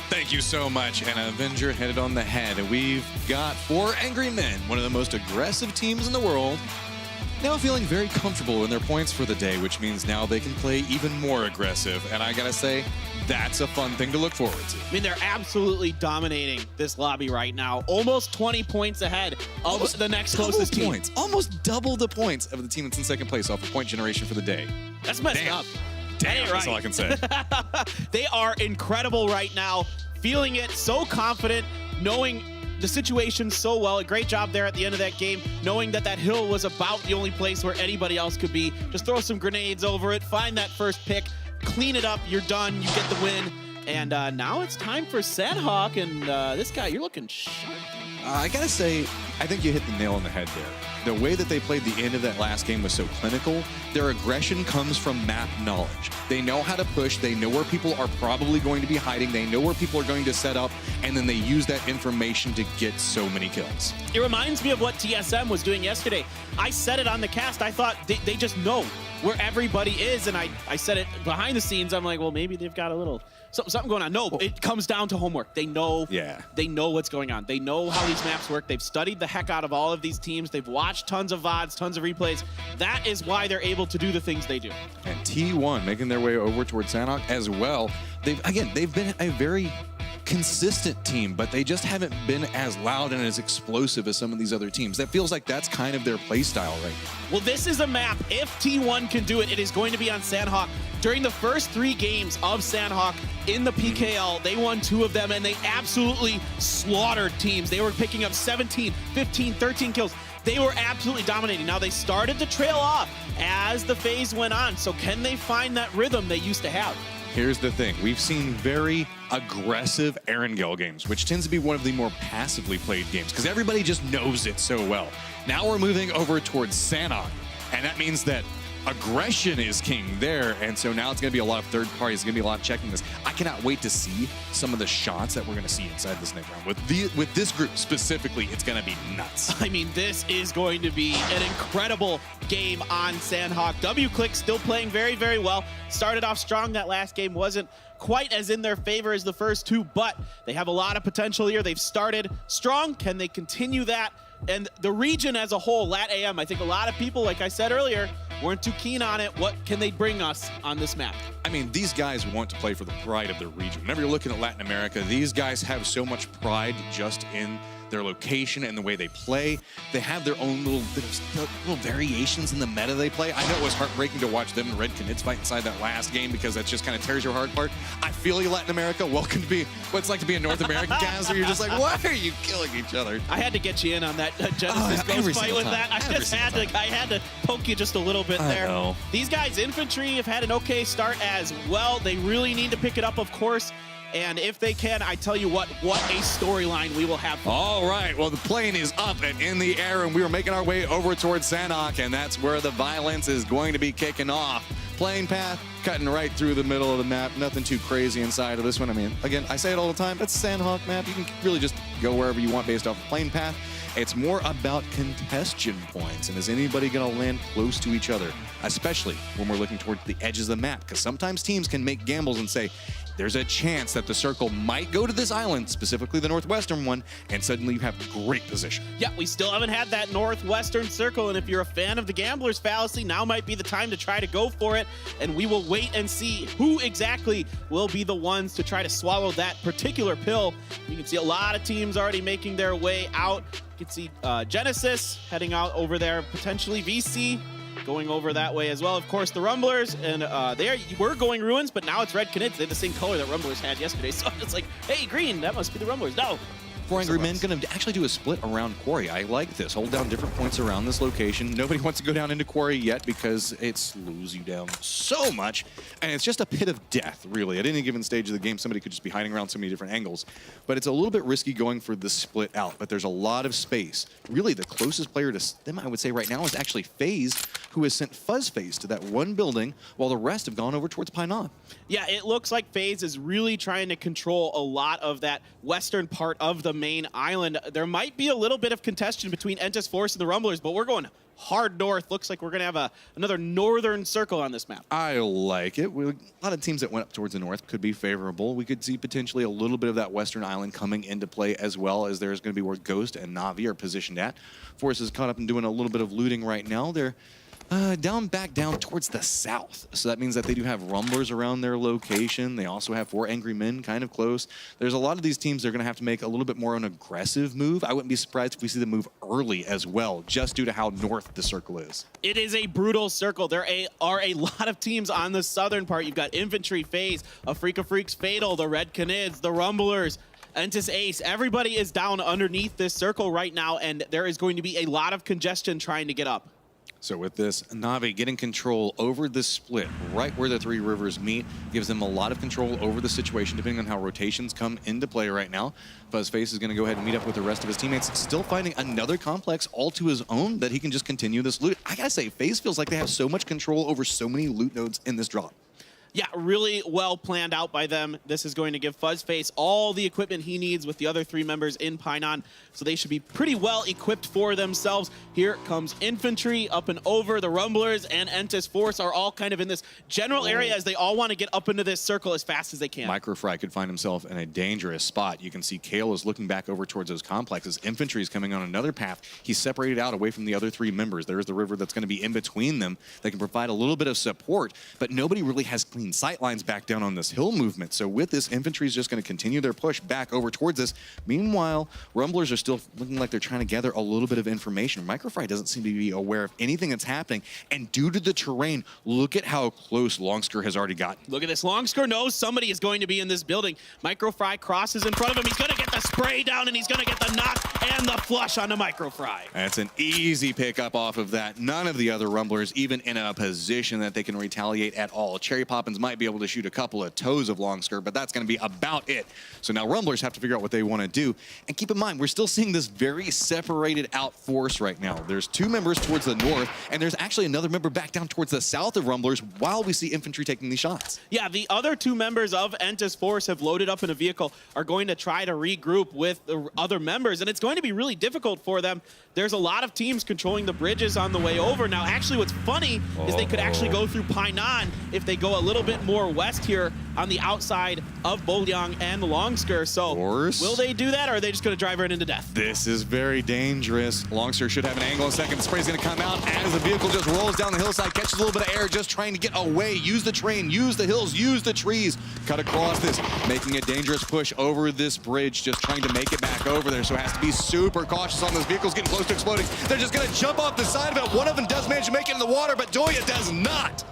Thank you so much, and Avenger headed on the head. We've got 4 angry men, one of the most aggressive teams in the world, now feeling very comfortable in their points for the day, which means now they can play even more aggressive. And I gotta say, that's a fun thing to look forward to. I mean, they're absolutely dominating this lobby right now. Almost 20 points ahead of the next closest team. Almost double the points of the team that's in second place off of point generation for the day. That's messed up. Damn, that's all I can say. They are incredible right now, feeling it, so confident, knowing the situation so well. A great job there at the end of that game, knowing that that hill was about the only place where anybody else could be. Just throw some grenades over it, find that first pick, clean it up, you're done, you get the win. And now it's time for Sandhawk, and this guy, you're looking sharp. I gotta say, I think you hit the nail on the head there. The way that they played the end of that last game was so clinical. Their aggression comes from map knowledge. They know how to push, they know where people are probably going to be hiding, they know where people are going to set up, and then they use that information to get so many kills. It reminds me of what TSM was doing yesterday. I said it on the cast, I thought they just know where everybody is, and I said it behind the scenes. I'm like, well, maybe they've got a little something going on. No, it comes down to homework. They know, they know what's going on. They know how these maps work. They've studied the heck out of all of these teams. They've watched tons of VODs, tons of replays. That is why they're able to do the things they do. And T1 making their way over towards Sandhawk as well. They've been a very consistent team, but they just haven't been as loud and as explosive as some of these other teams. That feels like that's kind of their play style right now. Well, this is a map. If T1 can do it, it is going to be on Sandhawk. During the first 3 games of Sandhawk in the PKL, they won 2 of them, and they absolutely slaughtered teams. They were picking up 17, 15, 13 kills. They were absolutely dominating. Now, they started to trail off as the phase went on, so can they find that rhythm they used to have? Here's the thing. We've seen very aggressive Erangel games, which tends to be one of the more passively played games because everybody just knows it so well. Now we're moving over towards Sandhawk, and that means that aggression is king there, and so now it's going to be a lot of third parties. It's going to be a lot of checking this. I cannot wait to see some of the shots that we're going to see inside this next round. With this group specifically, it's going to be nuts. I mean, this is going to be an incredible game on Sandhawk. WClick still playing very, very well. Started off strong. That last game wasn't quite as in their favor as the first 2, but they have a lot of potential here. They've started strong. Can they continue that? And the region as a whole, Lat AM, I think a lot of people, like I said earlier, weren't too keen on it. What can they bring us on this map? I mean, these guys want to play for the pride of their region. Whenever you're looking at Latin America, these guys have so much pride just in their location and the way they play. They have their own little variations in the meta they play. I know it was heartbreaking to watch them and Red Knits fight inside that last game because that just kind of tears your heart apart. I feel you, Latin America. Welcome to be what it's like to be a North American cast where you're just like, why are you killing each other? I had to get you in on that Genesis Ghost fight with that. I had to poke you just a little bit there. These guys, Infantry, have had an okay start as well. They really need to pick it up, of course. And if they can, I tell you what a storyline we will have. All right, well, the plane is up and in the air, and we are making our way over towards Sanhok, and that's where the violence is going to be kicking off. Plane path cutting right through the middle of the map. Nothing too crazy inside of this one. I mean, again, I say it all the time, it's a Sanhok map. You can really just go wherever you want based off the plane path. It's more about congestion points, and is anybody going to land close to each other, especially when we're looking towards the edges of the map, because sometimes teams can make gambles and say, there's a chance that the circle might go to this island, specifically the northwestern one, and suddenly you have great position. Yeah, we still haven't had that northwestern circle, and if you're a fan of the gambler's fallacy, now might be the time to try to go for it, and we will wait and see who exactly will be the ones to try to swallow that particular pill. You can see a lot of teams already making their way out. You can see Genesis heading out over there, potentially VC going over that way as well. Of course, the Rumblers, and they were going Ruins, but now it's Red Canids. They have the same color that Rumblers had yesterday, so it's like, hey, green, that must be the Rumblers. No. 4 Angry Men going to actually do a split around Quarry. I like this. Hold down different points around this location. Nobody wants to go down into Quarry yet because it slows you down so much. And it's just a pit of death, really. At any given stage of the game, somebody could just be hiding around so many different angles. But it's a little bit risky going for the split out. But there's a lot of space. Really, the closest player to them, I would say right now, is actually FaZe, who has sent FuzzFace to that one building while the rest have gone over towards Painan. Yeah, it looks like FaZe is really trying to control a lot of that western part of the main island. There might be a little bit of contention between Entis Force and the Rumblers, but we're going hard north. Looks like we're going to have another northern circle on this map. I like it. A lot of teams that went up towards the north could be favorable. We could see potentially a little bit of that western island coming into play, as well as there's going to be where Ghost and Na'Vi are positioned at. Force is caught up and doing a little bit of looting right now. They're back down towards the south. So that means that they do have Rumblers around their location. They also have 4 Angry Men kind of close. There's a lot of these teams that are going to have to make a little bit more of an aggressive move. I wouldn't be surprised if we see them move early as well, just due to how north the circle is. It is a brutal circle. There are a lot of teams on the southern part. You've got Infantry, FaZe, Afrika Freaks, Fatal, the Red Canids, the Rumblers, Entis Ace. Everybody is down underneath this circle right now, and there is going to be a lot of congestion trying to get up. So with this, Na'Vi getting control over this split right where the 3 rivers meet gives them a lot of control over the situation, depending on how rotations come into play right now. FuzzFace is going to go ahead and meet up with the rest of his teammates, still finding another complex all to his own that he can just continue this loot. I gotta say, FaZe feels like they have so much control over so many loot nodes in this drop. Yeah, really well planned out by them. This is going to give FuzzFace all the equipment he needs with the other 3 members in Painan, so they should be pretty well equipped for themselves. Here comes Infantry up and over. The Rumblers and Entis Force are all kind of in this general area as they all want to get up into this circle as fast as they can. Microfry could find himself in a dangerous spot. You can see Kale is looking back over towards those complexes. Infantry is coming on another path. He's separated out away from the other 3 members. There's the river that's going to be in between them that can provide a little bit of support, but nobody really has clean sight lines back down on this hill movement. So with this, Infantry is just going to continue their push back over towards this. Meanwhile, Rumblers are still looking like they're trying to gather a little bit of information. Microfry doesn't seem to be aware of anything that's happening. And due to the terrain, look at how close Longsker has already gotten. Look at this. Longsker knows somebody is going to be in this building. Microfry crosses in front of him. He's going to get the spray down, and he's going to get the knock and the flush onto Microfry. That's an easy pickup off of that. None of the other Rumblers even in a position that they can retaliate at all. Cherry Poppins might be able to shoot a couple of toes of Longsker, but that's going to be about it. So now Rumblers have to figure out what they want to do. And keep in mind, we're still seeing this very separated out force right now. There's 2 members towards the north, and there's actually another member back down towards the south of Rumblers while we see Infantry taking these shots. Yeah, the other 2 members of Entis Force have loaded up in a vehicle, are going to try to regroup with the other members, and it's going to be really difficult for them. There's a lot of teams controlling the bridges on the way over. Now, actually, what's funny is they could actually go through Painan if they go a little bit more west here on the outside of Bolyang and Longsker. So will they do that, or are they just going to drive right into death? This is very dangerous. Longsker should have an angle in a second. The spray's going to come out as the vehicle just rolls down the hillside, catches a little bit of air, just trying to get away. Use the train, use the hills, use the trees. Cut across this, making a dangerous push over this bridge, just trying to make it back over there. So it has to be super cautious on this. Vehicle's getting close to exploding. They're just going to jump off the side of it. One of them does manage to make it in the water, but Doya does not.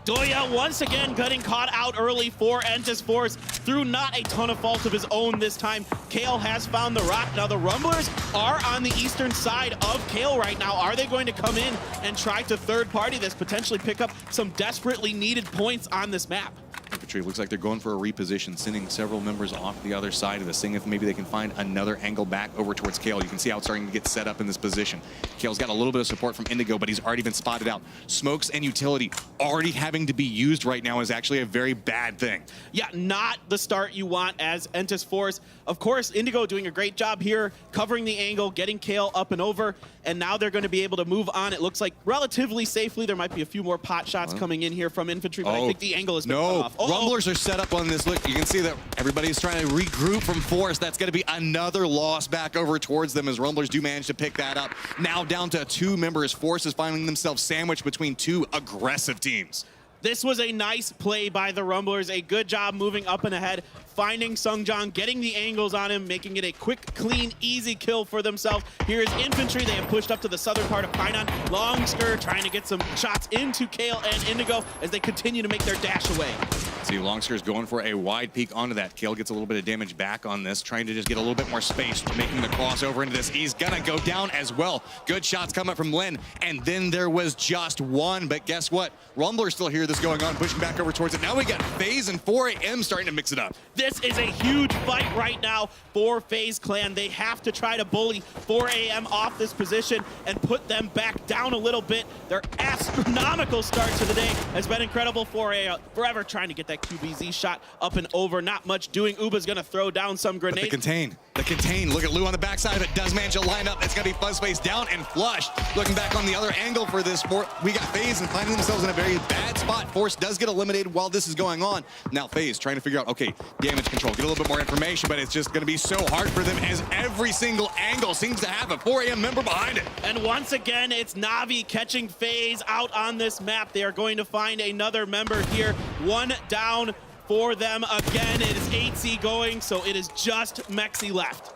Doya once again getting caught out early for Entis Force through not a ton of fault of his own this time. Kale has found the rock. Now the Rumblers are on the eastern side of Kale right now. Are they going to come in and try to third party this, potentially pick up some desperately needed points on this map? Infantry looks like they're going for a reposition, sending several members off the other side of this, seeing if maybe they can find another angle back over towards Kale. You can see how it's starting to get set up in this position. Kale's got a little bit of support from Indigo, but he's already been spotted out. Smokes and utility already having to be used right now is actually a very bad thing. Yeah, not the start you want as Entis Force. Of course, Indigo doing a great job here, covering the angle, getting Kale up and over, and now they're going to be able to move on. It looks like relatively safely. There might be a few more pot shots coming in here from Infantry, but I think the angle has been cut off. Rumblers are set up on this. Look, you can see that everybody's trying to regroup from Force. That's going to be another loss back over towards them as Rumblers do manage to pick that up. Now down to 2 members. Force is finding themselves sandwiched between 2 aggressive teams. This was a nice play by the Rumblers. A good job moving up and ahead, finding Sungjan, getting the angles on him, making it a quick, clean, easy kill for themselves. Here is Infantry. They have pushed up to the southern part of Painan. Longsker trying to get some shots into Kale and Indigo as they continue to make their dash away. See, Longsker's going for a wide peek onto that. Kale gets a little bit of damage back on this, trying to just get a little bit more space, making the crossover into this. He's gonna go down as well. Good shots coming from Lin, and then there was just one, but guess what? Rumbler's still here, this going on, pushing back over towards it. Now we got FaZe and 4AM starting to mix it up. This is a huge fight right now for FaZe Clan. They have to try to bully 4AM off this position and put them back down a little bit. Their astronomical start to the day has been incredible. 4AM forever trying to get that QBZ shot up and over. Not much doing. Uba's going to throw down some grenades. But the contain. Look at Lou on the backside of it. Does manage to line up. It's going to be Fuzzface down and flushed. Looking back on the other angle for this, we got FaZe and finding themselves in a very bad spot. Force does get eliminated while this is going on. Now FaZe trying to figure out, okay, damage control. Get a little bit more information, but it's just going to be so hard for them as every single angle seems to have a 4AM member behind it. And once again, it's Na'Vi catching FaZe out on this map. They are going to find another member here. One down for them again. It is 8C going, so it is just Mexi left.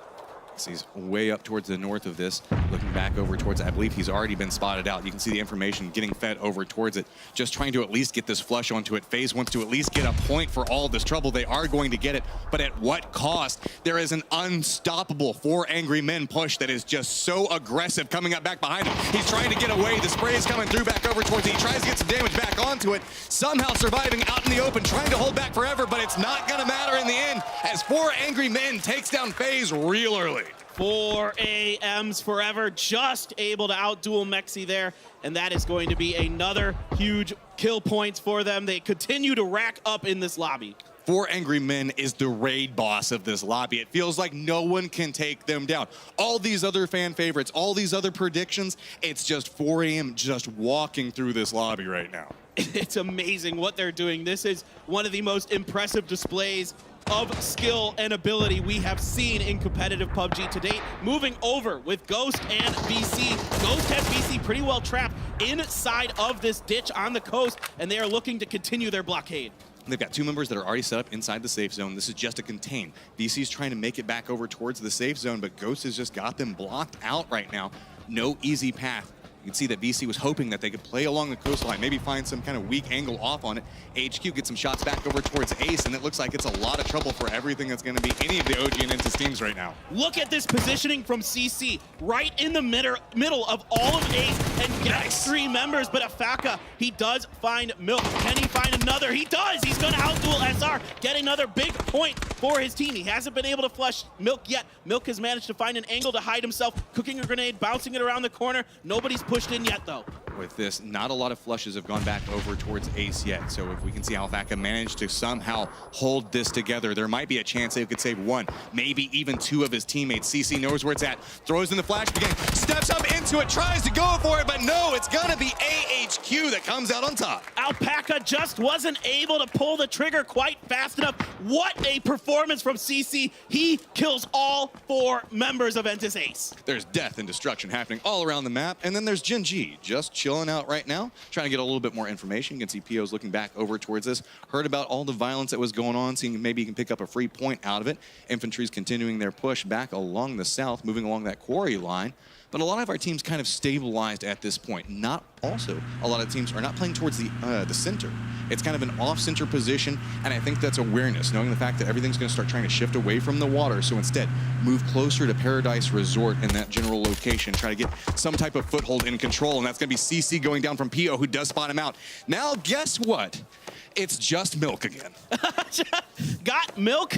He's way up towards the north of this, looking back over towards it. I believe he's already been spotted out. You can see the information getting fed over towards it, just trying to at least get this flush onto it. FaZe wants to at least get a point for all this trouble. They are going to get it, but at what cost? There is an unstoppable 4 angry men push that is just so aggressive coming up back behind him. He's trying to get away. The spray is coming through back over towards it. He tries to get some damage back onto it, somehow surviving out in the open, trying to hold back forever, but it's not going to matter in the end as 4 angry men takes down FaZe real early. 4AMs forever, just able to outduel Mexi there, and that is going to be another huge kill points for them. They continue to rack up in this lobby. 4 angry men is the raid boss of this lobby. It feels like no one can take them down. All these other fan favorites, all these other predictions, it's just 4AM just walking through this lobby right now. It's amazing what they're doing. This is one of the most impressive displays of skill and ability we have seen in competitive PUBG to date. Moving over with Ghost and BC. Ghost has BC pretty well trapped inside of this ditch on the coast, and they are looking to continue their blockade. They've got 2 members that are already set up inside the safe zone. This is just a contain. BC's trying to make it back over towards the safe zone, but Ghost has just got them blocked out right now. No easy path. You can see that BC was hoping that they could play along the coastline, maybe find some kind of weak angle off on it. HQ gets some shots back over towards Ace, and it looks like it's a lot of trouble for everything that's going to be any of the OG and Entis teams right now. Look at this positioning from CC, right in the middle of all of Ace, and gets 3 members, but Afaka, he does find Milk. Can he find another? He does! He's going to outduel SR, get another big point for his team. He hasn't been able to flush Milk yet. Milk has managed to find an angle to hide himself, cooking a grenade, bouncing it around the corner. Nobody's pushed in yet, though. With this, not a lot of flushes have gone back over towards Ace yet. So if we can see how Vaka managed to somehow hold this together, there might be a chance they could save 1, maybe even 2 of his teammates. CC knows where it's at, throws in the flash again, steps up into it, tries to go for it, but no, it's gonna be AHQ that comes out on top. Alpaca just wasn't able to pull the trigger quite fast enough. What a performance from CC. He kills all 4 members of Entis Ace. There's death and destruction happening all around the map, and then there's Gen G just chilling out right now, trying to get a little bit more information. You can see PO's looking back over towards this, heard about all the violence that was going on, seeing if maybe he can pick up a free point out of it. Infantry's continuing their push back along the south, moving along that quarry line. but a lot of our teams kind of stabilized at this point. Not also, a lot of teams are not playing towards the center. It's kind of an off-center position, and I think that's awareness, knowing the fact that everything's going to start trying to shift away from the water, so instead, move closer to Paradise Resort in that general location, try to get some type of foothold in control, and that's going to be CC going down from PO, who does spot him out. Now, guess what? It's just Milk again. Got Milk?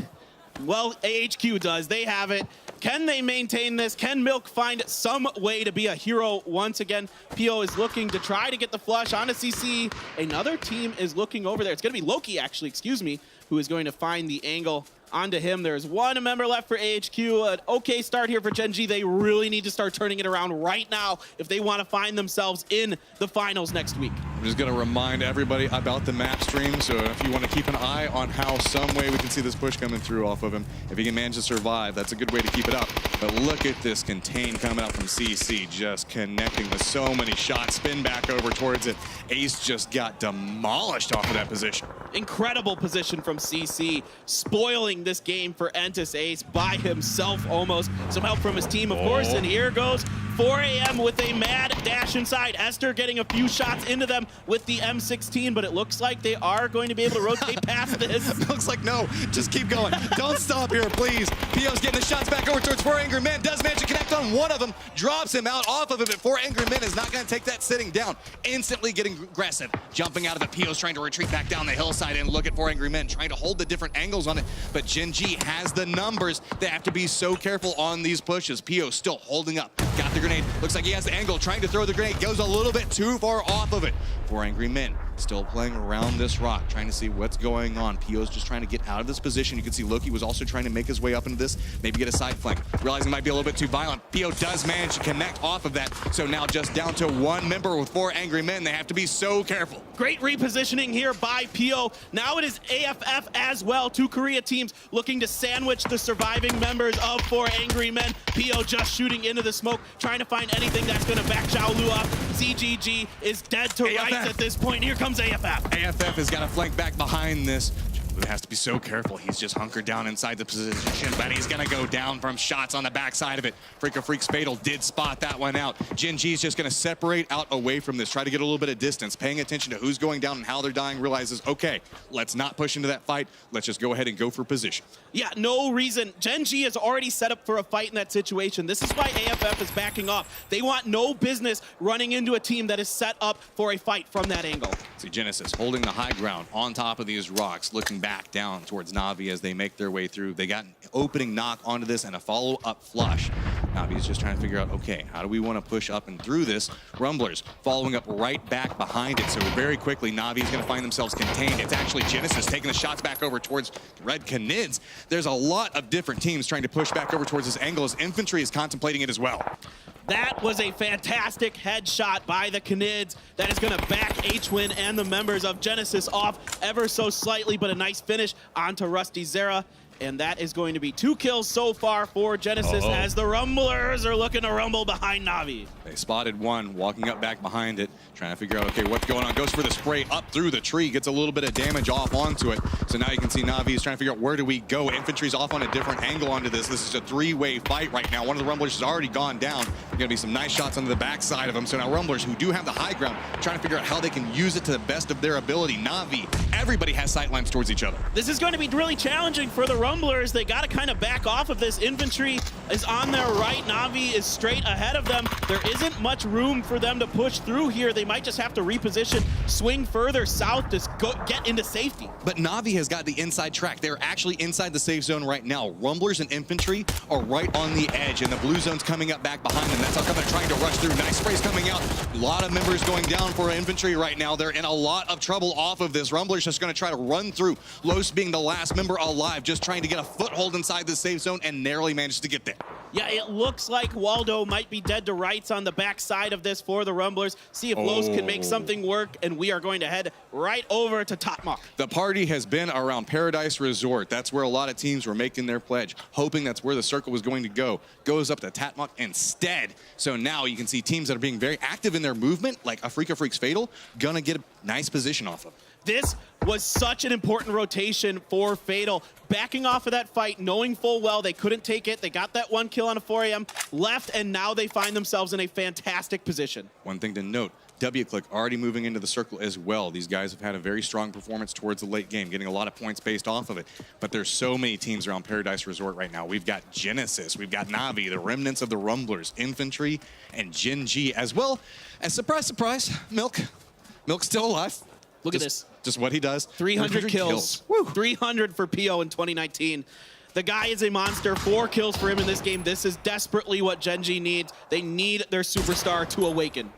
Well, AHQ does. They have it. Can they maintain this? Can Milk find some way to be a hero once again? PO is looking to try to get the flush onto CC. Another team is looking over there. It's going to be Loki, actually, excuse me, who is going to find the angle onto him. There's one member left for AHQ. An okay start here for Gen G. They really need to start turning it around right now if they want to find themselves in the finals next week. I'm just going to remind everybody about the map stream, so if you want to keep an eye on how some way we can see this push coming through off of him, if he can manage to survive, that's a good way to keep it up. But look at this contain coming out from CC, just connecting with so many shots. Spin back over towards it. Ace just got demolished off of that position. Incredible position from CC, spoiling this game for Entus Ace by himself almost. Some help from his team, of course, and here goes 4 AM with a mad dash inside. Esther getting a few shots into them with the M16, but it looks like they are going to be able to rotate past this. Looks like no, just keep going. Don't stop here, please. PO's getting the shots back over towards 4 Angry Men, does manage to connect on one of them, drops him out off of it, but 4 Angry Men is not going to take that sitting down. Instantly getting aggressive, jumping out of it. PO's trying to retreat back down the hillside and look at 4 Angry Men, trying to hold the different angles on it, but Gen G has the numbers. They have to be so careful on these pushes. PO still holding up, got the grenade, looks like he has the angle, trying to throw the grenade, goes a little bit too far off of it. 4 Angry Men still playing around this rock, trying to see what's going on. PO's just trying to get out of this position. You can see Loki was also trying to make his way up into this, maybe get a side flank. Realizing it might be a little bit too violent. PO does manage to connect off of that, so now just down to one member with 4 Angry Men. They have to be so careful. Great repositioning here by PO. Now it is AFF as well. 2 Korea teams looking to sandwich the surviving members of 4 Angry Men. PO just shooting into the smoke, trying to find anything that's going to back Xiao Lu up. CGG is dead to rights at this point. Here comes AFF. AFF has got to flank back behind this. He has to be so careful. He's just hunkered down inside the position, but he's going to go down from shots on the backside of it. Freaks Fatal did spot that one out. Gen G's just going to separate out away from this, try to get a little bit of distance, paying attention to who's going down and how they're dying, realizes, okay, let's not push into that fight. Let's just go ahead and go for position. Yeah, no reason. Gen G is already set up for a fight in that situation. This is why AFF is backing off. They want no business running into a team that is set up for a fight from that angle. See Genesis holding the high ground on top of these rocks, looking back down towards Na'Vi as they make their way through. They got an opening knock onto this and a follow-up flush. Na'Vi is just trying to figure out, okay, how do we want to push up and through this? Rumblers following up right back behind it. So very quickly, Na'Vi is going to find themselves contained. It's actually Genesis taking the shots back over towards Red Canids. There's a lot of different teams trying to push back over towards this angle as Infantry is contemplating it as well. That was a fantastic headshot by the Canids. That is going to back HWin and the members of Genesis off ever so slightly, but a nice finish onto Rusty Zera. And that is going to be 2 kills so far for Genesis as the Rumblers are looking to rumble behind Na'Vi. They spotted one, walking up back behind it, trying to figure out, okay, what's going on. Goes for the spray up through the tree, gets a little bit of damage off onto it. So now you can see Na'Vi is trying to figure out where do we go. Infantry's off on a different angle onto this. This is a 3-way fight right now. One of the Rumblers has already gone down. There's going to be some nice shots onto the backside of them. So now Rumblers, who do have the high ground, trying to figure out how they can use it to the best of their ability. Na'Vi, everybody has sight lines towards each other. This is going to be really challenging for the Rumblers. They got to kind of back off of this. Infantry is on their right. Na'Vi is straight ahead of them. There isn't much room for them to push through here. They might just have to reposition, swing further south to get into safety. But Na'Vi has got the inside track. They're actually inside the safe zone right now. Rumblers and Infantry are right on the edge, and the blue zone's coming up back behind them. That's how come they're trying to rush through. Nice sprays coming out. A lot of members going down for Infantry right now. They're in a lot of trouble off of this. Rumblers just going to try to run through. Los being the last member alive, just trying to get a foothold inside the safe zone and narrowly managed to get there. Yeah, it looks like Waldo might be dead to rights on the backside of this for the Rumblers. See if Los can make something work, and we are going to head right over to Tatmok. The party has been around Paradise Resort. That's where a lot of teams were making their pledge, hoping that's where the circle was going to go. Goes up to Tatmok instead. So now you can see teams that are being very active in their movement, like Afrika Freaks Fatal, gonna get a nice position off of. This was such an important rotation for Fatal. Backing off of that fight, knowing full well they couldn't take it. They got that 1 kill on a 4AM, left, and now they find themselves in a fantastic position. One thing to note, WClick already moving into the circle as well. These guys have had a very strong performance towards the late game, getting a lot of points based off of it. But there's so many teams around Paradise Resort right now. We've got Genesis, we've got Na'Vi, the remnants of the Rumblers, Infantry, and Gen G, as well as, surprise, surprise, Milk. Milk's still alive. Look at this. Just what he does. 300 kills. 300 for PO in 2019. The guy is a monster. 4 kills for him in this game. This is desperately what Gen G needs. They need their superstar to awaken.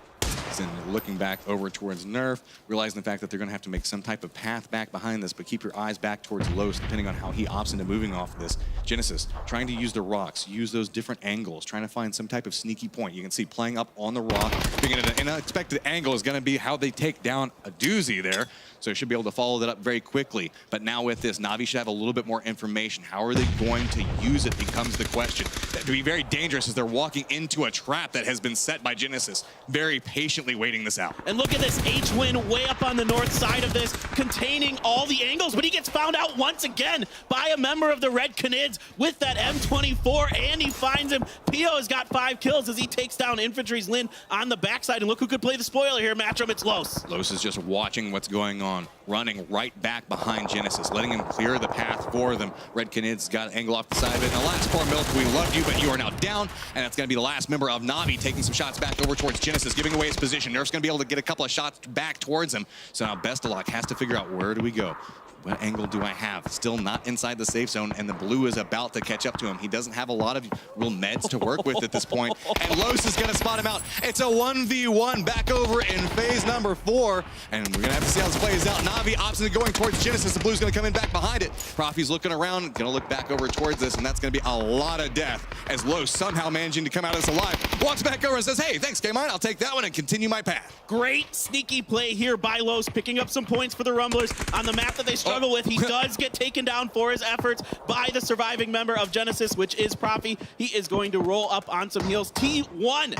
And looking back over towards Nerf, realizing the fact that they're going to have to make some type of path back behind this, but keep your eyes back towards Los, depending on how he opts into moving off of this. Genesis, trying to use the rocks, use those different angles, trying to find some type of sneaky point. You can see playing up on the rock, being at an unexpected angle is going to be how they take down a doozy there. So they should be able to follow that up very quickly. But now with this, Na'Vi should have a little bit more information. How are they going to use it becomes the question. That would be very dangerous as they're walking into a trap that has been set by Genesis. Very patiently waiting this out. And look at this, H-Win way up on the north side of this, containing all the angles, but he gets found out once again by a member of the Red Canids with that M24, and he finds him. Pio has got 5 kills as he takes down Infantry's Lin on the backside, and look who could play the spoiler here, Matchroom, it's Los. Los is just watching what's going on, running right back behind Genesis, letting him clear the path for them. Red Canids got an angle off the side of it. And the last poor Milk, we love you, but you are now down, and that's going to be the last member of Na'Vi taking some shots back over towards Genesis, giving away his position. Nerf's going to be able to get a couple of shots back towards him. So now Best of Luck has to figure out, where do we go? What angle do I have? Still not inside the safe zone, and the blue is about to catch up to him. He doesn't have a lot of real meds to work with at this point, and Los is going to spot him out. It's a 1v1 back over in phase number 4, and we're going to have to see how this plays out. Na'Vi opts into going towards Genesis. The blue's going to come in back behind it. Profi's looking around, going to look back over towards this, and that's going to be a lot of death as Los somehow managing to come out of this alive. Walks back over and says, hey, thanks, K-Mine. I'll take that one and continue my path. Great sneaky play here by Los, picking up some points for the Rumblers on the map that they struggle with. He does get taken down for his efforts by the surviving member of Genesis, which is Profi. He is going to roll up on some heals. T1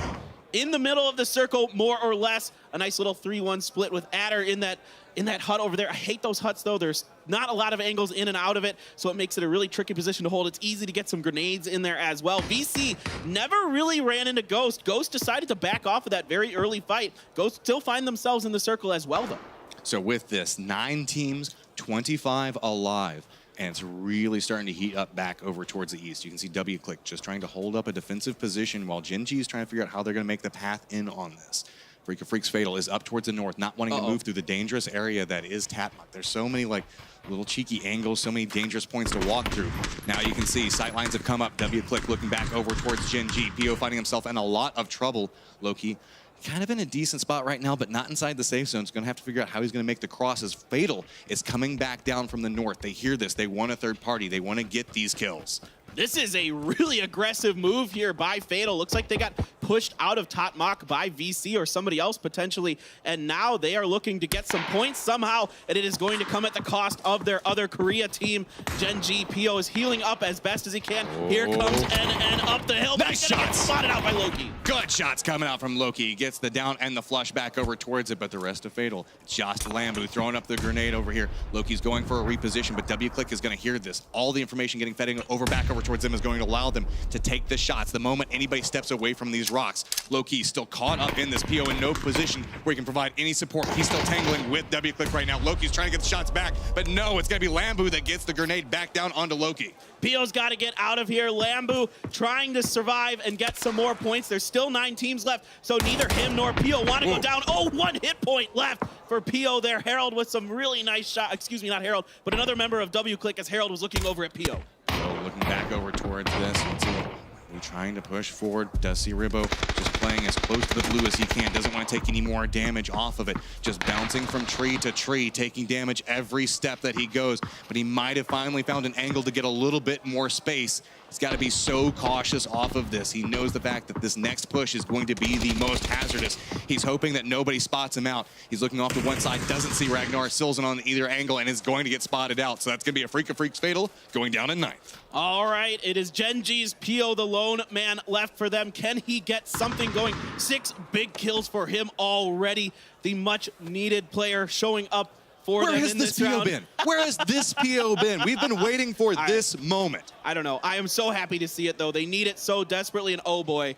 in the middle of the circle, more or less. A nice little 3-1 split with Adder in that hut over there. I hate those huts, though. There's not a lot of angles in and out of it, so it makes it a really tricky position to hold. It's easy to get some grenades in there as well. VC never really ran into Ghost. Ghost decided to back off of that very early fight. Ghost still find themselves in the circle as well, though. So with this, 9 teams, 25 alive, and it's really starting to heat up back over towards the east. You can see WClick just trying to hold up a defensive position while Gen G is trying to figure out how they're going to make the path in on this. Freak of Freaks Fatal is up towards the north, not wanting to move through the dangerous area that is Tatmuk. There's so many like little cheeky angles, so many dangerous points to walk through. Now you can see sight lines have come up. WClick looking back over towards Gen G. PO finding himself in a lot of trouble. Loki kind of in a decent spot right now, but not inside the safe zone. He's going to have to figure out how he's going to make the cross as Fatal is coming back down from the north. They hear this. They want a third party. They want to get these kills. This is a really aggressive move here by Fatal. Looks like they got pushed out of Tatmuk by VC or somebody else potentially, and now they are looking to get some points somehow, and it is going to come at the cost of their other Korea team. Gen G. PO is healing up as best as he can. Here comes NN up the hill. Nice shots. Spotted out by Loki. Good shots coming out from Loki. He gets the down and the flush back over towards it, but the rest of Fatal. Just Lambu throwing up the grenade over here. Loki's going for a reposition, but WClick is going to hear this. All the information getting fed over back over towards them is going to allow them to take the shots. The moment anybody steps away from these rocks, Loki's still caught up in this. PO in no position where he can provide any support. He's still tangling with WClick right now. Loki's trying to get the shots back, but no, it's going to be Lambu that gets the grenade back down onto Loki. PO's got to get out of here. Lambu trying to survive and get some more points. There's still 9 teams left, so neither him nor PO want to go down. Oh, 1 hit point left for PO there. Harold with some really nice shot. Excuse me, not Harold, but another member of WClick as Harold was looking over at PO. Looking back over towards this. We're trying to push forward. Does see Ribbo just playing as close to the blue as he can. Doesn't want to take any more damage off of it. Just bouncing from tree to tree, taking damage every step that he goes. But he might have finally found an angle to get a little bit more space. He's got to be so cautious off of this. He knows the fact that this next push is going to be the most hazardous. He's hoping that nobody spots him out. He's looking off to one side, doesn't see Ragnar Silzen on either angle, and is going to get spotted out. So that's going to be a Freak of Freaks Fatal going down in 9th. All right, it is Gen G's PO, the lone man left for them. Can he get something going? 6 big kills for him already. The much needed player showing up for Where them has in this this PO round. been? Where has this PO been? We've been waiting for this moment. I don't know. I am so happy to see it, though. They need it so desperately, and oh boy,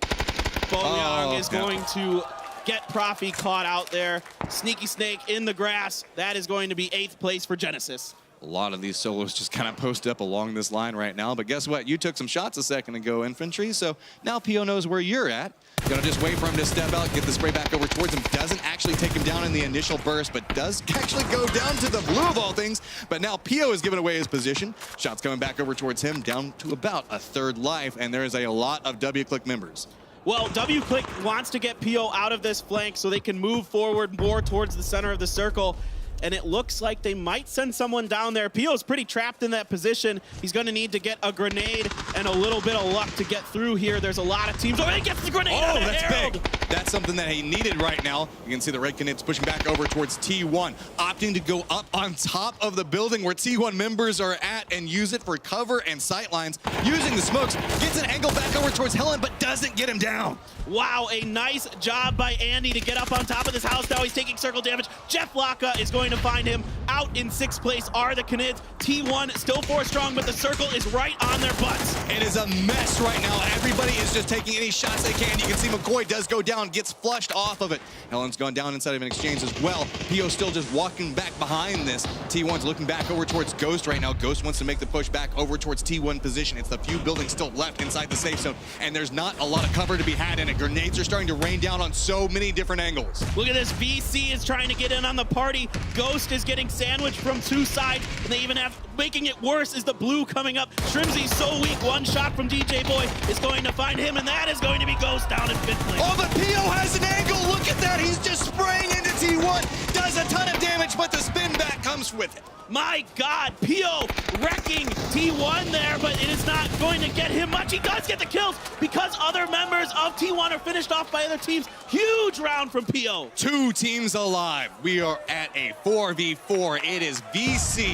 Boyoung is going to get Profi caught out there. Sneaky Snake in the grass. That is going to be 8th place for Genesis. A lot of these solos just kind of post up along this line right now, but guess what? You took some shots a second ago, Infantry, so now PO knows where you're at. Gonna just wait for him to step out, get the spray back over towards him. Doesn't actually take him down in the initial burst, but does actually go down to the blue of all things. But now PO has given away his position. Shots coming back over towards him, down to about a 3rd life, and there is a lot of WClick members. Well, WClick wants to get PO out of this flank so they can move forward more towards the center of the circle. And it looks like they might send someone down there. Pio's pretty trapped in that position. He's going to need to get a grenade and a little bit of luck to get through here. There's a lot of teams. Oh, he gets the grenade out of that's Harold. big. That's something that he needed right now. You can see the red Canadians pushing back over towards T1, opting to go up on top of the building where T1 members are at and use it for cover and sight lines. Using the smokes, gets an angle back over towards Helen, but doesn't get him down. Wow, a nice job by Andy to get up on top of this house. Now he's taking circle damage. Jeff Laka is going to find him. Out in 6th place are the Canids. T1 still 4 strong, but the circle is right on their butts. It is a mess right now. Everybody is just taking any shots they can. You can see McCoy does go down, gets flushed off of it. Helen's gone down inside of an exchange as well. PO still just walking back behind this. T1's looking back over towards Ghost right now. Ghost wants to make the push back over towards T1 position. It's the few buildings still left inside the safe zone, and there's not a lot of cover to be had in it. Grenades are starting to rain down on so many different angles. Look at this. VC is trying to get in on the party. Ghost is getting sandwiched from 2 sides, and they even have, making it worse is the blue coming up. Shrimzy's so weak. 1 shot from DJ Boy is going to find him, and that is going to be Ghost down in 5th place. Oh, but PO has an angle. Look at that. He's just spraying into T1. Does a ton of damage, but the spin back comes with it. My God, PO wrecking T1 there, but it is not going to get him much. He does get the kills because other members of T1 are finished off by other teams. Huge round from PO. 2 teams alive. We are at a 4v4. It is VC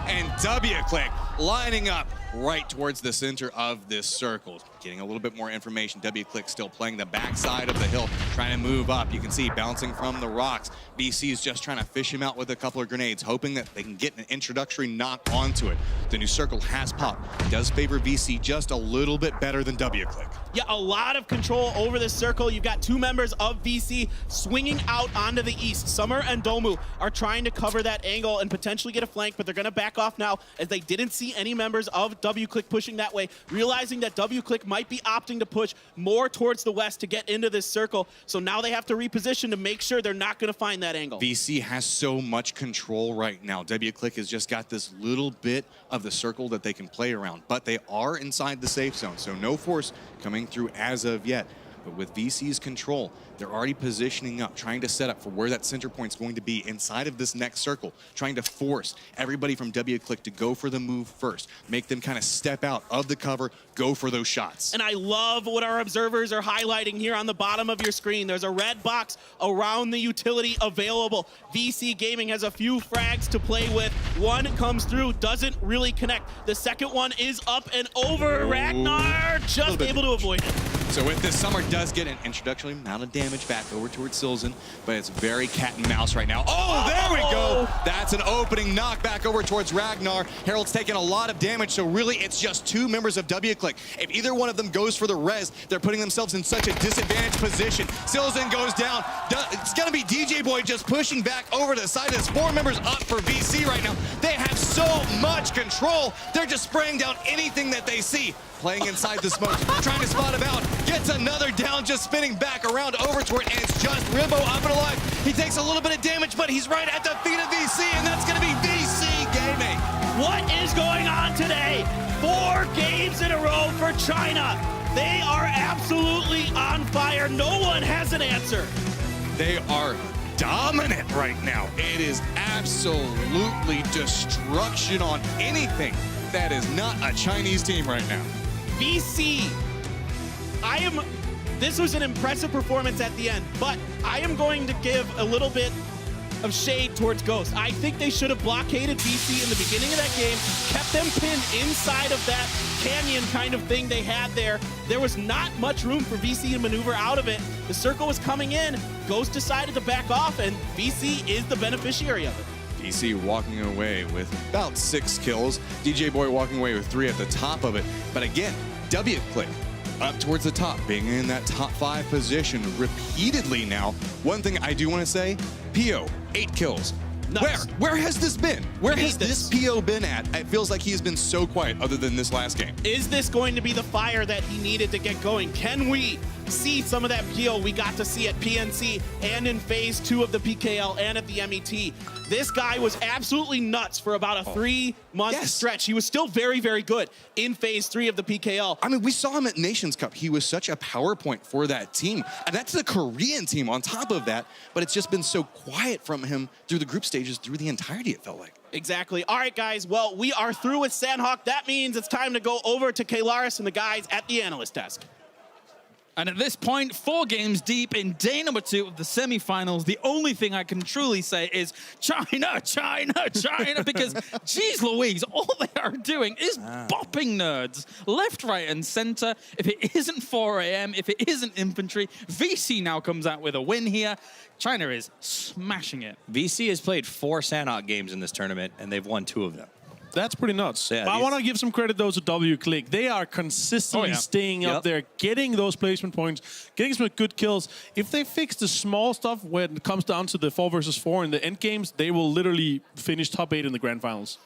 and WClick lining up right towards the center of this circle. Getting a little bit more information. WClick still playing the backside of the hill, trying to move up. You can see bouncing from the rocks. VC is just trying to fish him out with a couple of grenades, hoping that they can get an introductory knock onto it. The new circle has popped. It does favor VC just a little bit better than WClick. Yeah, a lot of control over this circle. You've got 2 members of VC swinging out onto the east. Summer and Domu are trying to cover that angle and potentially get a flank, but they're going to back off now as they didn't see any members of WClick pushing that way, realizing that WClick might be opting to push more towards the west to get into this circle. So now they have to reposition to make sure they're not going to find that angle. VC has so much control right now. WClick has just got this little bit of the circle that they can play around, but they are inside the safe zone, so no force coming through as of yet. But with VC's control, they're already positioning up, trying to set up for where that center point's going to be inside of this next circle, trying to force everybody from WClick to go for the move first, make them kind of step out of the cover, go for those shots. And I love what our observers are highlighting here on the bottom of your screen. There's a red box around the utility available. VC Gaming has a few frags to play with. One comes through, doesn't really connect. The second one is up and over. Ragnar just able to avoid it. So with this, Summer does get an introductory amount of damage back over towards Silzen, but it's very cat and mouse right now. Oh, there we go. That's an opening knock back over towards Ragnar. Harold's taking a lot of damage, so really it's just 2 members of WClick. If either one of them goes for the res, they're putting themselves in such a disadvantaged position. Silzen goes down. It's going to be DJ Boy just pushing back over to the side. There's 4 members up for VC right now. They have so much control. They're just spraying down anything that they see. Playing inside the smoke, trying to spot him out. Gets another down, just spinning back around over toward, and it's just Rimbo up and alive. He takes a little bit of damage, but he's right at the feet of VC, and that's going to be VC Gaming. What is going on today? 4 games in a row for China. They are absolutely on fire. No one has an answer. They are dominant right now. It is absolutely destruction on anything that is not a Chinese team right now. VC, this was an impressive performance at the end, but I am going to give a little bit of shade towards Ghost. I think they should have blockaded VC in the beginning of that game, kept them pinned inside of that canyon kind of thing they had there. There was not much room for VC to maneuver out of it. The circle was coming in. Ghost decided to back off, and VC is the beneficiary of it. VC walking away with about 6 kills. DJ Boy walking away with 3 at the top of it. But again, WClick up towards the top, being in that top 5 position repeatedly now. One thing I do want to say, PO, 8 kills. Nice. Where has this been? Where has this PO been at? It feels like he's been so quiet other than this last game. Is this going to be the fire that he needed to get going? Can we see some of that PO we got to see at PNC and in phase 2 of the PKL and at the MET? This guy was absolutely nuts for about a 3-month stretch. He was still very, very good in phase 3 of the PKL. I mean, we saw him at Nations Cup. He was such a power point for that team. And that's the Korean team on top of that. But it's just been so quiet from him through the group stages, through the entirety, it felt like. Exactly. All right, guys. Well, we are through with Sandhawk. That means it's time to go over to Kalaris and the guys at the analyst desk. And at this point, 4 games deep in day number 2 of the semifinals, the only thing I can truly say is China, China, China, because geez Louise, all they are doing is bopping nerds left, right, and center. If it isn't 4 AM, if it isn't infantry, VC now comes out with a win here. China is smashing it. VC has played 4 Sandhawk games in this tournament, and they've won 2 of them. That's pretty nuts. Yeah, but I want to give some credit, though, to WClick. They are consistently staying up there, getting those placement points, getting some good kills. If they fix the small stuff when it comes down to the 4 versus 4 in the end games, they will literally finish top 8 in the grand finals.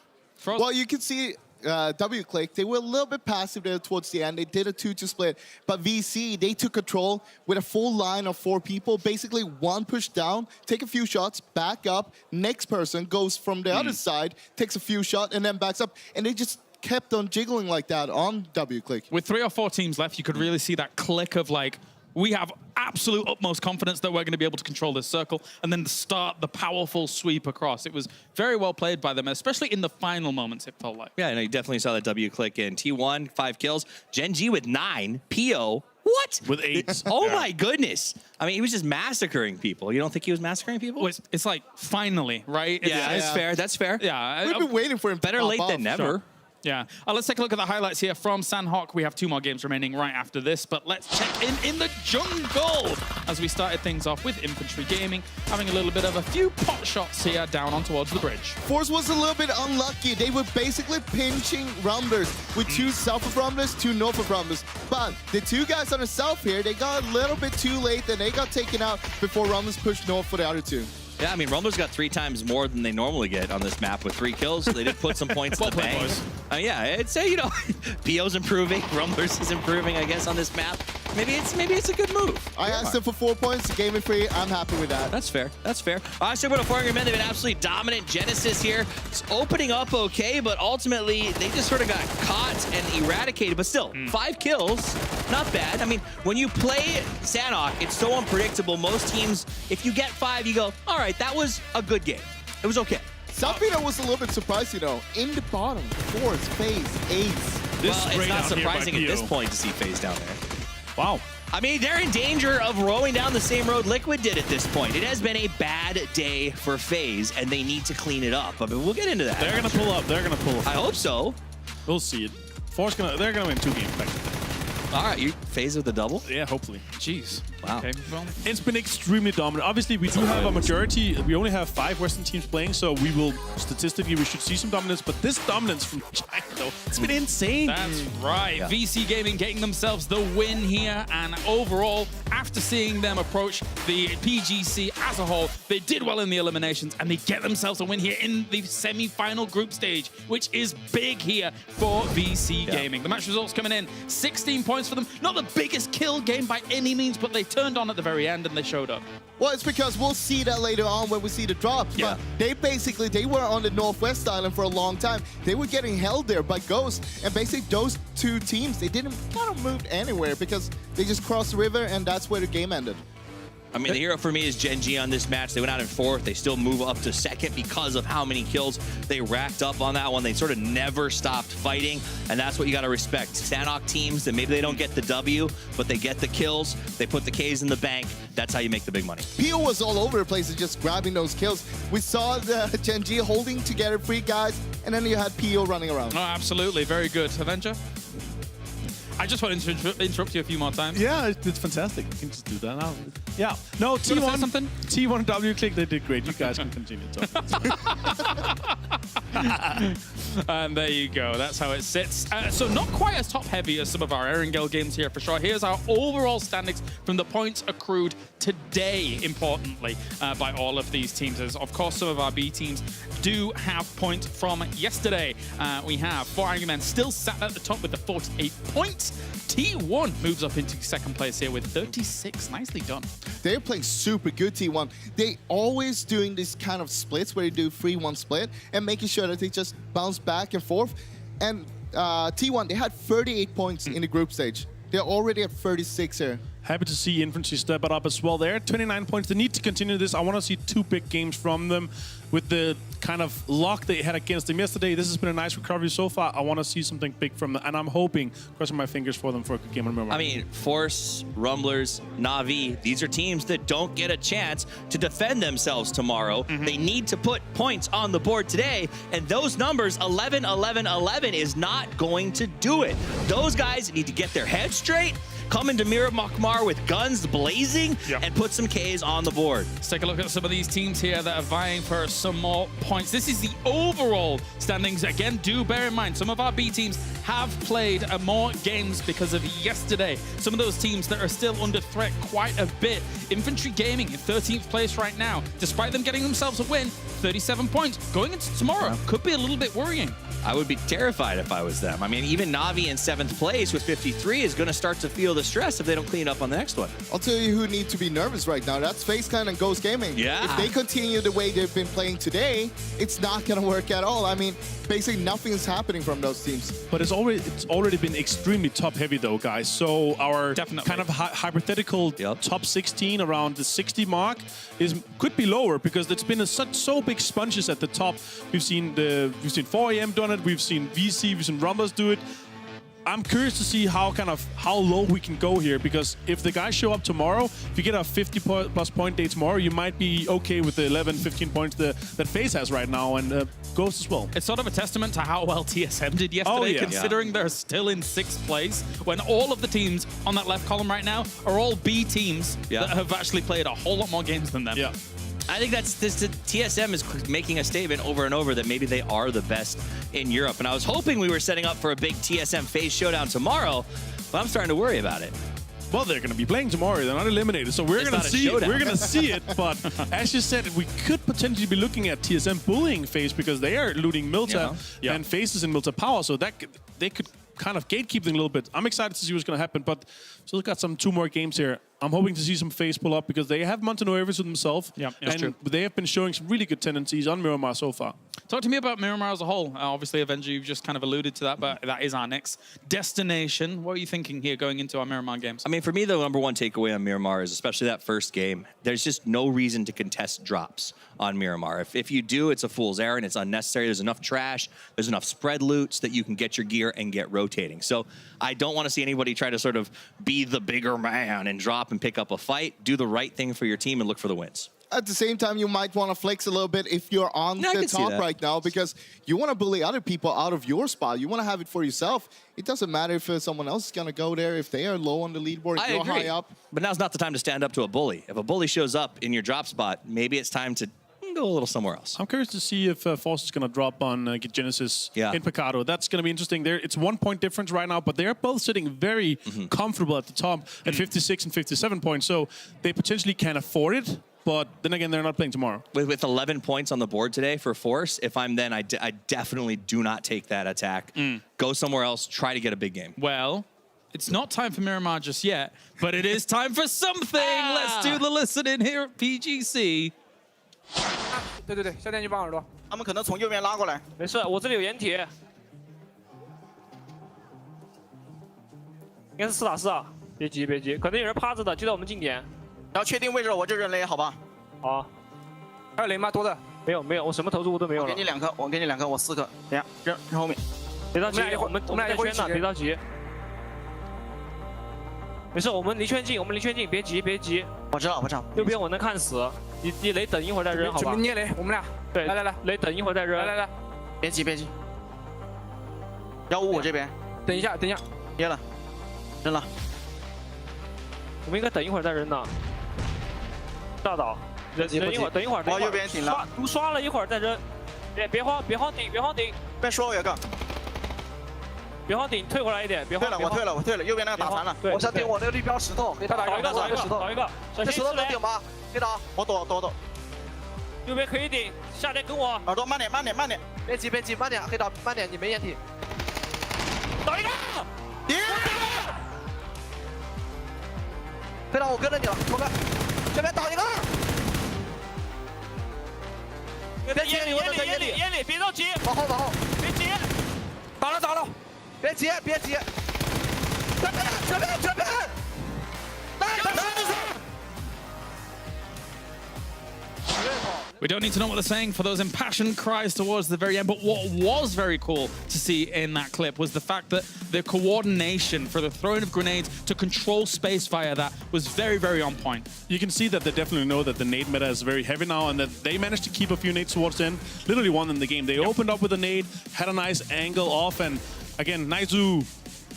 Well, you can see WClick, they were a little bit passive there towards the end. They did a 2-2 split. But VC, they took control with a full line of 4 people. Basically, 1 push down, take a few shots, back up. Next person goes from the other side, takes a few shots, and then backs up. And they just kept on jiggling like that on WClick. With 3 or 4 teams left, you could really see that click of like, we have absolute utmost confidence that we're going to be able to control this circle and then start the powerful sweep across. It was very well played by them, especially in the final moments, it felt like. Yeah, no, you definitely saw that WClick in T1, 5 kills. Gen G with 9. PO, what? With 8. Oh my goodness. I mean, he was just massacring people. You don't think he was massacring people? Well, it's like, finally, right? Yeah, that's fair. That's fair. Yeah. We've been waiting for him. Better late than never. Sure. Yeah. Let's take a look at the highlights here from Sandhawk. We have 2 more games remaining right after this, but let's check in the jungle as we started things off with Infantry Gaming, having a little bit of a few pot shots here down on towards the bridge. Force was a little bit unlucky. They were basically pinching Rumblers with 2 south of Rumblers, 2 north of Rumblers. But the 2 guys on the south here, they got a little bit too late and they got taken out before Rumblers pushed north for the other 2. Yeah, I mean, Rumblers got 3 times more than they normally get on this map with 3 kills. So they did put some points in the bank. Yeah, I'd say, you know, PO's improving, Rumblers is improving, I guess, on this map. Maybe it's a good move. I asked them for 4 points, game it free. I'm happy with that. That's fair. That's fair. All right, so we're going to men. They've been absolutely dominant. Genesis here, it's opening up okay, but ultimately they just sort of got caught and eradicated. But still, 5 kills, not bad. I mean, when you play Sandhawk, it's so unpredictable. Most teams, if you get 5, you go, all right, that was a good game. It was okay. Salpino was a little bit surprised, you know, in the bottom, 4th, phase, 8th. Well, it's not surprising at this point to see FaZe down there. Wow. I mean, they're in danger of rowing down the same road Liquid did at this point. It has been a bad day for FaZe, and they need to clean it up. I mean, we'll get into that. They're going to pull up. They're going to pull up. I hope so. We'll see it. They're going to win 2 games back. All right, you FaZe with the double? Yeah, hopefully. Jeez. Wow. Okay, well. It's been extremely dominant. Obviously, we do have a majority. We only have 5 Western teams playing, so we will, statistically, we should see some dominance. But this dominance from China, though, it's been insane. That's right. Yeah. VC Gaming getting themselves the win here. And overall, after seeing them approach the PGC as a whole, they did well in the eliminations, and they get themselves a win here in the semi-final group stage, which is big here for VC Gaming. The match results coming in, 16 points for them. Not the biggest kill game by any means, but they turned on at the very end and they showed up. Well, it's because we'll see that later on when we see the drops. Yeah. But they were on the Northwest Island for a long time. They were getting held there by Ghost. And basically those 2 teams, they didn't kind of move anywhere because they just crossed the river and that's where the game ended. I mean, the hero for me is Gen G on this match. They went out in 4th. They still move up to 2nd because of how many kills they racked up on that one. They sort of never stopped fighting, and that's what you got to respect. Sandhawk teams that maybe they don't get the W, but they get the kills. They put the Ks in the bank. That's how you make the big money. PO was all over the place just grabbing those kills. We saw the Gen G holding together 3 guys, and then you had PO running around. Oh, absolutely. Very good. Avenger? I just wanted to interrupt you a few more times. Yeah, it's fantastic. You can just do that now. Yeah. No, You wanna say T1 something? T1 W Click, they did great. You guys can continue talking. And there you go. That's how it sits. So not quite as top-heavy as some of our Erangel games here, for sure. Here's our overall standings from the points accrued today, importantly, by all of these teams. As, of course, some of our B teams do have points from yesterday. We have 4 Angry Men still sat at the top with the 48 points. T1 moves up into second place here with 36. Nicely done. They're playing super good, T1. They always doing this kind of splits where they do 3-1 split and making sure that they just bounce back and forth. And T1, they had 38 points in the group stage. They're already at 36 here. Happy to see Infantry step it up as well there. 29 points. They need to continue this. I want to see 2 big games from them with the kind of luck they had against them yesterday. This has been a nice recovery so far. I want to see something big from them, and I'm hoping, crossing my fingers for them for a good game on Miramar. I mean, Force, Rumblers, Na'Vi, these are teams that don't get a chance to defend themselves tomorrow. They need to put points on the board today, and those numbers, 11, 11, 11, is not going to do it. Those guys need to get their heads straight, come into Miramar with guns blazing, and put some Ks on the board. Let's take a look at some of these teams here that are vying for some more points. This is the overall standings. Again, do bear in mind, some of our B teams have played more games because of yesterday. Some of those teams that are still under threat quite a bit. Infantry Gaming in 13th place right now. Despite them getting themselves a win, 37 points. Going into tomorrow could be a little bit worrying. I would be terrified if I was them. I mean, even Na'Vi in 7th place with 53 is going to start to feel the stress if they don't clean up on the next one. I'll tell you who needs to be nervous right now. That's FaceClan and Ghost Gaming. Yeah. If they continue the way they've been playing today, it's not going to work at all. I mean, basically nothing is happening from those teams. But it's already been extremely top-heavy, though, guys. So our kind of hypothetical top 16 around the 60 mark could be lower because it's been so big sponges at the top. We've seen 4AM done it. We've seen VC, we've seen Rumblers do it. I'm curious to see how low we can go here, because if the guys show up tomorrow, if you get a 50+ point day tomorrow, you might be okay with the 11, 15 points that FaZe has right now, and Ghost as well. It's sort of a testament to how well TSM did yesterday, considering they're still in 6th place, when all of the teams on that left column right now are all B teams that have actually played a whole lot more games than them. I think TSM is making a statement over and over that maybe they are the best in Europe. And I was hoping we were setting up for a big TSM FaZe showdown tomorrow, but I'm starting to worry about it. Well, they're going to be playing tomorrow. They're not eliminated, so we're going to see. We're going to see it. But as you said, we could potentially be looking at TSM bullying FaZe because they are looting Milta and FaZe is in Milta power, so that they could kind of gatekeep them a little bit. I'm excited to see what's going to happen, but still got 2 more games here. I'm hoping to see some FaZe pull up because they have Montenuevos with themselves, and they have been showing some really good tendencies on Miramar so far. Talk to me about Miramar as a whole. Obviously, Avenger, you've just kind of alluded to that, but that is our next destination. What are you thinking here going into our Miramar games? I mean, for me, the #1 takeaway on Miramar is especially that first game. There's just no reason to contest drops on Miramar. If you do, it's a fool's errand. It's unnecessary. There's enough trash. There's enough spread loots that you can get your gear and get rotating. So I don't want to see anybody try to sort of be the bigger man and drop and pick up a fight. Do the right thing for your team and look for the wins. At the same time, you might want to flex a little bit if you're on the top right now, because you want to bully other people out of your spot. You want to have it for yourself. It doesn't matter if someone else is going to go there, if they are low on the leaderboard, if you're high up. But now's not the time to stand up to a bully. If a bully shows up in your drop spot, maybe it's time to go a little somewhere else. I'm curious to see if Force is going to drop on Genesis in Picado. That's going to be interesting. It's 1 point difference right now, but they're both sitting very comfortable at the top at 56 and 57 points, so they potentially can afford it. But then again, they're not playing tomorrow. With 11 points on the board today for Force, if I'm then, I definitely do not take that attack. Go somewhere else, try to get a big game. Well, it's not time for Miramar just yet, but it is time for something. Let's do the listening here at PGC. 对对对，夏天去帮耳朵。他们可能从右边拉过来。没事，我这里有掩体。应该是4打4啊，别急别急，可能有人趴着的，就在我们近点。然后确定位置，我就扔雷，好吧？好。还有雷吗？多的？没有没有，我什么投入都没有了。我给你2颗，我给你2颗，我4颗。等下扔后面。别着急，我们在圈呢，别着急。没事，我们离圈近，别急别急。我知道我知道。右边我能看死。 你雷等一会儿再扔，好吧？准备捏雷，我们俩。对，来，雷等一会儿再扔。来，别急别急。155我这边。等一下，捏了，扔了。我们应该等一会儿再扔的。大倒，等一会儿，往右边顶了，刷了一会儿再扔，别慌顶，别说我有个，别慌顶，退回来一点，别慌。我退了，右边那个打残了，我想顶我那个绿标石头，给他倒一个，这石头能顶吗？可以倒，我躲。右边可以顶，下来跟我。耳朵慢点，别急，慢点，黑岛慢点，你没掩体。倒一个，顶！黑岛我跟着你了，头哥，这边倒一个。眼里，别着急，往后，别急，倒了，别急，这边，We don't need to know what they're saying for those impassioned cries towards the very end, but what was very cool to see in that clip was the fact that the coordination for the throwing of grenades to control space fire, that was very, very on point. You can see that they definitely know that the nade meta is very heavy now and that they managed to keep a few nades towards the end, literally won in the game. They opened up with a nade, had a nice angle off, and again, Naizu.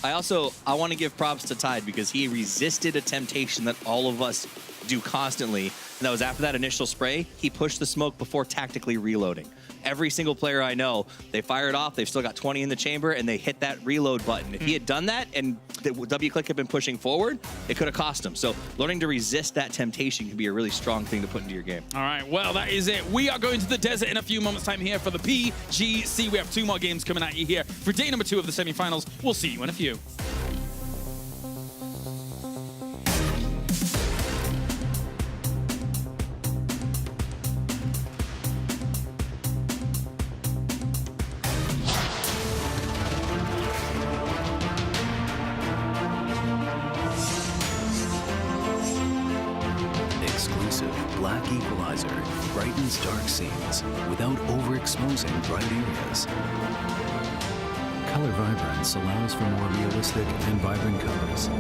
I want to give props to Tide because he resisted a temptation that all of us do constantly. And that was after that initial spray, he pushed the smoke before tactically reloading. Every single player I know, they fire it off, they've still got 20 in the chamber, and they hit that reload button. If he had done that and W-Click had been pushing forward, it could have cost him. So learning to resist that temptation can be a really strong thing to put into your game. All right, well, that is it. We are going to the desert in a few moments' time here for the PGC. We have 2 more games coming at you here for day number 2 of the semifinals. We'll see you in a few. Black equalizer brightens dark scenes without overexposing bright areas. Color vibrance allows for more realistic and vibrant colors.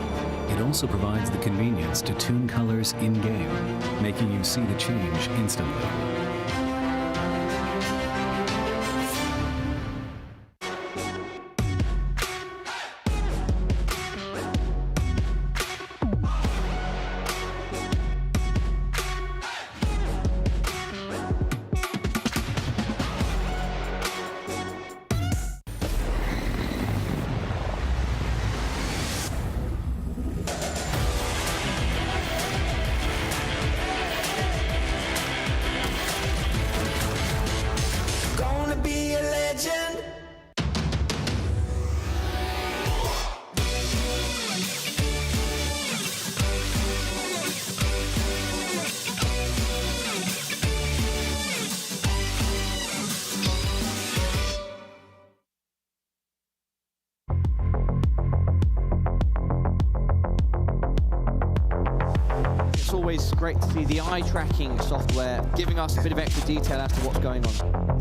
It also provides the convenience to tune colors in-game, making you see the change instantly. It's always great to see the eye tracking software giving us a bit of extra detail as to what's going on.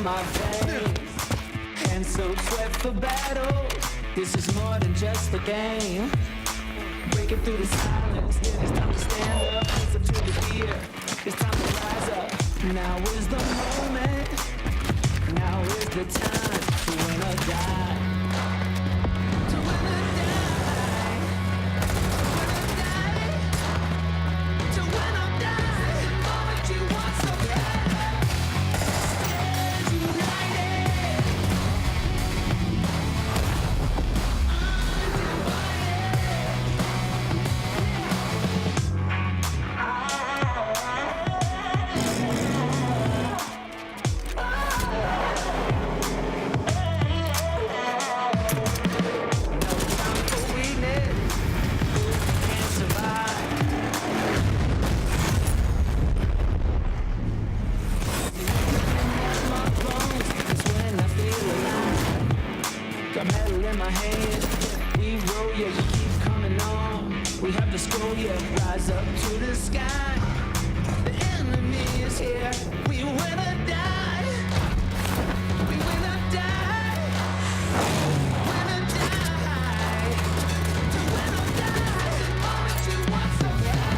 my veins. And so sweat for battle. This is more than just a game. Breaking through the silence. It's time to stand up. It's up to the fear. It's time to rise up. Now is the moment. Now is the time to win or die. To win or die. To win or die. The moment you want so bad. Stand united. Got metal in my hand. We roll, yeah, we keep coming on. We have the scroll, yeah, rise up to the sky. The enemy is here. We win or die. We win or die. Win or die. To win or die. The moment you want so bad.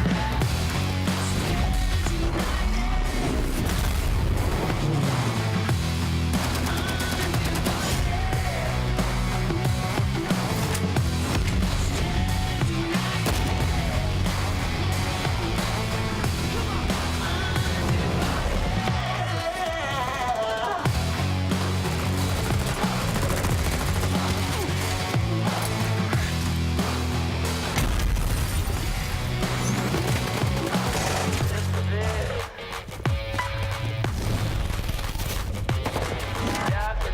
Stand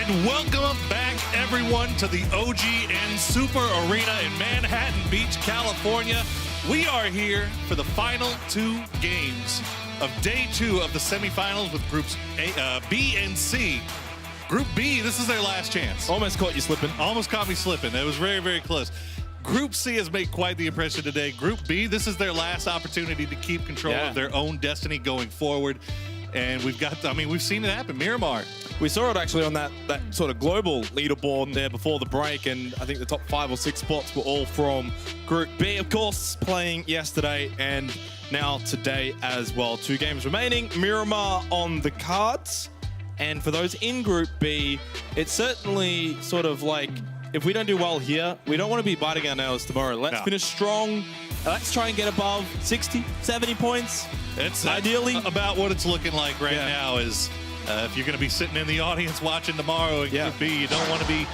And welcome back, everyone, to the OGN Super Arena in Manhattan Beach, California. We are here for the final 2 games of day 2 of the semifinals with groups B and C. Group B, this is their last chance. Almost caught you slipping. Almost caught me slipping. It was very, very close. Group C has made quite the impression today. Group B, this is their last opportunity to keep control of their own destiny going forward. And we've got, I mean, we've seen it happen. Miramar. We saw it actually on that sort of global leaderboard there before the break, and I think the top 5 or 6 spots were all from Group B, of course, playing yesterday and now today as well. 2 games remaining. Miramar on the cards. And for those in Group B, it's certainly sort of like, if we don't do well here, we don't want to be biting our nails tomorrow. Let's finish strong. Let's try and get above 60, 70 points. It's ideally about what it's looking like right now is if you're going to be sitting in the audience watching tomorrow, it could be. You don't want to be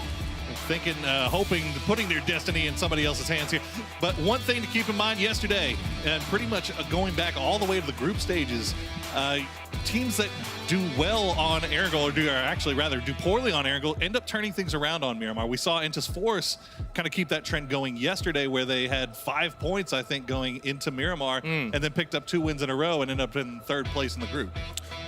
thinking, hoping, putting their destiny in somebody else's hands here. But one thing to keep in mind yesterday, and pretty much going back all the way to the group stages, teams that do well on Erangel, or do poorly on Erangel, end up turning things around on Miramar. We saw Entus Force kind of keep that trend going yesterday, where they had 5 points, I think, going into Miramar, and then picked up 2 wins in a row and ended up in 3rd place in the group.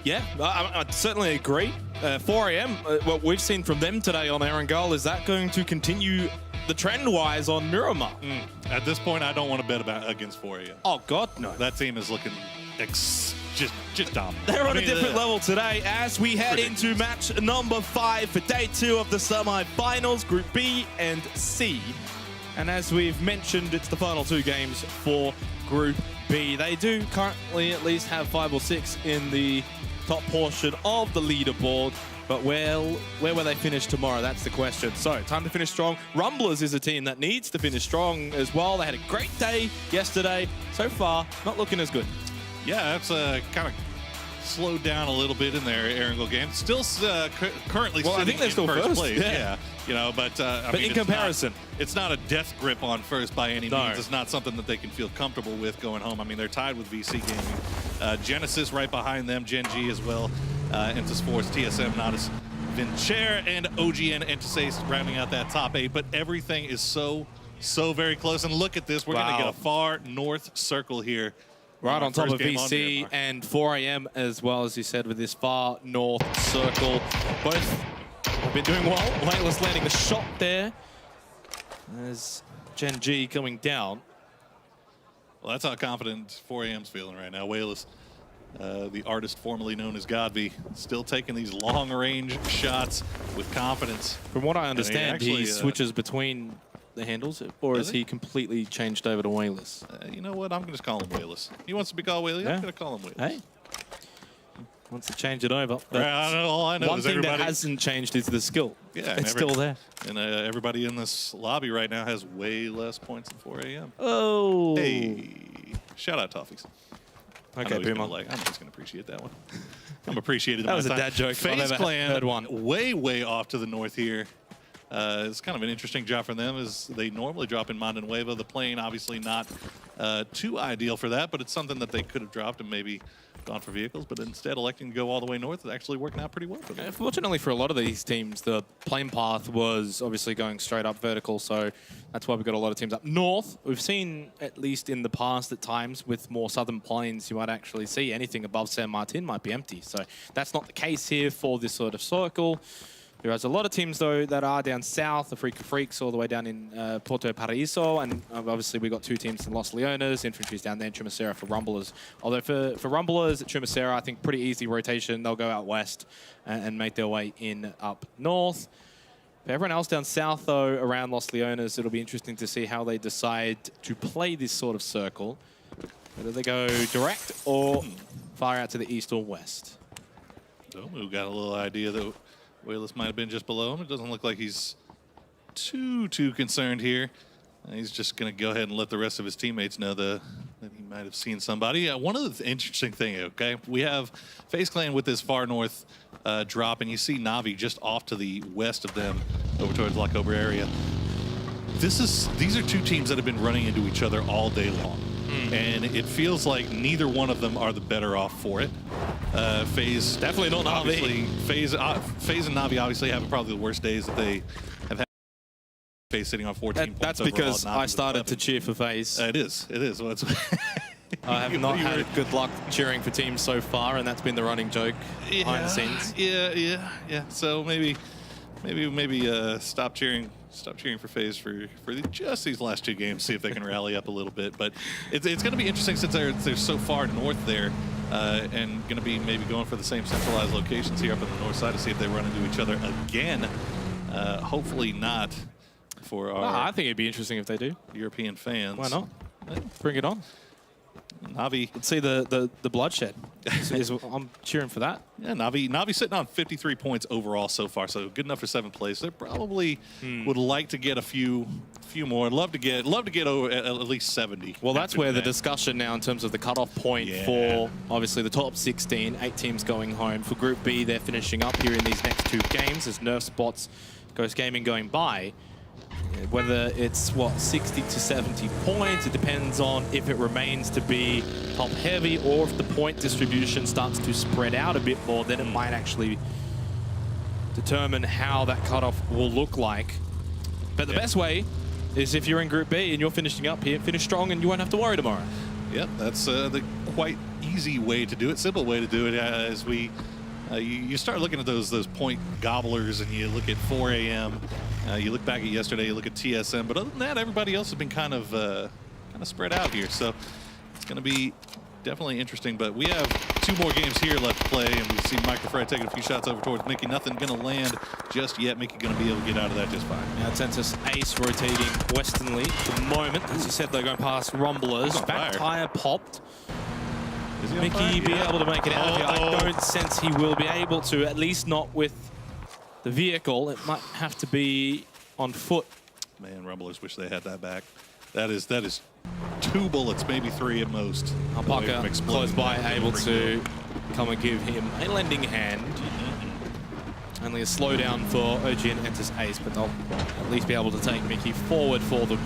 Yeah, I certainly agree. 4AM, what we've seen from them today on Erangel, is that going to continue the trend-wise on Miramar? At this point, I don't want to bet against 4AM. Oh, God, no. That team is looking just dominant. They're on a different level today as we head into match number 5 for day 2 of the semi-finals, Group B and C. And as we've mentioned, it's the final 2 games for Group B. They do currently at least have 5 or 6 in the top portion of the leaderboard. But where will they finish tomorrow? That's the question. So, time to finish strong. Rumblers is a team that needs to finish strong as well. They had a great day yesterday. So far, not looking as good. Yeah, that's kind of slowed down a little bit in their Erangel game. Still currently I think they're still first first. place. Yeah. You know, but I mean, in comparison, it's not a death grip on first by any means. It's not something that they can feel comfortable with going home. I mean, they're tied with VC Gaming. Genesis right behind them, Gen G as well. Entus Force, TSM, Nodus, Vincer, and OGN Entus Ace rounding out that top 8. But everything is so very close. And look at this. We're going to get a far north circle here. Right on top of VC and 4AM as well, as you said, with this far north circle. Both have been doing well. Layla's landing the shot there as Gen G coming down. Well, that's how confident 4AM's feeling right now. Wayless, the artist formerly known as Godby, still taking these long-range shots with confidence. From what I understand, he switches between the handles, or is he completely changed over to Wayless? You know what? I'm going to just call him Wayless. He wants to be called Wayless. I'm going to call him Wayless. Hey, wants to change it over. All I know one is thing everybody that hasn't changed is the skill. Yeah, it's still there. And everybody in this lobby right now has way less points than 4AM. Oh. Hey. Shout out Toffees. Okay, Puma. I know he's going to appreciate that one. I'm appreciated. That was a dad joke. FaZe Clan, way off to the north here. It's kind of an interesting job for them, as they normally drop in Manda Nueva. The plane obviously not too ideal for that, but it's something that they could have dropped and maybe gone for vehicles, but instead electing to go all the way north is actually working out pretty well for them. Fortunately for a lot of these teams, the plane path was obviously going straight up vertical, so that's why we've got a lot of teams up north. We've seen, at least in the past at times, with more southern planes, you might actually see anything above San Martin might be empty. So that's not the case here for this sort of circle. There's a lot of teams, though, that are down south, the Freak of Freaks, all the way down in Porto Paraíso, and obviously we've got 2 teams in Los Leones, Infantry's down there, and Chumacera for Rumblers. Although for Rumblers at Chumacera, I think pretty easy rotation. They'll go out west and make their way in up north. For everyone else down south, though, around Los Leones, it'll be interesting to see how they decide to play this sort of circle. Whether they go direct or far out to the east or west. Domu got a little idea that Wayless might have been just below him. It doesn't look like he's too concerned here. He's just going to go ahead and let the rest of his teammates know that he might have seen somebody. One of the interesting things, okay, we have FaZe Clan with this far north drop, and you see Na'Vi just off to the west of them over towards La Cobra area. These are 2 teams that have been running into each other all day long. And it feels like neither one of them are the better off for it. FaZe definitely not Na'Vi. FaZe and Na'Vi obviously have probably the worst days that they have had. FaZe sitting on 14 points. That's because I started to cheer for FaZe. It is. Well, I have not had good luck cheering for teams so far, and that's been the running joke behind the scenes. Yeah. So maybe stop cheering for FaZe for just these last 2 games, see if they can rally up a little bit. But it's going to be interesting since they're so far north there, and going to be maybe going for the same centralized locations here up on the north side to see if they run into each other again. Hopefully not for our I think it'd be interesting if they do. European fans. Why not? Bring it on. Navi. Let's see the bloodshed. I'm cheering for that. Yeah, Navi sitting on 53 points overall so far, so good enough for 7th place. They probably would like to get a few more. I'd love to get over at least 70. Well, that's where the discussion now in terms of the cutoff point for obviously the top 16, 8 teams going home. For Group B, they're finishing up here in these next 2 games as Nerf Spots, Ghost Gaming going by. Whether it's, 60 to 70 points, it depends on if it remains to be top heavy or if the point distribution starts to spread out a bit more, then it might actually determine how that cutoff will look like. But the best way is if you're in Group B and you're finishing up here, finish strong and you won't have to worry tomorrow. Yep, that's the quite easy way to do it, simple way to do it as we you start looking at those point gobblers and you look at 4 a.m. You look back at yesterday, you look at TSM, but other than that, everybody else has been kind of spread out here. So it's going to be definitely interesting. But we have 2 more games here left to play, and we see Microfry taking a few shots over towards Mickey. Nothing going to land just yet. Mickey going to be able to get out of that just fine. Now Tentis Ace rotating westernly at the moment. As you said, they're going past Rumblers. Back tire popped. Is Mickey be able to make it out here? I don't sense he will be able to, at least not with the vehicle. It might have to be on foot. Man, Rumblers wish they had that back. That is 2 bullets, maybe 3 at most. Alpaca close by, able to come and give him a lending hand. Only a slowdown for OG and Entis Ace, but they'll at least be able to take Mickey forward for them.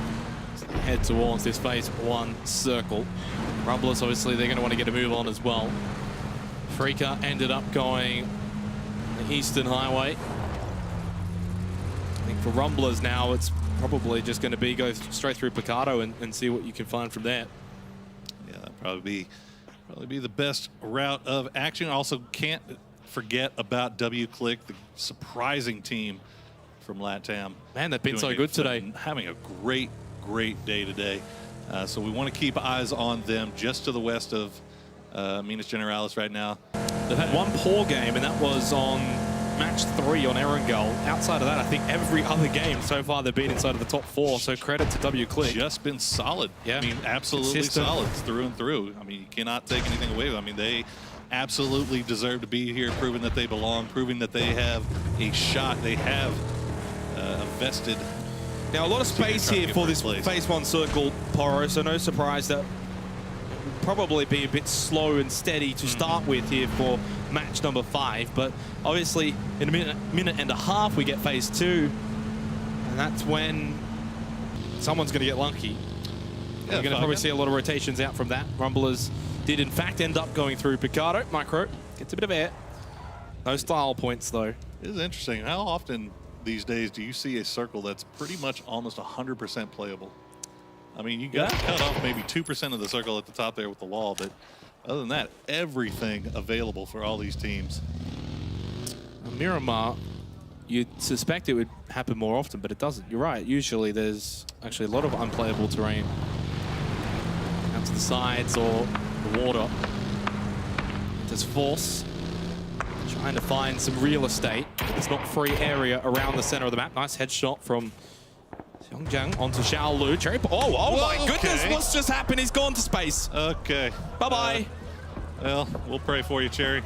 Head towards this phase 1 circle. Rumblers, obviously, they're going to want to get a move on as well. Freaka ended up going the Eastern Highway. I think for Rumblers now, it's probably just going to be go straight through Picardo and see what you can find from there. Yeah, that'd probably be the best route of action. Also, can't forget about WClick, the surprising team from LATAM. Man, they've been so good today. Having a great day today. So we want to keep eyes on them just to the west of Minas Generalis right now. They've had 1 poor game, and that was on match 3 on Erangel. Outside of that, I think every other game so far they've been inside of the top 4, so credit to WClick. Just been solid. Yeah. I mean, absolutely consistent. solid through and through. I mean, you cannot take anything away. I mean, they absolutely deserve to be here, proving that they belong, proving that they have a shot. They have a vested... Now, a lot of space here for this phase 1 circle, Poro, so no surprise that probably be a bit slow and steady to start with here for match number 5. But obviously, in a minute and a half, we get phase 2. And that's when someone's going to get lucky. Yeah, you're going to probably see a lot of rotations out from that. Rumblers did, in fact, end up going through Picardo. Micro gets a bit of air. No style points, though. It is interesting. How often these days do you see a circle that's pretty much almost 100% playable? I mean, you got to cut off maybe 2% of the circle at the top there with the wall, but other than that, everything available for all these teams. Miramar, you'd suspect it would happen more often, but it doesn't. You're right. Usually there's actually a lot of unplayable terrain out to the sides or the water. There's Force trying to find some real estate. It's not free area around the center of the map. Nice headshot from Xiongjiang onto Xiao Lu. Cherry. Oh my goodness, what's just happened? He's gone to space. Okay. Bye-bye. Well, we'll pray for you, Cherry.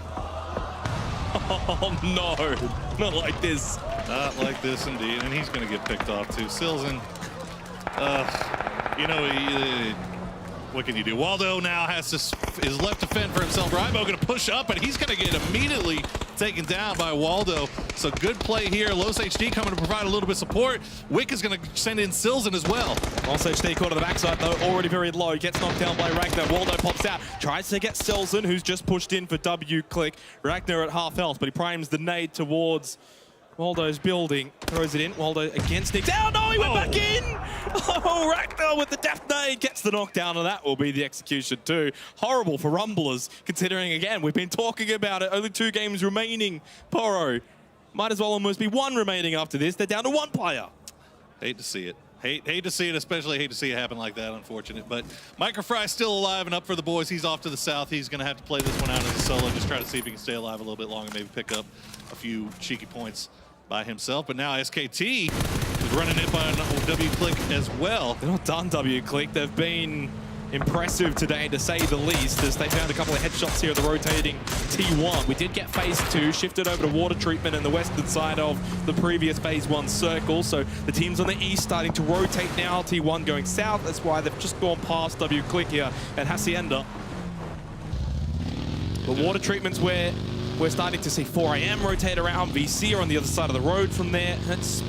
Oh no, not like this. Not like this indeed, and he's going to get picked off too. Silzen, you know, what can you do? Waldo now is left to fend for himself. Rybo going to push up, and he's going to get immediately taken down by Waldo. So good play here. Los HD coming to provide a little bit of support. Wick is going to send in Silzen as well. Los HD caught to the backside, though, already very low. Gets knocked down by Ragnar. Waldo pops out, tries to get Silzen, who's just pushed in for WClick. Ragnar at half health, but he primes the nade towards Waldo's building, throws it in. Waldo against Nick. Oh no, he went back in! Oh, Ragnar with the death nade gets the knockdown, and that will be the execution too. Horrible for Rumblers, considering again, we've been talking about it. Only 2 games remaining. Poro, might as well almost be 1 remaining after this. They're down to 1 player. Hate to see it. Hate to see it, especially hate to see it happen like that, unfortunate. But Microfry's still alive and up for the boys. He's off to the south. He's going to have to play this one out as a solo, just try to see if he can stay alive a little bit longer, maybe pick up a few cheeky points by himself. But now SKT is running it by WClick as well. They're not done, WClick. They've been impressive today, to say the least, as they found a couple of headshots here of the rotating T1. We did get phase 2, shifted over to water treatment in the western side of the previous phase 1 circle. So the teams on the east starting to rotate now. T1 going south. That's why they've just gone past W Click here at Hacienda. But water treatment's where we're starting to see 4am rotate around. VC are on the other side of the road from there. That's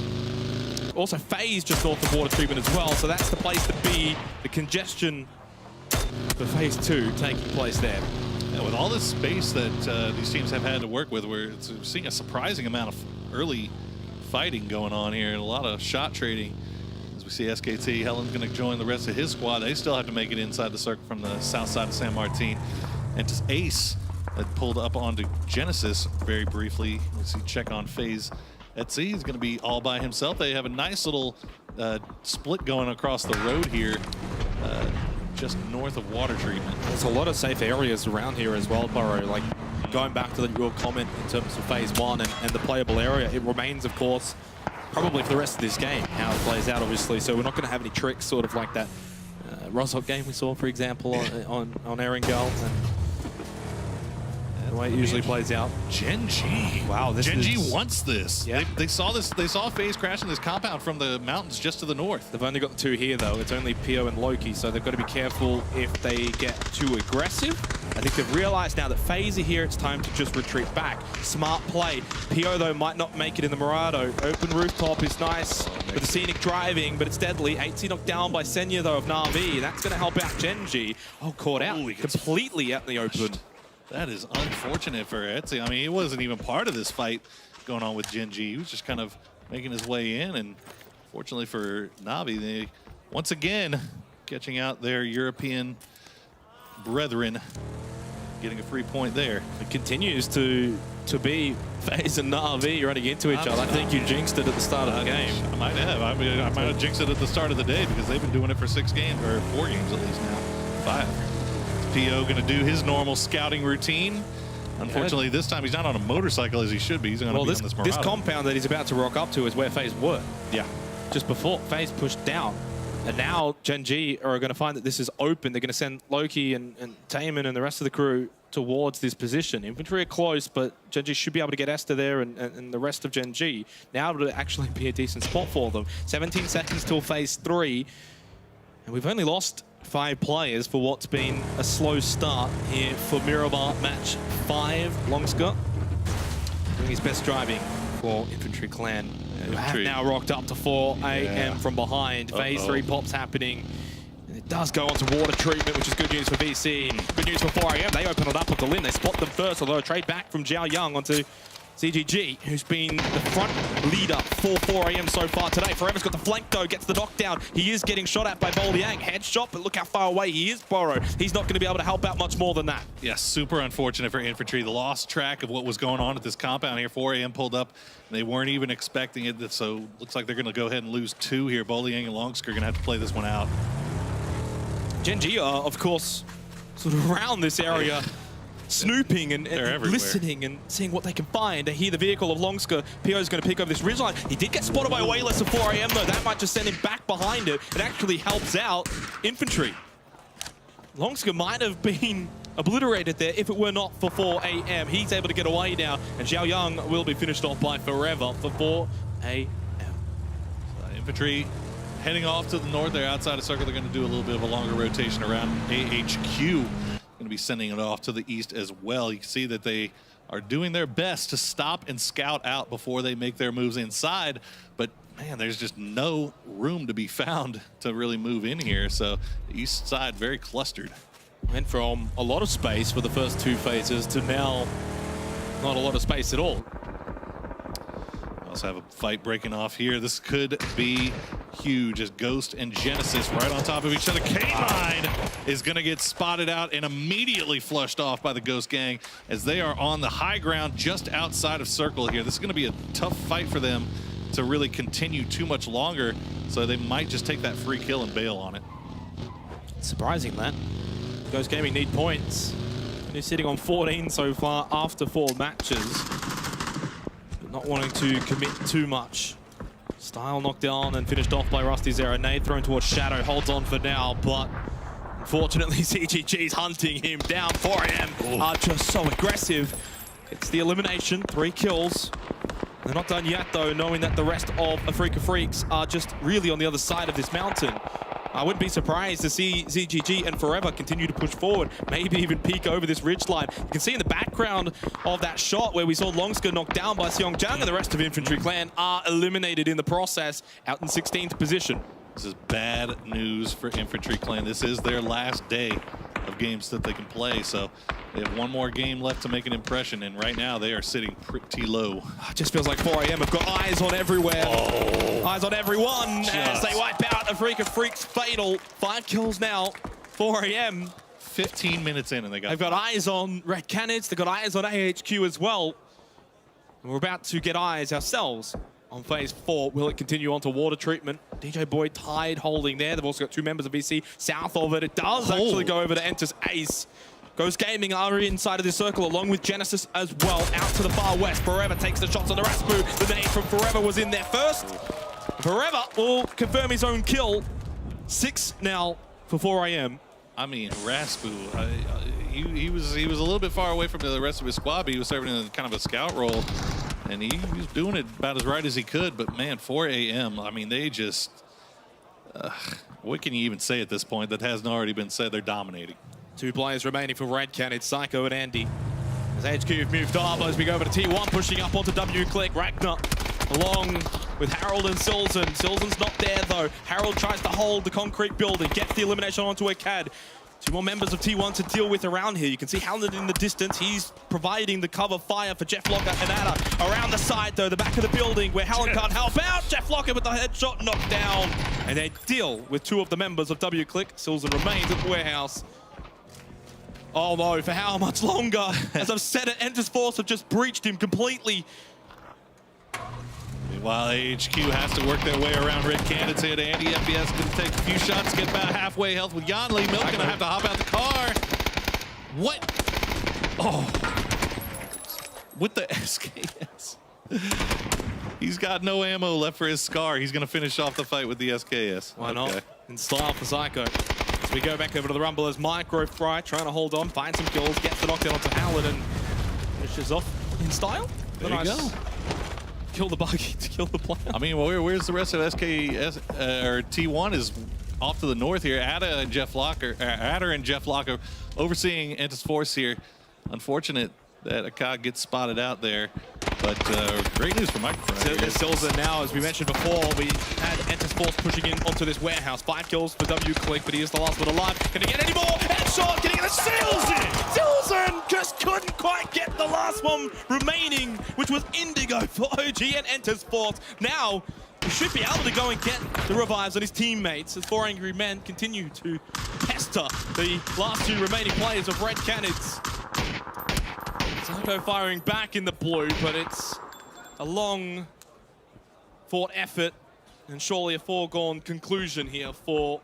also phase just north of water treatment as well. So that's the place to be. The congestion for phase 2 taking place there. Yeah, with all this space that these teams have had to work with, we're seeing a surprising amount of early fighting going on here and a lot of shot trading. As we see SKT, Helen's going to join the rest of his squad. They still have to make it inside the circle from the south side of San Martin. And just Ace that pulled up onto Genesis very briefly. We see check on phase. Etsy is going to be all by himself. They have a nice little split going across the road here, just north of water treatment. There's a lot of safe areas around here as well, Burrow. Like, going back to your comment in terms of phase 1 and the playable area, it remains, of course, probably for the rest of this game, how it plays out, obviously. So we're not going to have any tricks sort of like that Roshok game we saw, for example, on Erangel. The way it usually plays out. Gen G. Wow, Gen G wants this. Yeah. They saw this. They saw FaZe crashing this compound from the mountains just to the north. They've only got the 2 here, though. It's only Pio and Loki, so they've got to be careful if they get too aggressive. I think they've realized now that FaZe are here, it's time to just retreat back. Smart play. Pio, though, might not make it in the Murado. Open rooftop is nice with the scenic driving, but it's deadly. 8C knocked down by Senya, though, of Na'Vi. That's going to help out Gen G. Oh, caught out. Completely out in the open. That is unfortunate for Etsy. I mean, he wasn't even part of this fight going on with Gen G. He was just kind of making his way in, and fortunately for Na'Vi, they once again catching out their European brethren, getting a free point there. It continues to be FaZe and Na'Vi running into each other. I think you jinxed it at the start of the game. I might have. I might have jinxed it at the start of the day because they've been doing it for 6 games, or 4 games at least now. 5. P.O. going to do his normal scouting routine. Unfortunately, this time he's not on a motorcycle as he should be. He's going to be on this Murado. This compound that he's about to rock up to is where FaZe were. Yeah. Just before FaZe pushed down. And now Gen G are going to find that this is open. They're going to send Loki and Taemin and the rest of the crew towards this position. Infantry are close, but Gen G should be able to get Esther there and the rest of Gen G. Now it would actually be a decent spot for them. 17 seconds till phase 3. And we've only lost 5 players for what's been a slow start here for Miramar match 5. Longska doing his best driving for Infantry Clan, who have now rocked up to 4 AM from behind. Phase 3 pops happening. And it does go on to water treatment, which is good news for VC. Good news for 4 AM. They open it up onto Lin. They spot them first, although a trade back from Zhao Young onto CGG, who's been the front leader for 4 AM so far today. Forever's got the flank though, gets the knockdown. He is getting shot at by Boldiang. Headshot, but look how far away he is, Burrow. He's not going to be able to help out much more than that. Yeah, super unfortunate for Infantry. The lost track of what was going on at this compound here. 4 AM pulled up. They weren't even expecting it, so looks like they're going to go ahead and lose 2 here. Boldiang and Longsker are going to have to play this one out. Gen G are, of course, sort of around this area. Snooping and listening and seeing what they can find. They hear the vehicle of Longsker. Pio's going to pick over this ridgeline. He did get spotted by way less than 4 AM though. That might just send him back behind it. It actually helps out Infantry. Longsker might have been obliterated there if it were not for 4 AM. He's able to get away now, and Zhao Young will be finished off by Forever for 4 AM. Infantry heading off to the north. They're outside of circle. They're going to do a little bit of a longer rotation around AHQ. Going to be sending it off to the east as well. You can see that they are doing their best to stop and scout out before they make their moves inside. But man, there's just no room to be found to really move in here. So the east side very clustered. Went from a lot of space for the first 2 phases to now not a lot of space at all. Also have a fight breaking off here. This could be huge as Ghost and Genesis right on top of each other. K-Mine is going to get spotted out and immediately flushed off by the Ghost gang as they are on the high ground just outside of circle here. This is going to be a tough fight for them to really continue too much longer, so they might just take that free kill and bail on it. Surprising that. Ghost Gaming need points. And he's sitting on 14 so far after 4 matches. Not wanting to commit too much. Style knocked down and finished off by Rusty Zero. Nade thrown towards Shadow, holds on for now, but Fortunately, CGG's hunting him down. 4AM are just so aggressive. It's the elimination, 3 kills. They're not done yet, though, knowing that the rest of Afrika Freaks are just really on the other side of this mountain. I wouldn't be surprised to see ZGG and Forever continue to push forward, maybe even peek over this ridgeline. You can see in the background of that shot where we saw Longska knocked down by Seongjang, and the rest of Infantry Clan are eliminated in the process, out in 16th position. This is bad news for Infantry Clan. This is their last day of games that they can play, so they have one more game left to make an impression, and right now they are sitting pretty low. It just feels like 4AM have got eyes on everywhere. Eyes on everyone as they wipe out Afrika Freaks Fatal. 5 kills now, 4AM. 15 minutes in and they've got eyes on Red Canids, they've got eyes on AHQ as well. And we're about to get eyes ourselves on phase 4. Will it continue on to water treatment? DJ Boy tied holding there. They've also got 2 members of VC south of it. It does actually go over to Enter's Ace. Ghost Gaming are inside of this circle along with Genesis as well. Out to the far west. Forever takes the shots on the Raspu. The nade from Forever was in there first. Forever will confirm his own kill. 6 now for 4AM. I mean, Raspu, he was a little bit far away from the rest of his squad, but he was serving in kind of a scout role, and he was doing it about as right as he could. But man, 4AM, I mean, they just, what can you even say at this point that hasn't already been said? They're dominating. 2 players remaining for Red Can. It's Psycho and Andy. As HQ have moved up, as we go over to T1, pushing up onto W-Click. Ragnar along with Harold and Silzen. Silzen's not there, though. Harold tries to hold the concrete building, gets the elimination onto a CAD. 2 more members of T1 to deal with around here. You can see Howland in the distance. He's providing the cover fire for Jeff Locker and Ada. Around the side, though, the back of the building where Howland can't help out. Jeff Locker with the headshot knocked down. And they deal with 2 of the members of W-Click. Silzen remains at the warehouse. Oh no, for how much longer? As I've said it, Enter's Force have just breached him completely. Meanwhile, AHQ has to work their way around Red Canids here to Andy. FBS going to take a few shots, get about halfway health with Yanli. Milk going to have to hop out the car. What? Oh. With the SKS. He's got no ammo left for his Scar. He's going to finish off the fight with the SKS. Why not? In style for Psycho. As we go back over to the Rumble as Micro Fry trying to hold on, find some kills, gets the knockdown onto Howland and finishes off in style. There you go. Kill the buggy to kill the player. I mean, where's the rest of SKS or T1 is off to the north here. Ada and Jeff Locker overseeing Entis Force here. Unfortunate that Akkad gets spotted out there, but great news for Microfry. Silza now, as we mentioned before, we had Entis Force pushing in onto this warehouse. 5 kills for W-Click, but he is the last one alive. Can he get any more? Headshot! Can he get a Silzen? Silzen just couldn't quite get the last one remaining, which was Indigo for OG and Entis Force. Now, he should be able to go and get the revives on his teammates as 4 Angry Men continue to pester the last 2 remaining players of Red Canids. Psycho firing back in the blue, but it's a long fought effort and surely a foregone conclusion here for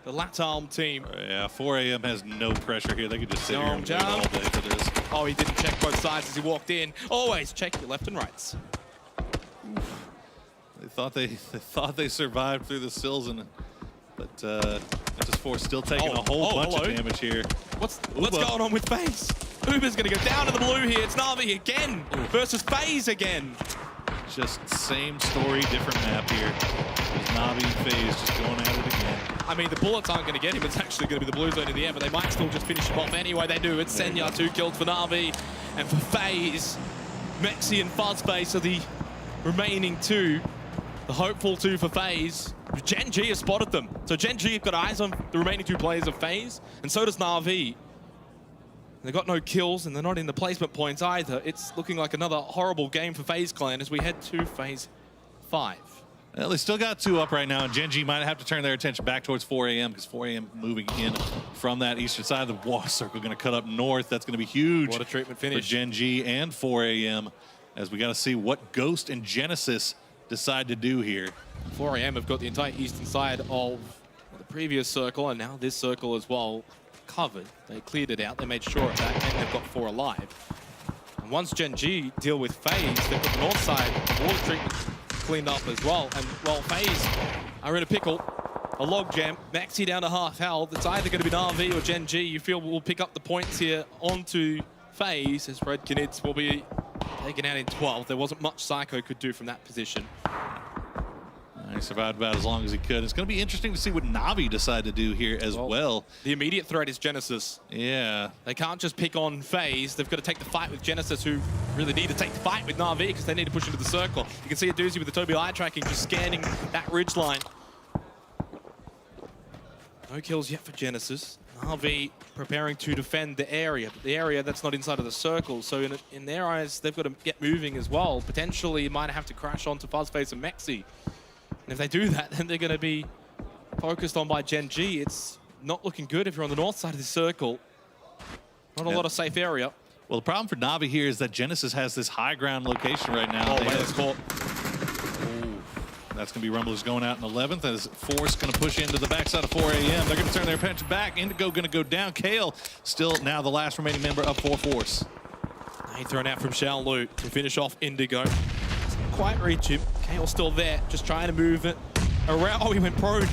the Latarm team. Yeah, 4AM has no pressure here. They could just sit here and wait all day for this. Oh, he didn't check both sides as he walked in. Always check your left and rights. They thought they survived through the Silzen, but Entis Force still taking a whole bunch of damage here. What's going on with FaZe? Uber's going to go down to the blue here. It's Na'Vi again versus FaZe again. Just same story, different map here. There's Na'Vi and FaZe just going at it again. I mean, the bullets aren't going to get him. It's actually going to be the blue zone in the end, but they might still just finish him off anyway. They do. It's Senya, 2 kills for Na'Vi. And for FaZe, Mexi and Fuzzface are the remaining 2. The hopeful 2 for FaZe. Gen G has spotted them. So Gen G have got eyes on the remaining 2 players of FaZe, and so does Na'Vi. They've got no kills, and they're not in the placement points either. It's looking like another horrible game for FaZe Clan as we head to phase 5. Well, they still got 2 up right now, and Gen G might have to turn their attention back towards 4AM because 4AM moving in from that eastern side of the water circle, going to cut up north. That's going to be huge. What a treatment finish for Gen G and 4AM, as we got to see what Ghost and Genesis decide to do here. 4AM have got the entire eastern side of the previous circle, and now this circle as well covered. They cleared it out, they made sure of that, and they've got 4 alive. And once Gen G deal with FaZe, they've got the north side water treatment cleaned up as well. And while FaZe are in a pickle, a logjam. Maxi down to half health. It's either going to be Na'Vi or Gen G. You feel will pick up the points here onto FaZe as Red Canids will be taken out in 12th. There wasn't much Psycho could do from that position. He survived about as long as he could. It's going to be interesting to see what Na'Vi decide to do here as well. The immediate threat is Genesis. Yeah. They can't just pick on FaZe. They've got to take the fight with Genesis, who really need to take the fight with Na'Vi because they need to push into the circle. You can see a doozy with the Toby eye tracking, just scanning that ridge line. No kills yet for Genesis. Na'Vi preparing to defend the area, but the area that's not inside of the circle. So in their eyes, they've got to get moving as well. Potentially might have to crash onto Fuzzface and Mexi. And if they do that, then they're going to be focused on by Gen G. It's not looking good if you're on the north side of the circle. Not a lot of safe area. Well, the problem for Na'Vi here is that Genesis has this high ground location right now. Oh, that's caught. That's going to be Rumblers going out in 11th as Force going to push into the backside of 4 a.m. They're going to turn their attention back. Indigo going to go down. Kale still now the last remaining member of 4 Force. He thrown out from Xiaolu to finish off Indigo. Doesn't quite reach him. Kale's still there, just trying to move it around. Oh, he went prone.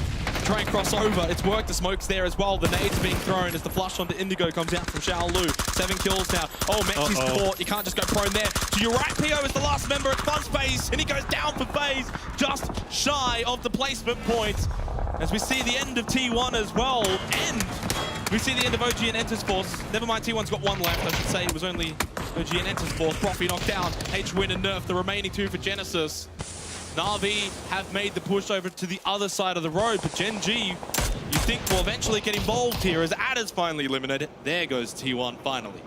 Try and cross over. It's worked. The smoke's there as well. The nades being thrown as the flush onto Indigo comes out from Xiaolu. 7 kills now. Oh, Mexi's caught. You can't just go prone there. To your right, PO is the last member at Fuzzface, and he goes down for FaZe, just shy of the placement point. As we see the end of T1 as well, and we see the end of OG and Enters Force. Never mind, T1's got 1 left. I should say it was only OG and Enters Force. Profi knocked down. H-Win and Nerf, the remaining 2 for Genesis. Na'Vi have made the push over to the other side of the road, but Gen G, you think, will eventually get involved here as Adder's finally eliminated. There goes T1 finally.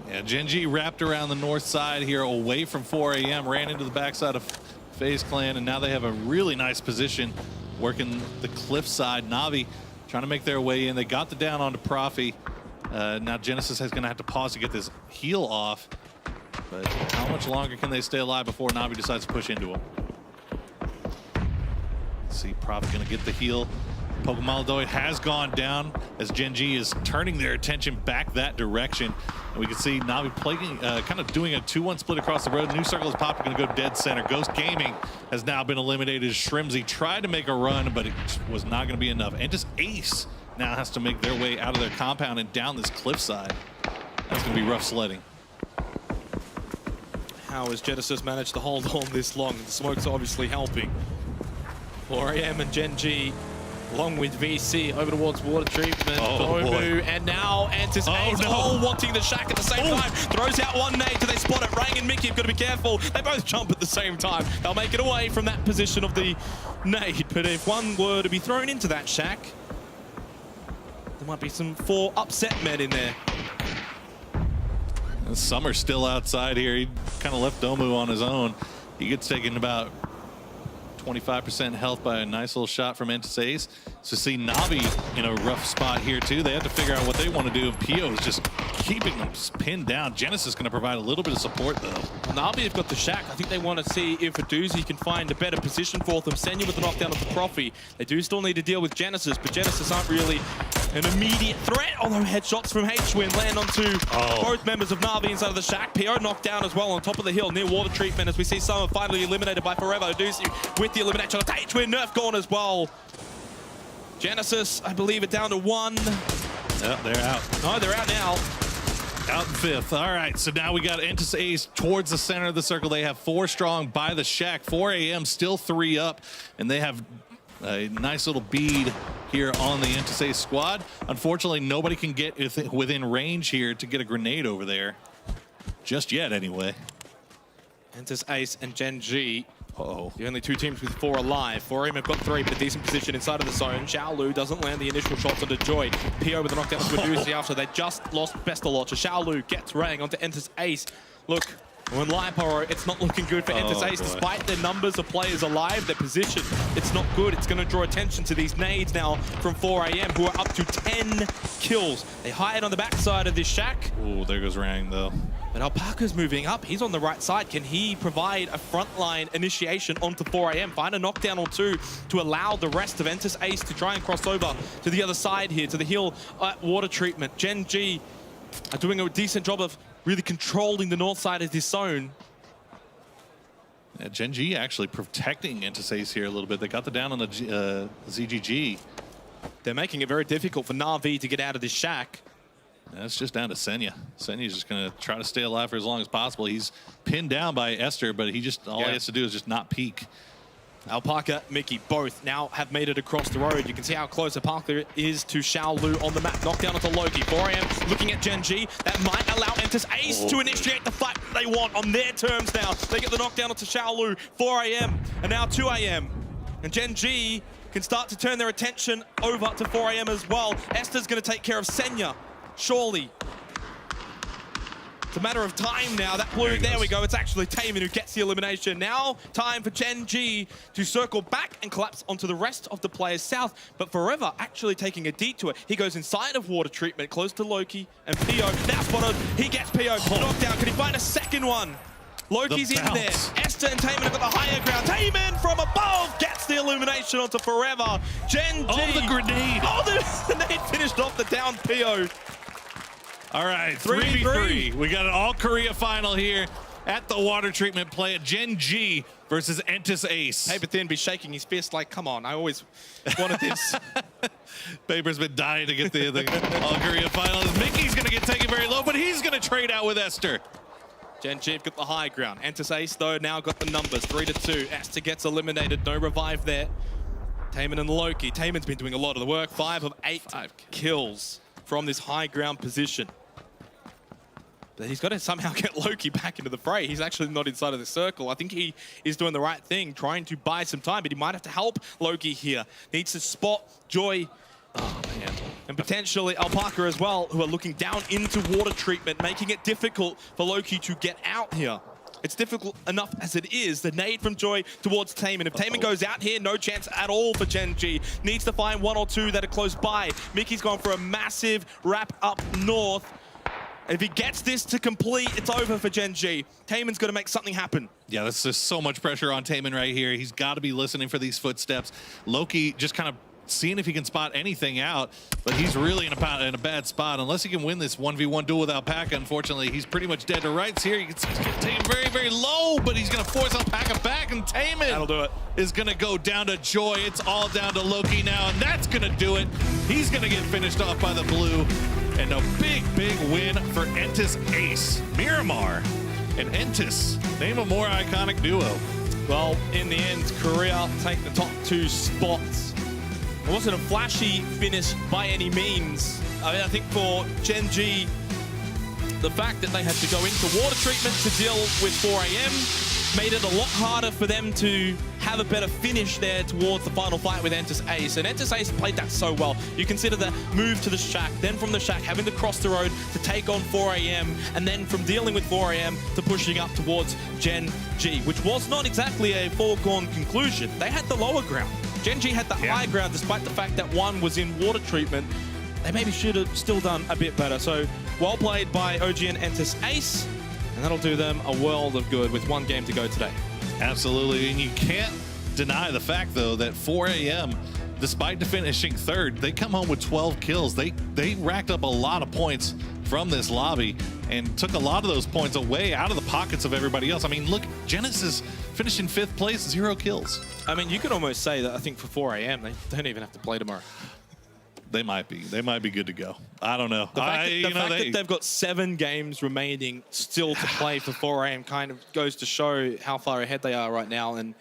Yeah, Gen G wrapped around the north side here away from 4 a.m., ran into the backside of FaZe Clan, and now they have a really nice position working the cliff side. Na'Vi trying to make their way in. They got the down onto Profi. Now Genesis is going to have to pause to get this heal off. But how much longer can they stay alive before Na'Vi decides to push into them? See, Profi going to get the heal. Pokemon Doy has gone down as Gen G is turning their attention back that direction. And we can see Na'Vi playing, kind of doing a 2-1 split across the road. New Circle is popping, going to go dead center. Ghost Gaming has now been eliminated. Shrimsy tried to make a run, but it was not going to be enough. And just Ace now has to make their way out of their compound and down this cliffside. That's going to be rough sledding. How has Genesis managed to hold on this long? The smoke's obviously helping. 4 a.m. and Gen G, along with VC, over towards water treatment. Bomu, and now Antis Ace, all wanting the shack at the same time. Throws out 1 nade. Do they spot it? Rang and Mickey have got to be careful. They both jump at the same time. They'll make it away from that position of the nade. But if one were to be thrown into that shack, there might be some 4 upset men in there. And Summer's still outside here. He kind of left Domu on his own. He gets taken about 25% health by a nice little shot from Entis Ace. So see Na'Vi in a rough spot here too. They have to figure out what they want to do. Pio is just keeping them pinned down. Genesis is going to provide a little bit of support though. Well, Na'Vi have got the shack. I think they want to see if a doozy can find a better position for them. Senya with the knockdown of the Profi. They do still need to deal with Genesis, but Genesis aren't really an immediate threat. Although headshots from H-Win land onto both members of Na'Vi inside of the shack. PO knocked down as well on top of the hill near water treatment as we see Summer finally eliminated by Forever. Doozy with the elimination. H-Win Nerf gone as well. Genesis, I believe, it down to 1. Yep, they're out. No, they're out now. Out in 5th. All right, so now we got Entis Ace towards the center of the circle. They have 4 strong by the shack. 4 a.m. still 3 up, and they have a nice little bead here on the Entis Ace squad. Unfortunately, nobody can get within range here to get a grenade over there. Just yet, anyway. Entis Ace and Gen G. The only 2 teams with 4 alive. 4AM have got 3, but a decent position inside of the zone. Xiaolu doesn't land the initial shots onto Joy. PO with a knockdown to Adusi after they just lost Bestalotcha. Xiaolu gets Rang onto Entis Ace. Look, when Liporo, it's not looking good for Entis Ace. Despite their numbers of players alive, their position, it's not good. It's going to draw attention to these nades now from 4AM, who are up to 10 kills. They hide on the backside of this shack. Oh, there goes Rang, though. But Alpaca's moving up. He's on the right side. Can he provide a frontline initiation onto 4AM? Find a knockdown or 2 to allow the rest of Entis Ace to try and cross over to the other side here, to the hill at water treatment. Gen G are doing a decent job of really controlling the north side of this zone. Gen G actually protecting Entis Ace here a little bit. They got the down on the ZGG. They're making it very difficult for Na'Vi to get out of this shack. That's just down to Senya. Senya's just going to try to stay alive for as long as possible. He's pinned down by Esther, but he just all he has to do is just not peek. Alpaca, Mickey, both now have made it across the road. You can see how close Alpaca is to Xiaolu on the map. Knockdown onto Loki. 4AM looking at Gen G. That might allow Entis Ace to initiate the fight they want on their terms now. They get the knockdown onto Xiaolu. 4AM and now 2AM. And Gen G can start to turn their attention over to 4AM as well. Esther's going to take care of Senya. Surely. It's a matter of time now. That blue, there we go. It's actually Taemin who gets the elimination. Now, time for Gen G to circle back and collapse onto the rest of the players south. But Forever actually taking a detour. He goes inside of water treatment, close to Loki and Pio. Now spotted. He gets Pio. Knockdown. Can he find a second one? Loki's in there. Esther and Taemin have got the higher ground. Taemin from above gets the illumination onto Forever. Gen G. Oh, the grenade. Oh, the grenade finished off the down Pio. All right, 3v3. We got an all-Korea final here at the water treatment plant. Gen G versus Entis Ace. Paper Thin be shaking his fist like, come on, I always wanted this. Paper's been dying to get the all-Korea final. Mickey's going to get taken very low, but he's going to trade out with Esther. Gen G have got the high ground. Entis Ace, though, now got the numbers, 3-2. Esther gets eliminated, no revive there. Taemin and Loki. Taemin's been doing a lot of the work. 5 of 8 kills from this high ground position. But he's got to somehow get Loki back into the fray. He's actually not inside of the circle. I think he is doing the right thing, trying to buy some time, but he might have to help Loki here. Needs to spot Joy. Oh, man. And potentially Alpaca as well, who are looking down into water treatment, making it difficult for Loki to get out here. It's difficult enough as it is. The nade from Joy towards Taemin. If Taemin goes out here, no chance at all for Gen G. Needs to find 1 or 2 that are close by. Mickey's gone for a massive wrap up north. If he gets this to complete, it's over for Gen G. Taemin's got to make something happen. Yeah, there's just so much pressure on Taemin right here. He's got to be listening for these footsteps. Loki just kind of seeing if he can spot anything out, but he's really in a bad spot. Unless he can win this 1v1 duel with Alpaca, unfortunately, he's pretty much dead to rights here. You can see he's going to take him very, very low, but he's going to force Alpaca back, and Taemin that'll do it. Is going to go down to Joy. It's all down to Loki now, and that's going to do it. He's going to get finished off by the blue, and a big, big win for Entis Ace. Miramar and Entis, name a more iconic duo. Well, in the end, Korea take the top 2 spots. It wasn't a flashy finish by any means. I mean, I think for Gen G, the fact that they had to go into water treatment to deal with 4AM made it a lot harder for them to have a better finish there towards the final fight with Entis Ace. And Entis Ace played that so well. You consider the move to the shack, then from the shack having to cross the road to take on 4AM, and then from dealing with 4AM to pushing up towards Gen G, which was not exactly a foregone conclusion. They had the lower ground. Gen G had the high ground, despite the fact that one was in water treatment. They maybe should have still done a bit better. So well played by OG and Entis Ace, and that'll do them a world of good with 1 game to go today. Absolutely, and you can't deny the fact, though, that 4AM, despite finishing 3rd, they come home with 12 kills. They racked up a lot of points from this lobby and took a lot of those points away out of the pockets of everybody else. I mean, look, Genesis finished in 5th place, 0 kills. I mean, you could almost say that I think for 4AM, they don't even have to play tomorrow. They might be. They might be good to go. I don't know. The fact that they've got 7 games remaining still to play for 4AM kind of goes to show how far ahead they are right now. And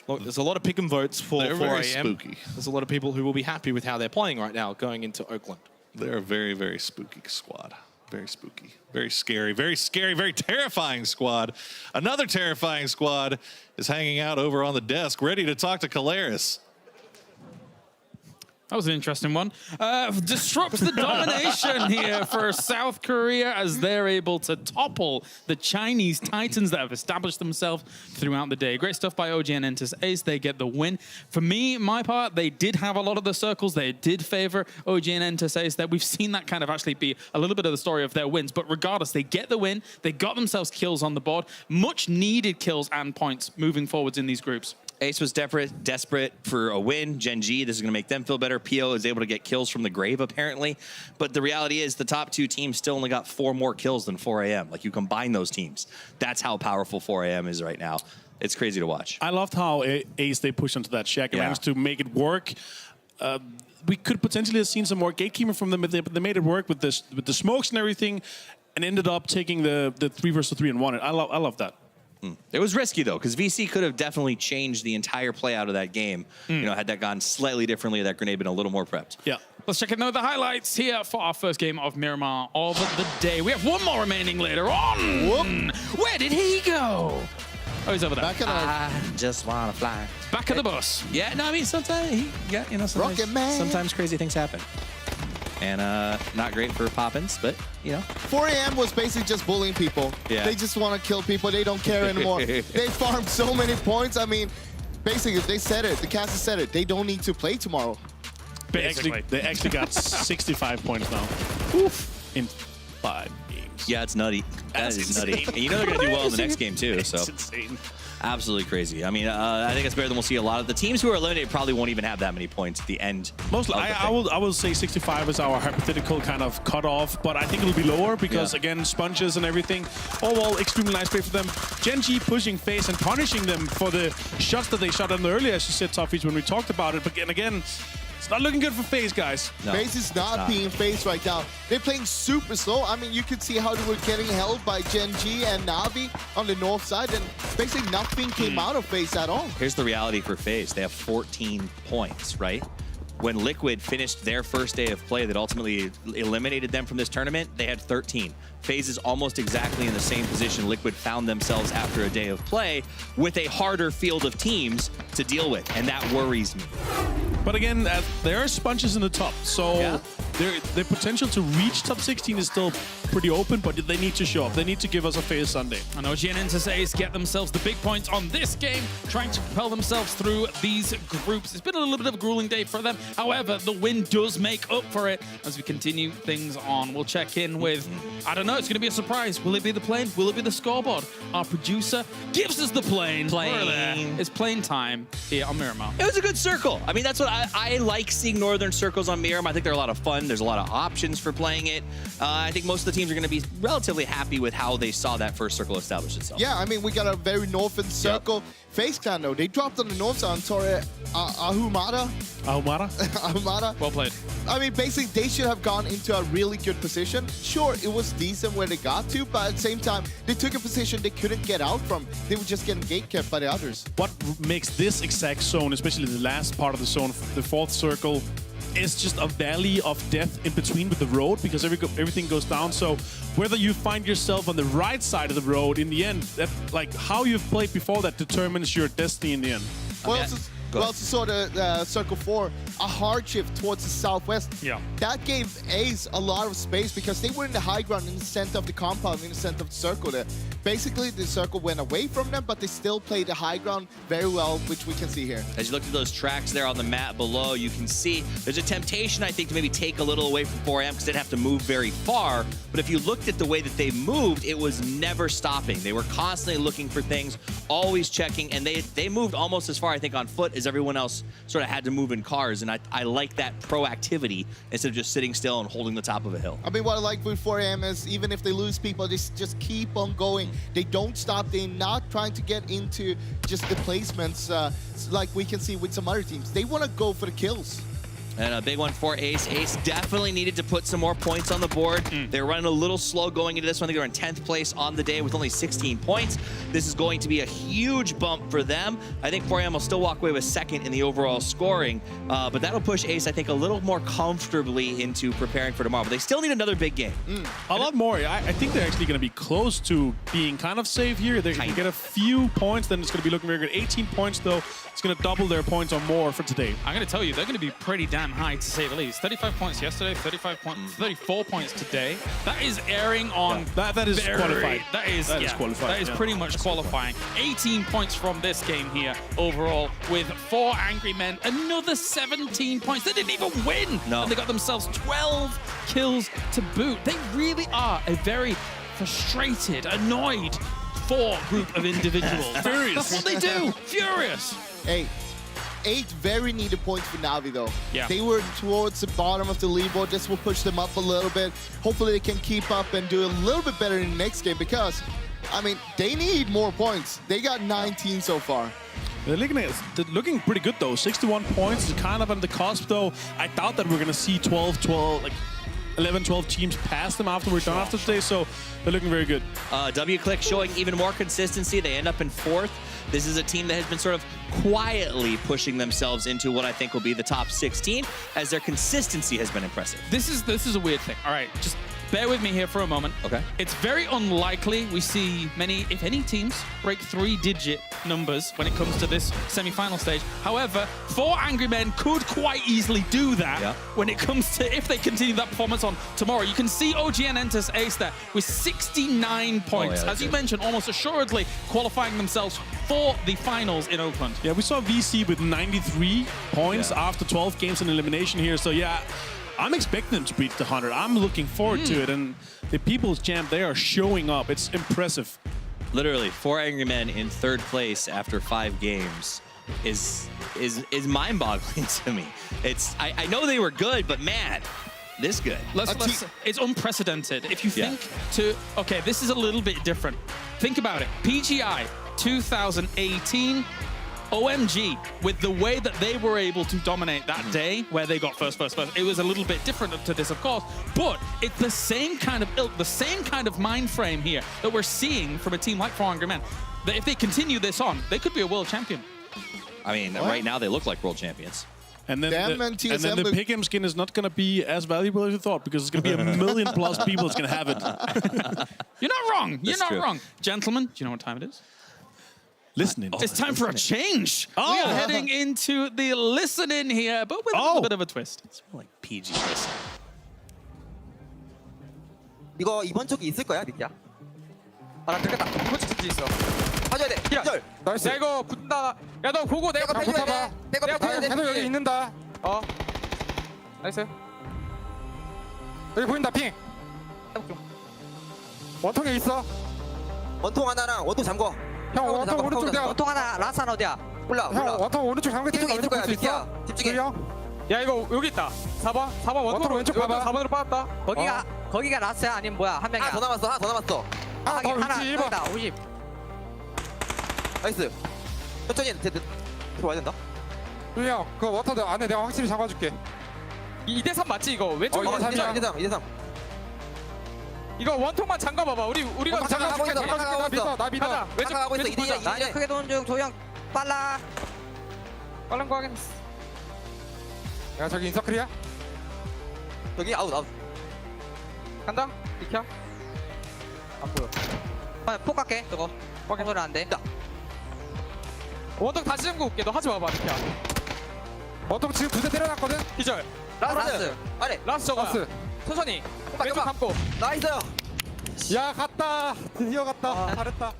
look, there's a lot of pick and votes for 4AM. Very spooky. There's a lot of people who will be happy with how they're playing right now going into Oakland. They're a very, very spooky squad. Very spooky. Very scary, very terrifying squad. Another terrifying squad is hanging out over on the desk, ready to talk to Caleris. That was an interesting one. Disrupts the domination here for South Korea as they're able to topple the Chinese Titans that have established themselves throughout the day. Great stuff by OG and Entis Ace. They get the win. For me, my part, they did have a lot of the circles. They did favor OG and Entis Ace. That we've seen that kind of actually be a little bit of the story of their wins. But regardless, they get the win. They got themselves kills on the board. Much needed kills and points moving forwards in these groups. Ace was desperate for a win. Gen G, this is going to make them feel better. PO is able to get kills from the grave, apparently. But the reality is the top 2 teams still only got 4 more kills than 4AM. Like, you combine those teams. That's how powerful 4AM is right now. It's crazy to watch. I loved how Ace they pushed onto that shack and managed to make it work. We could potentially have seen some more gatekeeping from them, but they made it work with the smokes and everything, and ended up taking the 3 versus 3 and won it. I love that. It was risky though, because VC could have definitely changed the entire play out of that game. You know, had that gone slightly differently, that grenade been a little more prepped. Yeah. Let's check out the highlights here for our first game of Miramar of the day. We have one more remaining later on. Whoop. Where did he go? Oh, he's over there. I just wanna fly. Back of the bus. Yeah, no, I mean, sometimes, sometimes crazy things happen. And not great for Poppins, but, you know. 4 AM was basically just bullying people. Yeah. They just want to kill people. They don't care anymore. They farmed so many points. I mean, basically, they said it. The caster said it. They don't need to play tomorrow. Basically. They actually got 65 points now. Oof. In 5 games. Yeah, it's nutty. That is nutty. And you know they're going to do well in the next game, too. So. It's insane. Absolutely crazy. I mean, I think it's better than we'll see a lot of the teams who are eliminated probably won't even have that many points at the end. Mostly, I will say 65 is our hypothetical kind of cutoff, but I think it'll be lower because again, sponges and everything. Overall, extremely nice play for them. Gen G pushing FaZe and punishing them for the shots that they shot on earlier, as you said, Toffees, when we talked about it. But again, it's not looking good for FaZe, guys. No, FaZe is not being FaZe right now. They're playing super slow. I mean, you could see how they were getting held by Gen G and Na'Vi on the north side, and basically nothing came out of FaZe at all. Here's the reality for FaZe. They have 14 points, right? When Liquid finished their first day of play that ultimately eliminated them from this tournament, they had 13. FaZe is almost exactly in the same position Liquid found themselves after a day of play, with a harder field of teams to deal with, and that worries me. But again, there are sponges in the top, so their potential to reach top 16 is still pretty open, but they need to show up. They need to give us a FaZe Sunday. I know GN Inter Ace get themselves the big points on this game, trying to propel themselves through these groups. It's been a little bit of a grueling day for them. However, the win does make up for it as we continue things on. We'll check in with, I don't know, it's going to be a surprise. Will it be the plane? Will it be the scoreboard? Our producer gives us the plane. It's plane time here on Miramar. It was a good circle. I mean, that's what I like seeing Northern circles on Miramar. I think they're a lot of fun. There's a lot of options for playing it. I think most of the teams are going to be relatively happy with how they saw that first circle establish itself. Yeah, I mean, we got a very northern circle. FaZe Clan, though, they dropped on the north side on Torre Ahumada. Well played. I mean, basically, they should have gone into a really good position. Sure, it was decent where they got to, but at the same time, they took a position they couldn't get out from. They were just getting gate-kept by the others. What makes this exact zone, especially the last part of the zone, the fourth circle, is just a valley of death in between with the road, because everything goes down. So whether you find yourself on the right side of the road in the end, that, like how you've played before, that determines your destiny in the end. We also saw the Circle 4, a hard shift towards the southwest. Yeah. That gave Ace a lot of space because they were in the high ground in the center of the compound, in the center of the circle there. Basically, the circle went away from them, but they still played the high ground very well, which we can see here. As you look at those tracks there on the map below, you can see there's a temptation, I think, to maybe take a little away from 4AM because they'd have to move very far. But if you looked at the way that they moved, it was never stopping. They were constantly looking for things, always checking, and they moved almost as far, I think, on foot as everyone else sort of had to move in cars. And I like that proactivity instead of just sitting still and holding the top of a hill. I mean, what I like with 4AM is even if they lose people, they just keep on going. They don't stop. They're not trying to get into just the placements like we can see with some other teams. They want to go for the kills. And a big one for Ace. Ace definitely needed to put some more points on the board. They were running a little slow going into this one. I think they're in 10th place on the day with only 16 points. This is going to be a huge bump for them. I think 4AM will still walk away with second in the overall scoring, but that'll push Ace, I think, a little more comfortably into preparing for tomorrow. But they still need another big game. A lot more. I think they're actually going to be close to being kind of safe here. They're going to get a few points, then it's going to be looking very good. 18 points, though. It's going to double their points or more for today. I'm going to tell you, they're going to be pretty damn high, to say the least. 35 points yesterday, 34 points today. That is airing on... That is qualified. That is qualified. That is pretty much qualifying. 18 points from this game here overall with 4 angry men. Another 17 points. They didn't even win. No. And they got themselves 12 kills to boot. They really are a very frustrated, annoyed group of individuals. Furious. That's what they do. Furious. Hey, 8 very needed points for Na'Vi, though. Yeah. They were towards the bottom of the leaderboard. This will push them up a little bit. Hopefully they can keep up and do a little bit better in the next game, because I mean, they need more points. They got 19 so far. They're looking pretty good, though. 61 points is kind of on the cusp, though. I doubt that we're going to see 12, like 11, 12 teams pass them after we're done after today, so they're looking very good. W-Click showing even more consistency. They end up in 4th. This is a team that has been sort of quietly pushing themselves into what I think will be the top 16, as their consistency has been impressive. This is a weird thing. All right, just bear with me here for a moment. Okay. It's very unlikely we see many, if any, teams break 3-digit numbers when it comes to this semi-final stage. However, 4 Angry Men could quite easily do that when it comes to, if they continue that performance on tomorrow. You can see OGN enters Ace there with 69 points. As you mentioned, almost assuredly qualifying themselves for the finals in Oakland. Yeah, we saw VC with 93 points after 12 games in elimination here. So yeah, I'm expecting them to beat the 100. I'm looking forward to it. And the People's Champ, they are showing up. It's impressive. Literally, 4 Angry Men in 3rd place after 5 games is mind-boggling to me. I know they were good, but man, this good. It's unprecedented. If you think okay, this is a little bit different. Think about it. PGI 2018. OMG, with the way that they were able to dominate that day, where they got first, it was a little bit different to this, of course, but it's the same kind of ilk, the same kind of mind frame here that we're seeing from a team like 4 Angry Men. That if they continue this on, they could be a world champion. I mean, right now they look like world champions. And then the Pick'em skin is not going to be as valuable as you thought, because it's going to be a million plus people that's going to have it. You're not wrong. You're not wrong. Gentlemen, do you know what time it is? Listening. It's time for a change. We are heading into the listening here, but with a little bit of a twist. It's more like PG listen. 이거 이번 쪽이 있을 거야, 니키야. 나 들켰다. 이번 쪽 진짜 있어. 가져야 돼. 기절. 나이스. 야 이거 붙는다. 야 너 보고 내가 붙어봐. 내가 계속 여기 있는다. 나이스. 여기 보인다 핑. 원통에 있어. 원통 하나랑 원통 잠궈. 형 원통 오른쪽 내가 원통 하나 라스 하나 어디야? 몰라. 형 원통 오른쪽 잠글 테니까 있을 거야, 수 있어. 집중해. 야 이거 여기 있다. 4번 원통 왼쪽 봐봐. 4번으로 빠졌다. 거기가 라스야 아니면 뭐야? 한 명이야. 하나 더 남았어. 하나 1번. 50. 나이스. 천천히 들어와야 된다. 형 그 원통 안에 내가 확실히 잡아줄게. 2대3 맞지 이거? 왼쪽 2대3. 이거 원통만 잠가봐봐. 우리가 잠가줄게. 나 믿어. 왼쪽 가고 있어. 2대2. 나 크게 도는 중. 도형 빨라. 빠른 거 하겠어. 야 저기 인서클이야? 저기 아웃. 간다. 비켜. 안 보여. 폭 갈게. 저거. 확인 안 돼. 원통 다시 잠고 올게. 너 하지 마봐. 비켜. 원통 지금 2대 때려놨거든. 기절. 라스. 아래. 라스 저거. 천천히. 왼쪽 감고. 나이스. 야 갔다. 드디어 갔다. 잘했다.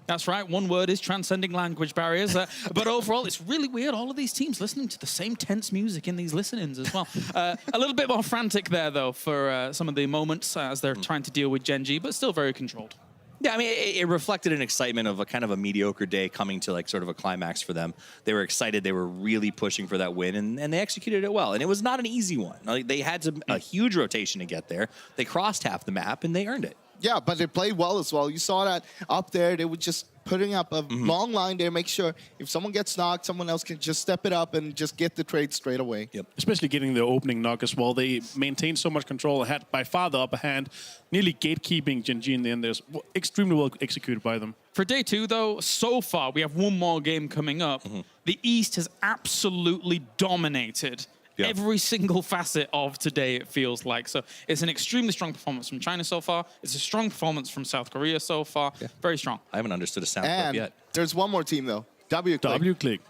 That's right, one word is transcending language barriers. But overall, it's really weird. All of these teams listening to the same tense music in these listen-ins as well. A little bit more frantic there, though, for some of the moments as they're trying to deal with Gen G, but still very controlled. Yeah, I mean, it reflected an excitement of a kind of a mediocre day coming to like sort of a climax for them. They were excited. They were really pushing for that win, and they executed it well. And it was not an easy one. Like, they had a huge rotation to get there. They crossed half the map, and they earned it. Yeah, but they played well as well. You saw that up there. They were just putting up a long line there, make sure if someone gets knocked, someone else can just step it up and just get the trade straight away. Yep. Especially getting the opening knock as well. They maintained so much control, had by far the upper hand, nearly gatekeeping Gen G in the end. There's extremely well executed by them. For day 2, though, so far, we have one more game coming up. The East has absolutely dominated every single facet of today, it feels like. So it's an extremely strong performance from China so far. It's a strong performance from South Korea so far. Very strong. I haven't understood a sound clip yet. There's one more team, though. W-Click.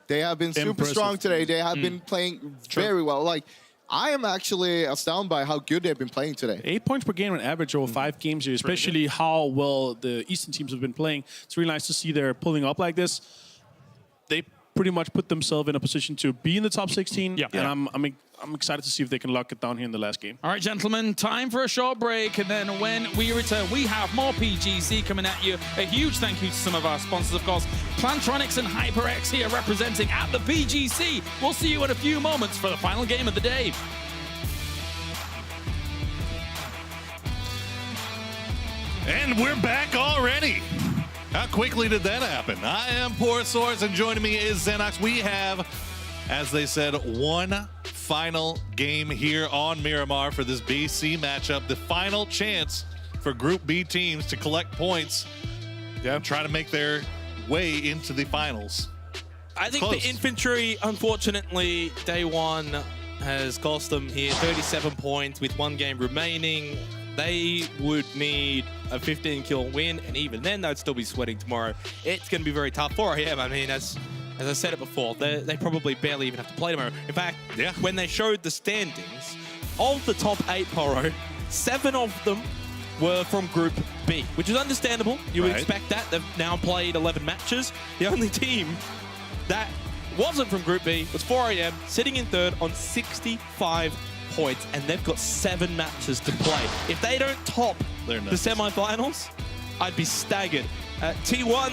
They have been super strong today. They have been playing very well. Like, I am actually astounded by how good they've been playing today. 8 points per game on average over 5 games here, especially how well the Eastern teams have been playing. It's really nice to see they're pulling up like this. They pretty much put themselves in a position to be in the top 16. And I'm excited to see if they can lock it down here in the last game. All right, gentlemen, time for a short break. And then when we return, we have more PGC coming at you. A huge thank you to some of our sponsors, of course. Plantronics and HyperX here representing at the PGC. We'll see you in a few moments for the final game of the day. And we're back already. How quickly did that happen? I am Poor Source, and joining me is Xenox. We have, as they said, one final game here on Miramar for this BC matchup. The final chance for Group B teams to collect points. Yeah, try to make their way into the finals. I think the infantry, unfortunately, day one has cost them here 37 points with 1 game remaining. They would need a 15-kill win, and even then, they'd still be sweating tomorrow. It's going to be very tough for him. I mean, as I said it before, they probably barely even have to play tomorrow. In fact, when they showed the standings, of the top 8, Poro, 7 of them were from Group B, which is understandable. You would expect that. They've now played 11 matches. The only team that wasn't from Group B was 4AM, sitting in 3rd on 65 points, and they've got 7 matches to play. If they don't top the semifinals, I'd be staggered. T1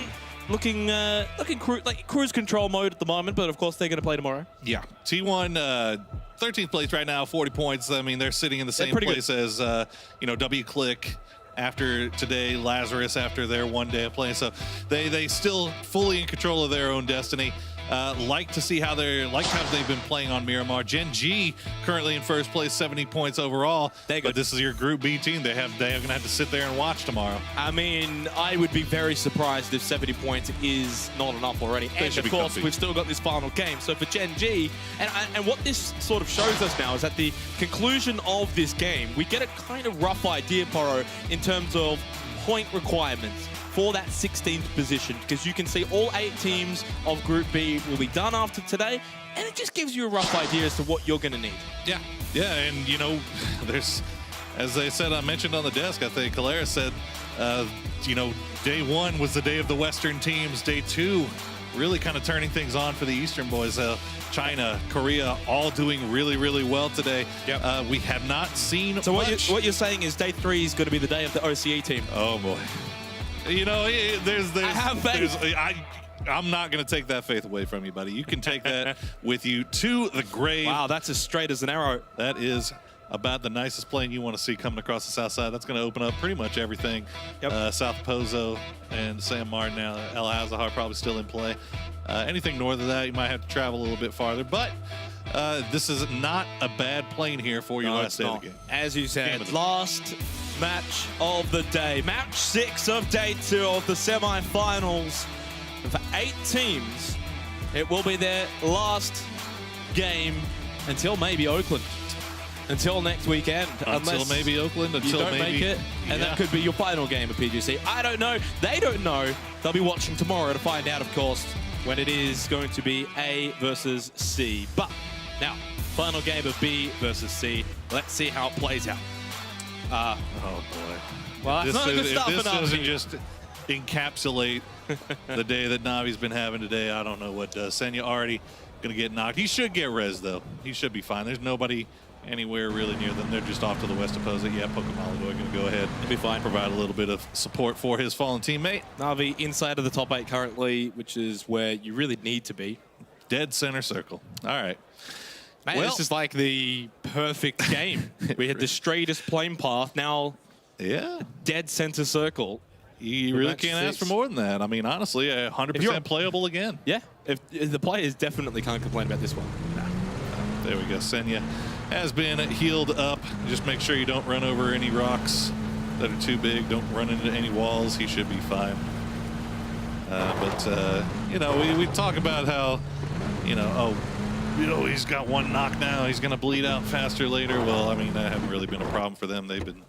looking like cruise control mode at the moment, but of course they're going to play tomorrow. Yeah, T1 13th place right now, 40 points. I mean, they're sitting in the same place as W-Click after today, Lazarus after their 1 day of playing. So they still fully in control of their own destiny. Like to see how they've been playing on Miramar. Gen G currently in 1st place, 70 points overall. But this is your Group B team. They're going to have to sit there and watch tomorrow. I mean, I would be very surprised if 70 points is not enough already. And of course, we've still got this final game. So for Gen G, and what this sort of shows us now is at the conclusion of this game, we get a kind of rough idea, Poro, in terms of point requirements for that 16th position, because you can see all 8 teams of Group B will be done after today, and it just gives you a rough idea as to what you're going to need. Yeah, and there's, as they said, I mentioned on the desk, I think Kalera said, day 1 was the day of the Western teams. Day 2, really kind of turning things on for the Eastern boys. China, Korea, all doing really, really well today. Yep. We have not seen So much. what you're saying is day 3 is going to be the day of the OCE team. Oh boy. I have faith. I'm not going to take that faith away from you, buddy. You can take that with you to the grave. Wow, that's as straight as an arrow. That is about the nicest plane you want to see coming across the south side. That's going to open up pretty much everything. Yep. South Pozo and San Martin now. El Azahar probably still in play. Anything north of that, you might have to travel a little bit farther. But this is not a bad plane here for your last day of the game. As you said, last match of the day. Match 6 of day 2 of the semifinals. And for 8 teams, it will be their last game until maybe Oakland. Until next weekend. Until maybe Oakland. Until you don't maybe make it. And that could be your final game of PGC. I don't know. They don't know. They'll be watching tomorrow to find out, of course, when it is going to be A versus C. But now, final game of B versus C. Let's see how it plays out. Oh boy. Well, that's not good stuff If this enough. doesn't just encapsulate the day that Navi's been having today, I don't know what does. Senya already going to get knocked. He should get res, though. He should be fine. There's nobody anywhere really near them. They're just off to the west opposite. Yeah, Pokemon going to go ahead and be fine. Provide a little bit of support for his fallen teammate. Navi inside of the top 8 currently, which is where you really need to be. Dead center circle. All right. Man, this is like the perfect game. We had the straightest plane path, now dead center circle. You really can't ask for more than that. I mean, honestly, 100% playable again. Yeah, if the players definitely can't complain about this one. There we go. Senya has been healed up. Just make sure you don't run over any rocks that are too big. Don't run into any walls. He should be fine. We talk about how, he's got 1 knock now. He's going to bleed out faster later. Well, I mean, that hasn't really been a problem for them. They've been...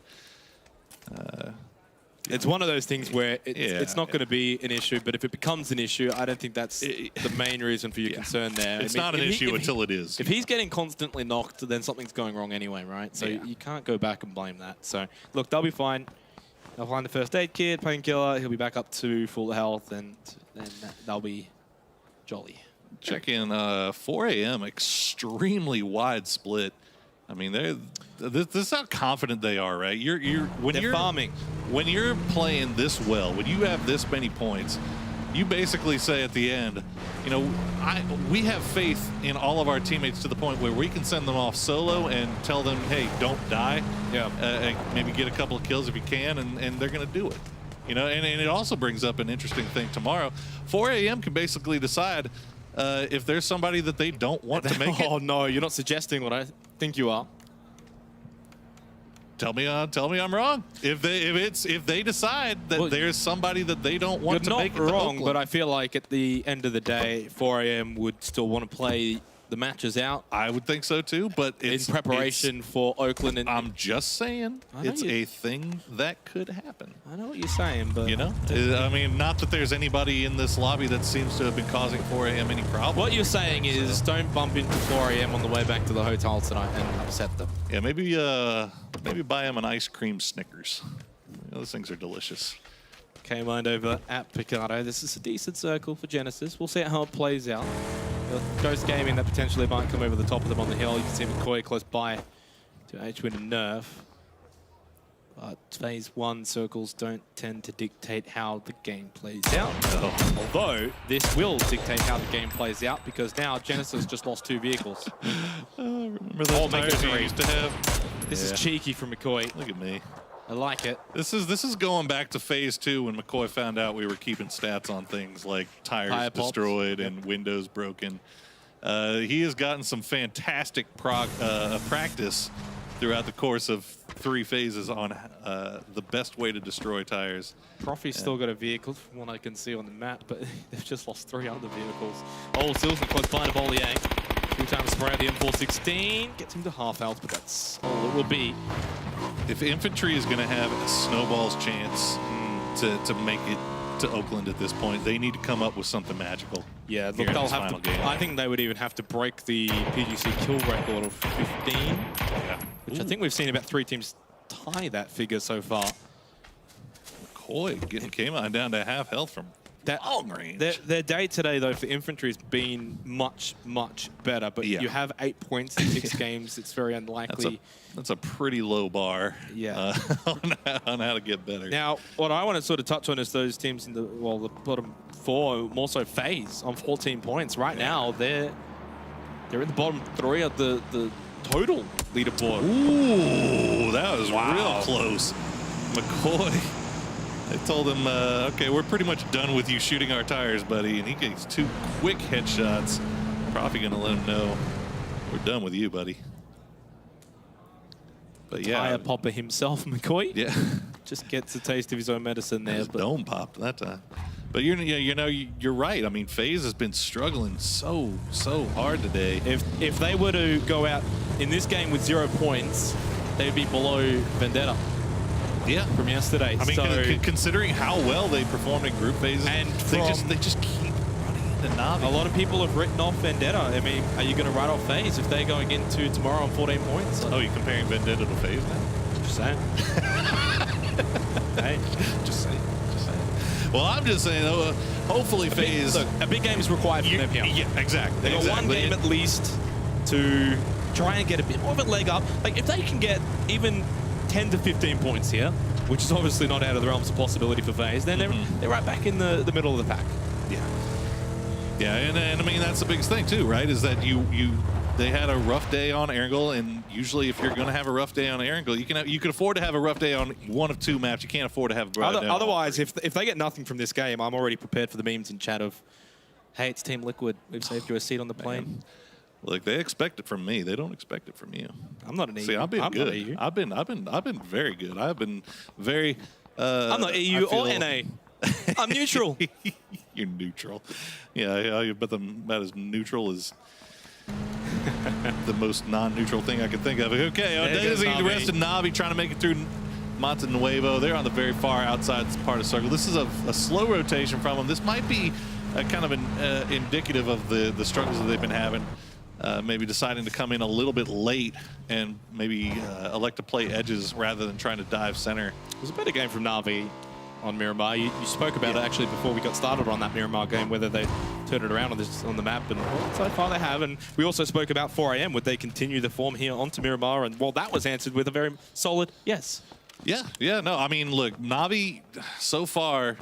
It's one of those things where it's not going to be an issue, but if it becomes an issue, I don't think that's the main reason for your concern there. It's not an issue until it is. If he's getting constantly knocked, then something's going wrong anyway, right? So you can't go back and blame that. So, look, they'll be fine. They'll find the first aid kit, painkiller. He'll be back up to full health, and then they'll be jolly. Check in 4 AM, extremely wide split. I mean, this is how confident they are, right? They're farming. When you're playing this well, when you have this many points, you basically say at the end, you know, we have faith in all of our teammates to the point where we can send them off solo and tell them, hey, don't die. Yeah. Maybe get a couple of kills if you can, and they're going to do it. You know, and it also brings up an interesting thing tomorrow. 4 a.m. can basically decide if there's somebody that they don't want to make it. Oh no, you're not suggesting what I think you are. Tell me I'm wrong. If they decide that there's somebody that they don't want to make it to You're not wrong, Oakland. but I feel like at the end of the day, 4 a.m. would still want to play the matches out. I would think so too, but it's in preparation for Oakland. And I'm just saying, it's a thing that could happen. I know what you're saying, but you know, I mean, not that there's anybody in this lobby that seems to have been causing 4 a.m. any problem. What you're saying is don't bump into 4 a.m. on the way back to the hotel tonight and upset them. Yeah, maybe buy them an ice cream Snickers. You know, those things are delicious. K-Mind over at Picardo. This is a decent circle for Genesis. We'll see how it plays out. Ghost Gaming that potentially might come over the top of them on the hill. You can see McCoy close by to H-Win and Nerf. But phase 1 circles don't tend to dictate how the game plays out. Although this will dictate how the game plays out because now Genesis just lost 2 vehicles. Remember those tires we used to have? This is cheeky from McCoy. Look at me. I like it. This is going back to phase 2 when McCoy found out we were keeping stats on things like tires destroyed and windows broken. He has gotten some fantastic practice throughout the course of 3 phases on the best way to destroy tires. Profi's still got a vehicle from what I can see on the map, but they've just lost 3 other vehicles. Oh, Silverman close by to Bollier. 2-time spray at the M416. Gets him to half health, but that's all it will be. If infantry is going to have a snowball's chance to make it to Oakland at this point, they need to come up with something magical. Yeah, look, they'll have to. I think they would even have to break the PGC kill record of 15, which I think we've seen about 3 teams tie that figure so far. McCoy getting K-Mine down to half health from long range. Their day today, though, for infantry has been much, much better. But you have 8 points in 6 games. It's very unlikely. That's a pretty low bar on how to get better. Now, what I want to sort of touch on is those teams in the bottom 4, more so phase on 14 points. Right now, they're in the bottom 3 of the total leaderboard. Ooh, that was real close. McCoy. They told him, okay, we're pretty much done with you shooting our tires, buddy. And he gets 2 quick headshots. Probably going to let him know, we're done with you, buddy. But yeah. Tire popper himself, McCoy. Yeah. Just gets a taste of his own medicine there. His dome popped that time. But you're right. I mean, FaZe has been struggling so hard today. If they were to go out in this game with 0 points, they'd be below Vendetta. Yeah, from yesterday. I mean, considering how well they performed in group phases, and they just keep running into Navi. A lot of people have written off Vendetta. I mean, are you going to write off FaZe if they're going into tomorrow on 14 points? Oh, you're comparing Vendetta to FaZe now? Just saying. Hey, just saying. Well, I'm just saying, hopefully FaZe. Look, a big game is required from them here. Yeah, exactly. They got 1 game at least to try and get a bit more of a leg up. Like, if they can get even 10 to 15 points here, which is obviously not out of the realms of possibility for FaZe, then they're right back in the middle of the pack. Yeah, and I mean, that's the biggest thing too, right? Is that they had a rough day on Erangel, and usually if you're going to have a rough day on Erangel, you can afford to have a rough day on 1 of 2 maps. You can't afford to have a rough day. Otherwise, if they get nothing from this game, I'm already prepared for the memes in chat of, hey, it's Team Liquid. We've saved you a seat on the plane. Man. Look, they expect it from me. They don't expect it from you. I'm not an EU. See, I've been good. EU. I've been very good. I've been very. I'm not EU or NA. I'm neutral. You're neutral. Yeah, but about as neutral as the most non-neutral thing I could think of. Okay, Daisy, the rest of Navi trying to make it through Monte Nuevo. They're on the very far outside part of the circle. This is a slow rotation from them. This might be kind of indicative of the struggles that they've been having. Maybe deciding to come in a little bit late and maybe elect to play edges rather than trying to dive center. It was a better game from Navi on Miramar. You spoke about it actually before we got started on that Miramar game, whether they turned it around on the map, and well, so far they have. And we also spoke about 4 a.m. Would they continue the form here onto Miramar? And well, that was answered with a very solid yes. Yeah, no, I mean, look, Navi so far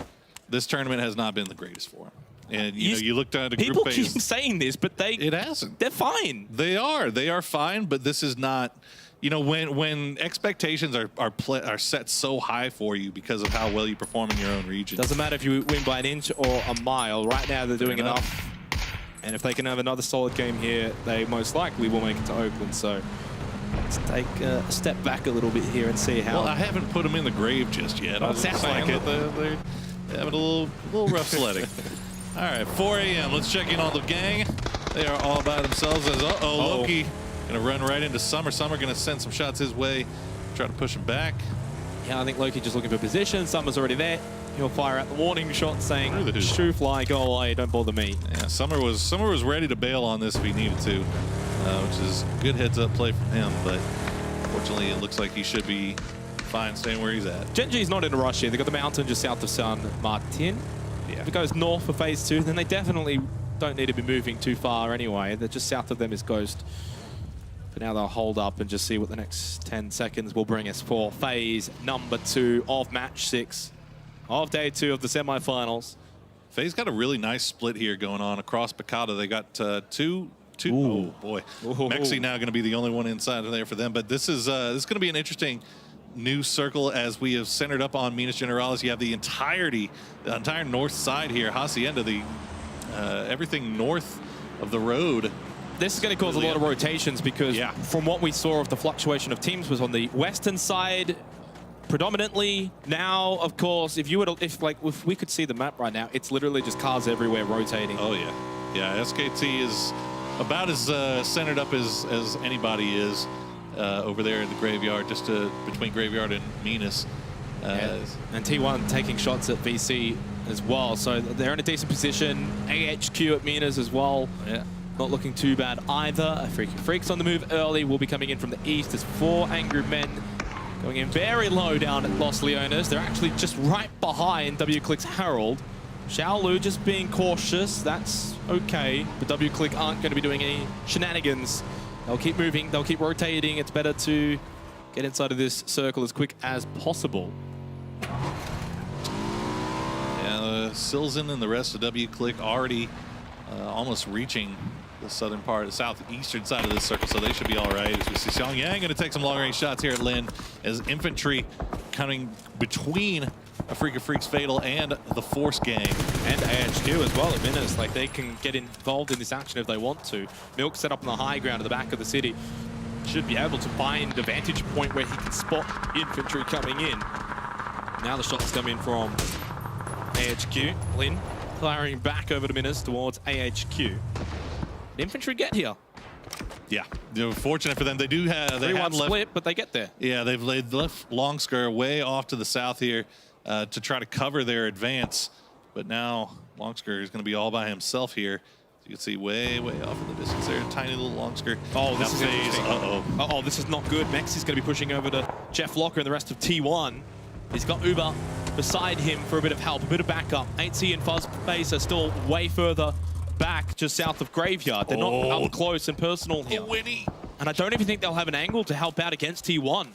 this tournament has not been the greatest for him. And you looked at a People group keep phase. saying this, but it hasn't. They're fine. They are fine, but this is not. When expectations are set so high for you because of how well you perform in your own region. Doesn't matter if you win by an inch or a mile. Right now, they're doing enough. And if they can have another solid game here, they most likely will make it to Oakland. So let's take a step back a little bit here and see how. Well, I haven't put them in the grave just yet. Oh, it sounds like it. They're having a little rough sledding. All right, 4 a.m. Let's check in on the gang. They are all by themselves. As Loki gonna run right into Summer. Summer gonna send some shots his way, try to push him back. Yeah, I think Loki just looking for position. Summer's already there. He'll fire out the warning shot saying, "Shoo fly, go away, don't bother me." Yeah, Summer was ready to bail on this if he needed to, which is good heads-up play from him. But fortunately, it looks like he should be fine staying where he's at. Genji's not in a rush here. They've got the mountain just south of San Martin. Yeah. If it goes north for phase 2, then they definitely don't need to be moving too far anyway. They're just south of them is Ghost. But now they'll hold up and just see what the next 10 seconds will bring us for phase number 2 of match 6 of day 2 of the semifinals. FaZe got a really nice split here going on across Picada. They got two. Oh boy, Mexi now going to be the only one inside of there for them. But this is going to be an interesting new circle as we have centered up on Minas Generalis. You have the entire north side here, Hacienda, everything north of the road. This is going to cause a lot of rotations because from what we saw of the fluctuation of teams was on the western side predominantly. Now, of course, if we could see the map right now, it's literally just cars everywhere rotating. Oh yeah, SKT is about as centered up as anybody is over there in the graveyard, just between graveyard and Minas. And T1 taking shots at VC as well, so they're in a decent position. AHQ at Minas as well. Yeah. Not looking too bad either. Freaks on the move early will be coming in from the east. There's 4 Angry Men going in very low down at Los Leones. They're actually just right behind WClick's Herald. Xiaolu just being cautious. That's okay. But WClick aren't going to be doing any shenanigans. They'll keep moving. They'll keep rotating. It's better to get inside of this circle as quick as possible. Yeah, Silzen and the rest of WClick already almost reaching the southern part, the southeastern side of this circle, so they should be all right. As we see Xiang Yang going to take some long-range shots here at Lin, as infantry coming between a Freak of Freaks Fatal and the Force Gang. And AHQ as well at Minas. Like, they can get involved in this action if they want to. Milk set up on the high ground at the back of the city. Should be able to find a vantage point where he can spot infantry coming in. Now the shots come in from AHQ. Lin firing back over to Minas towards AHQ. Infantry get here. Yeah, fortunate for them. They do have they have left, split, but they get there. Yeah, they've left Longskar way off to the south here to try to cover their advance. But now Longskar is going to be all by himself here. You can see way off in the distance there, tiny little Longskar. Oh, this is interesting. Uh-oh, this is not good. Mexi's going to be pushing over to Jeff Locker and the rest of T1. He's got Uber beside him for a bit of help, a bit of backup. 8C and Fuzzface are still way further back, just south of Graveyard. They're not up close and personal here. And I don't even think they'll have an angle to help out against T1.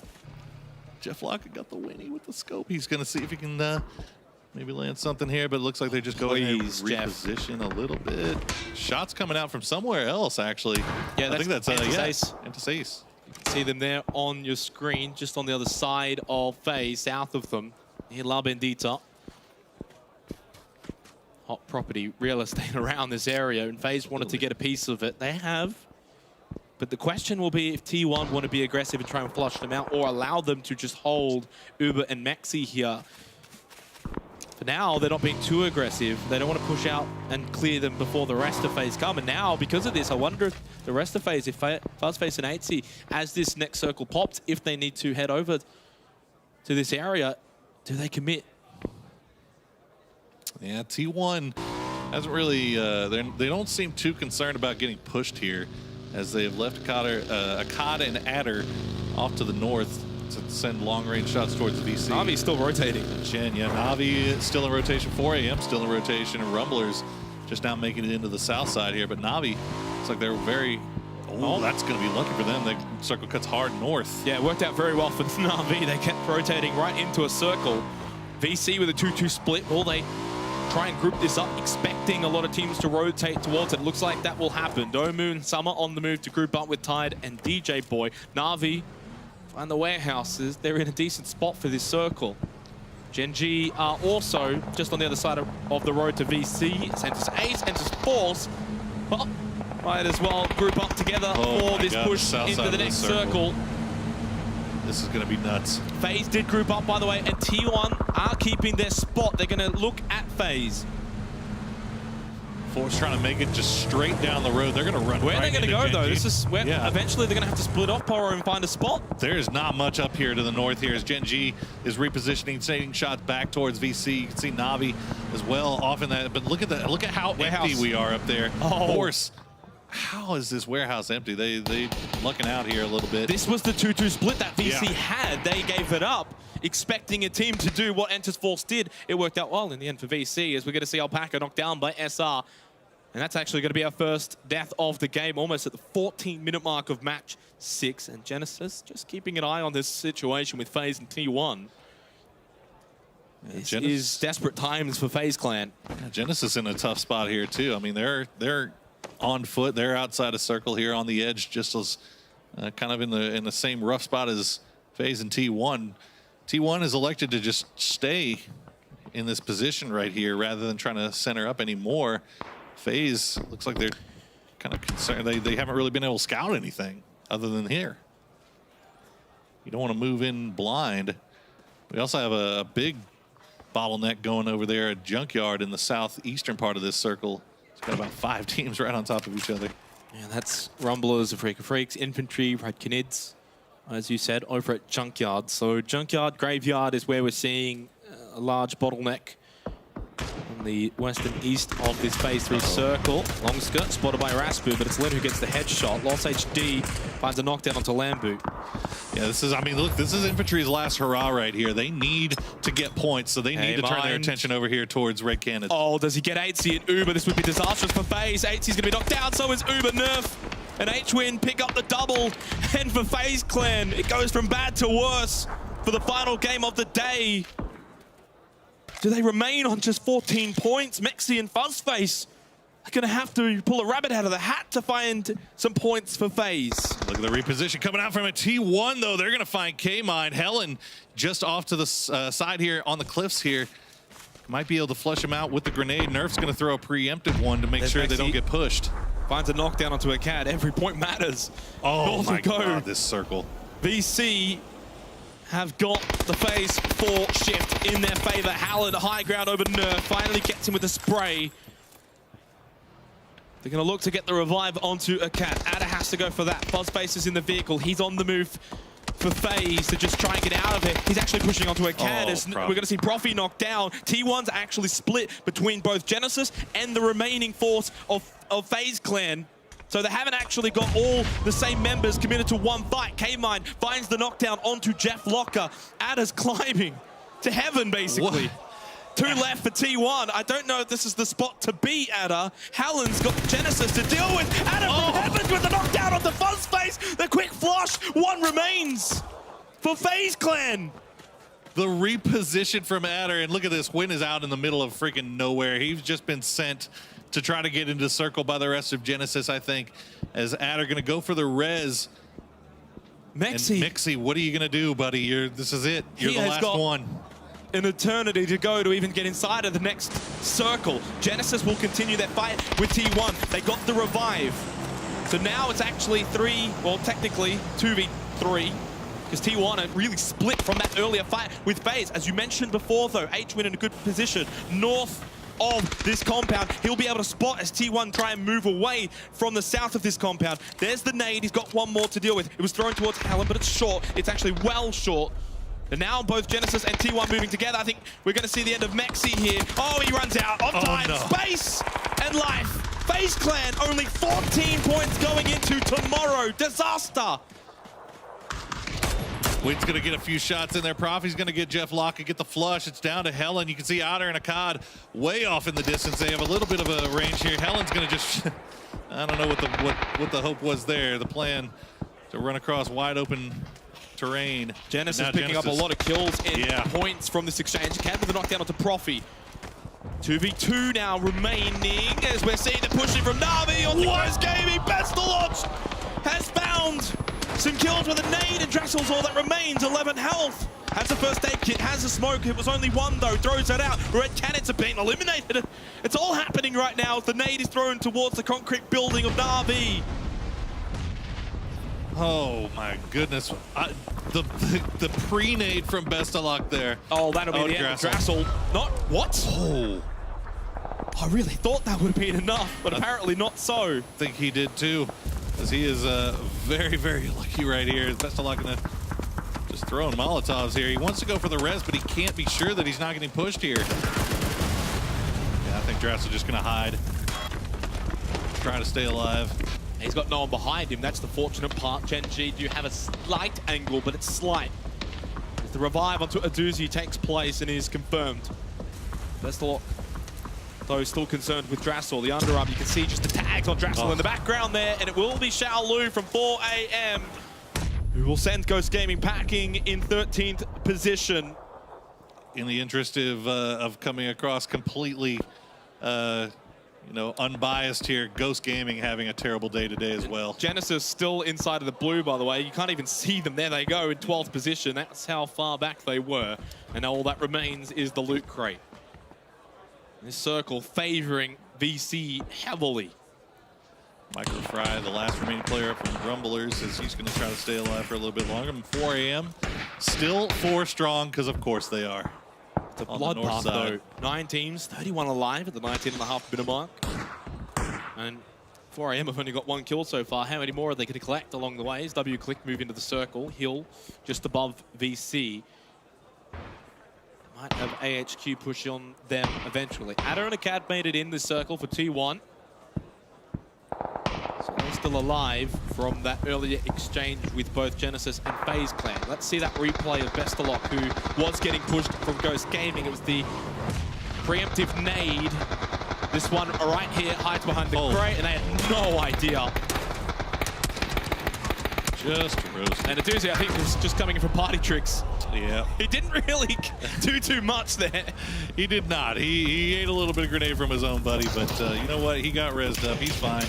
Jeff Locker got the Winnie with the scope. He's going to see if he can maybe land something here, but it looks like they're just going to reposition a little bit. Shots coming out from somewhere else, actually. Yeah, I think that's Antis-Ace. Antis-Ace. You can see them there on your screen, just on the other side of FaZe, south of them, near La Bendita. Hot property real estate around this area, and FaZe wanted to get a piece of it. They have. But the question will be if T1 want to be aggressive and try and flush them out, or allow them to just hold Uber and Mexi here. For now, they're not being too aggressive. They don't want to push out and clear them before the rest of FaZe come. And now, because of this, I wonder if the rest of FaZe, if Fuzzface and 8C, as this next circle pops, if they need to head over to this area, do they commit? Yeah, T1 hasn't really, they don't seem too concerned about getting pushed here, as they've left Akada and Adder off to the north to send long-range shots towards the VC. Navi's still rotating. Chen, yeah, Navi still in rotation. 4 AM still in rotation, and Rumblers just now making it into the south side here. But Navi, it's like they're very, that's going to be lucky for them. The circle cuts hard north. Yeah, it worked out very well for Navi. They kept rotating right into a circle. VC with a 2-2 split. All they try and group this up, expecting a lot of teams to rotate towards it. Looks like that will happen. Domoon, Summer on the move to group up with Tide and DJ Boy. Na'Vi find the warehouses. They're in a decent spot for this circle. Gen G are also just on the other side of the road to VC. Enters Ace, enters Force. Well, might as well group up together for this push into the next circle. This is going to be nuts. FaZe did group up, by the way, and T1 are keeping their spot. They're going to look at FaZe. Force trying to make it just straight down the road. They're going to run Where are they going to go, though? This is where eventually they're going to have to split off Poro and find a spot. There's not much up here to the north here as Gen G is repositioning, taking shots back towards VC. You can see Na'Vi as well off in that. But look at that. Look at how empty we are up there. Force. How is this warehouse empty? They lucking out here a little bit. This was the 2-2 split that VC had. They gave it up, expecting a team to do what Enters Force did. It worked out well in the end for VC, as we're going to see Alpaca knocked down by SR. And that's actually going to be our first death of the game, almost at the 14-minute mark of match 6. And Genesis just keeping an eye on this situation with FaZe and T1. This is desperate times for FaZe Clan. Yeah, Genesis in a tough spot here too. I mean, they're on foot. They're outside of circle here on the edge, just as kind of in the same rough spot as FaZe and T1. T1 is elected to just stay in this position right here rather than trying to center up anymore. FaZe looks like they're kind of concerned. They haven't really been able to scout anything other than here. You don't want to move in blind. We also have a big bottleneck going over there at Junkyard in the southeastern part of this circle. It's got about 5 teams right on top of each other. Yeah, that's Rumblers, Afrika Freaks, Infantry, Red Canids, as you said, over at Junkyard. So Junkyard, Graveyard is where we're seeing a large bottleneck on the western east of this phase 3 circle. Long skirt spotted by Raspu, but it's Lin who gets the headshot. Lost HD finds a knockdown onto Lambu. Yeah, this is, I mean, look, this is Infantry's last hurrah right here. They need to get points, so they need to turn their attention over here towards Red Cannon. Oh, does he get 8C and Uber? This would be disastrous for FaZe. 8C's going to be knocked down, so is Uber. Nerf and H-Win pick up the double. And for FaZe Clan, it goes from bad to worse for the final game of the day. Do they remain on just 14 points? Mexi and Fuzzface are going to have to pull a rabbit out of the hat to find some points for FaZe. Look at the reposition coming out from a T1, though. They're going to find K-Mine. Helen just off to the side here on the cliffs here. Might be able to flush him out with the grenade. Nerf's going to throw a preemptive one to make sure they don't get pushed. Finds a knockdown onto a CAD. Every point matters. Oh my God, this circle. VC have got the phase 4 shift in their favor. Howland high ground over Nerf. Finally gets him with a spray. They're going to look to get the revive onto a cat. Ada has to go for that. Fuzzface is in the vehicle. He's on the move for FaZe to just try and get out of it. He's actually pushing onto a cat. We're going to see Profi knocked down. T1's actually split between both Genesis and the remaining force of FaZe Clan. So they haven't actually got all the same members committed to one fight. K-Mine finds the knockdown onto Jeff Locker. Ada's climbing to heaven, basically. What? 2 left for T1. I don't know if this is the spot to be, Ada. Howland's got Genesis to deal with. Ada from heavens with the knockdown onto Fuzzface. The quick flush. 1 remains for FaZe Clan. The reposition from Adder, and look at this. Win is out in the middle of freaking nowhere. He's just been sent to try to get into circle by the rest of Genesis, I think, as Adder going to go for the res. Mexi, what are you going to do, buddy? This is it. You're the last one. An eternity to go to even get inside of the next circle. Genesis will continue their fight with T1. They got the revive. So now it's actually 3, well, technically 2v3, because T1 are really split from that earlier fight with FaZe. As you mentioned before, though, H-Win in a good position north of this compound. He'll be able to spot as T1 try and move away from the south of this compound. There's the nade. He's got 1 more to deal with. It was thrown towards Helen, but it's short. It's actually well short. And now both Genesis and T1 moving together. I think we're going to see the end of Mexi here. Oh, he runs out of time, space, and life. FaZe Clan only 14 points going into tomorrow. Disaster. Win's going to get a few shots in there. Profi's going to get Jeff Lockett, get the flush. It's down to Helen. You can see Otter and Akkad way off in the distance. They have a little bit of a range here. Helen's going to just, I don't know what the hope was there. The plan to run across wide open terrain. Genesis picking up a lot of kills and points from this exchange. Cat with a knockdown onto Profi. 2v2 now remaining as we're seeing the pushing from Na'Vi on the Ghost Gaming. Bestalot has found some kills with a nade, and Drassel's all that remains, 11 health. Has a first aid kit, has a smoke. It was only one though, throws that out. Red cannons are being eliminated. It's all happening right now as the nade is thrown towards the concrete building of Na'Vi. Oh my goodness. The pre-nade from Bestalot there. Oh, that'll be the end of Drassel. Not, what? Oh. I really thought that would have been enough, but apparently not so. I think he did too, as he is very, very lucky right here. Is Bestalot gonna just throwing Molotovs here? He wants to go for the res, but he can't be sure that he's not getting pushed here. Yeah, I think Drassel just gonna hide. Try to stay alive. He's got no one behind him. That's the fortunate part. Gen G do have a slight angle, but it's slight. As the revive onto Aduzi takes place and is confirmed. Bestalot, though, still concerned with Drassel. The underarm, you can see just the tags on Drassel in the background there, and it will be Xiaolu from 4AM who will send Ghost Gaming packing in 13th position. In the interest of coming across completely you know, unbiased here, Ghost Gaming having a terrible day today as well. Genesis still inside of the blue, by the way. You can't even see them. There they go in 12th position. That's how far back they were. And now all that remains is the loot crate. This circle favoring VC heavily. Michael Fry, the last remaining player up from Grumblers, as he's going to try to stay alive for a little bit longer. 4AM, still 4 strong, because of course they are. It's a bloodbath though. 9 teams, 31 alive at the 19.5-minute mark. And 4AM have only got 1 kill so far. How many more are they going to collect along the way? As W-Click move into the circle. Hill just above VC. Might have AHQ push on them eventually. Adder and Acad made it in this circle for T1. So they're still alive from that earlier exchange with both Genesis and FaZe Clan. Let's see that replay of Bestalot, who was getting pushed from Ghost Gaming. It was the preemptive nade. This one right here hides behind the crate, and they had no idea. Just roasted. And Aduzi, I think, was just coming in for party tricks. Yeah. He didn't really do too much there. He did not. He ate a little bit of grenade from his own buddy, but you know what? He got rezzed up. He's fine.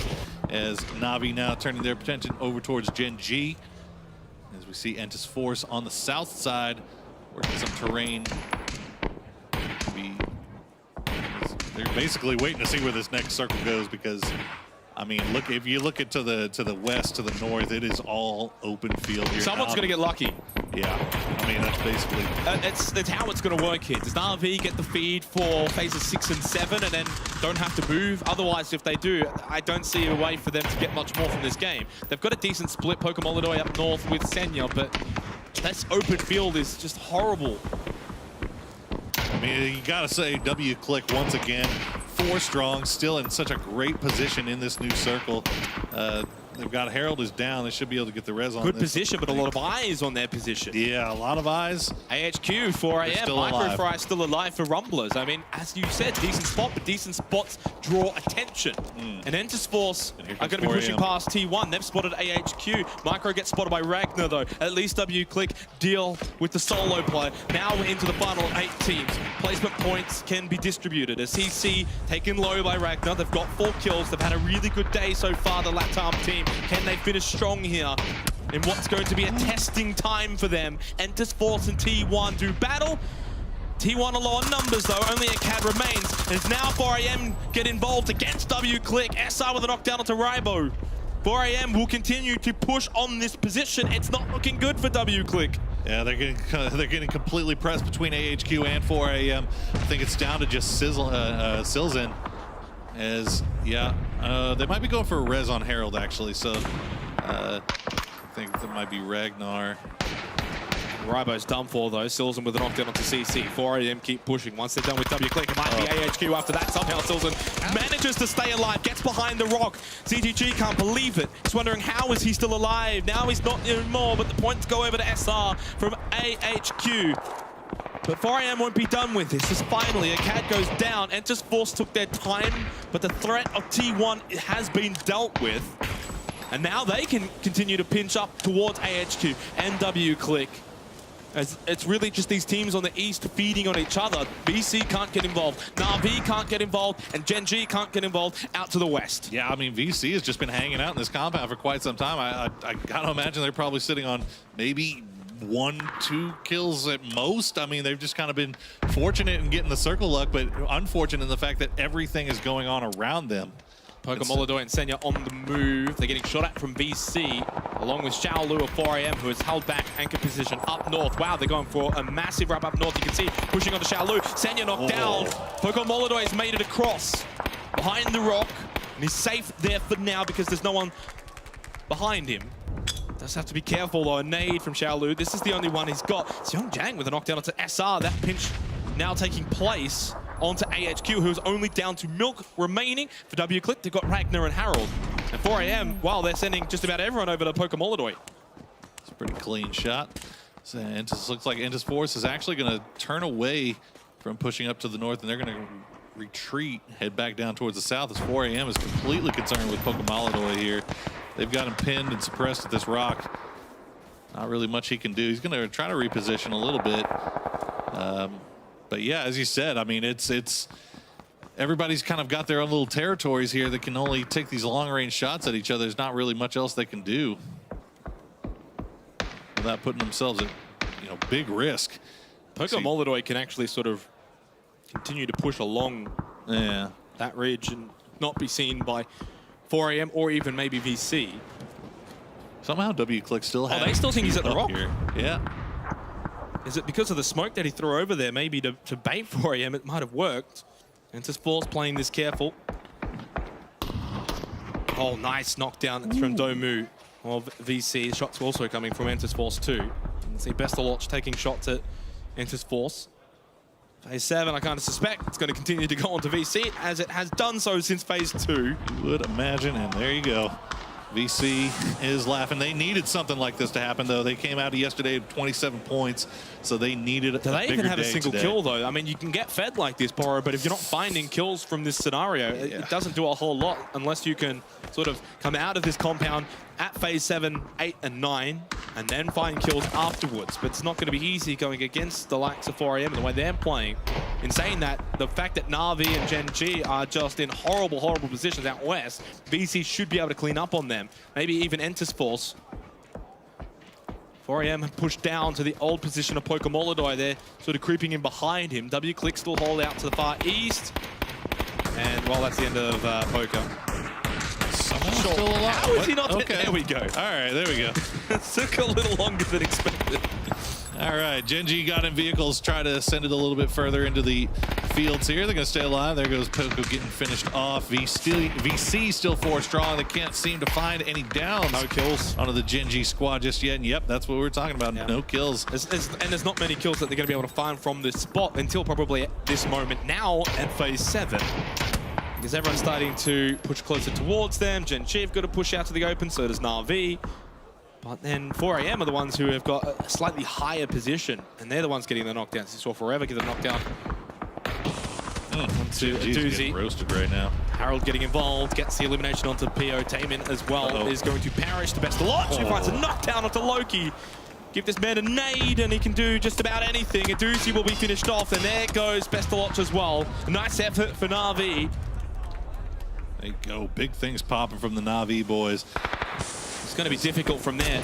As Na'Vi now turning their attention over towards Gen G. As we see Entis Force on the south side, working some terrain. They're basically waiting to see where this next circle goes, because I mean, look, if you look to the west, to the north, it is all open field here. Someone's going to get lucky. Yeah, I mean, that's basically... That's how it's going to work here. Does Na'Vi get the feed for phases 6 and 7 and then don't have to move? Otherwise, if they do, I don't see a way for them to get much more from this game. They've got a decent split, Pokemon up north with Senya, but this open field is just horrible. I mean, you gotta say, W-Click once again, 4 strong, still in such a great position in this new circle. They've got Herald is down. They should be able to get the res on Good this. position, but a lot of eyes on their position. Yeah, a lot AHQ, of eyes. 4AM, alive. Microfry still alive for Rumblers. I mean, as you said, decent spot, but decent spots draw attention. And Entis Force are going to be pushing past T1. They've spotted AHQ. Micro gets spotted by Ragnar, though. At least W-Click deal with the solo play. Now we're into the final 8 teams. Placement points can be distributed. As CC taken low by Ragnar. They've got 4 kills. They've had a really good day so far, the LATAM team. Can they finish strong here in what's going to be a testing time for them? Entis Force and T1 do battle. T1 are low on numbers though, only a CAD remains. And it's now 4AM get involved against W-Click. SR with a knockdown onto Rybo. 4AM will continue to push on this position. It's not looking good for W-Click. Yeah, they're getting completely pressed between AHQ and 4AM. I think it's down to just Silzen. As, yeah, they might be going for a res on Herald, actually, so I think that might be Ragnar. Rybo's done for, though. Silzen with a knockdown onto CC. 4AM keep pushing. Once they're done with W-Click, it might be AHQ after that. Somehow Silzen manages to stay alive, gets behind the rock. CTG can't believe it. He's wondering how is he still alive. Now he's not anymore, but the points go over to SR from AHQ. But 4AM won't be done with this, as finally a CAD goes down. Entis Force took their time, but the threat of T1 has been dealt with. And now they can continue to pinch up towards AHQ and W-Click. As it's really just these teams on the east feeding on each other. VC can't get involved, Na'Vi can't get involved, and Gen G can't get involved out to the west. Yeah, I mean, VC has just been hanging out in this compound for quite some time. I gotta imagine they're probably sitting on maybe 1-2 kills at most. I mean, they've just kind of been fortunate in getting the circle luck, but unfortunate in the fact that everything is going on around them. Pokemolodoy and Senya on the move. They're getting shot at from VC, along with Xiaolu of 4AM, who has held back anchor position up north. Wow, they're going for a massive wrap up north. You can see pushing onto Xiaolu. Senya knocked down. Pokemolodoy has made it across behind the rock, and he's safe there for now because there's no one behind him. Does have to be careful though. A nade from Xiaolu. This is the only one he's got. It's Young Jang with a knockdown onto SR. That pinch now taking place onto AHQ, who's only down to Milk remaining. For W-Click, they've got Ragnar and Harold. And 4AM, well, they're sending just about everyone over to Pokemolodoy. It's a pretty clean shot. So Entis looks like Entis Force is actually going to turn away from pushing up to the north, and they're going to retreat, head back down towards the south, as 4AM is completely concerned with Pokemolodoy here. They've got him pinned and suppressed at this rock. Not really much he can do. He's going to try to reposition a little bit. But yeah, as you said, I mean, it's everybody's kind of got their own little territories here that can only take these long-range shots at each other. There's not really much else they can do without putting themselves at, you know, big risk. Pokemolodoy can actually sort of continue to push along that ridge and not be seen by 4AM or even maybe VC. Somehow W-Click still has. Oh, they still think he's at the rock here. Yeah. Is it because of the smoke that he threw over there? Maybe to bait 4AM, it might have worked. Entis Force playing this careful. Oh, nice knockdown from Domu of VC. Shots also coming from Entis Force too. You can see Bestaloch taking shots at Entis Force. Phase 7, I kind of suspect it's going to continue to go on to VC, as it has done so since Phase 2. You would imagine, and there you go. VC is laughing. They needed something like this to happen, though. They came out yesterday with 27 points, so they needed a bigger day. Do they even have a single today. kill, though? I mean, you can get fed like this, Poro, but if you're not finding kills from this scenario, it doesn't do a whole lot unless you can sort of come out of this compound at Phase 7, 8, and 9, and then find kills afterwards. But it's not going to be easy going against the likes of 4AM and the way they're playing. In saying that, the fact that Na'Vi and Gen G are just in horrible, horrible positions out west, VC should be able to clean up on them. Maybe even Entis Force. 4AM have pushed down to the old position of Pokemolodoy. They're sort of creeping in behind him. W-Click still hold out to the far east. And, well, that's the end of Poker. Someone's still alive. How is he not dead? Okay. There we go. All right, there we go. It took a little longer than expected. All right, Gen G got in vehicles, try to send it a little bit further into the fields here. They're going to stay alive. There goes Poco getting finished off. VC still 4 strong. They can't seem to find any downs. No kills onto the Gen G squad just yet. And yep, that's what we were talking about. Yeah. No kills. And there's not many kills that they're going to be able to find from this spot until probably at this moment now at Phase 7. Because everyone's starting to push closer towards them. Gen G have got to push out to the open, so does Na'Vi. But then 4AM are the ones who have got a slightly higher position, and they're the ones getting the knockdowns. You saw Forever get the knockdown onto Doozy. Roasted right now. Harold getting involved, gets the elimination onto PO. Taemin as well is going to perish to Bestaloch, who finds a knockdown onto Loki. Give this man a nade, and he can do just about anything. And Doozy will be finished off, and there goes Bestaloch as well. A nice effort for Na'Vi. There you go. Big things popping from the Na'Vi boys. It's going to be difficult from there.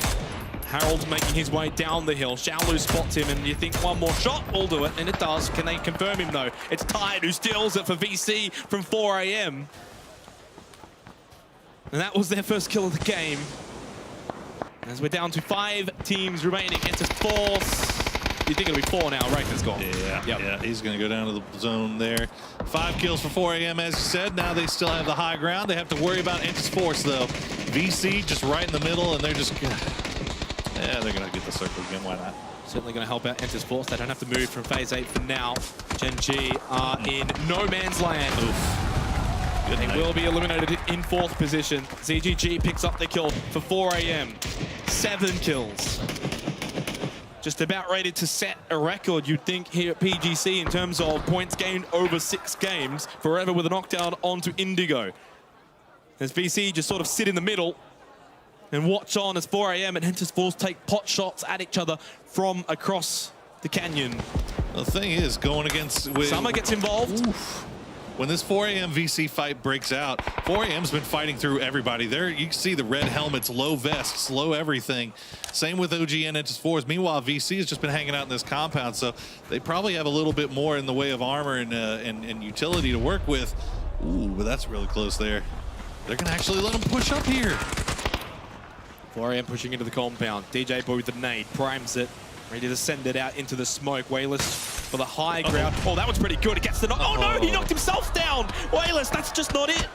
Harold's making his way down the hill. Xiaolu spots him, and you think one more shot will do it, and it does. Can they confirm him, though? It's Tide who steals it for VC from 4AM. And that was their first kill of the game. As we're down to 5 teams remaining. Entis Force. You think it'll be 4 now, right? It's gone. Yeah, he's going to go down to the zone there. 5 kills for 4AM, as you said. Now they still have the high ground. They have to worry about Entis Force, though. VC just right in the middle, and they're just... Yeah, they're going to get the circle again. Why not? Certainly going to help out Entis Force. They don't have to move from Phase 8 for now. Gen G are in no man's land. They will be eliminated in 4th position. ZGG picks up the kill for 4AM. 7 kills. Just about ready to set a record, you'd think, here at PGC in terms of points gained over 6 games. Forever with a knockdown onto Indigo. As VC just sort of sit in the middle. And watch on as 4 AM and Entis Force take pot shots at each other from across the canyon. The thing is, going against... Summer gets involved. When this 4 AM VC fight breaks out, 4 AM's been fighting through everybody. There, you can see the red helmets, low vests, low everything. Same with OG and Entis Force. Meanwhile, VC has just been hanging out in this compound, so they probably have a little bit more in the way of armor and utility to work with. Ooh, but that's really close there. They're going to actually let them push up here. 4 AM pushing into the compound. DJ Boy with the nade, primes it. Ready to send it out into the smoke. Wayless for the high ground. Oh, that one's pretty good. He gets the knock. Oh no, he knocked himself down. Wayless, that's just not it.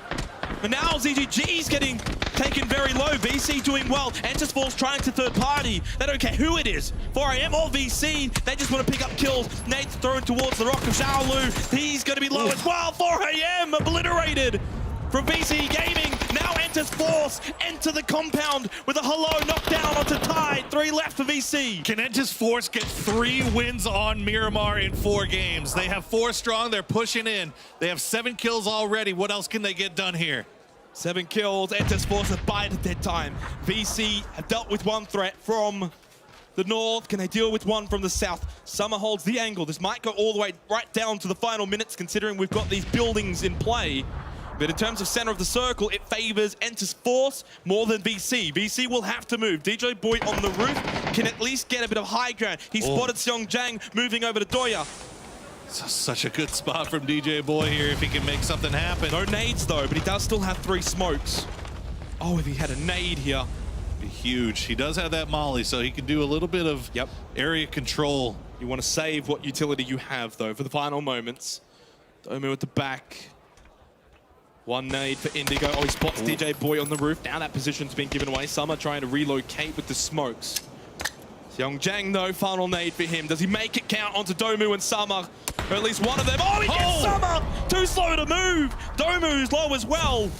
And now ZGG's getting taken very low. VC doing well. Entis Force trying to third party. They don't care who it is. 4 AM or VC. They just want to pick up kills. Nate's thrown towards the rock of Xiaolu. He's going to be low as well. 4 AM obliterated from VC Gaming. Now Entis Force enter the compound with a hello knockdown onto Tide. 3 left for VC. Can Entis Force get 3 wins on Miramar in 4 games? They have 4 strong. They're pushing in. They have 7 kills already. What else can they get done here? 7 kills. Entis Force have bided their time. VC have dealt with 1 threat from the north. Can they deal with 1 from the south? Summer holds the angle. This might go all the way right down to the final minutes, considering we've got these buildings in play. But in terms of center of the circle, it favors Entis Force more than VC. VC will have to move. DJ Boy on the roof can at least get a bit of high ground. He spotted Seong Jang moving over to Doya. Such a good spot from DJ Boy here if he can make something happen. No nades though, but he does still have 3 smokes. Oh, if he had a nade here. Be huge. He does have that molly, so he can do a little bit of area control. You want to save what utility you have though for the final moments. Domu at the back. 1 nade for Indigo. Oh, he spots DJ Boy on the roof. Now that position's been given away. Summer trying to relocate with the smokes. Seong Jang, though, final nade for him. Does he make it count onto Domu and Summer? Or at least one of them. Oh, he gets Summer! Too slow to move. Domu's low as well.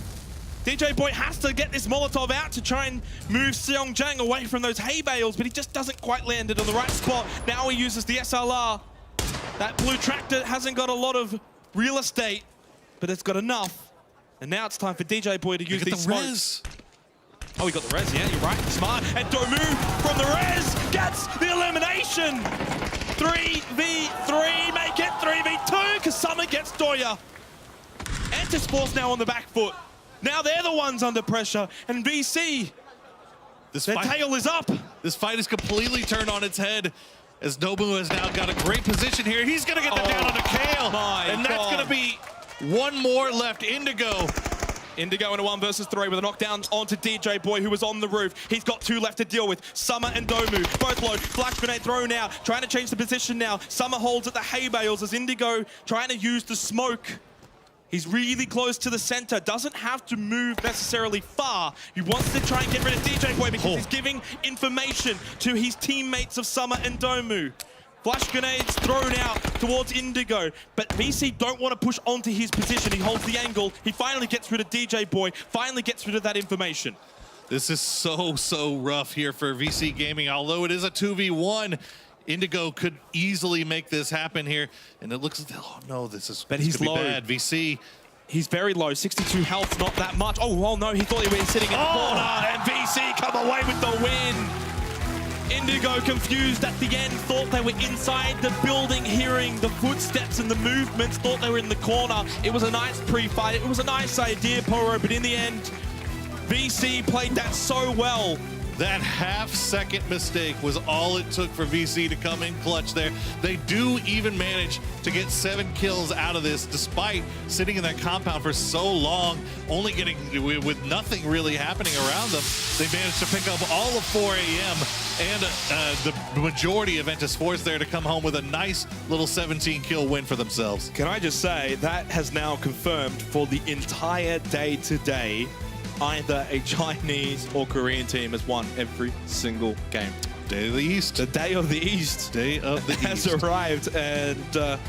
DJ Boy has to get this Molotov out to try and move Seong Jang away from those hay bales, but he just doesn't quite land it on the right spot. Now he uses the SLR. That blue tractor hasn't got a lot of real estate, but it's got enough. And now it's time for DJ Boy to use these smokes. Oh, he got the res, yeah, you're right. Smart. And Domu from the res gets the elimination. 3v3, make it 3v2, because Summer gets Doya. Entis Force now on the back foot. Now they're the ones under pressure. And VC, their tail is up. This fight is completely turned on its head as Domu has now got a great position here. He's going to get the down on the Kale. And that's going to be 1 more left. Indigo in a 1 versus 3 with a knockdown onto DJ Boy, who was on the roof. He's got 2 left to deal with. Summer and Domu, both low. Flash grenade thrown out. Trying to change the position now. Summer holds at the hay bales as Indigo trying to use the smoke. He's really close to the center. Doesn't have to move necessarily far. He wants to try and get rid of DJ Boy because he's giving information to his teammates of Summer and Domu. Flash grenades thrown out towards Indigo, but VC don't want to push onto his position. He holds the angle. He finally gets rid of DJ Boy, finally gets rid of that information. This is so rough here for VC Gaming. Although it is a 2v1, Indigo could easily make this happen here. And it looks like, oh no, this is low. Bad. VC. He's very low, 62 health, not that much. Oh, well, no, he thought he was sitting in the corner, and VC come away with the win. Indigo, confused at the end, thought they were inside the building, hearing the footsteps and the movements, thought they were in the corner. It was a nice pre-fight. It was a nice idea, Poro, but in the end, VC played that so well. That half-second mistake was all it took for VC to come in clutch there. They do even manage to get 7 kills out of this, despite sitting in that compound for so long, only getting, with nothing really happening around them. They managed to pick up all of 4 AM and the majority of Entis Force there to come home with a nice little 17-kill win for themselves. Can I just say, that has now confirmed for the entire day today, either a Chinese or Korean team has won every single game. Day of the East. The Day of the East. Day of the has East. arrived, and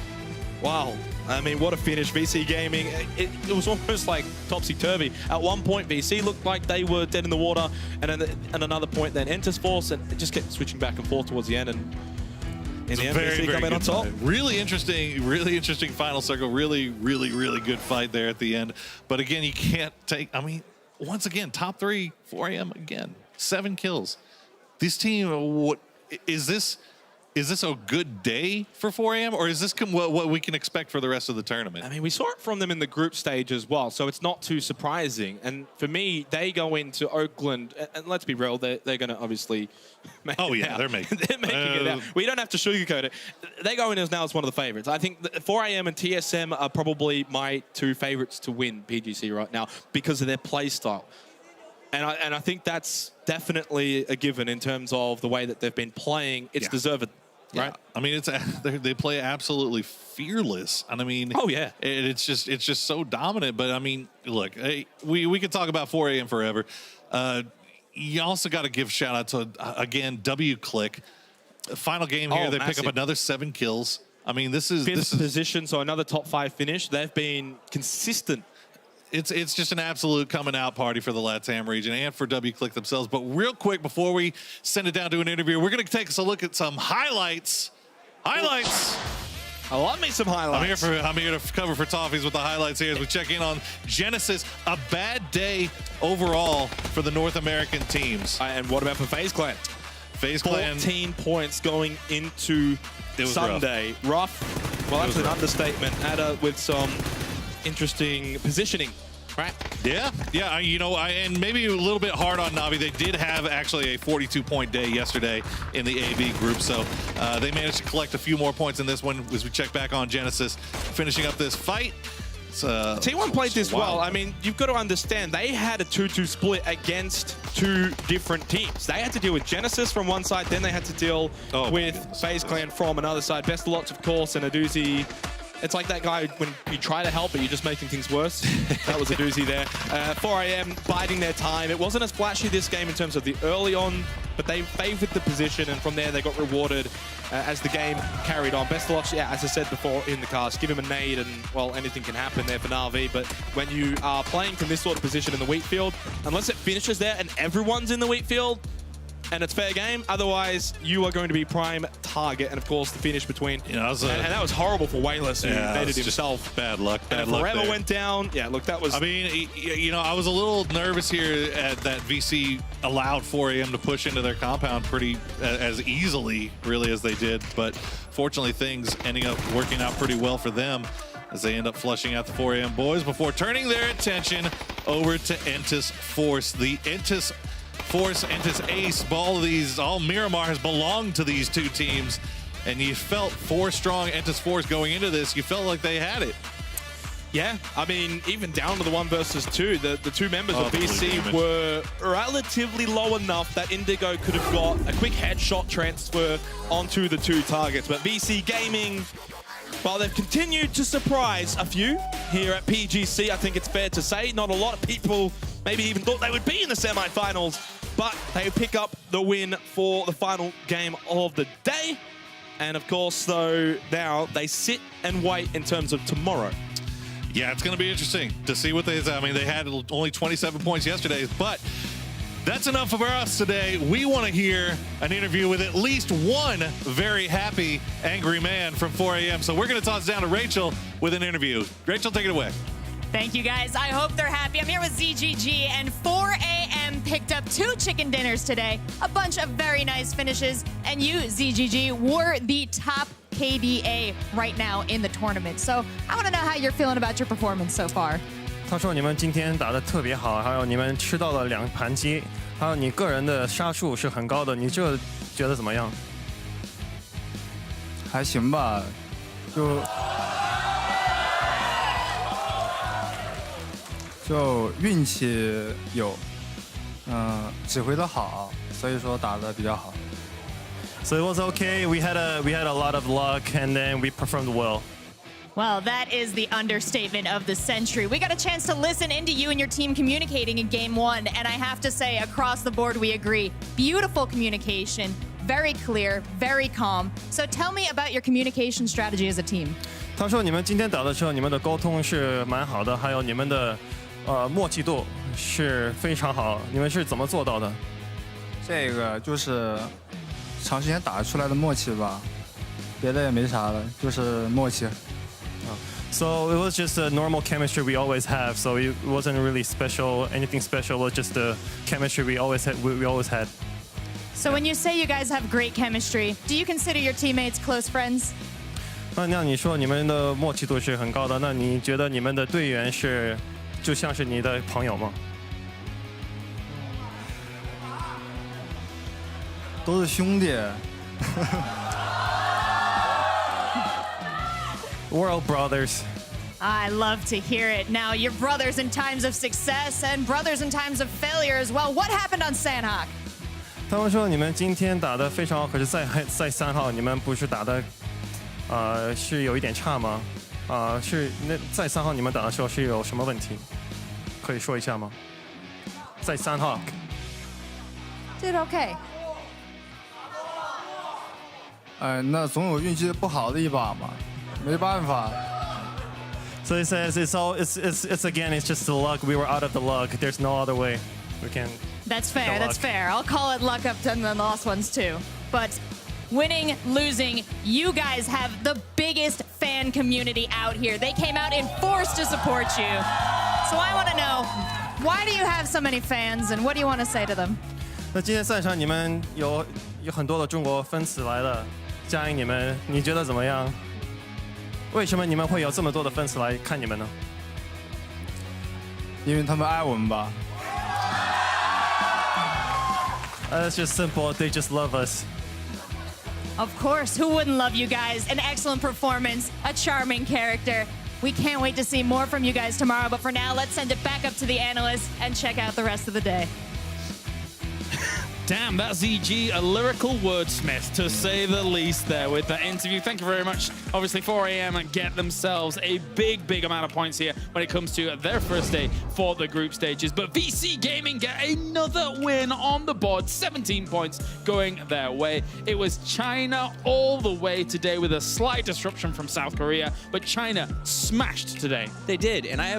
wow. I mean, what a finish. VC Gaming, it was almost like topsy-turvy. At one point, VC looked like they were dead in the water, and at another point, then Entis Force, and it just kept switching back and forth towards the end, and in the end, VC coming on top. Really interesting final circle. Really good fight there at the end. But again, you can't take, I mean, once again, top 3, 4 AM again. 7 kills. This team, what is this? Is this a good day for 4AM, or is this what we can expect for the rest of the tournament? I mean, we saw it from them in the group stage as well, so it's not too surprising. And for me, they go into Oakland, and let's be real, they're going to obviously make oh, it yeah, out. they're making it out. We don't have to sugarcoat it. They go in as now as one of the favorites. I think 4AM and TSM are probably my 2 favorites to win PGC right now because of their play style. And I think that's definitely a given in terms of the way that they've been playing. It's deserved. Right. Yeah. I mean, they play absolutely fearless, and I mean, oh yeah, it's just so dominant. But I mean, look, hey, we could talk about 4AM forever. You also got to give shout out to again WClick. Final game here, they pick up another 7 kills. I mean, this is position, so another top 5 finish. They've been consistent. It's just an absolute coming out party for the LATAM region and for WClick themselves. But real quick, before we send it down to an interview, we're going to take us a look at some highlights. Highlights. I love me some highlights. I'm here to cover for Toffees with the highlights here as we check in on Genesis. A bad day overall for the North American teams. And what about for FaZe Clan? FaZe Clan. 14 points going into Sunday. Rough. Well, that's an understatement. Adder with some interesting positioning, right? Yeah, you know, and maybe a little bit hard on Navi. They did have actually a 42-point day yesterday in the AV group, so they managed to collect a few more points in this one as we check back on Genesis, finishing up this fight. T1 played this well. I mean, you've got to understand, they had a 2-2 split against 2 different teams. They had to deal with Genesis from one side, then they had to deal with FaZe Clan from another side. Best of Lots, of course, and Aduzi. It's like that guy when you try to help, but you're just making things worse. That was a doozy there. 4AM biding their time. It wasn't as flashy this game in terms of the early on, but they favored the position, and from there they got rewarded as the game carried on. Best of luck, yeah, as I said before in the cast, give him a nade and, well, anything can happen there for Na'Vi. But when you are playing from this sort of position in the wheat field, unless it finishes there and everyone's in the wheat field, and it's fair game. Otherwise, you are going to be prime target. And of course, the finish between. You know, and that was horrible for Wayless, who made it himself. Bad luck. And Forever went down. Yeah, look, that was. I mean, you know, I was a little nervous here at that VC allowed 4AM to push into their compound pretty as easily, really, as they did. But fortunately, things ending up working out pretty well for them as they end up flushing out the 4AM boys before turning their attention over to Entus Force. The Entus Force, Entus Ace, all Miramar has belonged to these 2 teams, and you felt 4 strong Entus Force going into this. You felt like they had it. Yeah, I mean, even down to the 1 versus 2, the 2 members of VC were relatively low enough that Indigo could have got a quick headshot transfer onto the 2 targets. But VC Gaming, well, they've continued to surprise a few here at PGC. I think it's fair to say not a lot of people maybe even thought they would be in the semifinals, but they pick up the win for the final game of the day. And of course, though, now they sit and wait in terms of tomorrow. Yeah, it's going to be interesting to see what I mean, they had only 27 points yesterday, but that's enough for us today. We want to hear an interview with at least one very happy, angry man from 4AM. So we're going to toss it down to Rachel with an interview. Rachel, take it away. Thank you, guys. I hope they're happy. I'm here with ZGG, and 4AM picked up 2 chicken dinners today, a bunch of very nice finishes, and you, ZGG, were the top KDA right now in the tournament. So I want to know how you're feeling about your performance so far. 他说你们今天打得特别好，还有你们吃到了2盘鸡，还有你个人的杀数是很高的，你这觉得怎么样？还行吧，就运气有，指挥的好，所以说打得比较好。So it was okay. We had a lot of luck, and then we performed well. Well, that is the understatement of the century. We got a chance to listen into you and your team communicating in Game 1, and I have to say, across the board, we agree. Beautiful communication, very clear, very calm. So tell me about your communication strategy as a team. 他说你们今天打的时候，你们的沟通是蛮好的，还有你们的默契度是非常好。你们是怎么做到的？这个就是长时间打出来的默契吧，别的也没啥了，就是默契。So it was just a normal chemistry we always have. So it wasn't really special, anything special. It was just the chemistry we always had. So when you say you guys have great chemistry, do you consider your teammates close friends? 那你说你们的默契度是很高的，那你觉得你们的队员是就像是你的朋友吗？都是兄弟。We're all brothers. I love to hear it. Now, you're brothers in times of success and brothers in times of failure as well. What happened on Sandhawk? 他们说你们今天打得非常好，可是在3号你们不是打的，是有一点差吗？是那在3号你们打的时候是有什么问题？可以说一下吗？在3号。Did okay. 那总有运气不好的一把嘛，没办法。So he says it's again it's just the luck. We were out of the luck. There's no other way. We can. That's fair. That's fair. I'll call it luck up to the lost ones too. But winning, losing, you guys have the biggest fan community out here. They came out in force to support you. So I want to know, why do you have so many fans, and what do you want to say to them? 那今天赛场你们有很多的中国粉丝来了，嘉颖你们，你觉得怎么样？为什么你们会有这么多的粉丝来看你们呢？因为他们爱我们吧。It's just simple. They just love us. Of course, who wouldn't love you guys? An excellent performance, a charming character. We can't wait to see more from you guys tomorrow, but for now, let's send it back up to the analysts and check out the rest of the day. Damn, that ZG, a lyrical wordsmith, to say the least there with that interview. Thank you very much. Obviously, 4 a.m. get themselves a big amount of points here when it comes to their first day for the group stages. But VC Gaming get another win on the board, 17 points going their way. It was China all the way today with a slight disruption from South Korea, but China smashed today. They did, and I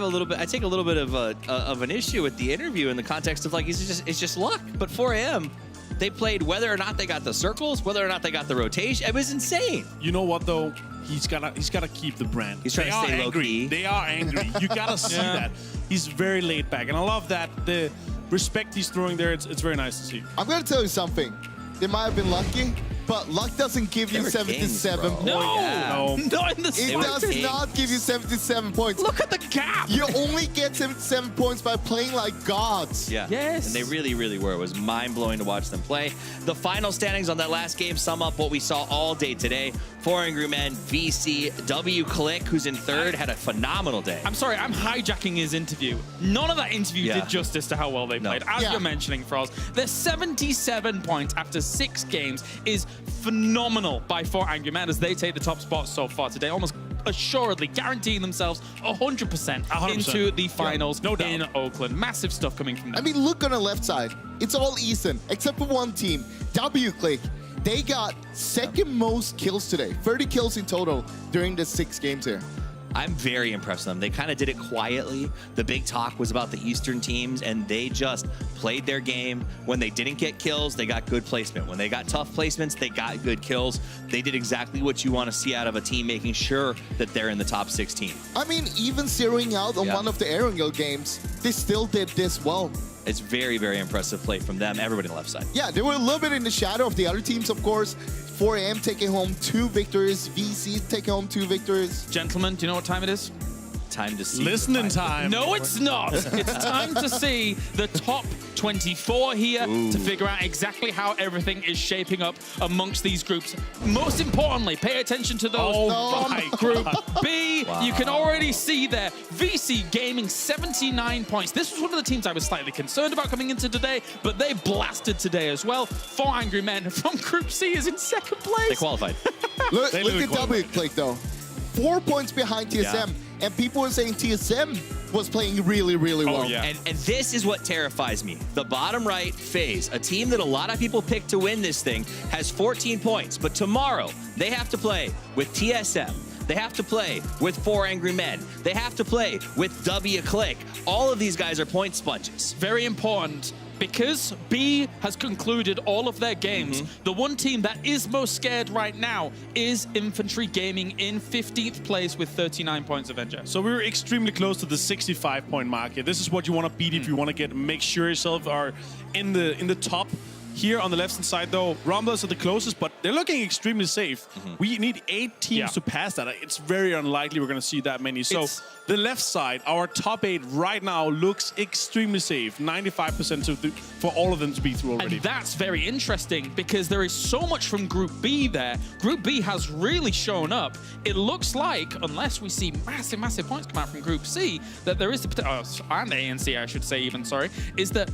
take a little bit of an issue with the interview in the context of like it's just luck. But 4 a.m. they played whether or not they got the circles, whether or not they got the rotation. It was insane. You know what though? He's gotta keep the brand. He's trying to stay low key. They are angry. You gotta see that. He's very laid back, and I love that the respect he's throwing there. It's very nice to see. I'm gonna tell you something. They might have been lucky, but luck doesn't give you 77 points. No, not in the It does not give you 77 points. Look at the gap. You only get 77 points by playing like gods. Yeah. Yes. And they really were. It was mind-blowing to watch them play. The final standings on that last game sum up what we saw all day today. 4 Angry Men, VC, W-Click, who's in third, had a phenomenal day. I'm sorry, I'm hijacking his interview. None of that interview did justice to how well they played. As you're mentioning, Froz, their 77 points after 6 games is phenomenal by 4 Angry Men as they take the top spot so far today, almost assuredly guaranteeing themselves 100% into the finals in Oakland. Massive stuff coming from them. I mean, look on the left side. It's all Eastern, except for one team, W-Click. They got second most kills today, 30 kills in total during the 6 games here. I'm very impressed with them. They kind of did it quietly. The big talk was about the Eastern teams, and they just played their game. When they didn't get kills, they got good placement. When they got tough placements, they got good kills. They did exactly what you want to see out of a team, making sure that they're in the top 16. I mean, even zeroing out on one of the Aerial games, they still did this well. It's very impressive play from them, everybody on the left side. Yeah, they were a little bit in the shadow of the other teams, of course. 4 AM taking home 2 victories, VC taking home 2 victories. Gentlemen, do you know what time it is? Time to see. Listening time. No, it's not. It's time to see the top 24 here to figure out exactly how everything is shaping up amongst these groups. Most importantly, pay attention to those from Group B. You can already see there, VC Gaming 79 points. This was one of the teams I was slightly concerned about coming into today, but they blasted today as well. 4 Angry Men from Group C is in second place. They qualified. Look at W-Click though. 4 points behind TSM. And people were saying TSM was playing really well. And this is what terrifies me. The bottom right, FaZe, a team that a lot of people picked to win this thing, has 14 points. But tomorrow, they have to play with TSM. They have to play with 4 Angry Men. They have to play with W-Click. All of these guys are point sponges. Very important. because B has concluded all of their games, the one team that is most scared right now is Infantry Gaming in 15th place with 39 points of NJ. So we're extremely close to the 65-point mark here. This is what you want to beat if you want to make sure yourself are in the top. Here on the left-hand side, though, Rumblers are the closest, but they're looking extremely safe. We need 8 teams to pass that. It's very unlikely we're going to see that many. So the left side, our top 8 right now looks extremely safe. 95% for all of them to be through already. And that's very interesting because there is so much from Group B there. Group B has really shown up. It looks like, unless we see massive, massive points come out from Group C, that there is the potential, and A and C, I should say even, sorry, is that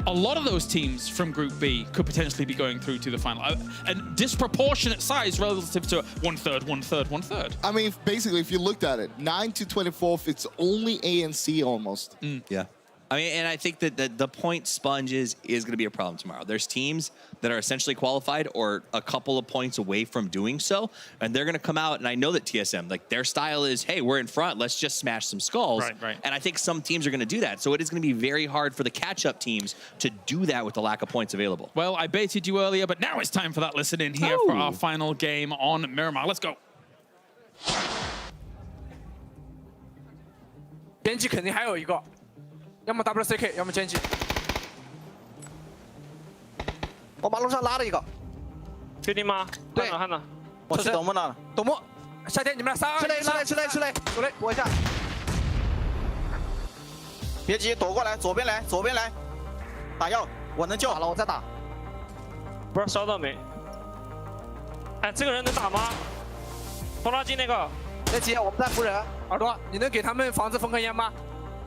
a lot of those teams from Group B could potentially be going through to the final. A disproportionate size relative to 1/3, 1/3, 1/3. I mean, basically, if you looked at it, 9 to 24th, it's only A and C almost. Yeah. I mean, and I think that the point sponge is going to be a problem tomorrow. There's teams that are essentially qualified or a couple of points away from doing so, and they're going to come out, and I know that TSM, like, their style is, hey, we're in front, let's just smash some skulls. Right. And I think some teams are going to do that. So it is going to be very hard for the catch-up teams to do that with the lack of points available. Well, I baited you earlier, but now it's time for that listen in here for our final game on Miramar. Let's go. 边机肯定还有一个，要么 WCK， 要么歼击。我马路上拉了一个，确定吗？对，看到。我去董木那了。董木，夏天你们俩3、2、1，吃雷，躲一下。别急，躲过来，左边来，打药，我能救。好了，我再打。不知道烧到没？哎，这个人能打吗？拖拉机那个。别急，我们在扶人。耳朵，你能给他们房子封个烟吗？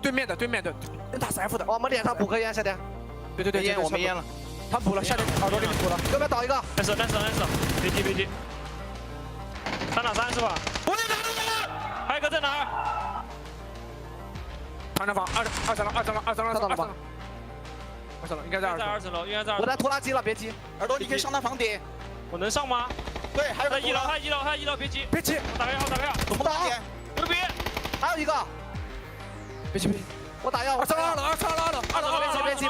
对面的，能打3F的。我们脸上补颗烟，夏天。对，烟我没烟了。他补了，夏天耳朵给你补了。要不要倒一个？来手，别急。3打3是吧？我也打了，还有一个在哪儿？团长房二层了，应该在2层楼，我在拖拉机了，别急。耳朵，你可以上他房顶。我能上吗？对，还有在1楼，他1楼，别急。我打个药。怎么打？牛逼！还有一个。别急，我打药。2楼，别急，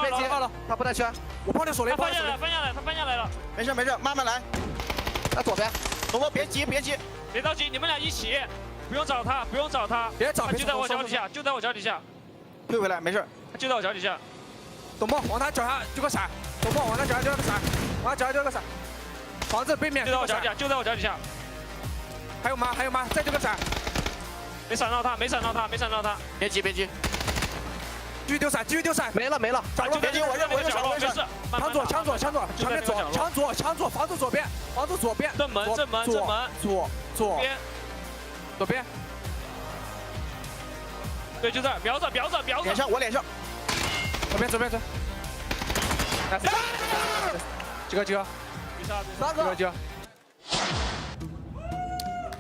他不带圈。我帮你锁雷，他翻下来了。没事，慢慢来。在左边，董博别急，别着急，你们俩一起，不用找他，别找，就在我脚底下，退回来，没事。他就在我脚底下。董博往他脚下丢个闪，房子背面就在我脚底下。还有吗？再丢个闪。没闪到他。别急。继续丢闪，没了。别急，我认识。抢左，墙左，房子左边，正门，左边，对，就这儿，瞄着，脸上，左边，几个，3个。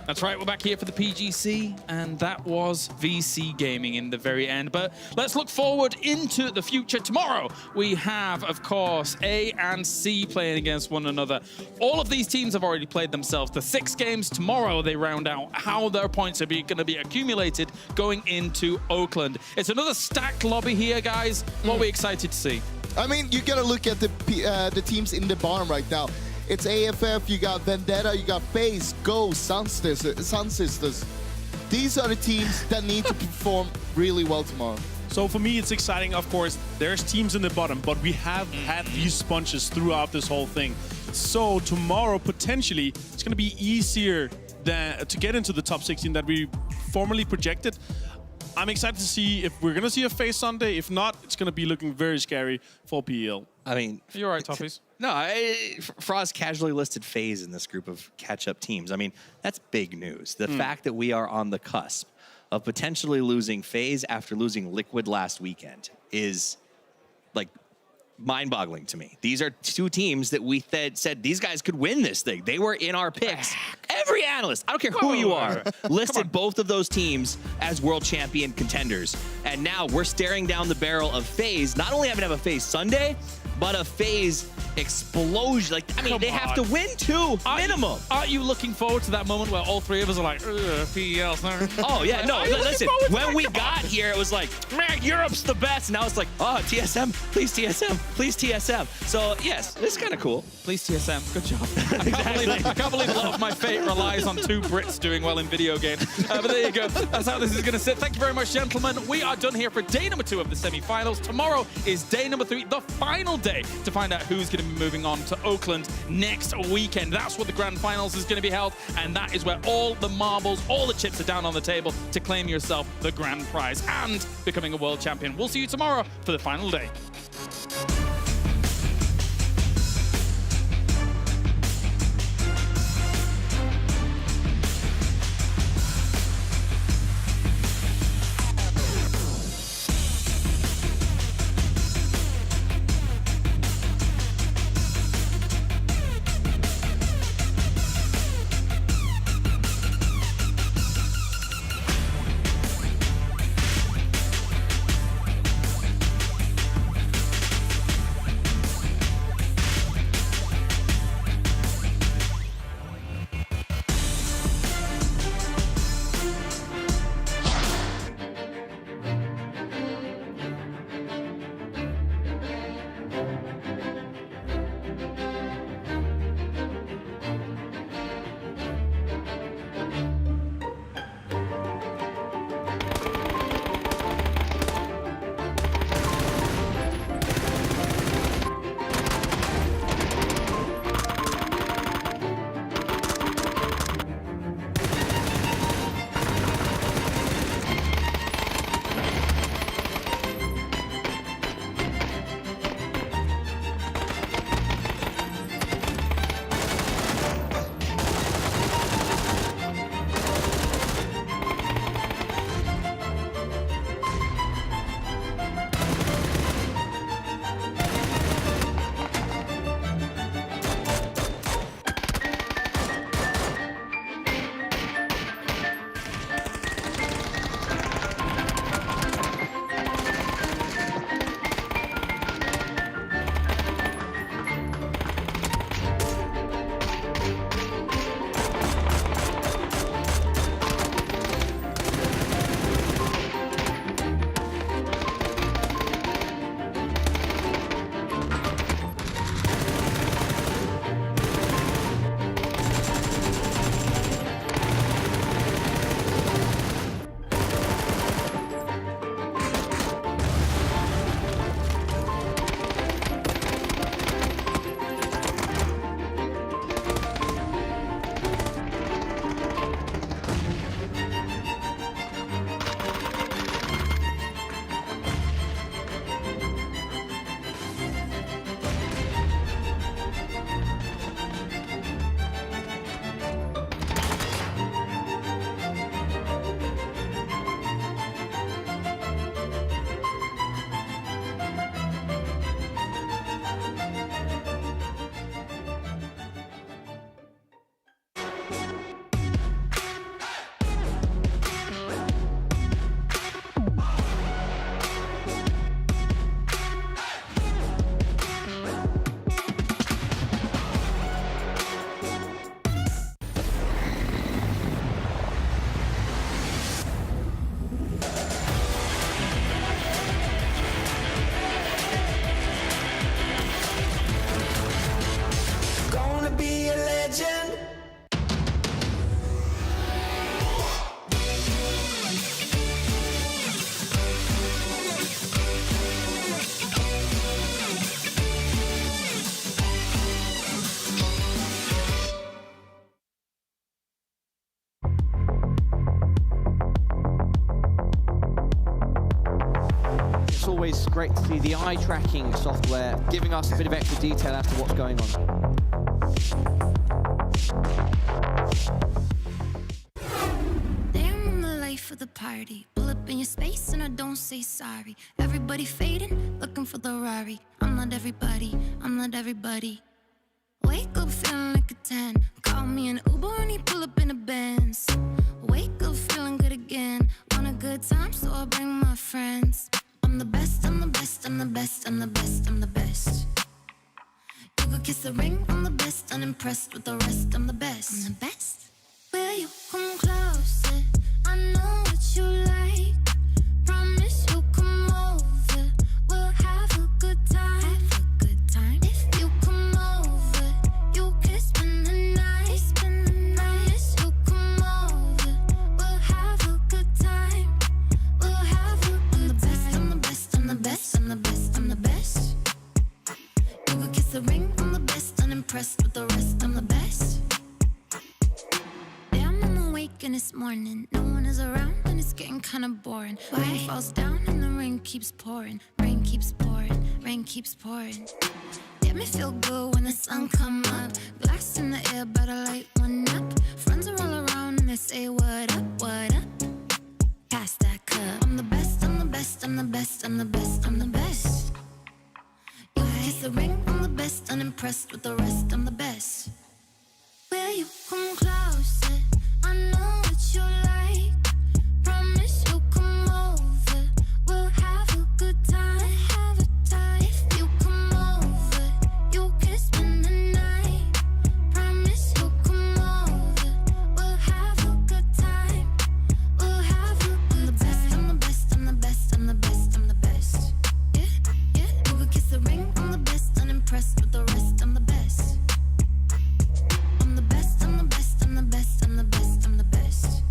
That's right, we're back here for the PGC, and that was VC Gaming in the very end. But let's look forward into the future. Tomorrow, we have, of course, A and C playing against one another. All of these teams have already played themselves. The 6 games tomorrow, they round out how their points are going to be accumulated going into Oakland. It's another stacked lobby here, guys. What are we excited to see? I mean, you got to look at the teams in the bottom right now. It's AFF, you got Vendetta, you got FaZe, Ghost, Sun Sisters. These are the teams that need to perform really well tomorrow. So for me, it's exciting, of course. There's teams in the bottom, but we have had these sponges throughout this whole thing. So tomorrow, potentially, it's going to be easier to get into the top 16 that we formerly projected. I'm excited to see if we're going to see a FaZe Sunday. If not, it's going to be looking very scary for PEL. I mean... You're right, Toffees. No, Frost casually listed FaZe in this group of catch-up teams. I mean, that's big news. The fact that we are on the cusp of potentially losing FaZe after losing Liquid last weekend is, like, mind-boggling to me. These are 2 teams that we said these guys could win this thing. They were in our picks. Every analyst, I don't care who you are, listed both of those teams as world champion contenders. And now we're staring down the barrel of FaZe, not only having to have a FaZe Sunday, but a FaZe explosion. Like, I mean, Come they have on. to win 2 minimum. Aren't you looking forward to that moment where all three of us are like, PEL? Oh, yeah, no, Are you listen, looking forward to when that? we Come got on. here, it was like, man, Europe's the best. Now it's like, oh, TSM, please TSM, please TSM. So, yes, it's kind of cool. Please TSM, good job. I can't believe a lot of my fate relies on 2 Brits doing well in video games. But there you go. That's how this is going to sit. Thank you very much, gentlemen. We are done here for day number 2 of the semi-finals. Tomorrow is day number 3, the final day, to find out who's going to be moving on to Oakland next weekend. That's where the grand finals is going to be held, and that is where all the marbles, all the chips are down on the table to claim yourself the grand prize and becoming a world champion. We'll see you tomorrow for the final day. always great to see the eye tracking software giving us a bit of extra detail as to what's going on. Damn, I'm the life of the party. Pull up in your space and I don't say sorry. Everybody fading, looking for the Rari. I'm not everybody, I'm not everybody. Wake up feeling like a 10. Call me an Uber and he pull up in a Benz. Wake up feeling good again. Want a good time, so I'll bring my friends. I'm the best, I'm the best, I'm the best, I'm the best, I'm the best. could kiss the ring, I'm the best. Unimpressed with the rest, I'm the best. I'm the best. Will you come closer? I know what you like. Promise you'll come over. We'll have a good time. Have a good time. If you come over, you can spend the night. Spend the night. Yes, you'll come over. We'll have a good time. We'll have a good time. I'm the best. I'm the best. I'm the best. I'm the best. You could kiss the ring. I'm the best. Unimpressed with the rest. I'm the best. Damn, I'm awake and it's morning. No one is around and it's getting kind of boring. Rain falls down and the rain keeps pouring. Rain keeps pouring. Rain keeps pouring. Damn, it feel good when the sun come up. Glass in the air, better light one up. Friends are all around and they say what up, what up. Pass that cup. I'm the best. I'm the best. I'm the best. I'm the best. I'm the best. You kiss the ring. I'm the best. Unimpressed with the rest. I'm the best. Will you come closer? I know what you like. Promise you'll come over. We'll have a good time. Have a time. If you come over, you can spend the night. Promise you'll come over. We'll have a good time. We'll have a good time. I'm the best. I'm the best. I'm the best. I'm the best. Yeah, yeah. You could kiss the ring. I'm the best. Unimpressed with the rest. I'm the best. I'm the best. I'm the best. I'm the best. I'm the best. I'm the best.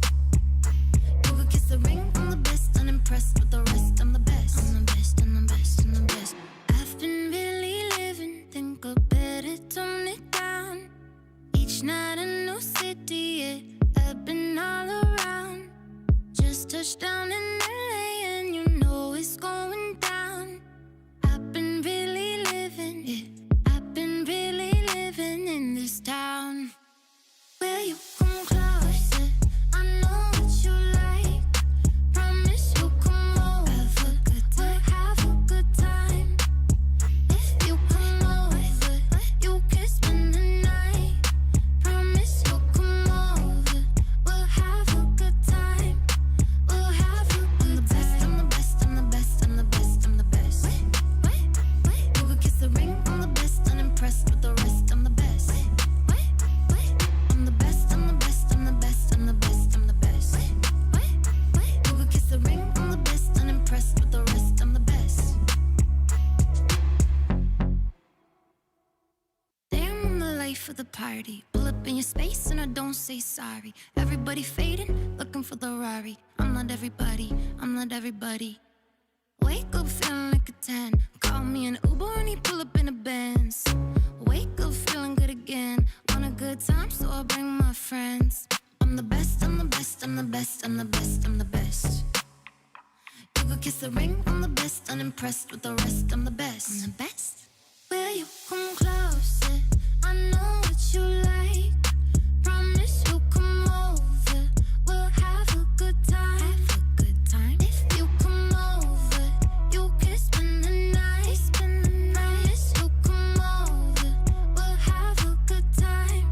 You could kiss the ring. I'm the best. Unimpressed with the rest. I'm the best. I'm the best. I'm the best. I'm the best. I've been really living. Think I better tone it down. Each night a new city. Yeah, I've been all around. Just touched down in LA and you know it's going down. I've been really living. Yeah, I've been really living in this town. Will you come closer? I know what you like. Promise you'll come over. Have a good time. We'll have a good time. If you come over, you can spend the night. Promise you'll come over. We'll have a good time. We'll have a good time. I'm the best. I'm the best. I'm the best. I'm the best. You could kiss the ring. I'm the best. Unimpressed with the rest. I'm the best. I'm the best. I'm the best. I'm the best. I'm the best. I'm the best. You could kiss the ring. I'm the best. Unimpressed with the rest. I'm the best. Damn, I'm the life of the party. Pull up in your space and I don't say sorry. Everybody fading, looking for the Rari. I'm not everybody. I'm not everybody. Wake up feeling like a 10. Call me an Uber and he pull up in a Benz. Wake up feeling good again. On a good time, so I'll bring my friends. I'm the best. I'm the best. I'm the best. I'm the best. I'm the best. You could kiss the ring. I'm the best. Unimpressed with the rest. I'm the best. I'm the best. Will you come closer? I know what you like. Promise you'll come over. We'll have a good time. Have a good time. If you come over, you can spend the night. Spend the night. Yes, you'll come over. We'll have a good time.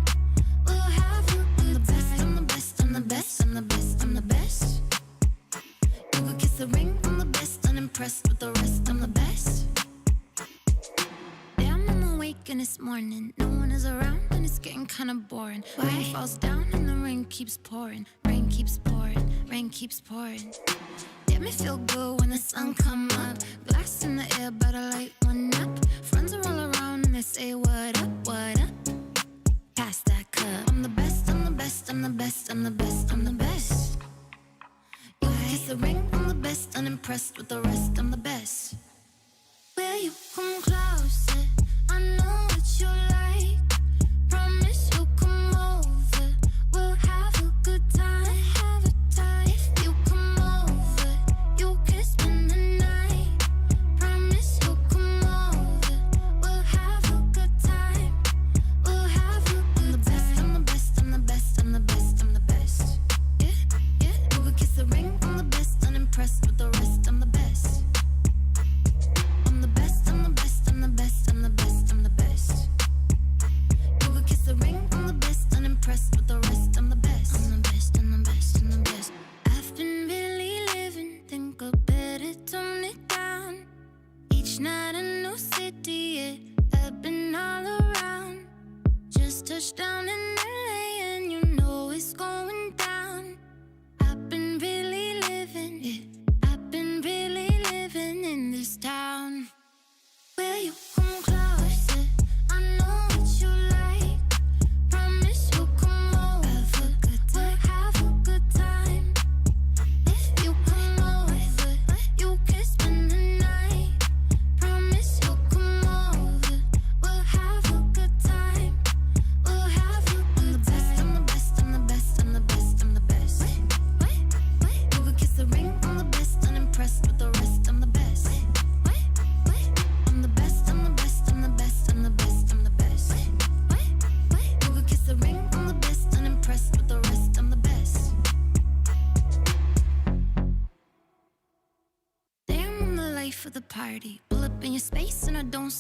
We'll have a good time. I'm the best. I'm the best. I'm the best. I'm the best. You could kiss the ring. I'm the best. Unimpressed with the rest. I'm the best. Damn, I'm awake and it's morning. No one is around and it's getting kind of boring. Rain falls down and the rain keeps pouring. Rain keeps pouring. Rain keeps pouring. Damn, it feel good when the sun come up. Glass in the air, better light one up. Friends are all around and they say what up, what up. Pass that cup. I'm the best. I'm the best. I'm the best. I'm the best. I'm the best. You kiss the ring. I'm the best. Unimpressed with the rest. I'm the best. Will you come closer? I know what you like. Promise you'll come over. We'll have a good time. Have a time. If you come over, you can spend the night. Promise you'll come over. We'll have a good time. We'll have a good time. I'm the best. I'm the best. I'm the best. I'm the best. Yeah, yeah. You could kiss the ring. I'm the best. Unimpressed with the rest. I'm the best.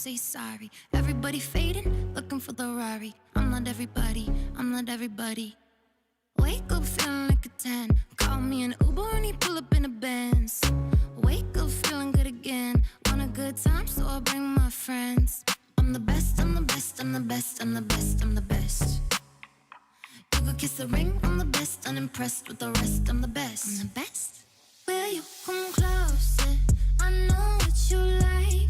say sorry. Everybody fading, looking for the Rari. I'm not everybody, I'm not everybody. Wake up feeling like a 10. Call me an Uber and he pull up in a Benz. Wake up feeling good again. Want a good time, so I'll bring my friends. I'm the best, I'm the best, I'm the best, I'm the best, I'm the best. You could kiss the ring, I'm the best, unimpressed with the rest, I'm the best. I'm the best. Will you come closer? I know what you like.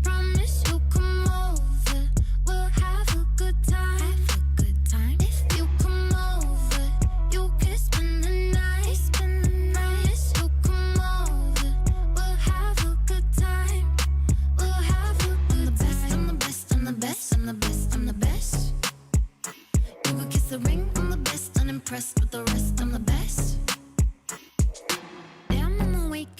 Promise you'll come over. We'll have a good time. Have a good time. If you come over, you can spend the night. Spend the night. Promise you'll come over. We'll have a good time. We'll have a good time. I'm the best, I'm the best, I'm the best, I'm the best. You could kiss the ring, I'm the best, unimpressed with the rest, I'm the best.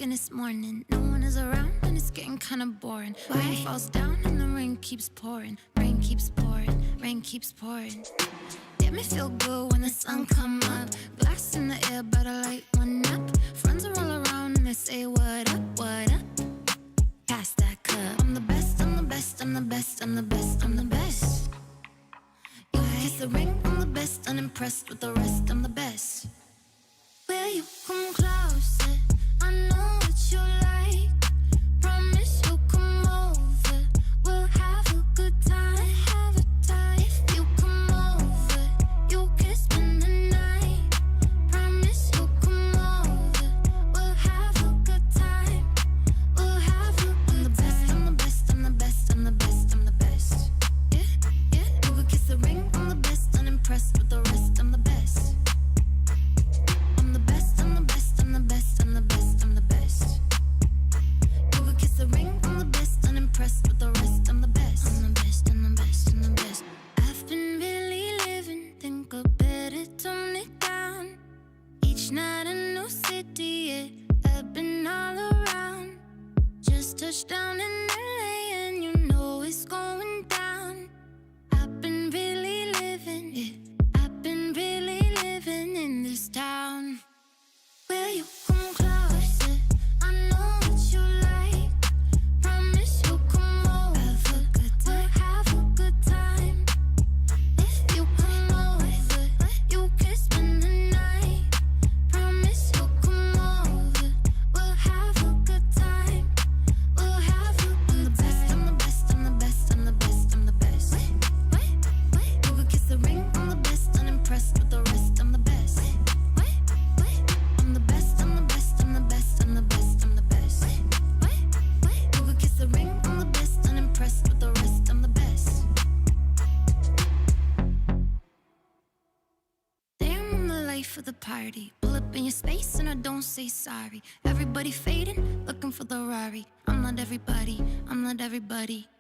And this morning, no one is around and it's getting kind of boring. Rain falls down and the rain keeps pouring. Rain keeps pouring, rain keeps pouring. Damn, it feel good when the sun come up. Glass in the air, better light one up. Friends are all around and they say what up, what up. Pass that cup. I'm the best, I'm the best, I'm the best, I'm the best, I'm the best. You kiss the ring, I'm the best, unimpressed with the rest, I'm the best. Will you come closer? I know what you like. Promise you'll come over. We'll have a good time. Have a time. If you come over, you can spend the night. Promise you'll come over. We'll have a good time. We'll have a good time. I'm the best, I'm the best, I'm the best, I'm the best. Yeah, yeah. You could kiss the ring, I'm the best, unimpressed with the rest, I'm the best. I'm the best, I'm the best, I'm the best, I'm the best, I'm the best. You could kiss the ring, I'm the best, unimpressed with the rest, I'm the best. I'm the best, I'm the best, I'm the best. I've been really living, think I better tone it down. Each night a new city, yeah, I've been all around. Just touched down in LA and you know it's going down. I've been really living, yeah, I've been really living in this town. Will you come closer? I know what you like. Promise you'll come over. Have a good time. We'll have a good time. If you come over, you can spend the night. Promise you'll come over. We'll have a good time. We'll have a good time. I'm the best, I'm the best, I'm the best, I'm the best, I'm the best. Wait. You could kiss the ring, I'm the best, unimpressed with the rest, I'm the best. I'm the best, I'm the best, I'm the best, I'm the best, I'm the best. You could kiss the ring, I'm the best, unimpressed with the rest, I'm the best. Damn, I'm the life of the party. Pull up in your space and I don't say sorry. Everybody fading, looking for the Rari. I'm not everybody, I'm not everybody.